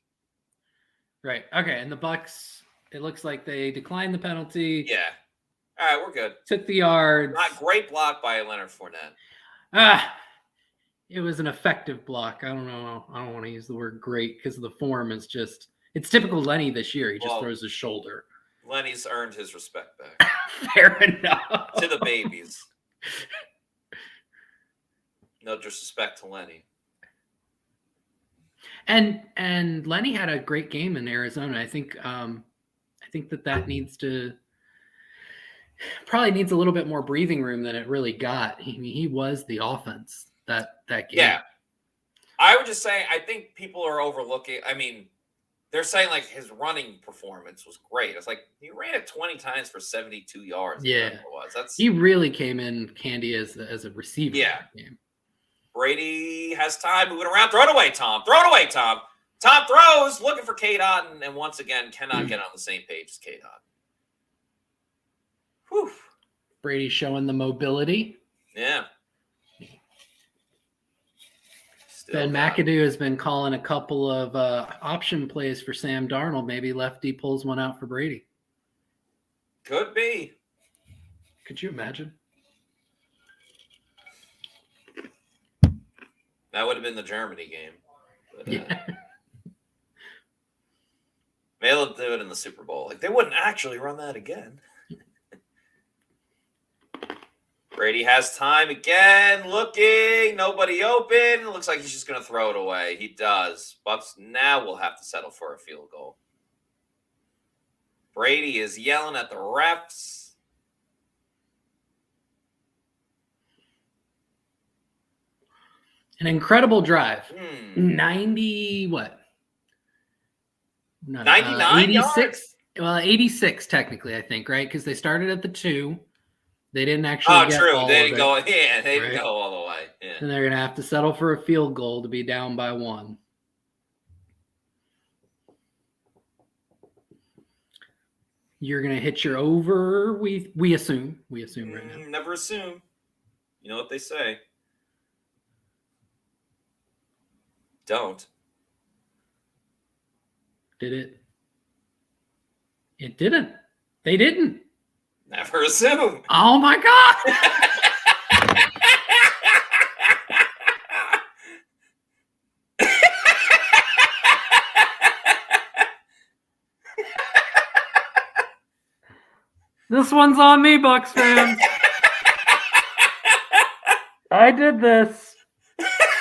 [SPEAKER 18] Right. Okay. And the Bucs, it looks like they declined the penalty.
[SPEAKER 15] Yeah. All right, we're good.
[SPEAKER 18] Took the yards.
[SPEAKER 15] Not great block by Leonard Fournette.
[SPEAKER 18] It was an effective block. I don't know. I don't want to use the word great because the form is just, it's typical Lenny this year. He just throws his shoulder.
[SPEAKER 15] Lenny's earned his respect back.
[SPEAKER 18] Fair enough.
[SPEAKER 15] To the babies. No disrespect to Lenny.
[SPEAKER 18] And Lenny had a great game in Arizona. I think that probably needs a little bit more breathing room than it really got. He was the offense that game.
[SPEAKER 15] Yeah. I would just say, I think people are overlooking. I mean, they're saying like his running performance was great. It's like he ran it 20 times for 72 yards.
[SPEAKER 18] Yeah.
[SPEAKER 15] That's
[SPEAKER 18] he really came in candy as a receiver.
[SPEAKER 15] Yeah.
[SPEAKER 18] In that game.
[SPEAKER 15] Brady has time moving around. Throw it away, Tom. Throw it away, Tom. Tom throws, looking for Kate Otten, and once again cannot get on the same page as Kate Otten. Whew.
[SPEAKER 18] Brady showing the mobility.
[SPEAKER 15] Yeah.
[SPEAKER 18] Ben McAdoo has been calling a couple of option plays for Sam Darnold. Maybe lefty pulls one out for Brady.
[SPEAKER 15] Could be.
[SPEAKER 18] Could you imagine?
[SPEAKER 15] That would have been the Germany game. But,
[SPEAKER 18] yeah.
[SPEAKER 15] They'll do it in the Super Bowl. Like, they wouldn't actually run that again. Brady has time again. Looking. Nobody open. Looks like he's just going to throw it away. He does. Bucs now will have to settle for a field goal. Brady is yelling at the refs.
[SPEAKER 18] An incredible drive. 90 what? No,
[SPEAKER 15] 99
[SPEAKER 18] 86.
[SPEAKER 15] yards?
[SPEAKER 18] Well, 86 technically, I think, right? Because they started at the 2. They didn't actually get
[SPEAKER 15] true.
[SPEAKER 18] all
[SPEAKER 15] They
[SPEAKER 18] of
[SPEAKER 15] didn't
[SPEAKER 18] it,
[SPEAKER 15] go. Yeah, they didn't
[SPEAKER 18] right?
[SPEAKER 15] go all the way. Yeah.
[SPEAKER 18] And they're going to have to settle for a field goal to be down by 1. You're going to hit your over. We assume right now.
[SPEAKER 15] Never assume. You know what they say. Don't.
[SPEAKER 18] Did it? It didn't. They didn't.
[SPEAKER 15] Never assume.
[SPEAKER 18] Oh my God. This one's on me, Bucs fans. I did this.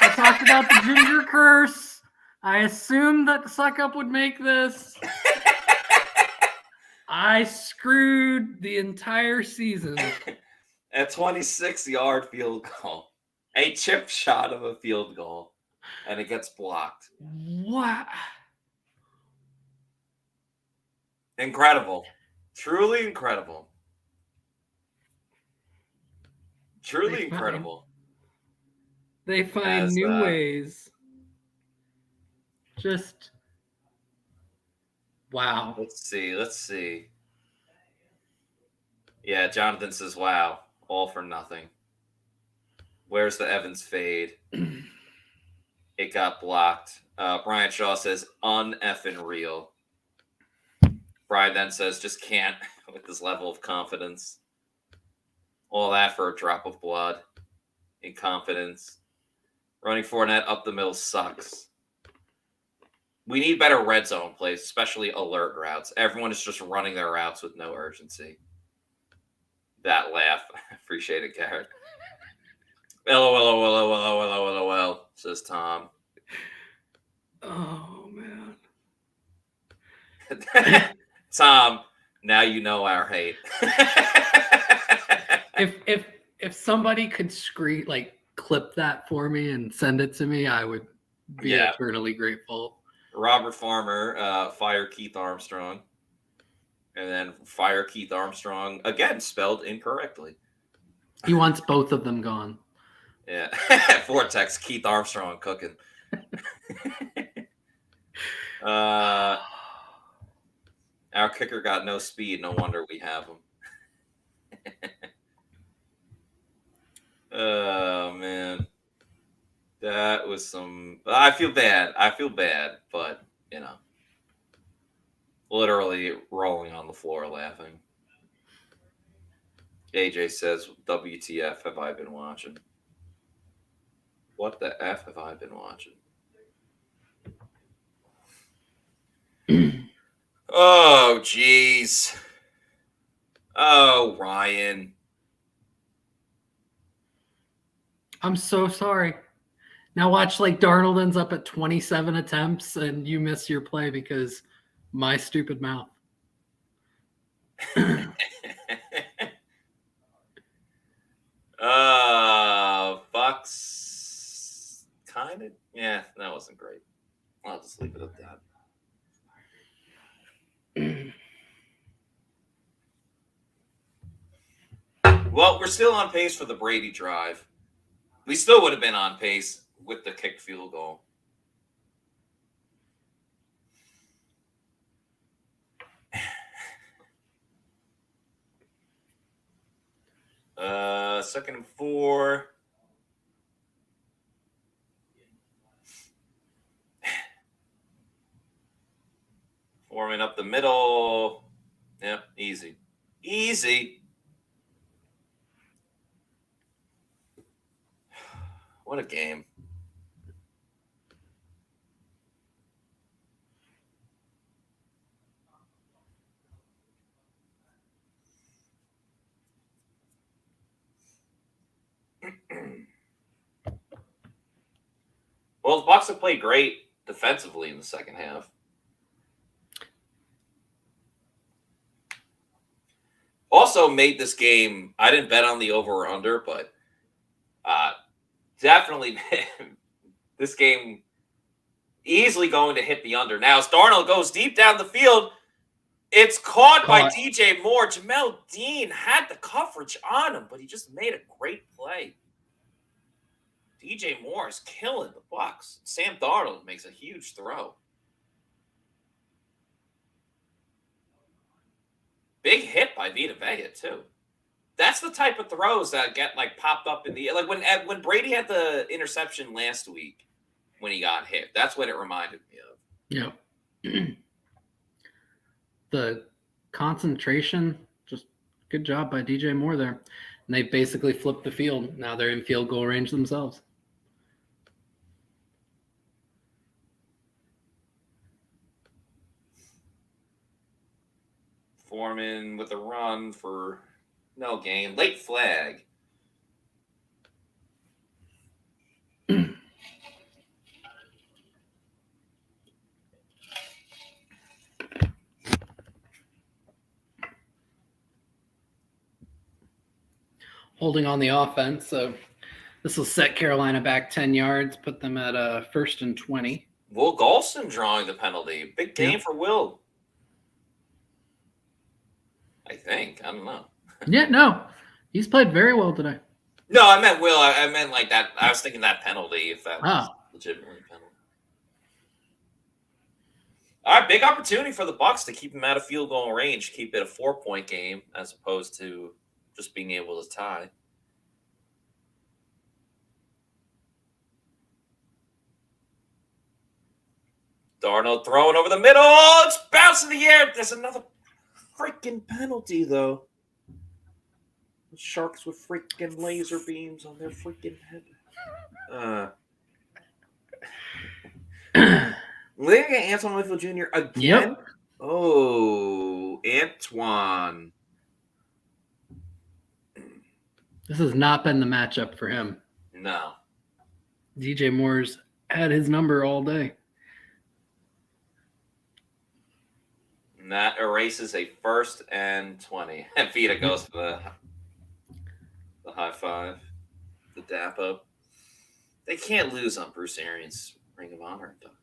[SPEAKER 18] I talked about the ginger curse. I assumed that the suck up would make this. I screwed the entire season.
[SPEAKER 15] A 26-yard field goal. A chip shot of a field goal. And it gets blocked.
[SPEAKER 18] What?
[SPEAKER 15] Incredible. Truly incredible. Truly incredible.
[SPEAKER 18] They find new ways. Just wow.
[SPEAKER 15] Let's see. Yeah, Jonathan says, wow, all for nothing. Where's the Evans fade? It got blocked. Brian Shaw says, un-effing real. Brian then says, just can't with this level of confidence. All that for a drop of blood. In confidence. Running Fournette up the middle sucks. We need better red zone plays, especially alert routes. Everyone is just running their routes with no urgency. That laugh. Appreciate it, Garrett. LOL, says Tom.
[SPEAKER 18] Oh, man.
[SPEAKER 15] Tom, now you know our hate.
[SPEAKER 18] If somebody could clip that for me and send it to me, I would be eternally grateful.
[SPEAKER 15] Robert Farmer, fire Keith Armstrong. And then fire Keith Armstrong, again, spelled incorrectly.
[SPEAKER 18] He wants both of them gone.
[SPEAKER 15] Yeah. Vortex, Keith Armstrong cooking. Our kicker got no speed. No wonder we have him. Oh, man. That was some... I feel bad, but, you know. Literally rolling on the floor laughing. AJ says, WTF have I been watching? What the F have I been watching? Oh, jeez. Oh, Ryan.
[SPEAKER 18] I'm so sorry. Now watch Darnold ends up at 27 attempts and you miss your play because my stupid mouth.
[SPEAKER 15] Bucs kind of. Yeah, that wasn't great. I'll just leave it at that. Well, we're still on pace for the Brady drive. We still would have been on pace with the kick field goal. Second and 4. Foreman up the middle. Yep, easy. Easy. What a game. Well, the Bucs have played great defensively in the second half. Also made this game, I didn't bet on the over or under, but definitely this game easily going to hit the under. Now, as Darnold goes deep down the field, it's caught by DJ Moore. Jamel Dean had the coverage on him, but he just made a great play. DJ Moore is killing the Bucs. Sam Darnold makes a huge throw. Big hit by Vita too. That's the type of throws that get like popped up in the like when Brady had the interception last week when he got hit. That's what it reminded me of.
[SPEAKER 18] Yeah. The concentration, just good job by DJ Moore there. And they basically flipped the field. Now they're in field goal range themselves.
[SPEAKER 15] Foreman with a run for no gain. Late flag.
[SPEAKER 18] Holding on the offense. So this will set Carolina back 10 yards, put them at 1st and 20.
[SPEAKER 15] Will Golston drawing the penalty. Big game for Will. I think. I don't know.
[SPEAKER 18] Yeah, no. He's played very well today.
[SPEAKER 15] No, I meant Will. I meant like that. I was thinking that penalty, if that was legitimately a penalty. All right, big opportunity for the Bucs to keep them out of field goal range, keep it a 4-point game as opposed to just being able to tie. Darnold throwing over the middle. Oh, it's bouncing in the air. There's another freaking penalty, though. The Sharks with freaking laser beams on their freaking head. Looking at Antoine Winfield Jr. again.
[SPEAKER 18] Yep.
[SPEAKER 15] Oh, Antoine.
[SPEAKER 18] This has not been the matchup for him.
[SPEAKER 15] No.
[SPEAKER 18] DJ Moore's had his number all day.
[SPEAKER 15] And that erases a 1st and 20. And Vita goes for the high five, the dap up. They can't lose on Bruce Arians' Ring of Honor induction.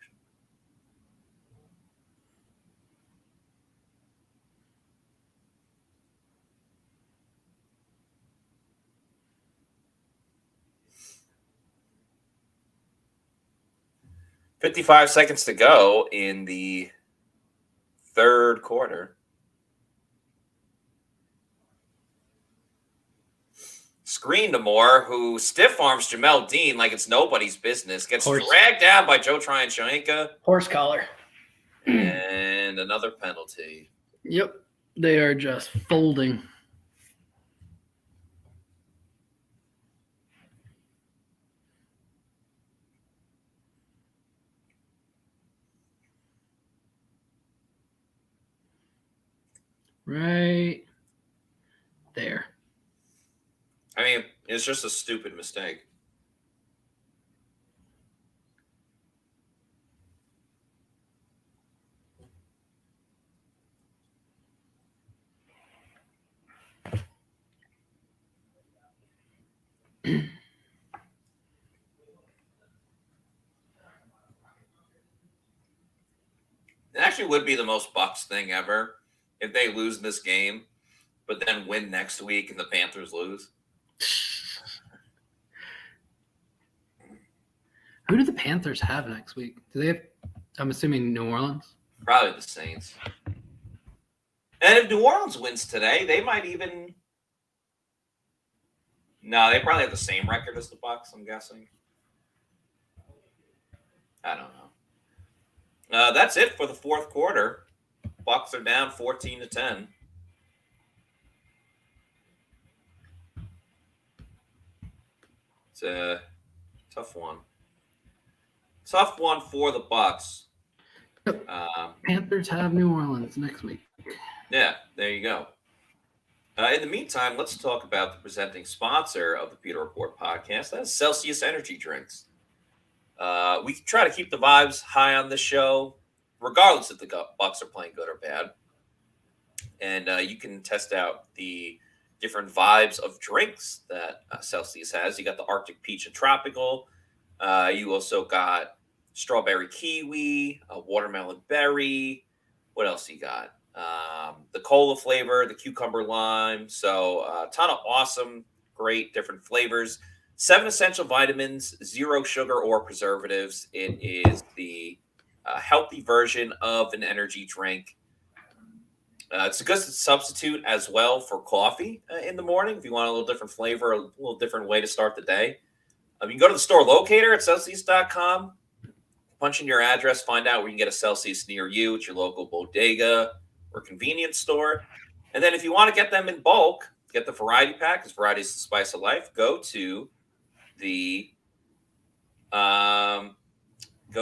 [SPEAKER 15] $55 seconds to go in the third quarter. Screen to Moore, who stiff arms Jamel Dean like it's nobody's business. Gets dragged down by Joe Tryon-Shoyinka.
[SPEAKER 18] Horse collar.
[SPEAKER 15] And another penalty.
[SPEAKER 18] Yep. They are just folding. Right there.
[SPEAKER 15] I mean, it's just a stupid mistake. It actually would be the most Bucs thing ever if they lose this game, but then win next week and the Panthers lose.
[SPEAKER 18] Who do the Panthers have next week? Do they have, I'm assuming, New Orleans?
[SPEAKER 15] Probably the Saints. And if New Orleans wins today, they might even... No, they probably have the same record as the Bucs, I'm guessing. I don't know. That's it for the fourth quarter. Bucs are down 14-10. It's a tough one. Tough one for the Bucs.
[SPEAKER 18] Panthers have New Orleans next week.
[SPEAKER 15] Yeah, there you go. In the meantime, let's talk about the presenting sponsor of the Pewter Report podcast. That's Celsius Energy Drinks. We try to keep the vibes high on the show, regardless if the Bucs are playing good or bad. And you can test out the different vibes of drinks that Celsius has. You got the Arctic Peach and Tropical. You also got strawberry kiwi, a watermelon berry. What else you got? The cola flavor, the cucumber lime. So a ton of awesome, great different flavors. 7 essential vitamins, 0 sugar or preservatives. It is the healthy version of an energy drink. It's a good substitute as well for coffee in the morning if you want a little different flavor, a little different way to start the day. You can go to the store locator at Celsius.com, punch in your address, find out where you can get a Celsius near you at your local bodega or convenience store. And then if you want to get them in bulk, get the variety pack, because variety is the spice of life. Go to the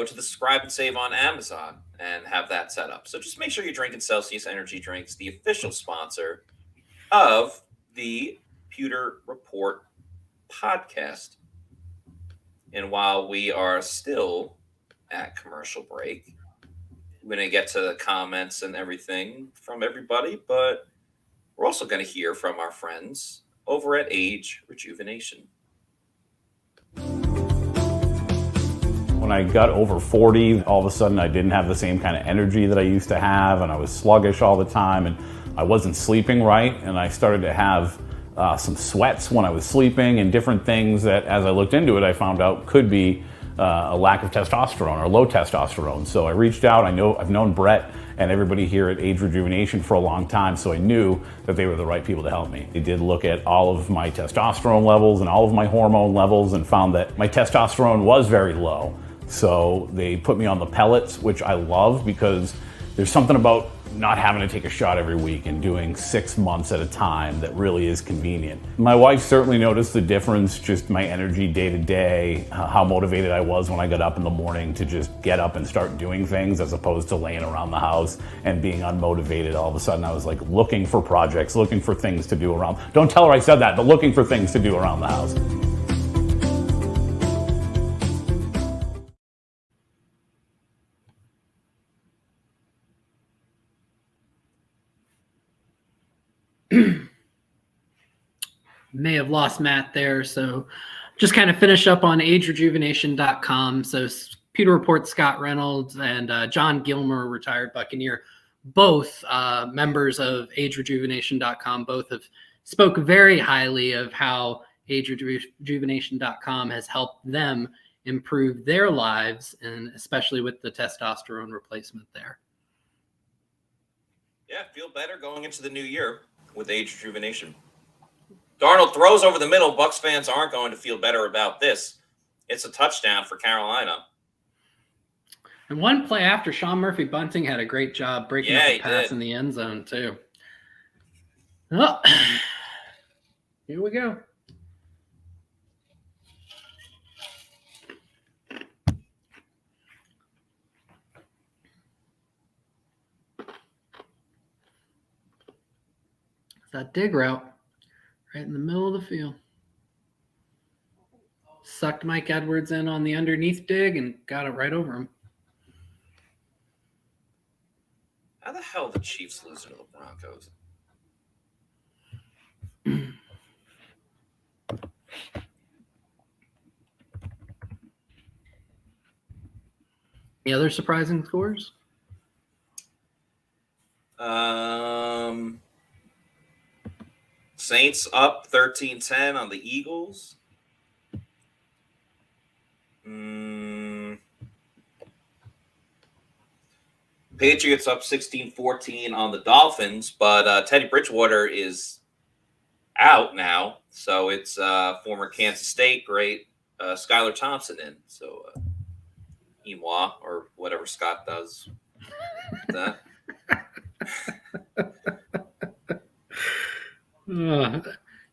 [SPEAKER 15] subscribe and save on Amazon and have that set up. So just make sure you're drinking Celsius Energy Drinks, the official sponsor of the Pewter Report podcast. And while we are still at commercial break, we're going to get to the comments and everything from everybody, but we're also going to hear from our friends over at Age Rejuvenation.
[SPEAKER 2] When I got over 40, all of a sudden I didn't have the same kind of energy that I used to have, and I was sluggish all the time, and I wasn't sleeping right, and I started to have some sweats when I was sleeping and different things that, as I looked into it, I found out could be a lack of testosterone or low testosterone. So I reached out. I've known Brett and everybody here at Age Rejuvenation for a long time, so I knew that they were the right people to help me. They did look at all of my testosterone levels and all of my hormone levels and found that my testosterone was very low. So they put me on the pellets, which I love because there's something about not having to take a shot every week and doing 6 months at a time that really is convenient. My wife certainly noticed the difference, just my energy day to day, how motivated I was when I got up in the morning to just get up and start doing things as opposed to laying around the house and being unmotivated. All of a sudden I was like looking for projects, looking for things to do around. Don't tell her I said that, but looking for things to do around the house.
[SPEAKER 18] May have lost Matt there, so just kind of finish up on agerejuvenation.com. So Pewter Report, Scott Reynolds and John Gilmore, retired Buccaneer, both members of agerejuvenation.com, both have spoke very highly of how agerejuvenation.com has helped them improve their lives, and especially with the testosterone replacement there.
[SPEAKER 15] Yeah, feel better going into the new year with Age Rejuvenation. Darnold throws over the middle. Bucs fans aren't going to feel better about this. It's a touchdown for Carolina.
[SPEAKER 18] And one play after, Sean Murphy Bunting had a great job breaking up the pass in the end zone too. Oh, here we go. That dig route right in the middle of the field. Sucked Mike Edwards in on the underneath dig and got it right over him.
[SPEAKER 15] How the hell did the Chiefs lose to the Broncos?
[SPEAKER 18] Any other surprising scores?
[SPEAKER 15] Saints up 13-10 on the Eagles. Patriots up 16-14 on the Dolphins, but Teddy Bridgewater is out now, so it's former Kansas State great Skylar Thompson in. So Imois, or whatever Scott does. That.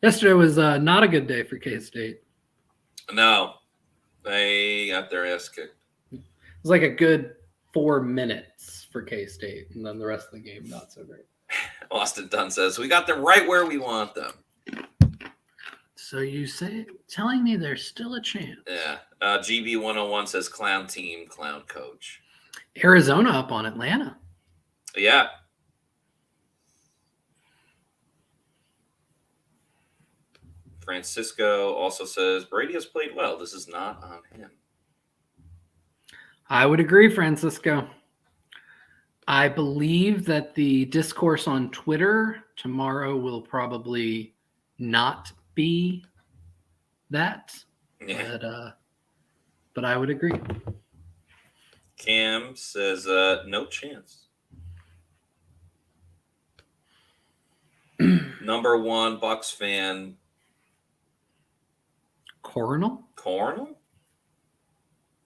[SPEAKER 18] Yesterday was not a good day for K-State.
[SPEAKER 15] No, they got their ass kicked.
[SPEAKER 18] It was like a good 4 minutes for K-State, and then the rest of the game not so great.
[SPEAKER 15] Austin Dunn says, we got them right where we want them.
[SPEAKER 18] So you telling me there's still a chance?
[SPEAKER 15] Yeah. GB101 says clown team, clown coach.
[SPEAKER 18] Arizona up on Atlanta.
[SPEAKER 15] Yeah. Francisco also says Brady has played well. This is not on him.
[SPEAKER 18] I would agree, Francisco. I believe that the discourse on Twitter tomorrow will probably not be that. Yeah. But I would agree.
[SPEAKER 15] Cam says no chance. Number one Bucs fan.
[SPEAKER 18] Coronel?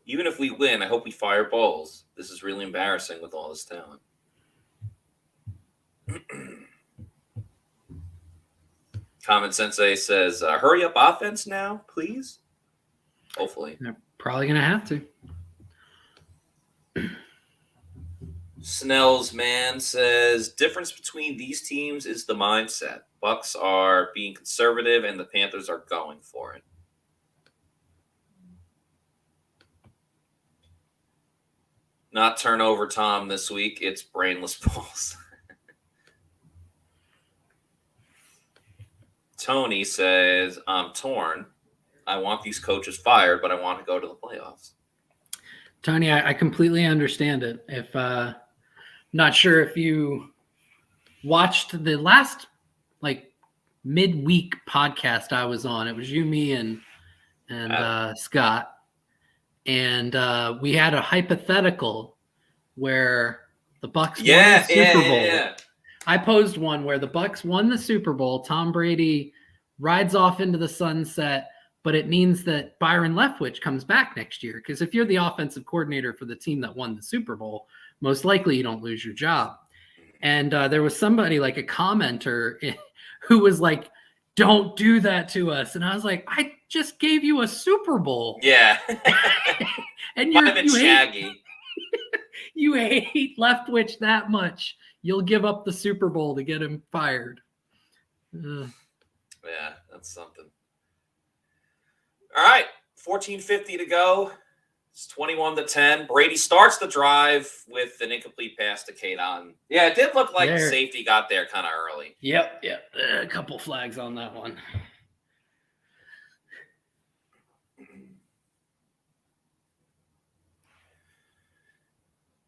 [SPEAKER 15] Even if we win, I hope we fire Bowles. This is really embarrassing with all this talent. Common Sensei says, hurry up offense now, please. Hopefully.
[SPEAKER 18] They're probably going to have to.
[SPEAKER 15] Snell's man says, difference between these teams is the mindset. Bucs are being conservative and the Panthers are going for it. Not turnover Tom this week. It's brainless balls. Tony says, I'm torn. I want these coaches fired, but I want to go to the playoffs.
[SPEAKER 18] Tony, I completely understand it. If not sure if you watched the last midweek podcast I was on. It was you, me, and Scott. And we had a hypothetical where the Bucs won the Super Bowl. Yeah. I posed one where the Bucs won the Super Bowl. Tom Brady rides off into the sunset, but it means that Byron Leftwich comes back next year. Because if you're the offensive coordinator for the team that won the Super Bowl, most likely you don't lose your job. And there was somebody, like a commenter, who was like, don't do that to us. And I was like, I just gave you a Super Bowl.
[SPEAKER 15] Yeah.
[SPEAKER 18] And you hate Leftwich that much. You'll give up the Super Bowl to get him fired.
[SPEAKER 15] Yeah, that's something. All right, 14:50 to go. It's 21-10. Brady starts the drive with an incomplete pass to Kadon. Yeah, it did look like the safety got there kind of early.
[SPEAKER 18] Yep. A couple flags on that one.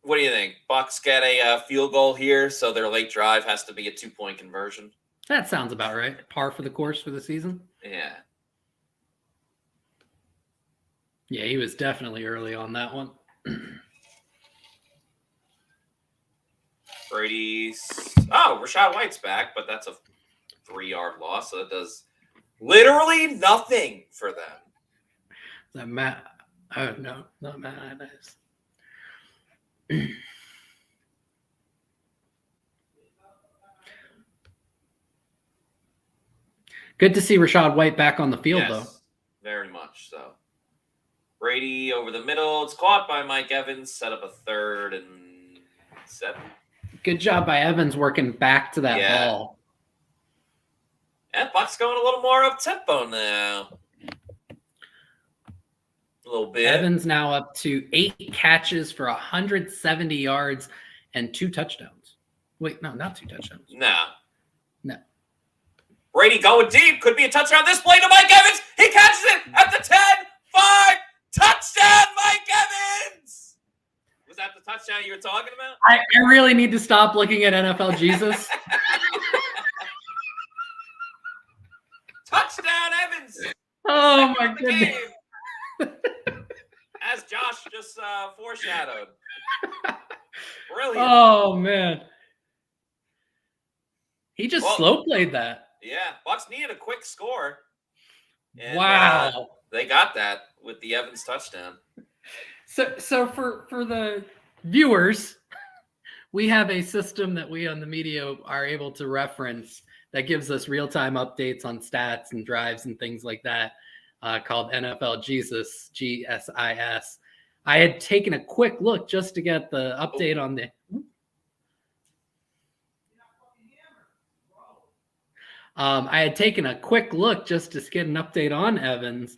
[SPEAKER 15] What do you think? Bucs get a field goal here, so their late drive has to be a 2-point conversion?
[SPEAKER 18] That sounds about right. Par for the course for the season?
[SPEAKER 15] Yeah.
[SPEAKER 18] Yeah, he was definitely early on that one.
[SPEAKER 15] Rachaad White's back, but that's a 3-yard loss, so it does literally nothing for them.
[SPEAKER 18] That Matt? Oh, no, not Matt. Good to see Rachaad White back on the field, though.
[SPEAKER 15] Very much so. Brady over the middle. It's caught by Mike Evans. Set up a 3rd and 7.
[SPEAKER 18] Good job by Evans working back to that ball.
[SPEAKER 15] And Bucs going a little more up tempo now. A little bit.
[SPEAKER 18] Evans now up to 8 catches for 170 yards and 2 touchdowns. Wait, no, not 2 touchdowns.
[SPEAKER 15] No.
[SPEAKER 18] Brady
[SPEAKER 15] going deep. Could be a touchdown. This play to Mike Evans. He catches it at the 10, 5. Touchdown, Mike Evans! Was that the touchdown you were talking about?
[SPEAKER 18] I really need to stop looking at NFL Jesus.
[SPEAKER 15] Touchdown, Evans!
[SPEAKER 18] Oh, my goodness.
[SPEAKER 15] As Josh just foreshadowed. Brilliant.
[SPEAKER 18] Oh, man. He just slow played that.
[SPEAKER 15] Yeah, Bucs needed a quick score. And,
[SPEAKER 18] wow.
[SPEAKER 15] They got that with the Evans touchdown.
[SPEAKER 18] So for the viewers, we have a system that we on the media are able to reference that gives us real-time updates on stats and drives and things like that, called NFL Jesus, GSIS. I had taken a quick look just to get the update on the I had taken a quick look just to get an update on Evans,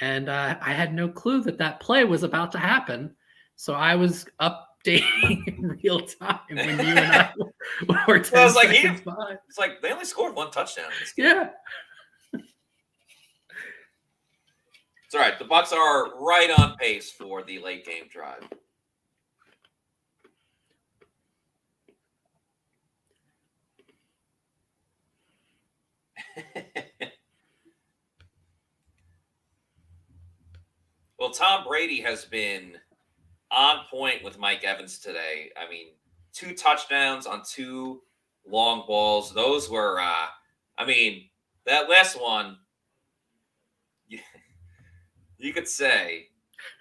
[SPEAKER 18] and I had no clue that play was about to happen. So I was updating in real time when you and I were 10 seconds behind.
[SPEAKER 15] It's like they only scored 1 touchdown in this game.
[SPEAKER 18] Yeah.
[SPEAKER 15] It's all right. The Bucs are right on pace for the late game drive. Well, Tom Brady has been on point with Mike Evans today. I mean, 2 touchdowns on 2 long balls. Those were, that last one, you could say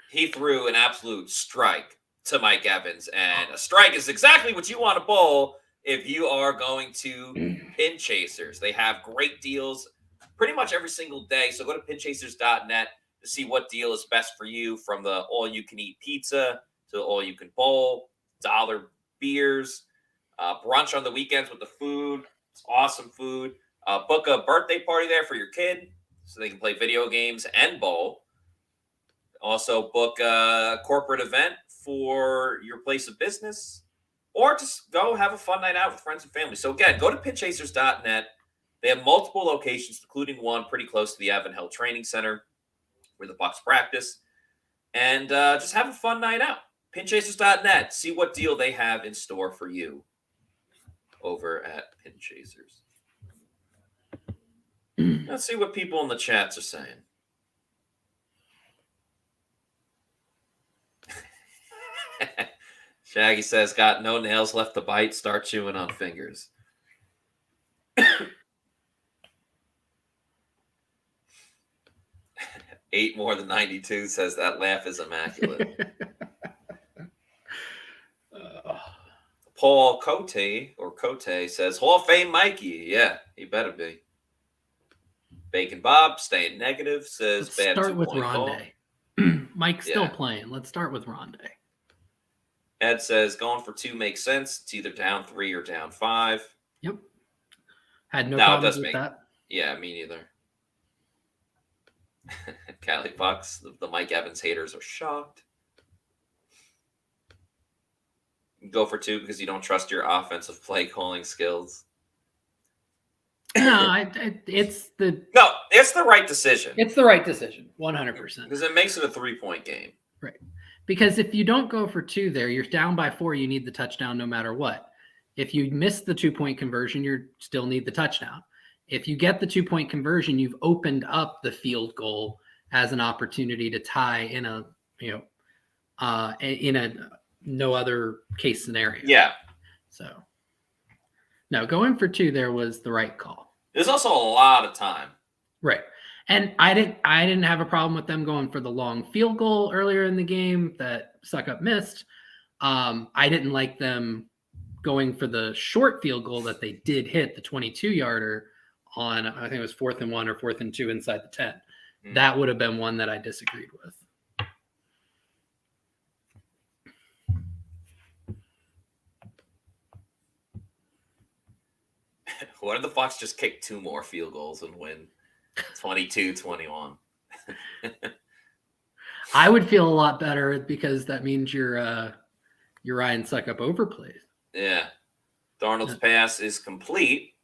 [SPEAKER 15] he threw an absolute strike to Mike Evans. And a strike is exactly what you want to bowl if you are going to Pin Chasers. They have great deals pretty much every single day. So go to pinchasers.net to see what deal is best for you, from the all-you-can-eat pizza to the all-you-can-bowl, dollar beers, brunch on the weekends with the food. It's awesome food. Book a birthday party there for your kid so they can play video games and bowl. Also book a corporate event for your place of business, or just go have a fun night out with friends and family. So again, go to pinchasers.net. They have multiple locations, including one pretty close to the Avon Hill Training Center where the Bucs practice. And just have a fun night out. Pinchasers.net. See what deal they have in store for you over at Pinchasers. Let's see what people in the chats are saying. Shaggy says, got no nails left to bite, start chewing on fingers. 8 more than 92 says that laugh is immaculate. Paul Cote says, Hall of Fame Mikey. Yeah, he better be. Bacon Bob staying negative says,
[SPEAKER 18] Let's
[SPEAKER 15] bad
[SPEAKER 18] start with
[SPEAKER 15] 2.0.
[SPEAKER 18] Rondé. Mike's still playing. Let's start with Rondé.
[SPEAKER 15] Ed says, going for 2 makes sense. It's either down 3 or down 5.
[SPEAKER 18] Yep. Had no problems with that.
[SPEAKER 15] Yeah, me neither. Cali Bucks, the Mike Evans haters are shocked. Go for 2 because you don't trust your offensive play calling skills.
[SPEAKER 18] No, it's the
[SPEAKER 15] right decision.
[SPEAKER 18] It's the right decision, 100%.
[SPEAKER 15] Because it makes it a 3-point game.
[SPEAKER 18] Right. Because if you don't go for 2 there, you're down by 4, you need the touchdown no matter what. If you miss the 2-point conversion, you still need the touchdown. If you get the 2-point conversion, you've opened up the field goal as an opportunity to tie in a no other case scenario.
[SPEAKER 15] Yeah.
[SPEAKER 18] So no, going for 2 there was the right call.
[SPEAKER 15] There's also a lot of time.
[SPEAKER 18] Right. And I didn't have a problem with them going for the long field goal earlier in the game that Suck Up missed. I didn't like them going for the short field goal that they did hit, the 22-yarder on, I think it was 4th and 1 or 4th and 2 inside the 10. Mm-hmm. That would have been one that I disagreed with.
[SPEAKER 15] What if the Bucs just kick 2 more field goals and win 22-21?
[SPEAKER 18] I would feel a lot better because that means your Ryan Suck Up overplays.
[SPEAKER 15] Yeah. Darnold's pass is complete.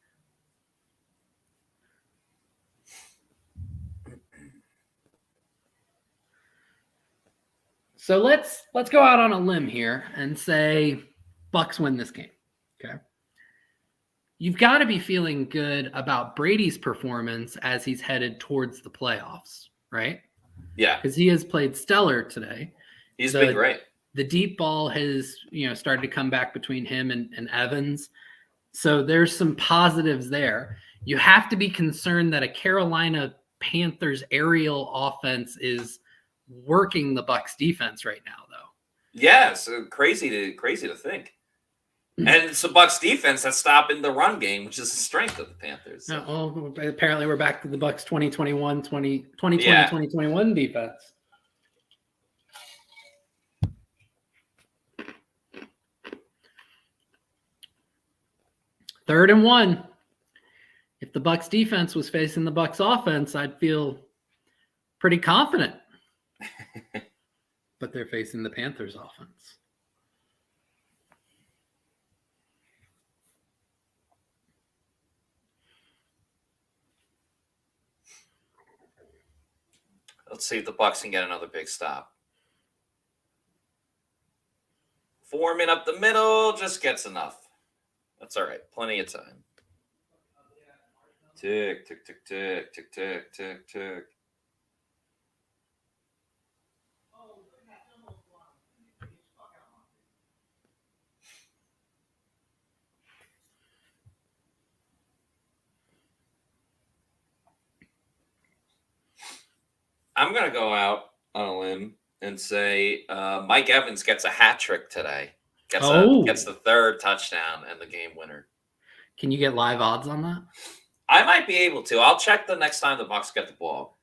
[SPEAKER 18] So let's go out on a limb here and say Bucs win this game. Okay. You've got to be feeling good about Brady's performance as he's headed towards the playoffs, right?
[SPEAKER 15] Yeah.
[SPEAKER 18] Because he has played stellar today.
[SPEAKER 15] He's been great.
[SPEAKER 18] The deep ball has, started to come back between him and Evans. So there's some positives there. You have to be concerned that a Carolina Panthers aerial offense is working the Bucs defense right now, though.
[SPEAKER 15] Yeah, so crazy to think. And it's the Bucs defense that's stopping the run game, which is the strength of the Panthers.
[SPEAKER 18] So. Well, apparently we're back to the Bucs 2021 defense. Third and 1. If the Bucs defense was facing the Bucs offense, I'd feel pretty confident. But they're facing the Panthers offense.
[SPEAKER 15] Let's see if the Bucs can get another big stop. Foreman up the middle just gets enough. That's all right. Plenty of time. Tick, tick, tick, tick, tick, tick, tick, tick. I'm going to go out on a limb and say Mike Evans gets a hat trick today. Gets the third touchdown and the game winner.
[SPEAKER 18] Can you get live odds on that?
[SPEAKER 15] I might be able to. I'll check the next time the Bucs get the ball.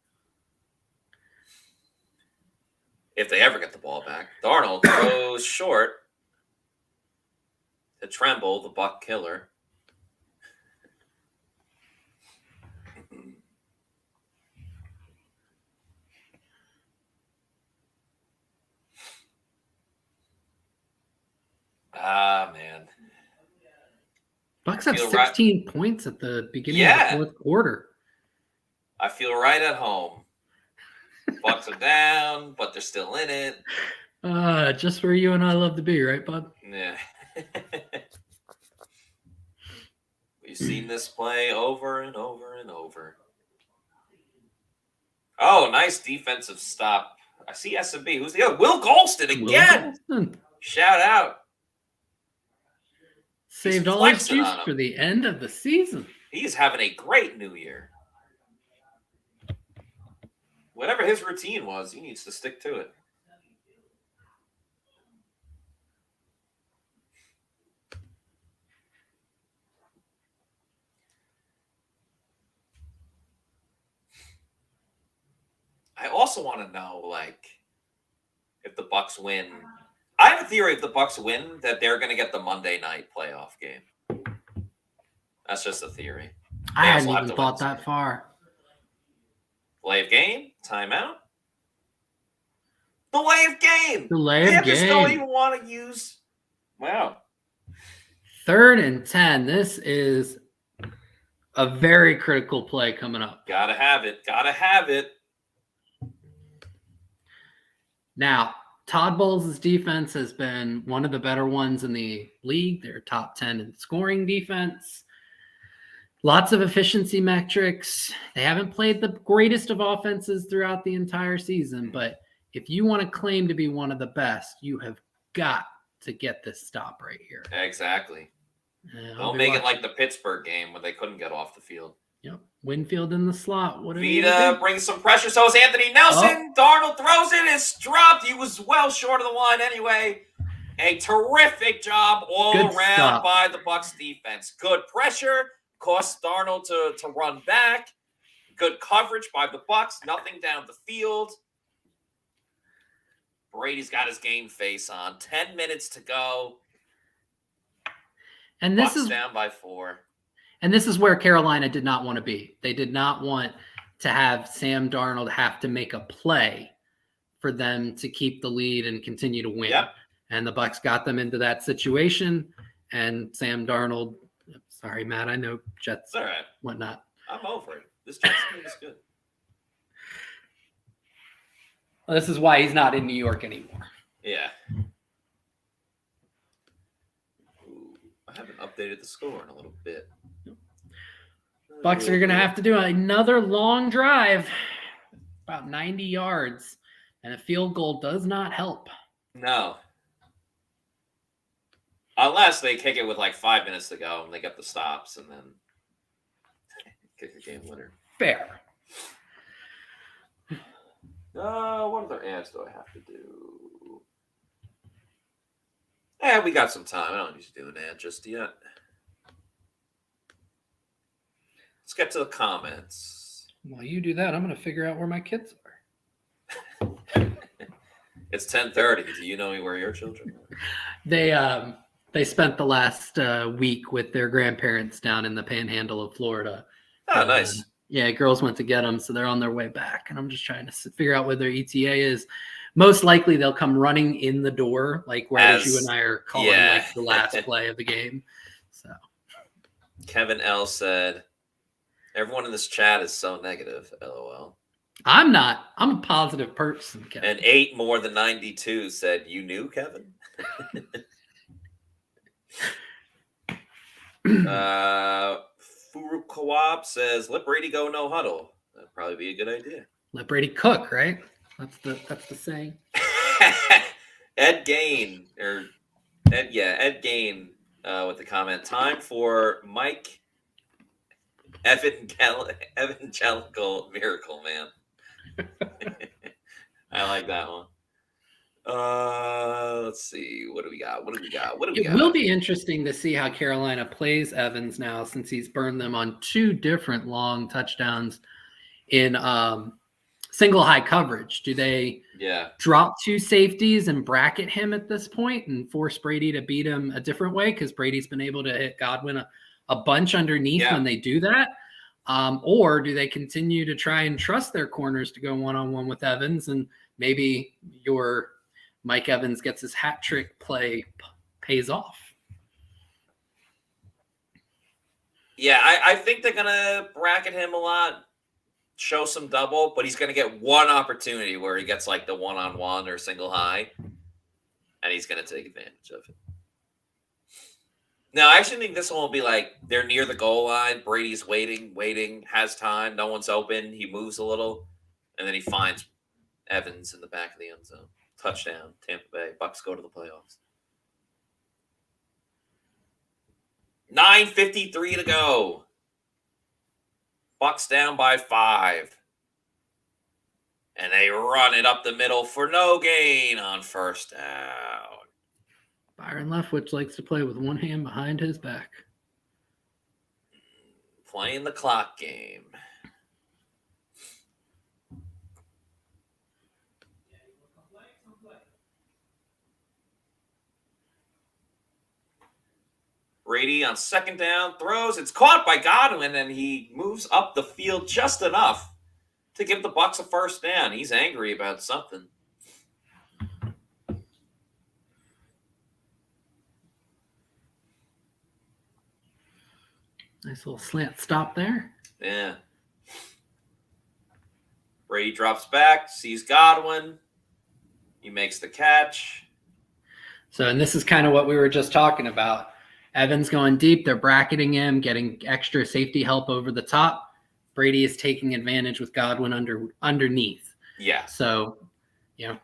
[SPEAKER 15] If they ever get the ball back. Darnold goes short to Tremble, the Buc killer. Man.
[SPEAKER 18] Bucs have 16 points at the beginning of the fourth quarter.
[SPEAKER 15] I feel right at home. Bucs are down, but they're still in it.
[SPEAKER 18] Just where you and I love to be, right, bud?
[SPEAKER 15] Yeah. We've seen this play over and over and over. Oh, nice defensive stop. I see S&B. Who's the other? Will Golston again. Shout out.
[SPEAKER 18] Saved all his juice for the end of the season.
[SPEAKER 15] He's having a great new year. Whatever his routine was, he needs to stick to it. I also want to know, like, if the Bucs win. I have a theory if the Bucs win that they're going to get the Monday night playoff game. That's just a theory.
[SPEAKER 18] I hadn't even thought that far.
[SPEAKER 15] Delay of game? Timeout? Delay of game!
[SPEAKER 18] Delay of game.
[SPEAKER 15] Panthers don't even want to use... Wow.
[SPEAKER 18] 3rd and 10. This is a very critical play coming up.
[SPEAKER 15] Gotta have it. Gotta have it.
[SPEAKER 18] Now, Todd Bowles' defense has been one of the better ones in the league. They're top 10 in scoring defense. Lots of efficiency metrics. They haven't played the greatest of offenses throughout the entire season, but if you want to claim to be one of the best, you have got to get this stop right here.
[SPEAKER 15] Exactly. Don't make it like the Pittsburgh game where they couldn't get off the field.
[SPEAKER 18] Yep. Winfield in the slot. What
[SPEAKER 15] Vita brings some pressure. So is Anthony Nelson. Darnold throws it. It's dropped. He was well short of the line anyway. A terrific job all around by the Bucs defense. Good pressure. Cost Darnold to run back. Good coverage by the Bucs. Nothing down the field. Brady's got his game face on. 10 minutes to go.
[SPEAKER 18] And this
[SPEAKER 15] Bucs
[SPEAKER 18] is
[SPEAKER 15] down by 4.
[SPEAKER 18] And this is where Carolina did not want to be. They did not want to have Sam Darnold have to make a play for them to keep the lead and continue to win.
[SPEAKER 15] Yep.
[SPEAKER 18] And the Bucs got them into that situation. And Sam Darnold, sorry, Matt, I know Jets,
[SPEAKER 15] all right.
[SPEAKER 18] Whatnot.
[SPEAKER 15] I'm over it. This Jets team is good.
[SPEAKER 18] Well, this is why he's not in New York anymore.
[SPEAKER 15] Yeah. Ooh, I haven't updated the score in a little bit.
[SPEAKER 18] Bucs are going to have to do another long drive, about 90 yards, and a field goal does not help.
[SPEAKER 15] No. Unless they kick it with like 5 minutes to go and they get the stops and then kick the game winner.
[SPEAKER 18] Fair.
[SPEAKER 15] What other ads do I have to do? Yeah, we got some time. I don't need to do an ad just yet. Let's get to the comments.
[SPEAKER 18] While you do that, I'm going to figure out where my kids are.
[SPEAKER 15] It's 10:30. Do you know where your children are?
[SPEAKER 18] They spent the last week with their grandparents down in the panhandle of Florida,
[SPEAKER 15] Oh, nice.
[SPEAKER 18] Yeah, girls went to get them, so they're on their way back. And I'm just trying to figure out where their ETA is. Most likely they'll come running in the door, like whereas you and I are calling like the last play of the game. So
[SPEAKER 15] Kevin L said, everyone in this chat is so negative, LOL.
[SPEAKER 18] I'm not. I'm a positive person, Kevin.
[SPEAKER 15] And 8 more than 92 said, you knew, Kevin? Furu Co-op says, let Brady go no huddle. That'd probably be a good idea.
[SPEAKER 18] Let Brady cook, right? That's the saying.
[SPEAKER 15] Ed Gain with the comment. Time for Mike Evangelical Miracle Man. I like that one. Let's see. What do we got?
[SPEAKER 18] It will be interesting to see how Carolina plays Evans now, since he's burned them on 2 different long touchdowns in single high coverage. Do they drop 2 safeties and bracket him at this point and force Brady to beat him a different way? Because Brady's been able to hit Godwin a bunch underneath when they do that. Or do they continue to try and trust their corners to go one-on-one with Evans, and maybe your Mike Evans gets his hat trick play pays off?
[SPEAKER 15] Yeah, I think they're going to bracket him a lot, show some double, but he's going to get one opportunity where he gets like the one-on-one or single high, and he's going to take advantage of it. No, I actually think this one will be like they're near the goal line. Brady's waiting, has time. No one's open. He moves a little, and then he finds Evans in the back of the end zone. Touchdown, Tampa Bay. Bucs go to the playoffs. 9:53 to go. Bucs down by 5. And they run it up the middle for no gain on first down.
[SPEAKER 18] Byron Leftwich likes to play with one hand behind his back.
[SPEAKER 15] Playing the clock game. Brady on second down throws. It's caught by Godwin, and he moves up the field just enough to give the Bucs a first down. He's angry about something.
[SPEAKER 18] Nice little slant stop there.
[SPEAKER 15] Yeah. Brady drops back, sees Godwin. He makes the catch.
[SPEAKER 18] So, and this is kind of what we were just talking about. Evans going deep. They're bracketing him, getting extra safety help over the top. Brady is taking advantage with Godwin underneath.
[SPEAKER 15] Yeah.
[SPEAKER 18] So,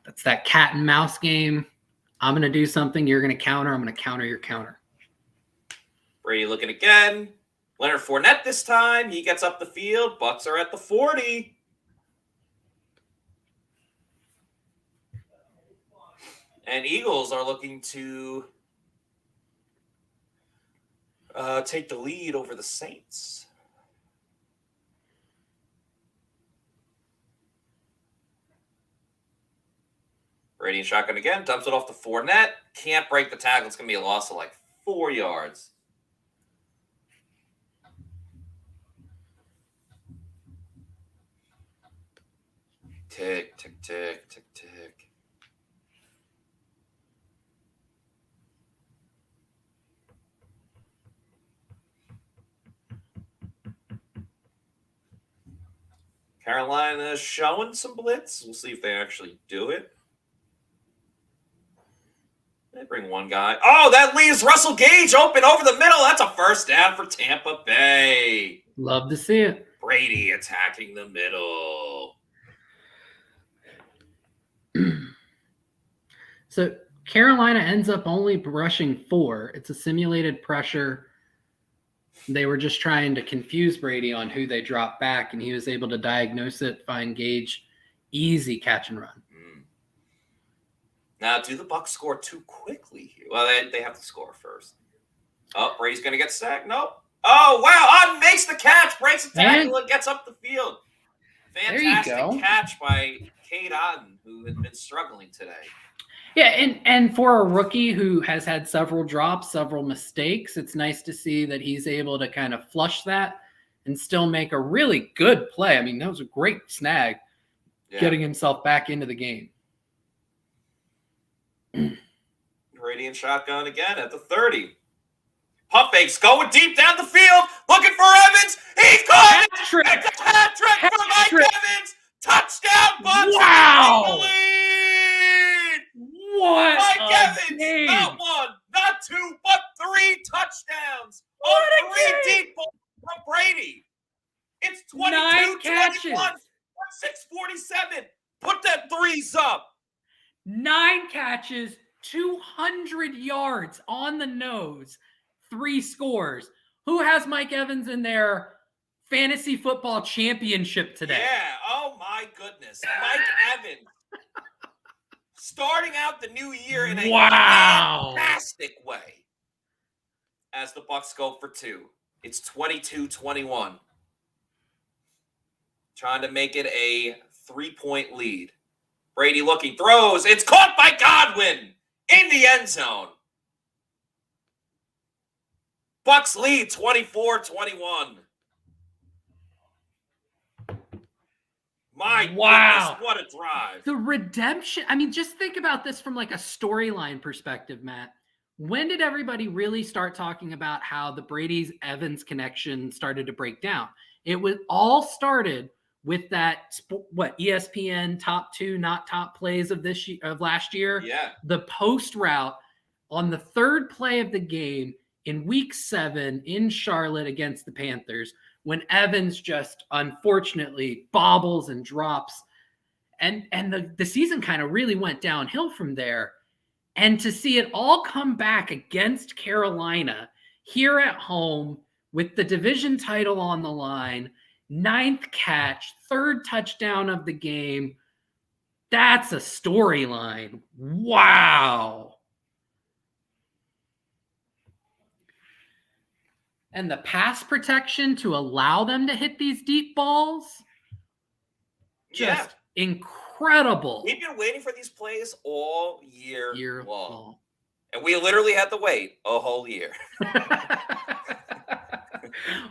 [SPEAKER 18] that's that cat and mouse game. I'm going to do something. You're going to counter. I'm going to counter your counter.
[SPEAKER 15] Brady looking again. Leonard Fournette this time. He gets up the field. Bucs are at the 40. And Eagles are looking to take the lead over the Saints. Brady in shotgun again. Dumps it off to Fournette. Can't break the tackle. It's going to be a loss of like 4 yards. Tick, tick, tick, tick, tick. Carolina showing some blitz. We'll see if they actually do it. They bring one guy. Oh, that leaves Russell Gage open over the middle. That's a first down for Tampa Bay.
[SPEAKER 18] Love to see it.
[SPEAKER 15] Brady attacking the middle.
[SPEAKER 18] So Carolina ends up only rushing 4. It's a simulated pressure. They were just trying to confuse Brady on who they dropped back, and he was able to diagnose it, find Gage, easy catch and run.
[SPEAKER 15] Now, do the Bucs score too quickly here? Well, they have to score first. Oh, Brady's going to get sacked. Nope. Oh, wow. Otten makes the catch, breaks the tackle, and gets up the field. Fantastic catch by Cade Otten, who had been struggling today.
[SPEAKER 18] Yeah, and for a rookie who has had several drops, several mistakes, it's nice to see that he's able to kind of flush that and still make a really good play. I mean, that was a great snag, getting himself back into the game.
[SPEAKER 15] Brady and shotgun again at the 30. Pump fakes going deep down the field, looking for Evans. He's caught it. Hat trick for Mike Evans. Touchdown, Bucs.
[SPEAKER 18] Wow. What
[SPEAKER 15] Mike Evans,
[SPEAKER 18] game.
[SPEAKER 15] not one, not two, but 3 touchdowns.
[SPEAKER 18] What
[SPEAKER 15] on
[SPEAKER 18] a
[SPEAKER 15] 3
[SPEAKER 18] game.
[SPEAKER 15] deep balls from Brady. It's 22,
[SPEAKER 18] 9 catches.
[SPEAKER 15] 21, 647. Put that 3s up.
[SPEAKER 18] 9 catches, 200 yards on the nose, 3 scores. Who has Mike Evans in their fantasy football championship today?
[SPEAKER 15] Yeah, oh my goodness. Mike Evans starting out the new year in a fantastic way as the Bucs go for 2. It's 22-21. Trying to make it a 3-point lead. Brady looking, throws. It's caught by Godwin in the end zone. Bucs lead 24-21. My goodness, what a drive.
[SPEAKER 18] The redemption. I mean, just think about this from like a storyline perspective, Matt. When did everybody really start talking about how the Brady's-Evans connection started to break down? It was all started with that, ESPN top 2, not top plays of last year.
[SPEAKER 15] Yeah.
[SPEAKER 18] The post route on the 3rd play of the game in week 7 in Charlotte against the Panthers, when Evans just unfortunately bobbles and drops. And the season kind of really went downhill from there. And to see it all come back against Carolina here at home with the division title on the line, 9th catch, 3rd touchdown of the game. That's a storyline. Wow. And the pass protection to allow them to hit these deep balls, just incredible.
[SPEAKER 15] We've been waiting for these plays all year long. And we literally had to wait a whole year.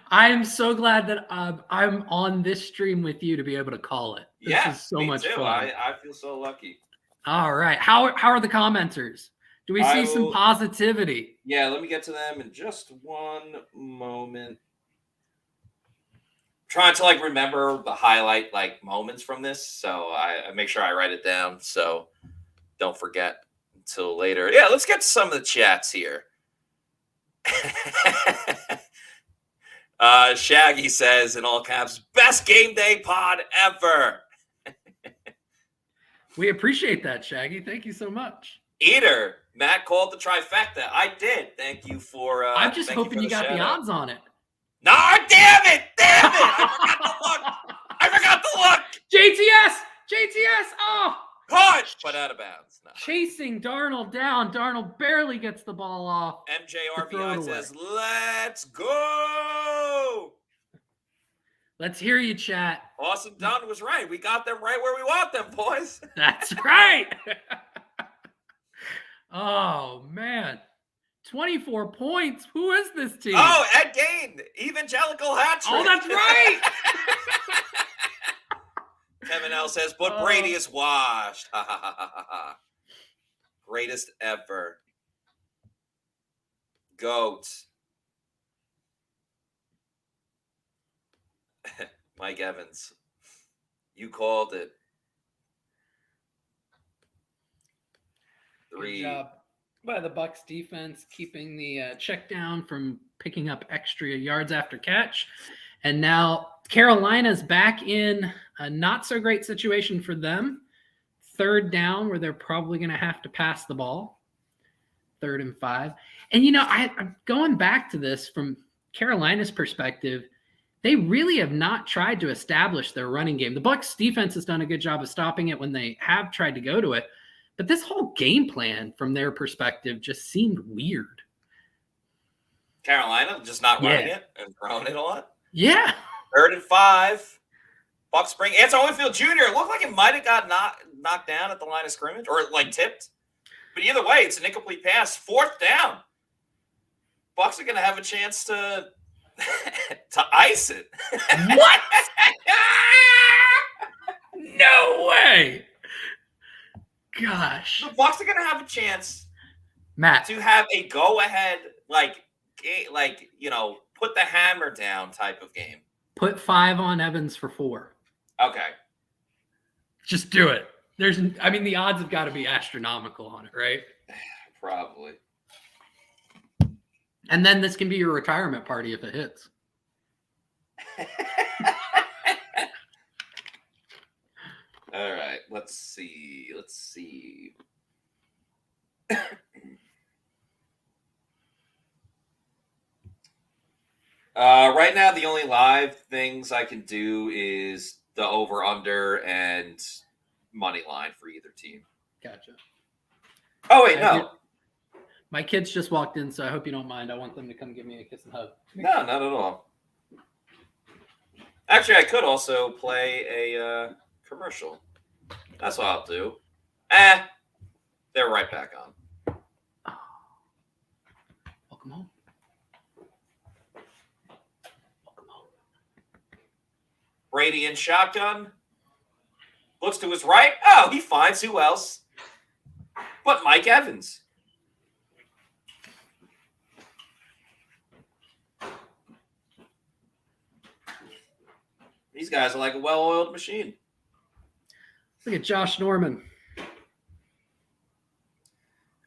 [SPEAKER 18] I am so glad that I'm on this stream with you to be able to call it. This is so much fun.
[SPEAKER 15] I feel so lucky.
[SPEAKER 18] All right. How are the commenters? Do we see some positivity?
[SPEAKER 15] Yeah, let me get to them in just one moment. Trying to remember the highlight moments from this, so I make sure I write it down so don't forget until later. Yeah, let's get to some of the chats here. Shaggy says in all caps, best game day pod ever.
[SPEAKER 18] We appreciate that, Shaggy. Thank you so much.
[SPEAKER 15] Eater, Matt called the trifecta. I did. Thank you for.
[SPEAKER 18] I'm just hoping you got the odds on it.
[SPEAKER 15] Nah, damn it! I forgot to look.
[SPEAKER 18] JTS. Oh,
[SPEAKER 15] punch, but out of bounds. No.
[SPEAKER 18] Chasing Darnold down. Darnold barely gets the ball off.
[SPEAKER 15] MJRBI says, "Let's go."
[SPEAKER 18] Let's hear you, chat.
[SPEAKER 15] Austin Dunn was right. We got them right where we want them, boys.
[SPEAKER 18] That's right. Oh, man. 24 points. Who is this team?
[SPEAKER 15] Oh, Ed Gain. Evangelical hat trick.
[SPEAKER 18] Oh, that's right.
[SPEAKER 15] Kevin L says, but Brady is washed. Greatest ever. GOAT. Mike Evans. You called it. 3.
[SPEAKER 18] Good job by the Bucs defense, keeping the check down from picking up extra yards after catch. And now Carolina's back in a not so great situation for them. 3rd down, where they're probably going to have to pass the ball. 3rd and 5. And, I'm going back to this from Carolina's perspective. They really have not tried to establish their running game. The Bucs defense has done a good job of stopping it when they have tried to go to it. But this whole game plan from their perspective just seemed weird.
[SPEAKER 15] Carolina just not running it and throwing it a lot.
[SPEAKER 18] Yeah.
[SPEAKER 15] 3rd and 5. Bucs bring Antoine Winfield Jr. It looked like it might have got knocked down at the line of scrimmage or tipped. But either way, it's an incomplete pass. 4th down. Bucs are going to have a chance to to ice it.
[SPEAKER 18] What? No way. Gosh.
[SPEAKER 15] The Bucs are going to have a chance,
[SPEAKER 18] Matt,
[SPEAKER 15] to have a go-ahead, put the hammer down type of game.
[SPEAKER 18] put 5 on Evans for 4.
[SPEAKER 15] Okay.
[SPEAKER 18] Just do it. The odds have got to be astronomical on it, right?
[SPEAKER 15] Probably.
[SPEAKER 18] And then this can be your retirement party if it hits.
[SPEAKER 15] All right, let's see. Right now, the only live things I can do is the over/under and money line for either team.
[SPEAKER 18] Gotcha.
[SPEAKER 15] Oh wait, no.
[SPEAKER 18] My kids just walked in, so I hope you don't mind. I want them to come give me a kiss and hug.
[SPEAKER 15] No, not at all. Actually, I could also play a commercial. That's what I'll do. They're right back on.
[SPEAKER 18] Welcome home.
[SPEAKER 15] Brady in shotgun. Looks to his right. Oh, he finds who else but Mike Evans. These guys are like a well-oiled machine.
[SPEAKER 18] Look at Josh Norman.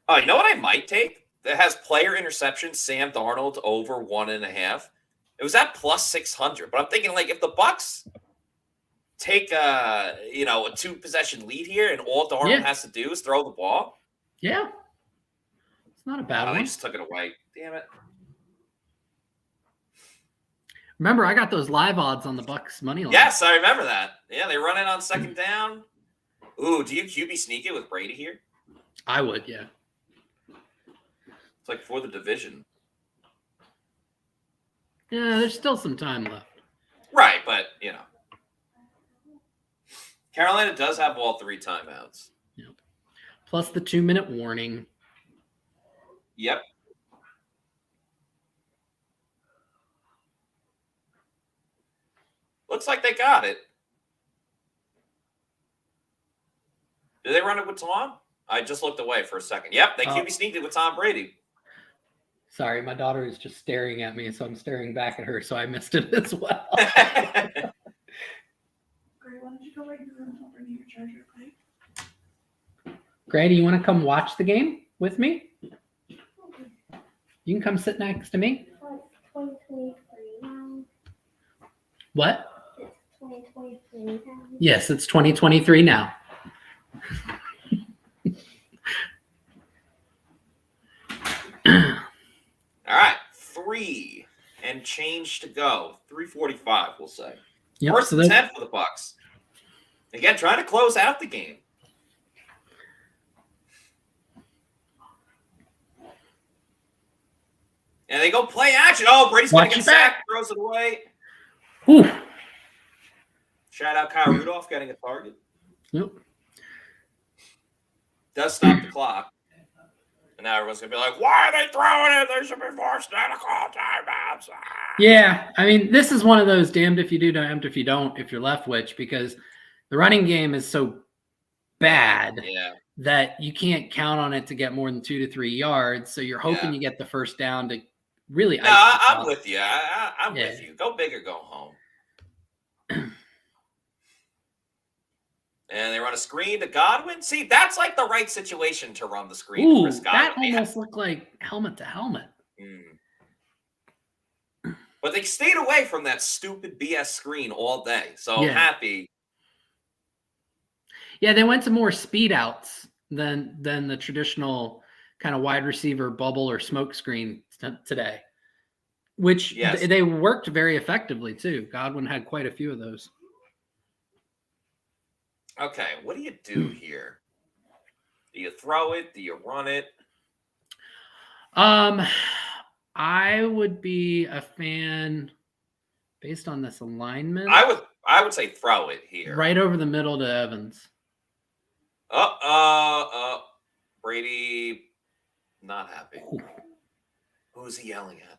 [SPEAKER 15] Oh, you know what I might take? That has player interception, Sam Darnold over 1.5. It was at plus 600, but I'm thinking if the Bucs take a 2-possession lead here and all Darnold has to do is throw the ball.
[SPEAKER 18] Yeah. It's not a bad one.
[SPEAKER 15] They just took it away. Damn it.
[SPEAKER 18] Remember, I got those live odds on the Bucs money line.
[SPEAKER 15] Yes, I remember that. Yeah, they run it on second down. Ooh, do you QB sneak it with Brady here?
[SPEAKER 18] I would, yeah.
[SPEAKER 15] It's for the division.
[SPEAKER 18] Yeah, there's still some time left.
[SPEAKER 15] Right, but, Carolina does have all 3 timeouts.
[SPEAKER 18] Yep. Plus the 2-minute warning.
[SPEAKER 15] Yep. Looks like they got it. Did they run it with Tom? I just looked away for a second. Yep, they QB sneaked it with Tom Brady.
[SPEAKER 18] Sorry, my daughter is just staring at me, so I'm staring back at her, so I missed it as well.
[SPEAKER 1] Why don't you go right in the room? I'll bring you your charger, okay?
[SPEAKER 18] Grady, you want to come watch the game with me? You can come sit next to me.
[SPEAKER 1] 2023 now.
[SPEAKER 18] What?
[SPEAKER 1] It's 2023 now.
[SPEAKER 18] Yes, it's 2023 now.
[SPEAKER 15] All right, 3 and change to go. 3:45, we'll say.
[SPEAKER 18] Yep,
[SPEAKER 15] First and 10 for the Bucs. Again, trying to close out the game. And they go play action. Oh, Brady's going to get sacked. Throws it away.
[SPEAKER 18] Whew.
[SPEAKER 15] Shout out Kyle Rudolph getting a target.
[SPEAKER 18] Yep.
[SPEAKER 15] Does stop the clock. And now everyone's going to be like, why are they throwing it? There should be more statical timeouts.
[SPEAKER 18] Yeah, this is one of those damned if you do, damned if you don't, if you're Leftwich, because the running game is so bad that you can't count on it to get more than 2 to 3 yards. So you're hoping you get the first down to really.
[SPEAKER 15] No, I'm with you. I'm with you. Go big or go home. And they run a screen to Godwin. See, that's the right situation to run the screen to Chris Godwin.
[SPEAKER 18] That almost looked like helmet to helmet.
[SPEAKER 15] But they stayed away from that stupid BS screen all day. So I'm happy.
[SPEAKER 18] Yeah, they went to more speed outs than the traditional kind of wide receiver bubble or smoke screen today, which they worked very effectively too. Godwin had quite a few of those.
[SPEAKER 15] Okay, what do you do here? Do you throw it? Do you run it?
[SPEAKER 18] I would be a fan based on this alignment.
[SPEAKER 15] I would say throw it here.
[SPEAKER 18] Right over the middle to Evans.
[SPEAKER 15] Brady not happy. Who's he yelling at?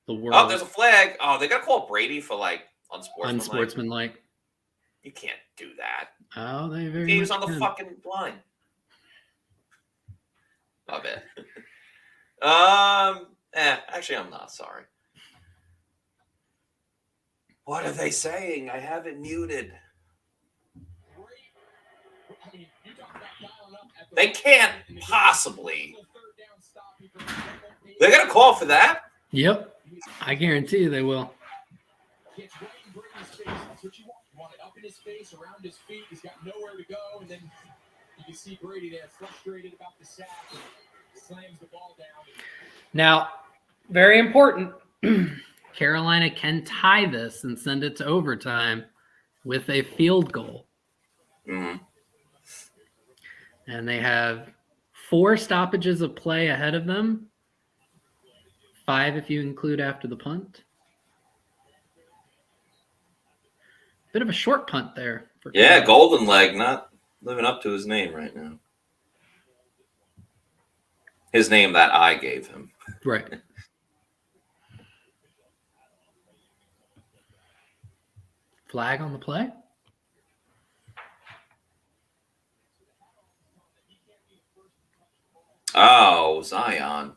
[SPEAKER 18] the world.
[SPEAKER 15] Oh, there's a flag. Oh, they got to call Brady for like
[SPEAKER 18] unsportsmanlike.
[SPEAKER 15] You can't do that.
[SPEAKER 18] Oh, they very
[SPEAKER 15] He was
[SPEAKER 18] much
[SPEAKER 15] on the
[SPEAKER 18] can.
[SPEAKER 15] fucking line. My bad. Actually, I'm not sorry. What are they saying? I have it muted. They can't possibly. They're going to call for that?
[SPEAKER 18] Yep. I guarantee you they will.
[SPEAKER 14] Up in his face, around his feet, he's got nowhere to go, and then you can see Brady there frustrated about the sack and slams the ball down.
[SPEAKER 18] Now, very important, Carolina can tie this and send it to overtime with a field goal.
[SPEAKER 15] Mm-hmm.
[SPEAKER 18] And they have 4 stoppages of play ahead of them. 5 if you include after the punt. Bit of a short punt there.
[SPEAKER 15] Yeah, Golden Leg not living up to his name right now. His name that I gave him.
[SPEAKER 18] Right. Flag on the play.
[SPEAKER 15] Oh, Zion.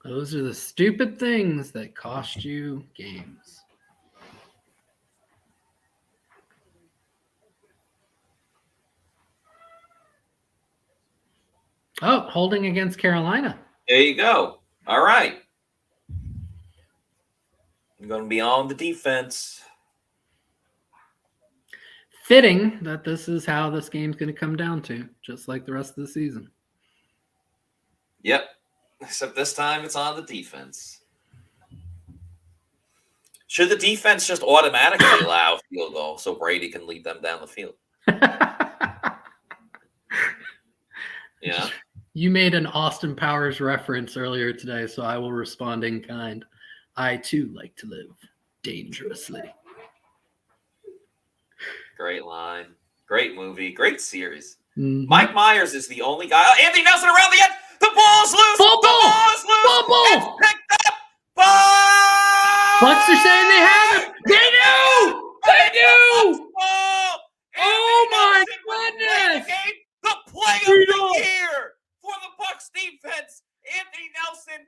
[SPEAKER 18] Those are the stupid things that cost you games. Oh, holding against Carolina.
[SPEAKER 15] There you go. All right. I'm going to be on the defense.
[SPEAKER 18] Fitting that this is how this game's going to come down to, just like the rest of the season.
[SPEAKER 15] Yep. Except this time it's on the defense. Should the defense just automatically allow a field goal so Brady can lead them down the field? Yeah.
[SPEAKER 18] You made an Austin Powers reference earlier today, so I will respond in kind. I, too, like to live dangerously.
[SPEAKER 15] Great line. Great movie. Great series.
[SPEAKER 18] Mm-hmm.
[SPEAKER 15] Mike Myers is the only guy. Anthony Nelson around the end. The ball's loose.
[SPEAKER 18] Ball,
[SPEAKER 15] the ball's loose.
[SPEAKER 18] ball.
[SPEAKER 15] It's picked up. Ball.
[SPEAKER 18] Bucs are saying they have it. They do. They do. Oh, my goodness.
[SPEAKER 15] The play of the year for the Bucs defense. Anthony Nelson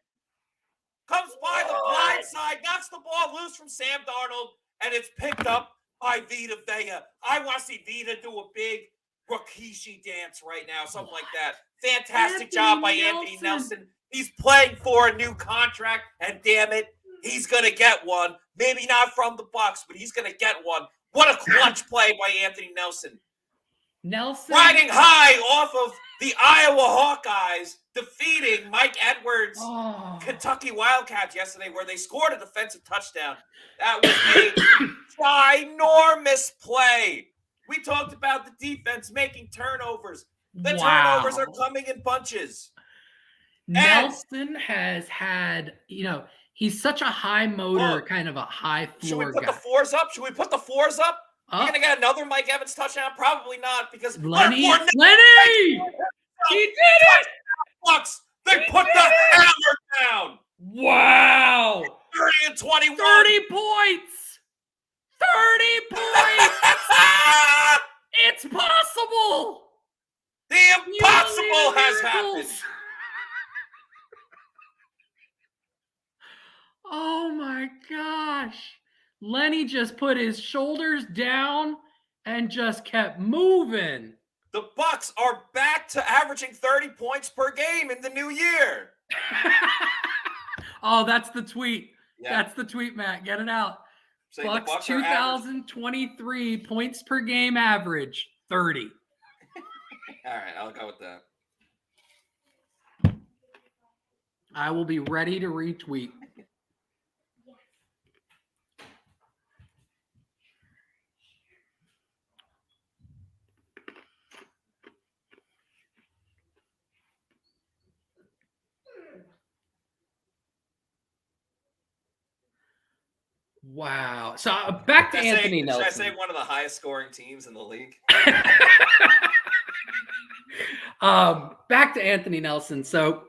[SPEAKER 15] comes by the blind side, knocks the ball loose from Sam Darnold, and it's picked up by Vita Vea. I want to see Vita do a big Rikishi dance right now, something like that. Fantastic job by Anthony Nelson. He's playing for a new contract, and damn it, he's going to get one. Maybe not from the Bucs, but he's going to get one. What a clutch play by Anthony Nelson.
[SPEAKER 18] Nelson
[SPEAKER 15] Riding high off of the Iowa Hawkeyes, defeating Mike Edwards' Kentucky Wildcats yesterday, where they scored a defensive touchdown. That was a ginormous play. We talked about the defense making turnovers. The turnovers are coming in bunches.
[SPEAKER 18] Nelson has had, he's such a high motor, kind of a high floor guy.
[SPEAKER 15] Should we put the fours up? Should we put the fours up? You're going to get another Mike Evans touchdown? Probably not, because
[SPEAKER 18] Lenny! He did it!
[SPEAKER 15] Bucs, they put the hammer down.
[SPEAKER 18] Wow.
[SPEAKER 15] 30 and 21.
[SPEAKER 18] 30 points. 30 points. It's possible.
[SPEAKER 15] The impossible has happened.
[SPEAKER 18] Oh my gosh. Lenny just put his shoulders down and just kept moving.
[SPEAKER 15] The Bucs are back to averaging 30 points per game in the new year.
[SPEAKER 18] Oh, that's the tweet.
[SPEAKER 15] Yeah.
[SPEAKER 18] That's the tweet, Matt. Get it out.
[SPEAKER 15] Bucs
[SPEAKER 18] 2023 points per game average, 30.
[SPEAKER 15] All right, I'll go with that.
[SPEAKER 18] I will be ready to retweet. Wow. So back to Anthony Nelson.
[SPEAKER 15] Should I say one of the highest scoring teams in the league?
[SPEAKER 18] Back to Anthony Nelson. So,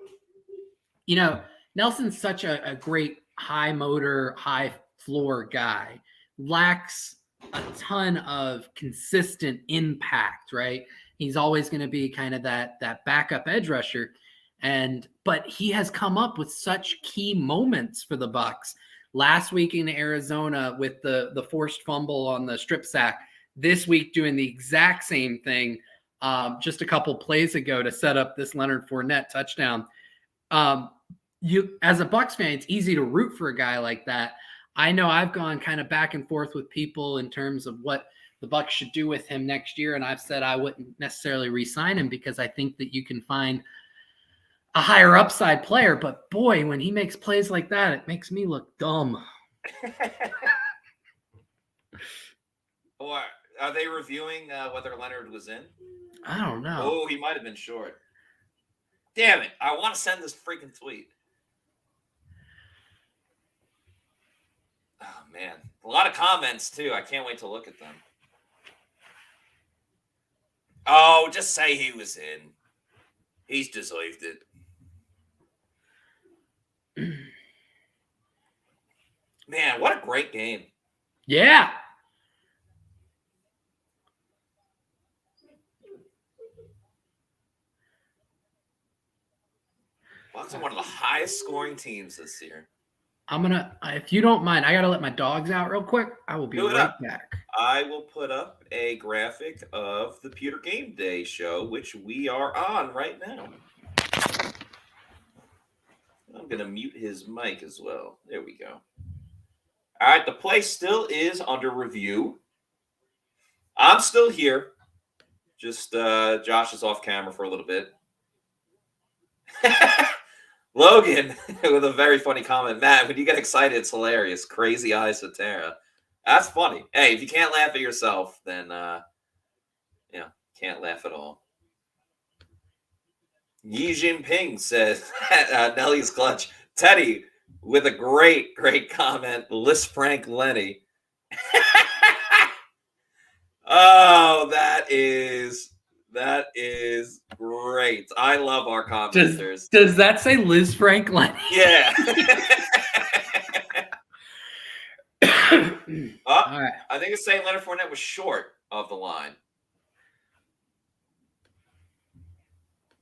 [SPEAKER 18] You know, Nelson's such a great high motor, high floor guy, lacks a ton of consistent impact, right? He's always going to be kind of that backup edge rusher. But he has come up with such key moments for the Bucs. Last week in Arizona with the forced fumble on the strip sack, this week doing the exact same thing just a couple plays ago to set up this Leonard Fournette touchdown. You, as a Bucs fan, it's easy to root for a guy like that. I know I've gone kind of back and forth with people in terms of what the Bucs should do with him next year, and I've said I wouldn't necessarily re-sign him because I think that you can find a higher upside player. But boy, when he makes plays like that, it makes me look dumb.
[SPEAKER 15] Or are they reviewing whether Leonard was in?
[SPEAKER 18] I don't know.
[SPEAKER 15] Oh, he might have been short. Damn it. I want to send this freaking tweet. Oh, man. A lot of comments, too. I can't wait to look at them. Oh, just say he was in. He's deserved it. Man, what a great game.
[SPEAKER 18] Yeah.
[SPEAKER 15] Bucs are one of the highest scoring teams this year.
[SPEAKER 18] I'm going to, if you don't mind, I got to let my dogs out real quick. I will be right back.
[SPEAKER 15] I will put up a graphic of the Pewter GameDay show, which we are on right now. I'm going to mute his mic as well. There we go. All right, the play still is under review. I'm still here. Just Josh is off camera for a little bit. Logan with a very funny comment. Matt, when you get excited, it's hilarious. Crazy eyes Matera. That's funny. Hey, if you can't laugh at yourself, then can't laugh at all. Yi Jinping says Nelly's clutch. Teddy with a great comment. List Frank Lenny. Oh, that is great. I love our commenters.
[SPEAKER 18] Does that say Liz Frank Lenny?
[SPEAKER 15] Yeah.
[SPEAKER 18] All right.
[SPEAKER 15] I think it's saying Leonard Fournette was short of the line.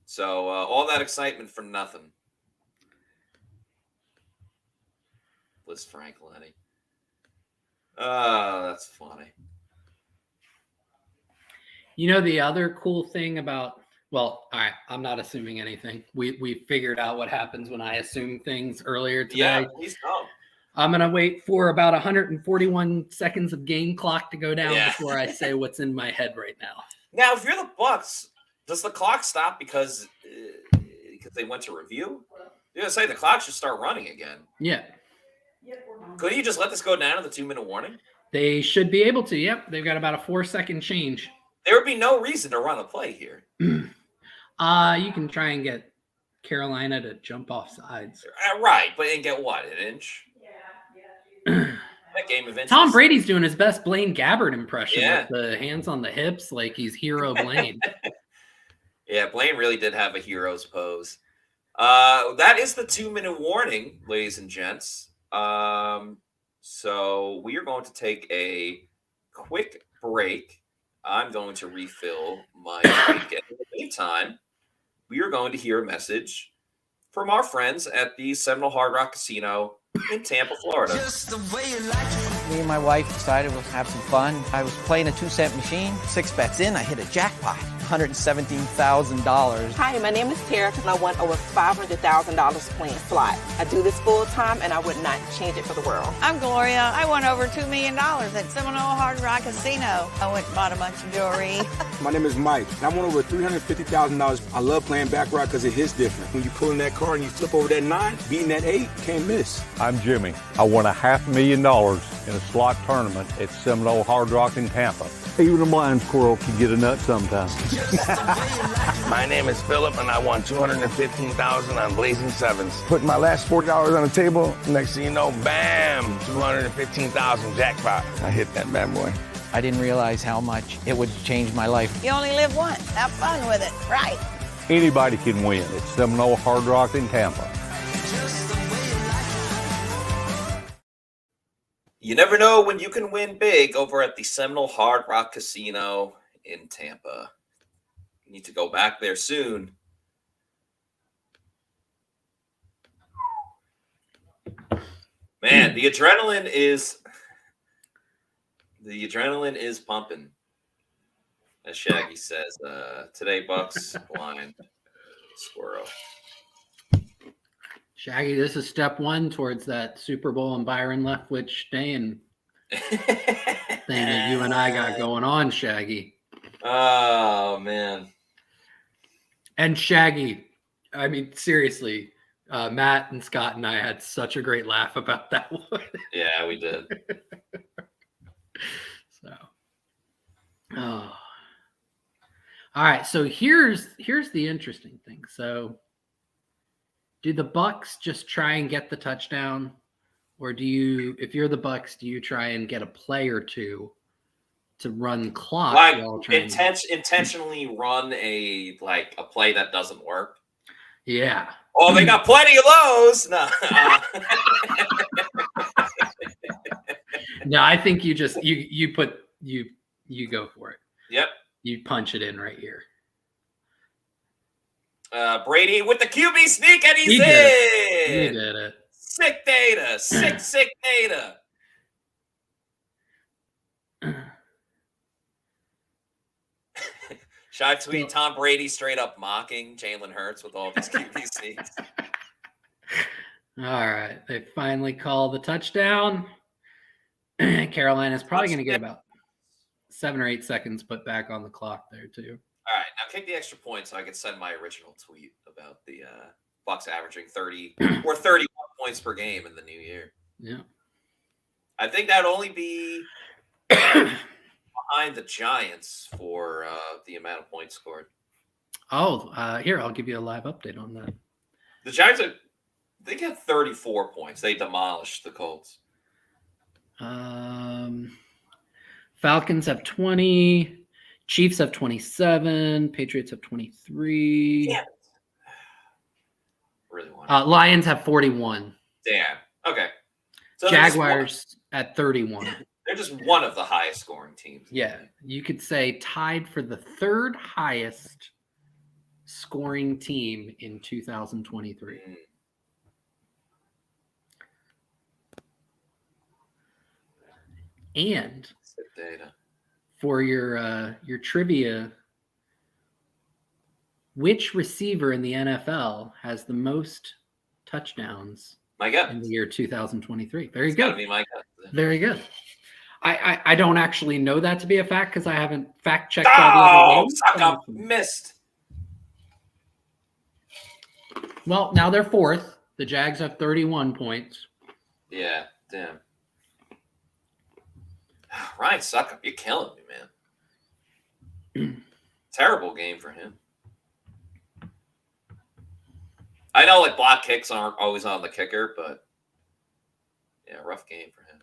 [SPEAKER 15] So all that excitement for nothing. Liz Frank Lenny. That's funny.
[SPEAKER 18] You know, the other cool thing about, well, all right, I'm not assuming anything. We figured out what happens when I assume things earlier today.
[SPEAKER 15] Yeah, please don't.
[SPEAKER 18] I'm going to wait for about 141 seconds of game clock to go down before I say what's in my head right now.
[SPEAKER 15] Now, if you're the Bucs, does the clock stop because they went to review? You're going to say the clock should start running again.
[SPEAKER 18] Yeah.
[SPEAKER 15] Couldn't you just let this go down to the 2-minute warning?
[SPEAKER 18] They should be able to. Yep. They've got about a 4-second change.
[SPEAKER 15] There would be no reason to run a play here.
[SPEAKER 18] You can try and get Carolina to jump off sides.
[SPEAKER 15] Right, but and get what, an inch? That game of inches.
[SPEAKER 18] Tom Brady's doing his best Blaine Gabbert impression with the hands on the hips like he's hero Blaine.
[SPEAKER 15] Yeah, Blaine really did have a hero's pose. That is the 2-minute warning, ladies and gents. So we are going to take a quick break. I'm going to refill my drink. In the meantime, we are going to hear a message from our friends at the Seminole Hard Rock Casino in Tampa, Florida.
[SPEAKER 19] Me and my wife decided we'll have some fun. I was playing a 2-cent machine. 6 bets in, I hit a jackpot. $117,000.
[SPEAKER 20] Hi, my name is Tara, and I won over $500,000 playing slot. I do this full time, and I would not change it for the world.
[SPEAKER 21] I'm Gloria. I won over $2 million at Seminole Hard Rock Casino. I went and bought a bunch of jewelry.
[SPEAKER 22] My name is Mike, and I won over $350,000. I love playing baccarat because it hits different. When you pull in that car and you flip over that 9, beating that 8, can't miss.
[SPEAKER 23] I'm Jimmy. I won $500,000 in a slot tournament at Seminole Hard Rock in Tampa. Even a blind squirrel can get a nut sometimes.
[SPEAKER 24] My name is Philip, and I won $215,000 on Blazing Sevens. Put my last $40 on the table. Next thing you know, bam, $215,000 jackpot. I hit that bad boy.
[SPEAKER 19] I didn't realize how much it would change my life.
[SPEAKER 21] You only live once. Have fun with it, right?
[SPEAKER 23] Anybody can win at Seminole Hard Rock in Tampa.
[SPEAKER 15] You never know when you can win big over at the Seminole Hard Rock Casino in Tampa. You need to go back there soon. Man, the adrenaline is pumping. As Shaggy says, today Bucs blind squirrel.
[SPEAKER 18] Shaggy, this is step one towards that Super Bowl and Byron Leftwich Dane thing that you and I got going on, Shaggy.
[SPEAKER 15] Oh, man.
[SPEAKER 18] And Shaggy, I mean, seriously, Matt and Scott and I had such a great laugh about that one.
[SPEAKER 15] Yeah, we did.
[SPEAKER 18] So, oh. All right, so here's the interesting thing. So, do the Bucs just try and get the touchdown, or do you, if you're the Bucs, do you try and get a play or two to run clock?
[SPEAKER 15] Like intentionally run a play that doesn't work.
[SPEAKER 18] Yeah.
[SPEAKER 15] Oh, they got plenty of those. No.
[SPEAKER 18] No, I think you just you go for it.
[SPEAKER 15] Yep.
[SPEAKER 18] You punch it in right here.
[SPEAKER 15] Brady with the QB sneak, and he's
[SPEAKER 18] He
[SPEAKER 15] in.
[SPEAKER 18] did it.
[SPEAKER 15] Sick data. Sick data. Should I tweet Tom Brady straight up mocking Jalen Hurts with all these QB sneaks?
[SPEAKER 18] All right. They finally call the touchdown. Carolina's probably going to get about 7 or 8 seconds put back on the clock there, too.
[SPEAKER 15] All right. Now kick the extra point so I can send my original tweet about the Bucs averaging 30 or 31 points per game in the new year.
[SPEAKER 18] Yeah.
[SPEAKER 15] I think that'd only be behind the Giants for the amount of points scored.
[SPEAKER 18] Oh, here, I'll give you a live update on that.
[SPEAKER 15] The Giants, they got 34 points. They demolished the Colts.
[SPEAKER 18] Falcons have 20. Chiefs have 27. Patriots have 23.
[SPEAKER 15] Damn it. Really want
[SPEAKER 18] Lions have 41.
[SPEAKER 15] Damn. Okay. So
[SPEAKER 18] Jaguars at 31.
[SPEAKER 15] They're just one of the highest scoring teams.
[SPEAKER 18] Yeah, you could say tied for the third highest scoring team in 2023. And for your trivia, which receiver in the NFL has the most touchdowns in the year 2023? Very good.
[SPEAKER 15] Gotta be my gut.
[SPEAKER 18] Very good. I don't actually know that to be a fact because I haven't fact checked
[SPEAKER 15] that. Suck up. Missed.
[SPEAKER 18] Well, now they're fourth. The Jags have 31 points.
[SPEAKER 15] Yeah, damn. Ryan Suckup, you're killing me, man. Terrible game for him. I know block kicks aren't always on the kicker, but yeah, rough game for him.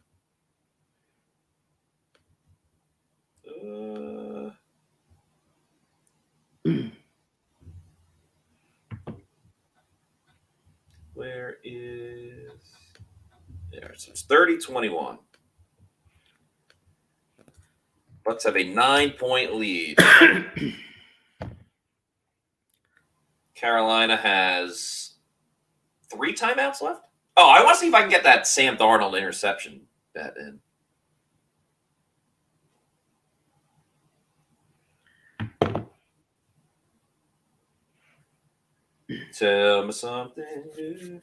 [SPEAKER 15] Where is there? So it's 30-21. Bucs have a 9-point lead. Carolina has 3 timeouts left. Oh, I want to see if I can get that Sam Darnold interception bet in. Tell me something new.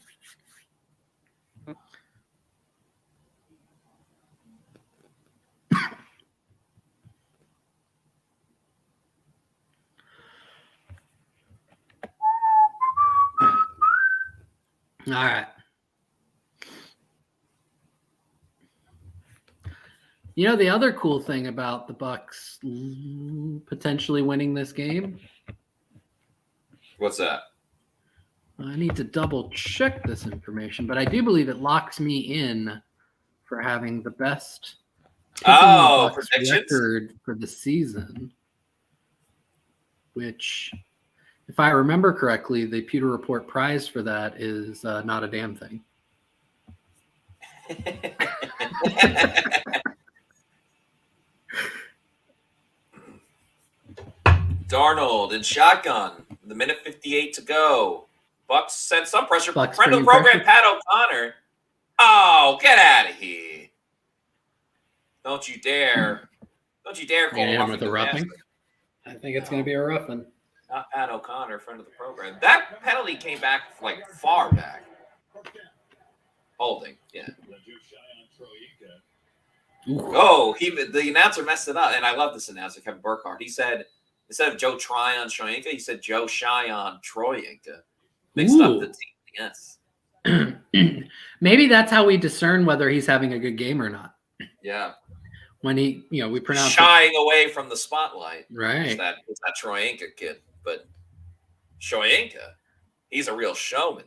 [SPEAKER 18] All right. You know, the other cool thing about the Bucs potentially winning this game?
[SPEAKER 15] What's that?
[SPEAKER 18] I need to double check this information, but I do believe it locks me in for having the best record for the season, which, if I remember correctly, the Pewter Report prize for that is not a damn thing.
[SPEAKER 15] Darnold in shotgun. The minute 58 to go. Bucs send some pressure.
[SPEAKER 18] Bucs
[SPEAKER 15] Friend of the
[SPEAKER 18] bringing
[SPEAKER 15] program,
[SPEAKER 18] pressure.
[SPEAKER 15] Pat O'Connor. Oh, get out of here. Don't you dare. Don't you dare call
[SPEAKER 18] Hit him
[SPEAKER 15] roughing
[SPEAKER 18] with a
[SPEAKER 15] the
[SPEAKER 18] roughing.
[SPEAKER 15] passer.
[SPEAKER 18] I think it's going to be a roughing.
[SPEAKER 15] Not Pat O'Connor, friend of the program. That penalty came back like far back. Holding, yeah. Oh, the announcer messed it up, and I love this announcer, Kevin Burkhardt. He said instead of Joe Tryon Troyinka, he said Joe Cheyenne Troyinka. Mixed up the team. Yes.
[SPEAKER 18] Maybe that's how we discern whether he's having a good game or not.
[SPEAKER 15] Yeah.
[SPEAKER 18] When we pronounce
[SPEAKER 15] shying away from the spotlight.
[SPEAKER 18] Right.
[SPEAKER 15] It's that Troyinka kid, but Troyinka, he's a real showman.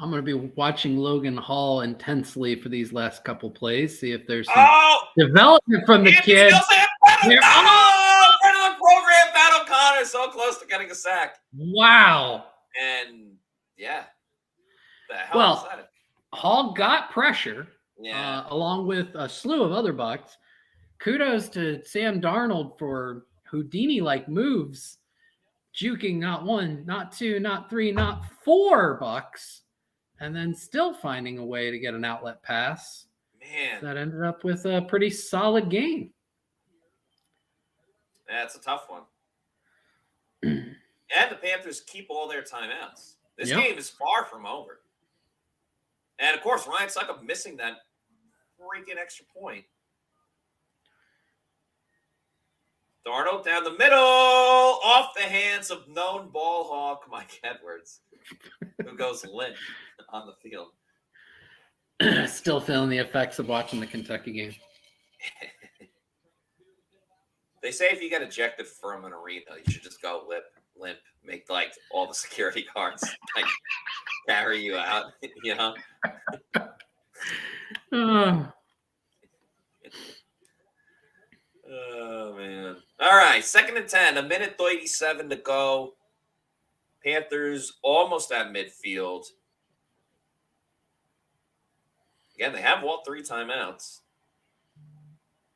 [SPEAKER 18] I'm going to be watching Logan Hall intensely for these last couple plays, see if there's some development from the kid.
[SPEAKER 15] Friend of the program, Pat O'Connor, so close to getting a sack.
[SPEAKER 18] Wow.
[SPEAKER 15] And yeah, the hell was that?
[SPEAKER 18] Hall got pressure,
[SPEAKER 15] along
[SPEAKER 18] with a slew of other Bucs. Kudos to Sam Darnold for Houdini-like moves, juking not one, not two, not three, not four Bucs, and then still finding a way to get an outlet pass.
[SPEAKER 15] Man,
[SPEAKER 18] that ended up with a pretty solid game.
[SPEAKER 15] That's a tough one. And the Panthers keep all their timeouts. This game is far from over. And, of course, Ryan Suckup missing that freaking extra point. Darnold down the middle, off the hands of known ball hawk Mike Edwards, who goes limp on the field.
[SPEAKER 18] Still feeling the effects of watching the Kentucky game.
[SPEAKER 15] They say if you get ejected from an arena, you should just go limp, make like all the security guards like carry you out, you know? Oh, man. All right, 2nd and 10, a minute 37 to go. Panthers almost at midfield. Again, they have all 3 timeouts.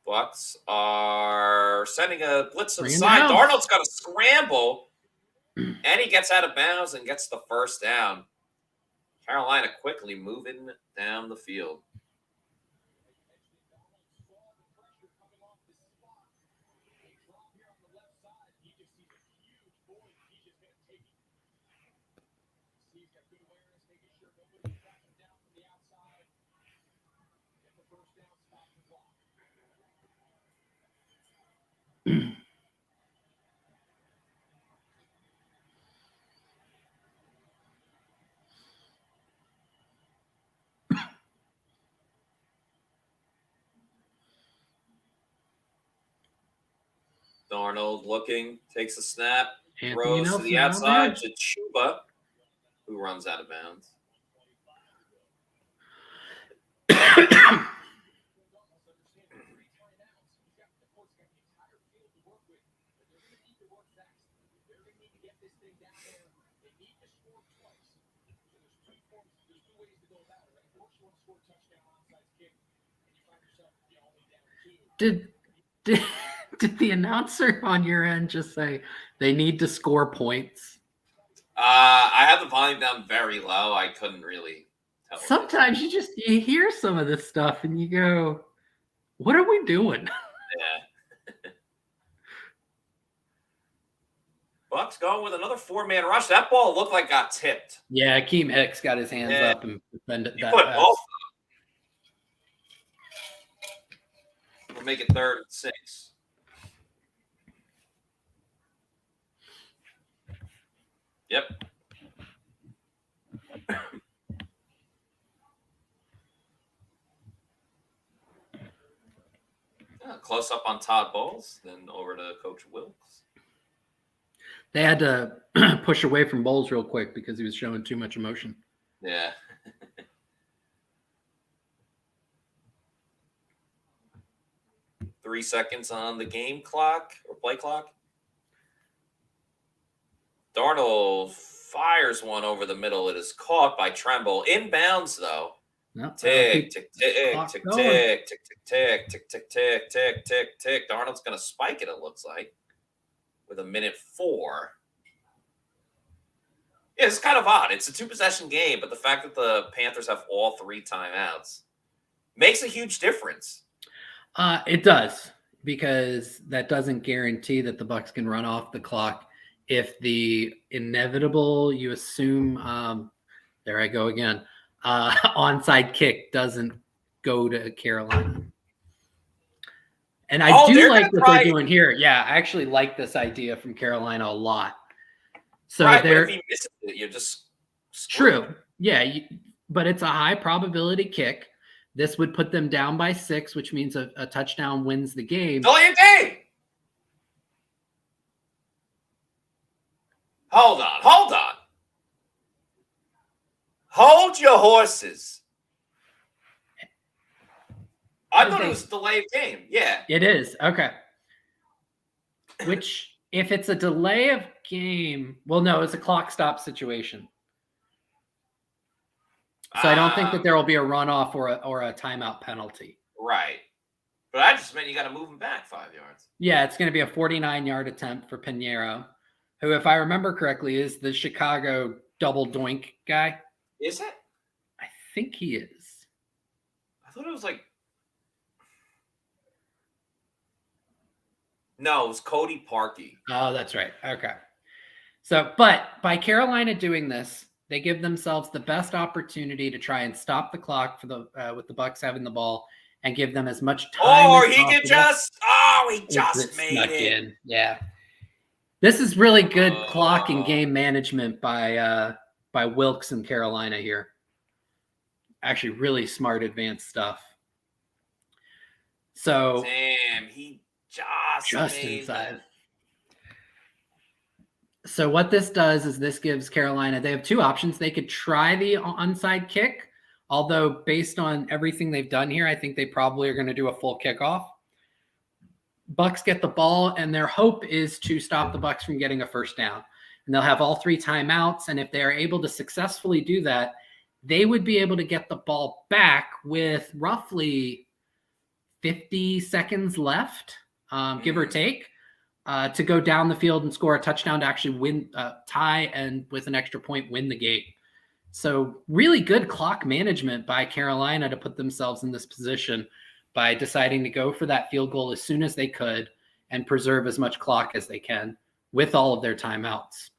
[SPEAKER 15] Bucs are sending a blitz to the side. Darnold's got a scramble, and he gets out of bounds and gets the first down. Carolina quickly moving down the field. Darnold looking, takes a snap, throws to the outside to Chuba, who runs out of bounds.
[SPEAKER 18] Did the announcer on your end just say they need to score points?
[SPEAKER 15] I had the volume down very low. I couldn't really tell.
[SPEAKER 18] Sometimes you hear some of this stuff and you go, what are we doing?
[SPEAKER 15] Yeah. Bucs going with another 4-man rush. That ball looked like got tipped.
[SPEAKER 18] Yeah, Akeem Hicks got his hands up and defended that
[SPEAKER 15] put
[SPEAKER 18] pass.
[SPEAKER 15] both. We'll make it 3rd and 6. Yep. Close up on Todd Bowles, then over to Coach Wilkes.
[SPEAKER 18] They had to push away from Bowles real quick because he was showing too much emotion.
[SPEAKER 15] Yeah. Three seconds on the game clock or play clock. Darnold fires one over the middle. It is caught by Tremble. Inbounds, though.
[SPEAKER 18] No,
[SPEAKER 15] Tick, tick, tick, tick, tick, tick, tick, tick, tick, tick, tick, tick, tick. Darnold's going to spike it, it looks like, with 1:04. Yeah, it's kind of odd. It's a 2-possession game, but the fact that the Panthers have all 3 timeouts makes a huge difference.
[SPEAKER 18] It does, because that doesn't guarantee that the Bucs can run off the clock if the inevitable, you assume, there I go again, onside kick doesn't go to Carolina. And I do like what they're doing here. Yeah, I actually like this idea from Carolina a lot. So
[SPEAKER 15] right, but if he misses it, you're just
[SPEAKER 18] true. Yeah, but it's a high probability kick. This would put them down by 6, which means a touchdown wins the game.
[SPEAKER 15] Delay of game. Hold on. Hold your horses. I thought it was a delay of game. Yeah.
[SPEAKER 18] It is. Okay. Which, if it's a delay of game, well, no, it's a clock stop situation. So I don't think that there will be a runoff or a timeout penalty.
[SPEAKER 15] Right. But I just meant you got to move him back 5 yards.
[SPEAKER 18] Yeah, it's going to be a 49-yard attempt for Pinheiro, who, if I remember correctly, is the Chicago double doink guy.
[SPEAKER 15] Is it?
[SPEAKER 18] I think he is.
[SPEAKER 15] I thought it was like... No, it was Cody Parkey.
[SPEAKER 18] Oh, that's right. Okay. So, but by Carolina doing this, they give themselves the best opportunity to try and stop the clock for the with the Bucs having the ball and give them as much time.
[SPEAKER 15] Or he could just made it
[SPEAKER 18] in. Yeah. This is really good clock and game management by Wilkes and Carolina here. Actually, really smart advanced stuff. So
[SPEAKER 15] damn, he just made
[SPEAKER 18] inside. So what this does is this gives Carolina, they have 2 options. They could try the onside kick, although based on everything they've done here, I think they probably are going to do a full kickoff. Bucs get the ball, and their hope is to stop the Bucs from getting a first down. And they'll have all 3 timeouts, and if they are able to successfully do that, they would be able to get the ball back with roughly 50 seconds left, give or take. To go down the field and score a touchdown to actually win, tie, and with an extra point, win the game. So really good clock management by Carolina to put themselves in this position by deciding to go for that field goal as soon as they could and preserve as much clock as they can with all of their timeouts.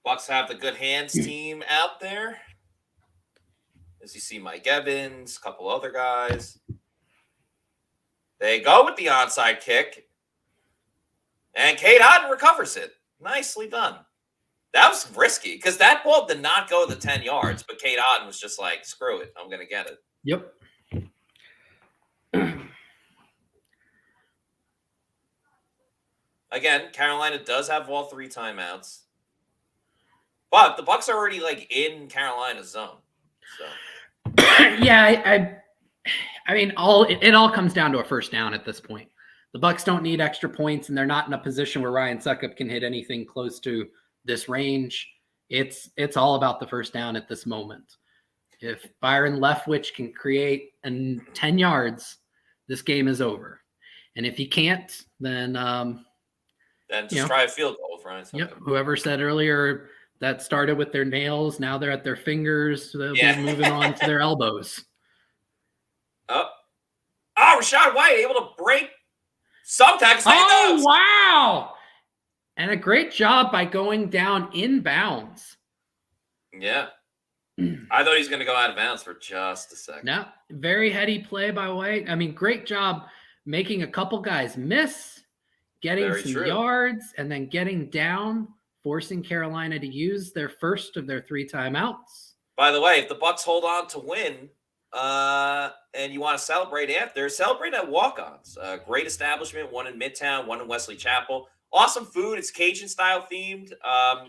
[SPEAKER 15] Bucs have the good hands team out there. As you see, Mike Evans, a couple other guys. They go with the onside kick. And Cade Otton recovers it. Nicely done. That was risky because that ball did not go the 10 yards, but Cade Otton was just like, screw it. I'm going to get it.
[SPEAKER 18] Yep.
[SPEAKER 15] Again, Carolina does have all 3 timeouts. But the Bucs are already like in Carolina's zone. So
[SPEAKER 18] yeah, I mean, it all comes down to a first down at this point. The Bucs don't need extra points, and they're not in a position where Ryan Succop can hit anything close to this range. It's all about the first down at this moment. If Byron Leftwich can create 10 yards, this game is over. And if he can't, then
[SPEAKER 15] just try a field goal with Ryan Succop.
[SPEAKER 18] Yep. Whoever said earlier that started with their nails, now they're at their fingers. So they'll be moving on to their elbows.
[SPEAKER 15] Rachaad White able to break some tackles.
[SPEAKER 18] Oh, wow. And a great job by going down inbounds.
[SPEAKER 15] Yeah. I thought he was going to go out of bounds for just a second.
[SPEAKER 18] No, very heady play by White. I mean, great job making a couple guys miss, getting some yards, and then getting down, forcing Carolina to use their first of their 3 timeouts.
[SPEAKER 15] By the way, if the Bucs hold on to win, and you want to celebrate after, celebrate at Walk-Ons. Great establishment, one in Midtown, one in Wesley Chapel. Awesome food. It's Cajun style themed.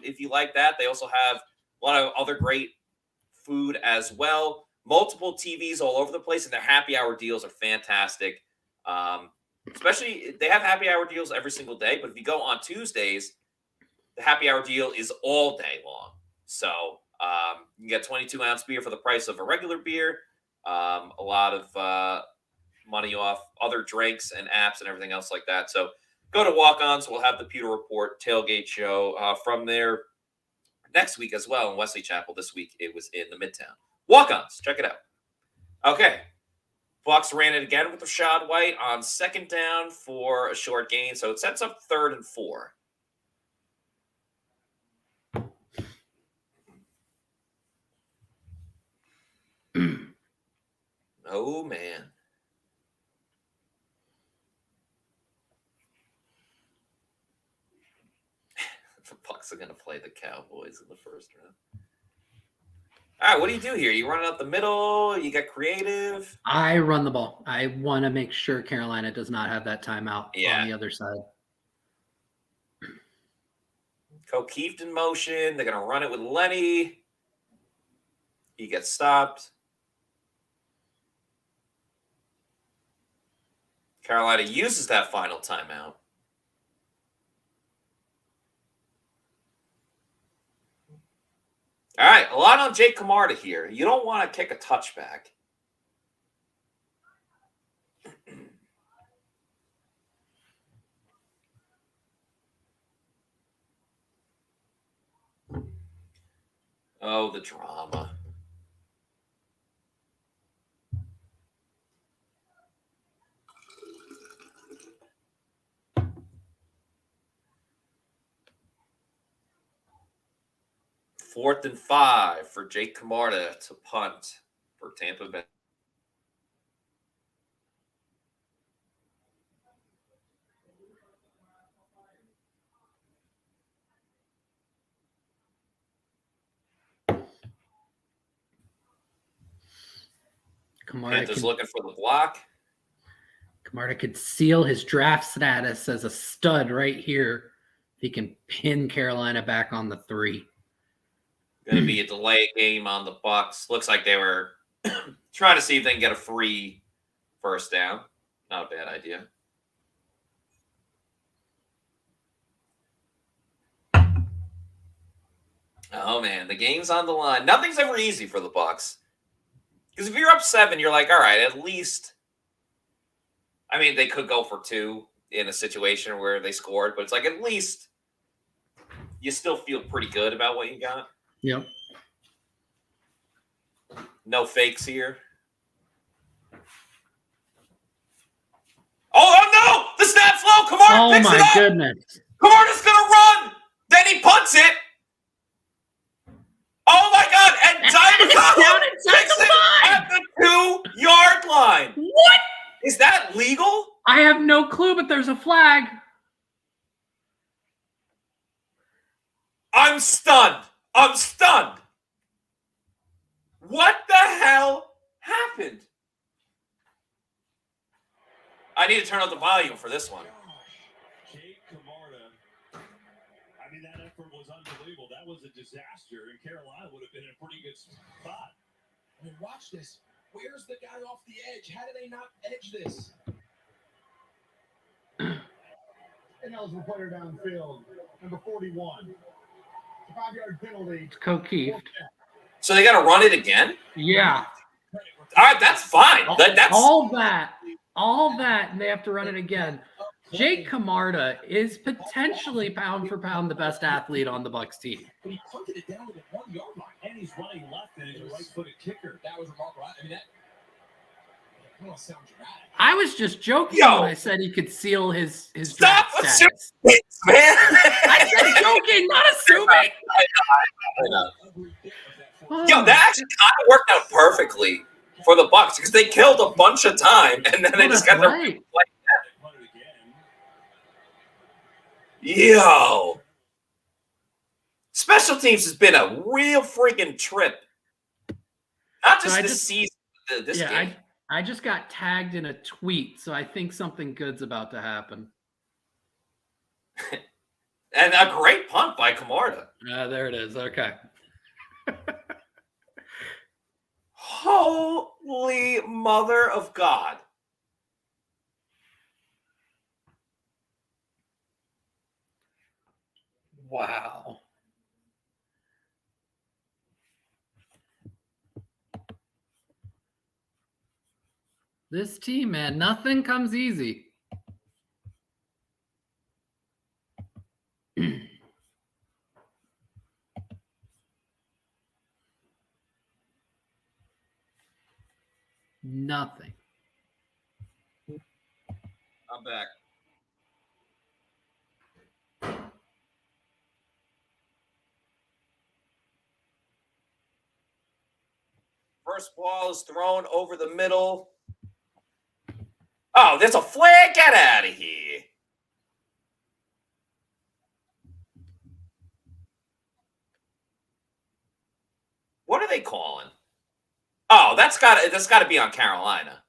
[SPEAKER 15] If you like that, they also have a lot of other great food as well. Multiple TVs all over the place, and their happy hour deals are fantastic. Especially, they have happy hour deals every single day, but if you go on Tuesdays, the happy hour deal is all day long. So you can get 22-ounce beer for the price of a regular beer. A lot of money off other drinks and apps and everything else like that. So go to Walk-Ons. We'll have the Pewter Report tailgate show from there next week as well in Wesley Chapel. This week it was in the Midtown. Walk-Ons. Check it out. Okay. Bucs ran it again with Rashad White on 2nd down for a short gain. So it sets up 3rd and 4. Oh, man. The Bucs are going to play the Cowboys in the first round. All right, what do you do here? You run it up the middle? You get creative?
[SPEAKER 18] I run the ball. I want to make sure Carolina does not have that timeout on the other side.
[SPEAKER 15] O'Keefe in motion. They're going to run it with Lenny. He gets stopped. Carolina uses that final timeout. All right, a lot on Jake Camarda here. You don't want to kick a touchback. Oh, the drama. Fourth and 5 for Jake Camarda to punt for Tampa Bay. Panthers looking for the block.
[SPEAKER 18] Camarda could seal his draft status as a stud right here. He can pin Carolina back on the 3.
[SPEAKER 15] Going to be a delay game on the Bucs. Looks like they were trying to see if they can get a free first down. Not a bad idea. Oh, man, the game's on the line. Nothing's ever easy for the Bucs. Because if you're up 7, you're like, all right, at least. I mean, they could go for 2 in a situation where they scored, but it's like at least you still feel pretty good about what you got.
[SPEAKER 18] Yep.
[SPEAKER 15] No fakes here. Oh no! The snap's low. Camarda picks it up.
[SPEAKER 18] Oh my goodness!
[SPEAKER 15] Camarda's gonna run. Then he punts it. Oh my God! And Diamond picks it at the 2-yard line.
[SPEAKER 18] What?
[SPEAKER 15] Is that legal?
[SPEAKER 18] I have no clue, but there's a flag.
[SPEAKER 15] I'm stunned. I'm stunned. What the hell happened? I need to turn up the volume for this one.
[SPEAKER 3] Jake Camarda. I mean, that effort was unbelievable. That was a disaster, and Carolina would have been in a pretty good spot.
[SPEAKER 14] I mean, watch this. Where's the guy off the edge? How do they not edge this?
[SPEAKER 3] Ineligible player downfield, number 41. 5-yard penalty.
[SPEAKER 18] It's O'Keefe.
[SPEAKER 15] So they got to run it again?
[SPEAKER 18] Yeah.
[SPEAKER 15] All right, that's fine. That's
[SPEAKER 18] all that, and they have to run it again. Jake Camarda is potentially pound for pound the best athlete on the Bucs team.
[SPEAKER 14] But he punted it down to the 1-yard line, and he's running left, and he's a right-footed kicker. That was remarkable. I mean, that. I don't sound dramatic.
[SPEAKER 18] I was just joking when I said he could seal his
[SPEAKER 15] Stop
[SPEAKER 18] draft status.
[SPEAKER 15] assuming, man.
[SPEAKER 18] I said joking, not assuming.
[SPEAKER 15] I know. Yo, that actually kind of worked out perfectly for the Bucs because they killed a bunch of time and then they just got their like that. Yo. Special teams has been a real freaking trip. Not just this season, this game.
[SPEAKER 18] I just got tagged in a tweet, so I think something good's about to happen.
[SPEAKER 15] And a great punt by Camarda.
[SPEAKER 18] There it is. Okay.
[SPEAKER 15] Holy mother of God.
[SPEAKER 18] Wow. This team, man, nothing comes easy. Nothing.
[SPEAKER 15] I'm back. First ball is thrown over the middle. Oh, there's a flag. Get out of here. What are they calling? Oh, that's got to be on Carolina.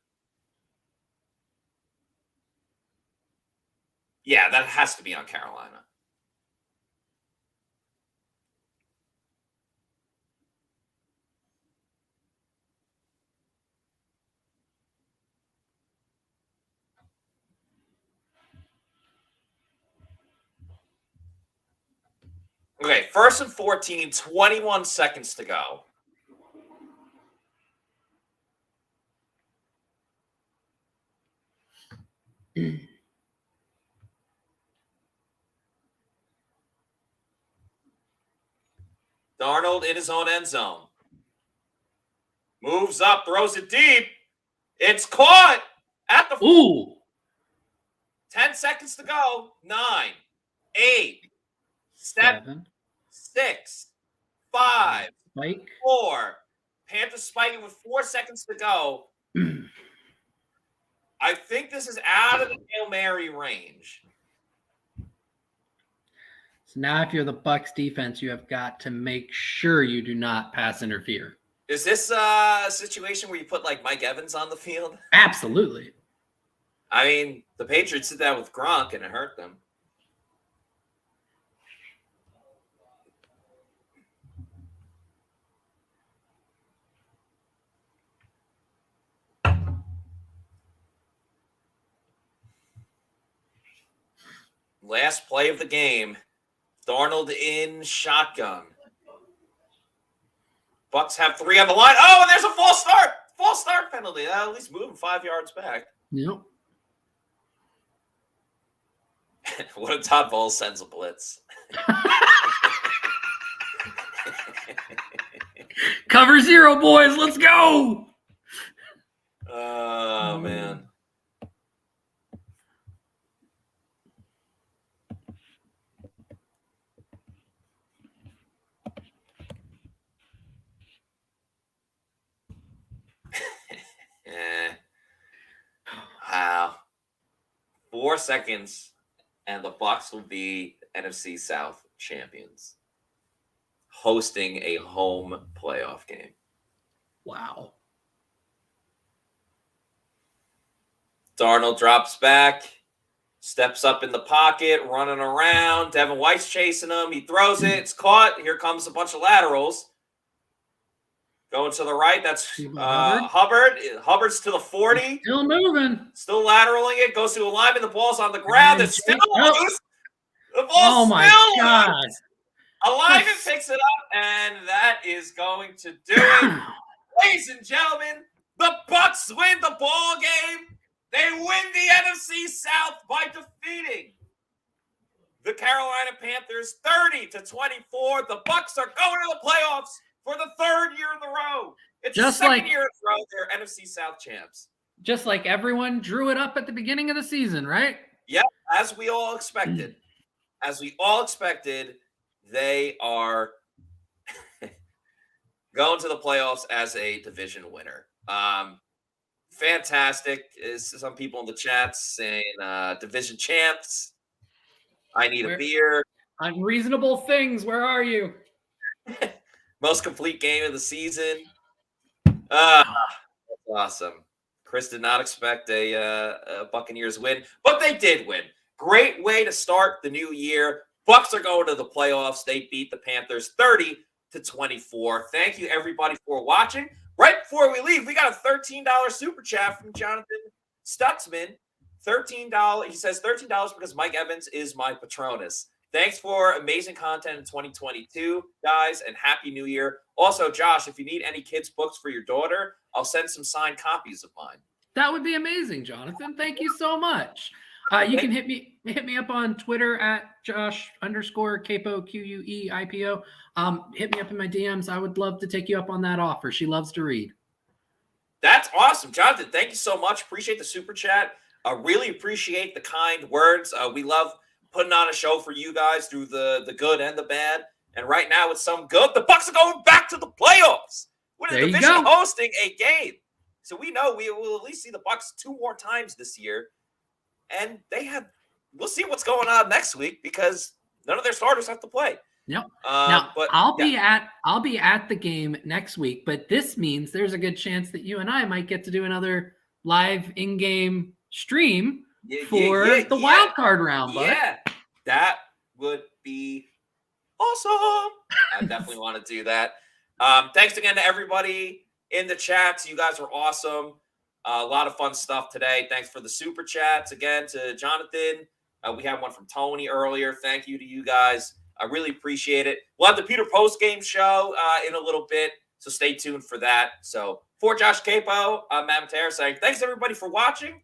[SPEAKER 15] Yeah, that has to be on Carolina. Okay, 1st and 14, 21 seconds to go. Darnold in his own end zone. Moves up, throws it deep. It's caught at the...
[SPEAKER 18] Ooh.
[SPEAKER 15] 10 seconds to go. 9, 8, 7, 6, 5,
[SPEAKER 18] Spike.
[SPEAKER 15] 4. Panthers spiking with 4 seconds to go. I think this is out of the Hail Mary range.
[SPEAKER 18] So now if you're the Bucs defense, you have got to make sure you do not pass interfere.
[SPEAKER 15] Is this a situation where you put like Mike Evans on the field?
[SPEAKER 18] Absolutely.
[SPEAKER 15] I mean, the Patriots did that with Gronk and it hurt them. Last play of the game. Darnold in shotgun. Bucs have 3 on the line. Oh, and there's a false start. False start penalty. At least move him 5 yards back.
[SPEAKER 18] Yep.
[SPEAKER 15] What if Todd Bowles sends a blitz?
[SPEAKER 18] Cover 0, boys. Let's go.
[SPEAKER 15] Oh, man. Wow. 4 seconds, and the Bucs will be NFC South champions, hosting a home playoff game.
[SPEAKER 18] Wow.
[SPEAKER 15] Darnold drops back, steps up in the pocket, running around. Devin White's chasing him. He throws it. It's caught. Here comes a bunch of laterals. Going to the right, that's Hubbard. Hubbard's to the 40.
[SPEAKER 18] Still moving.
[SPEAKER 15] Still lateraling it. Goes to a lineman. The ball's on the ground. It's still loose. The ball's still loose. A lineman picks it up, and that is going to do it. Ladies and gentlemen, the Bucs win the ball game. They win the NFC South by defeating the Carolina Panthers 30-24. The Bucs are going to the playoffs for the 3rd year in a row. It's
[SPEAKER 18] Just
[SPEAKER 15] the 2nd
[SPEAKER 18] like-
[SPEAKER 15] year in a row they're NFC South champs.
[SPEAKER 18] Just like everyone drew it up at the beginning of the season, right?
[SPEAKER 15] Yep, as we all expected. As we all expected, they are going to the playoffs as a division winner. Fantastic. Some people in the chat saying division champs. I need a beer.
[SPEAKER 18] Unreasonable things. Where are you?
[SPEAKER 15] Most complete game of the season. That's awesome. Chris did not expect a Buccaneers win, but they did win. Great way to start the new year. Bucs are going to the playoffs. They beat the Panthers 30-24. Thank you, everybody, for watching. Right before we leave, we got a $13 super chat from Jonathan Stutzman. $13. He says $13 because Mike Evans is my Patronus. Thanks for amazing content in 2022, guys, and Happy New Year. Also, Josh, if you need any kids' books for your daughter, I'll send some signed copies of mine.
[SPEAKER 18] That would be amazing, Jonathan. Thank you so much. You can hit me up on Twitter at Josh_Capo QUEIPO. Hit me up in my DMs. I would love to take you up on that offer. She loves to read.
[SPEAKER 15] That's awesome, Jonathan. Thank you so much. Appreciate the super chat. Really appreciate the kind words. We love putting on a show for you guys through the good and the bad. And right now, it's some good. The Bucs are going back to the playoffs. With a division hosting a game. So we know we will at least see the Bucs 2 more times this year. And we'll see what's going on next week because none of their starters have to play.
[SPEAKER 18] Yep. Now,
[SPEAKER 15] but
[SPEAKER 18] I'll be at the game next week, but this means there's a good chance that you and I might get to do another live in-game stream for the wild card round, bud.
[SPEAKER 15] Yeah, that would be awesome. I definitely want to do that. Thanks again to everybody in the chats. You guys were awesome. A lot of fun stuff today. Thanks for the super chats again to Jonathan. We had one from Tony earlier. Thank you to you guys. I really appreciate it. We'll have the Pewter post-game show in a little bit, so stay tuned for that. So for Josh Capo, I'm Matt Matera saying thanks everybody for watching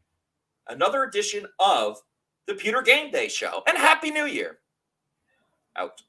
[SPEAKER 15] another edition of the Pewter Game Day show, and Happy New Year. Out.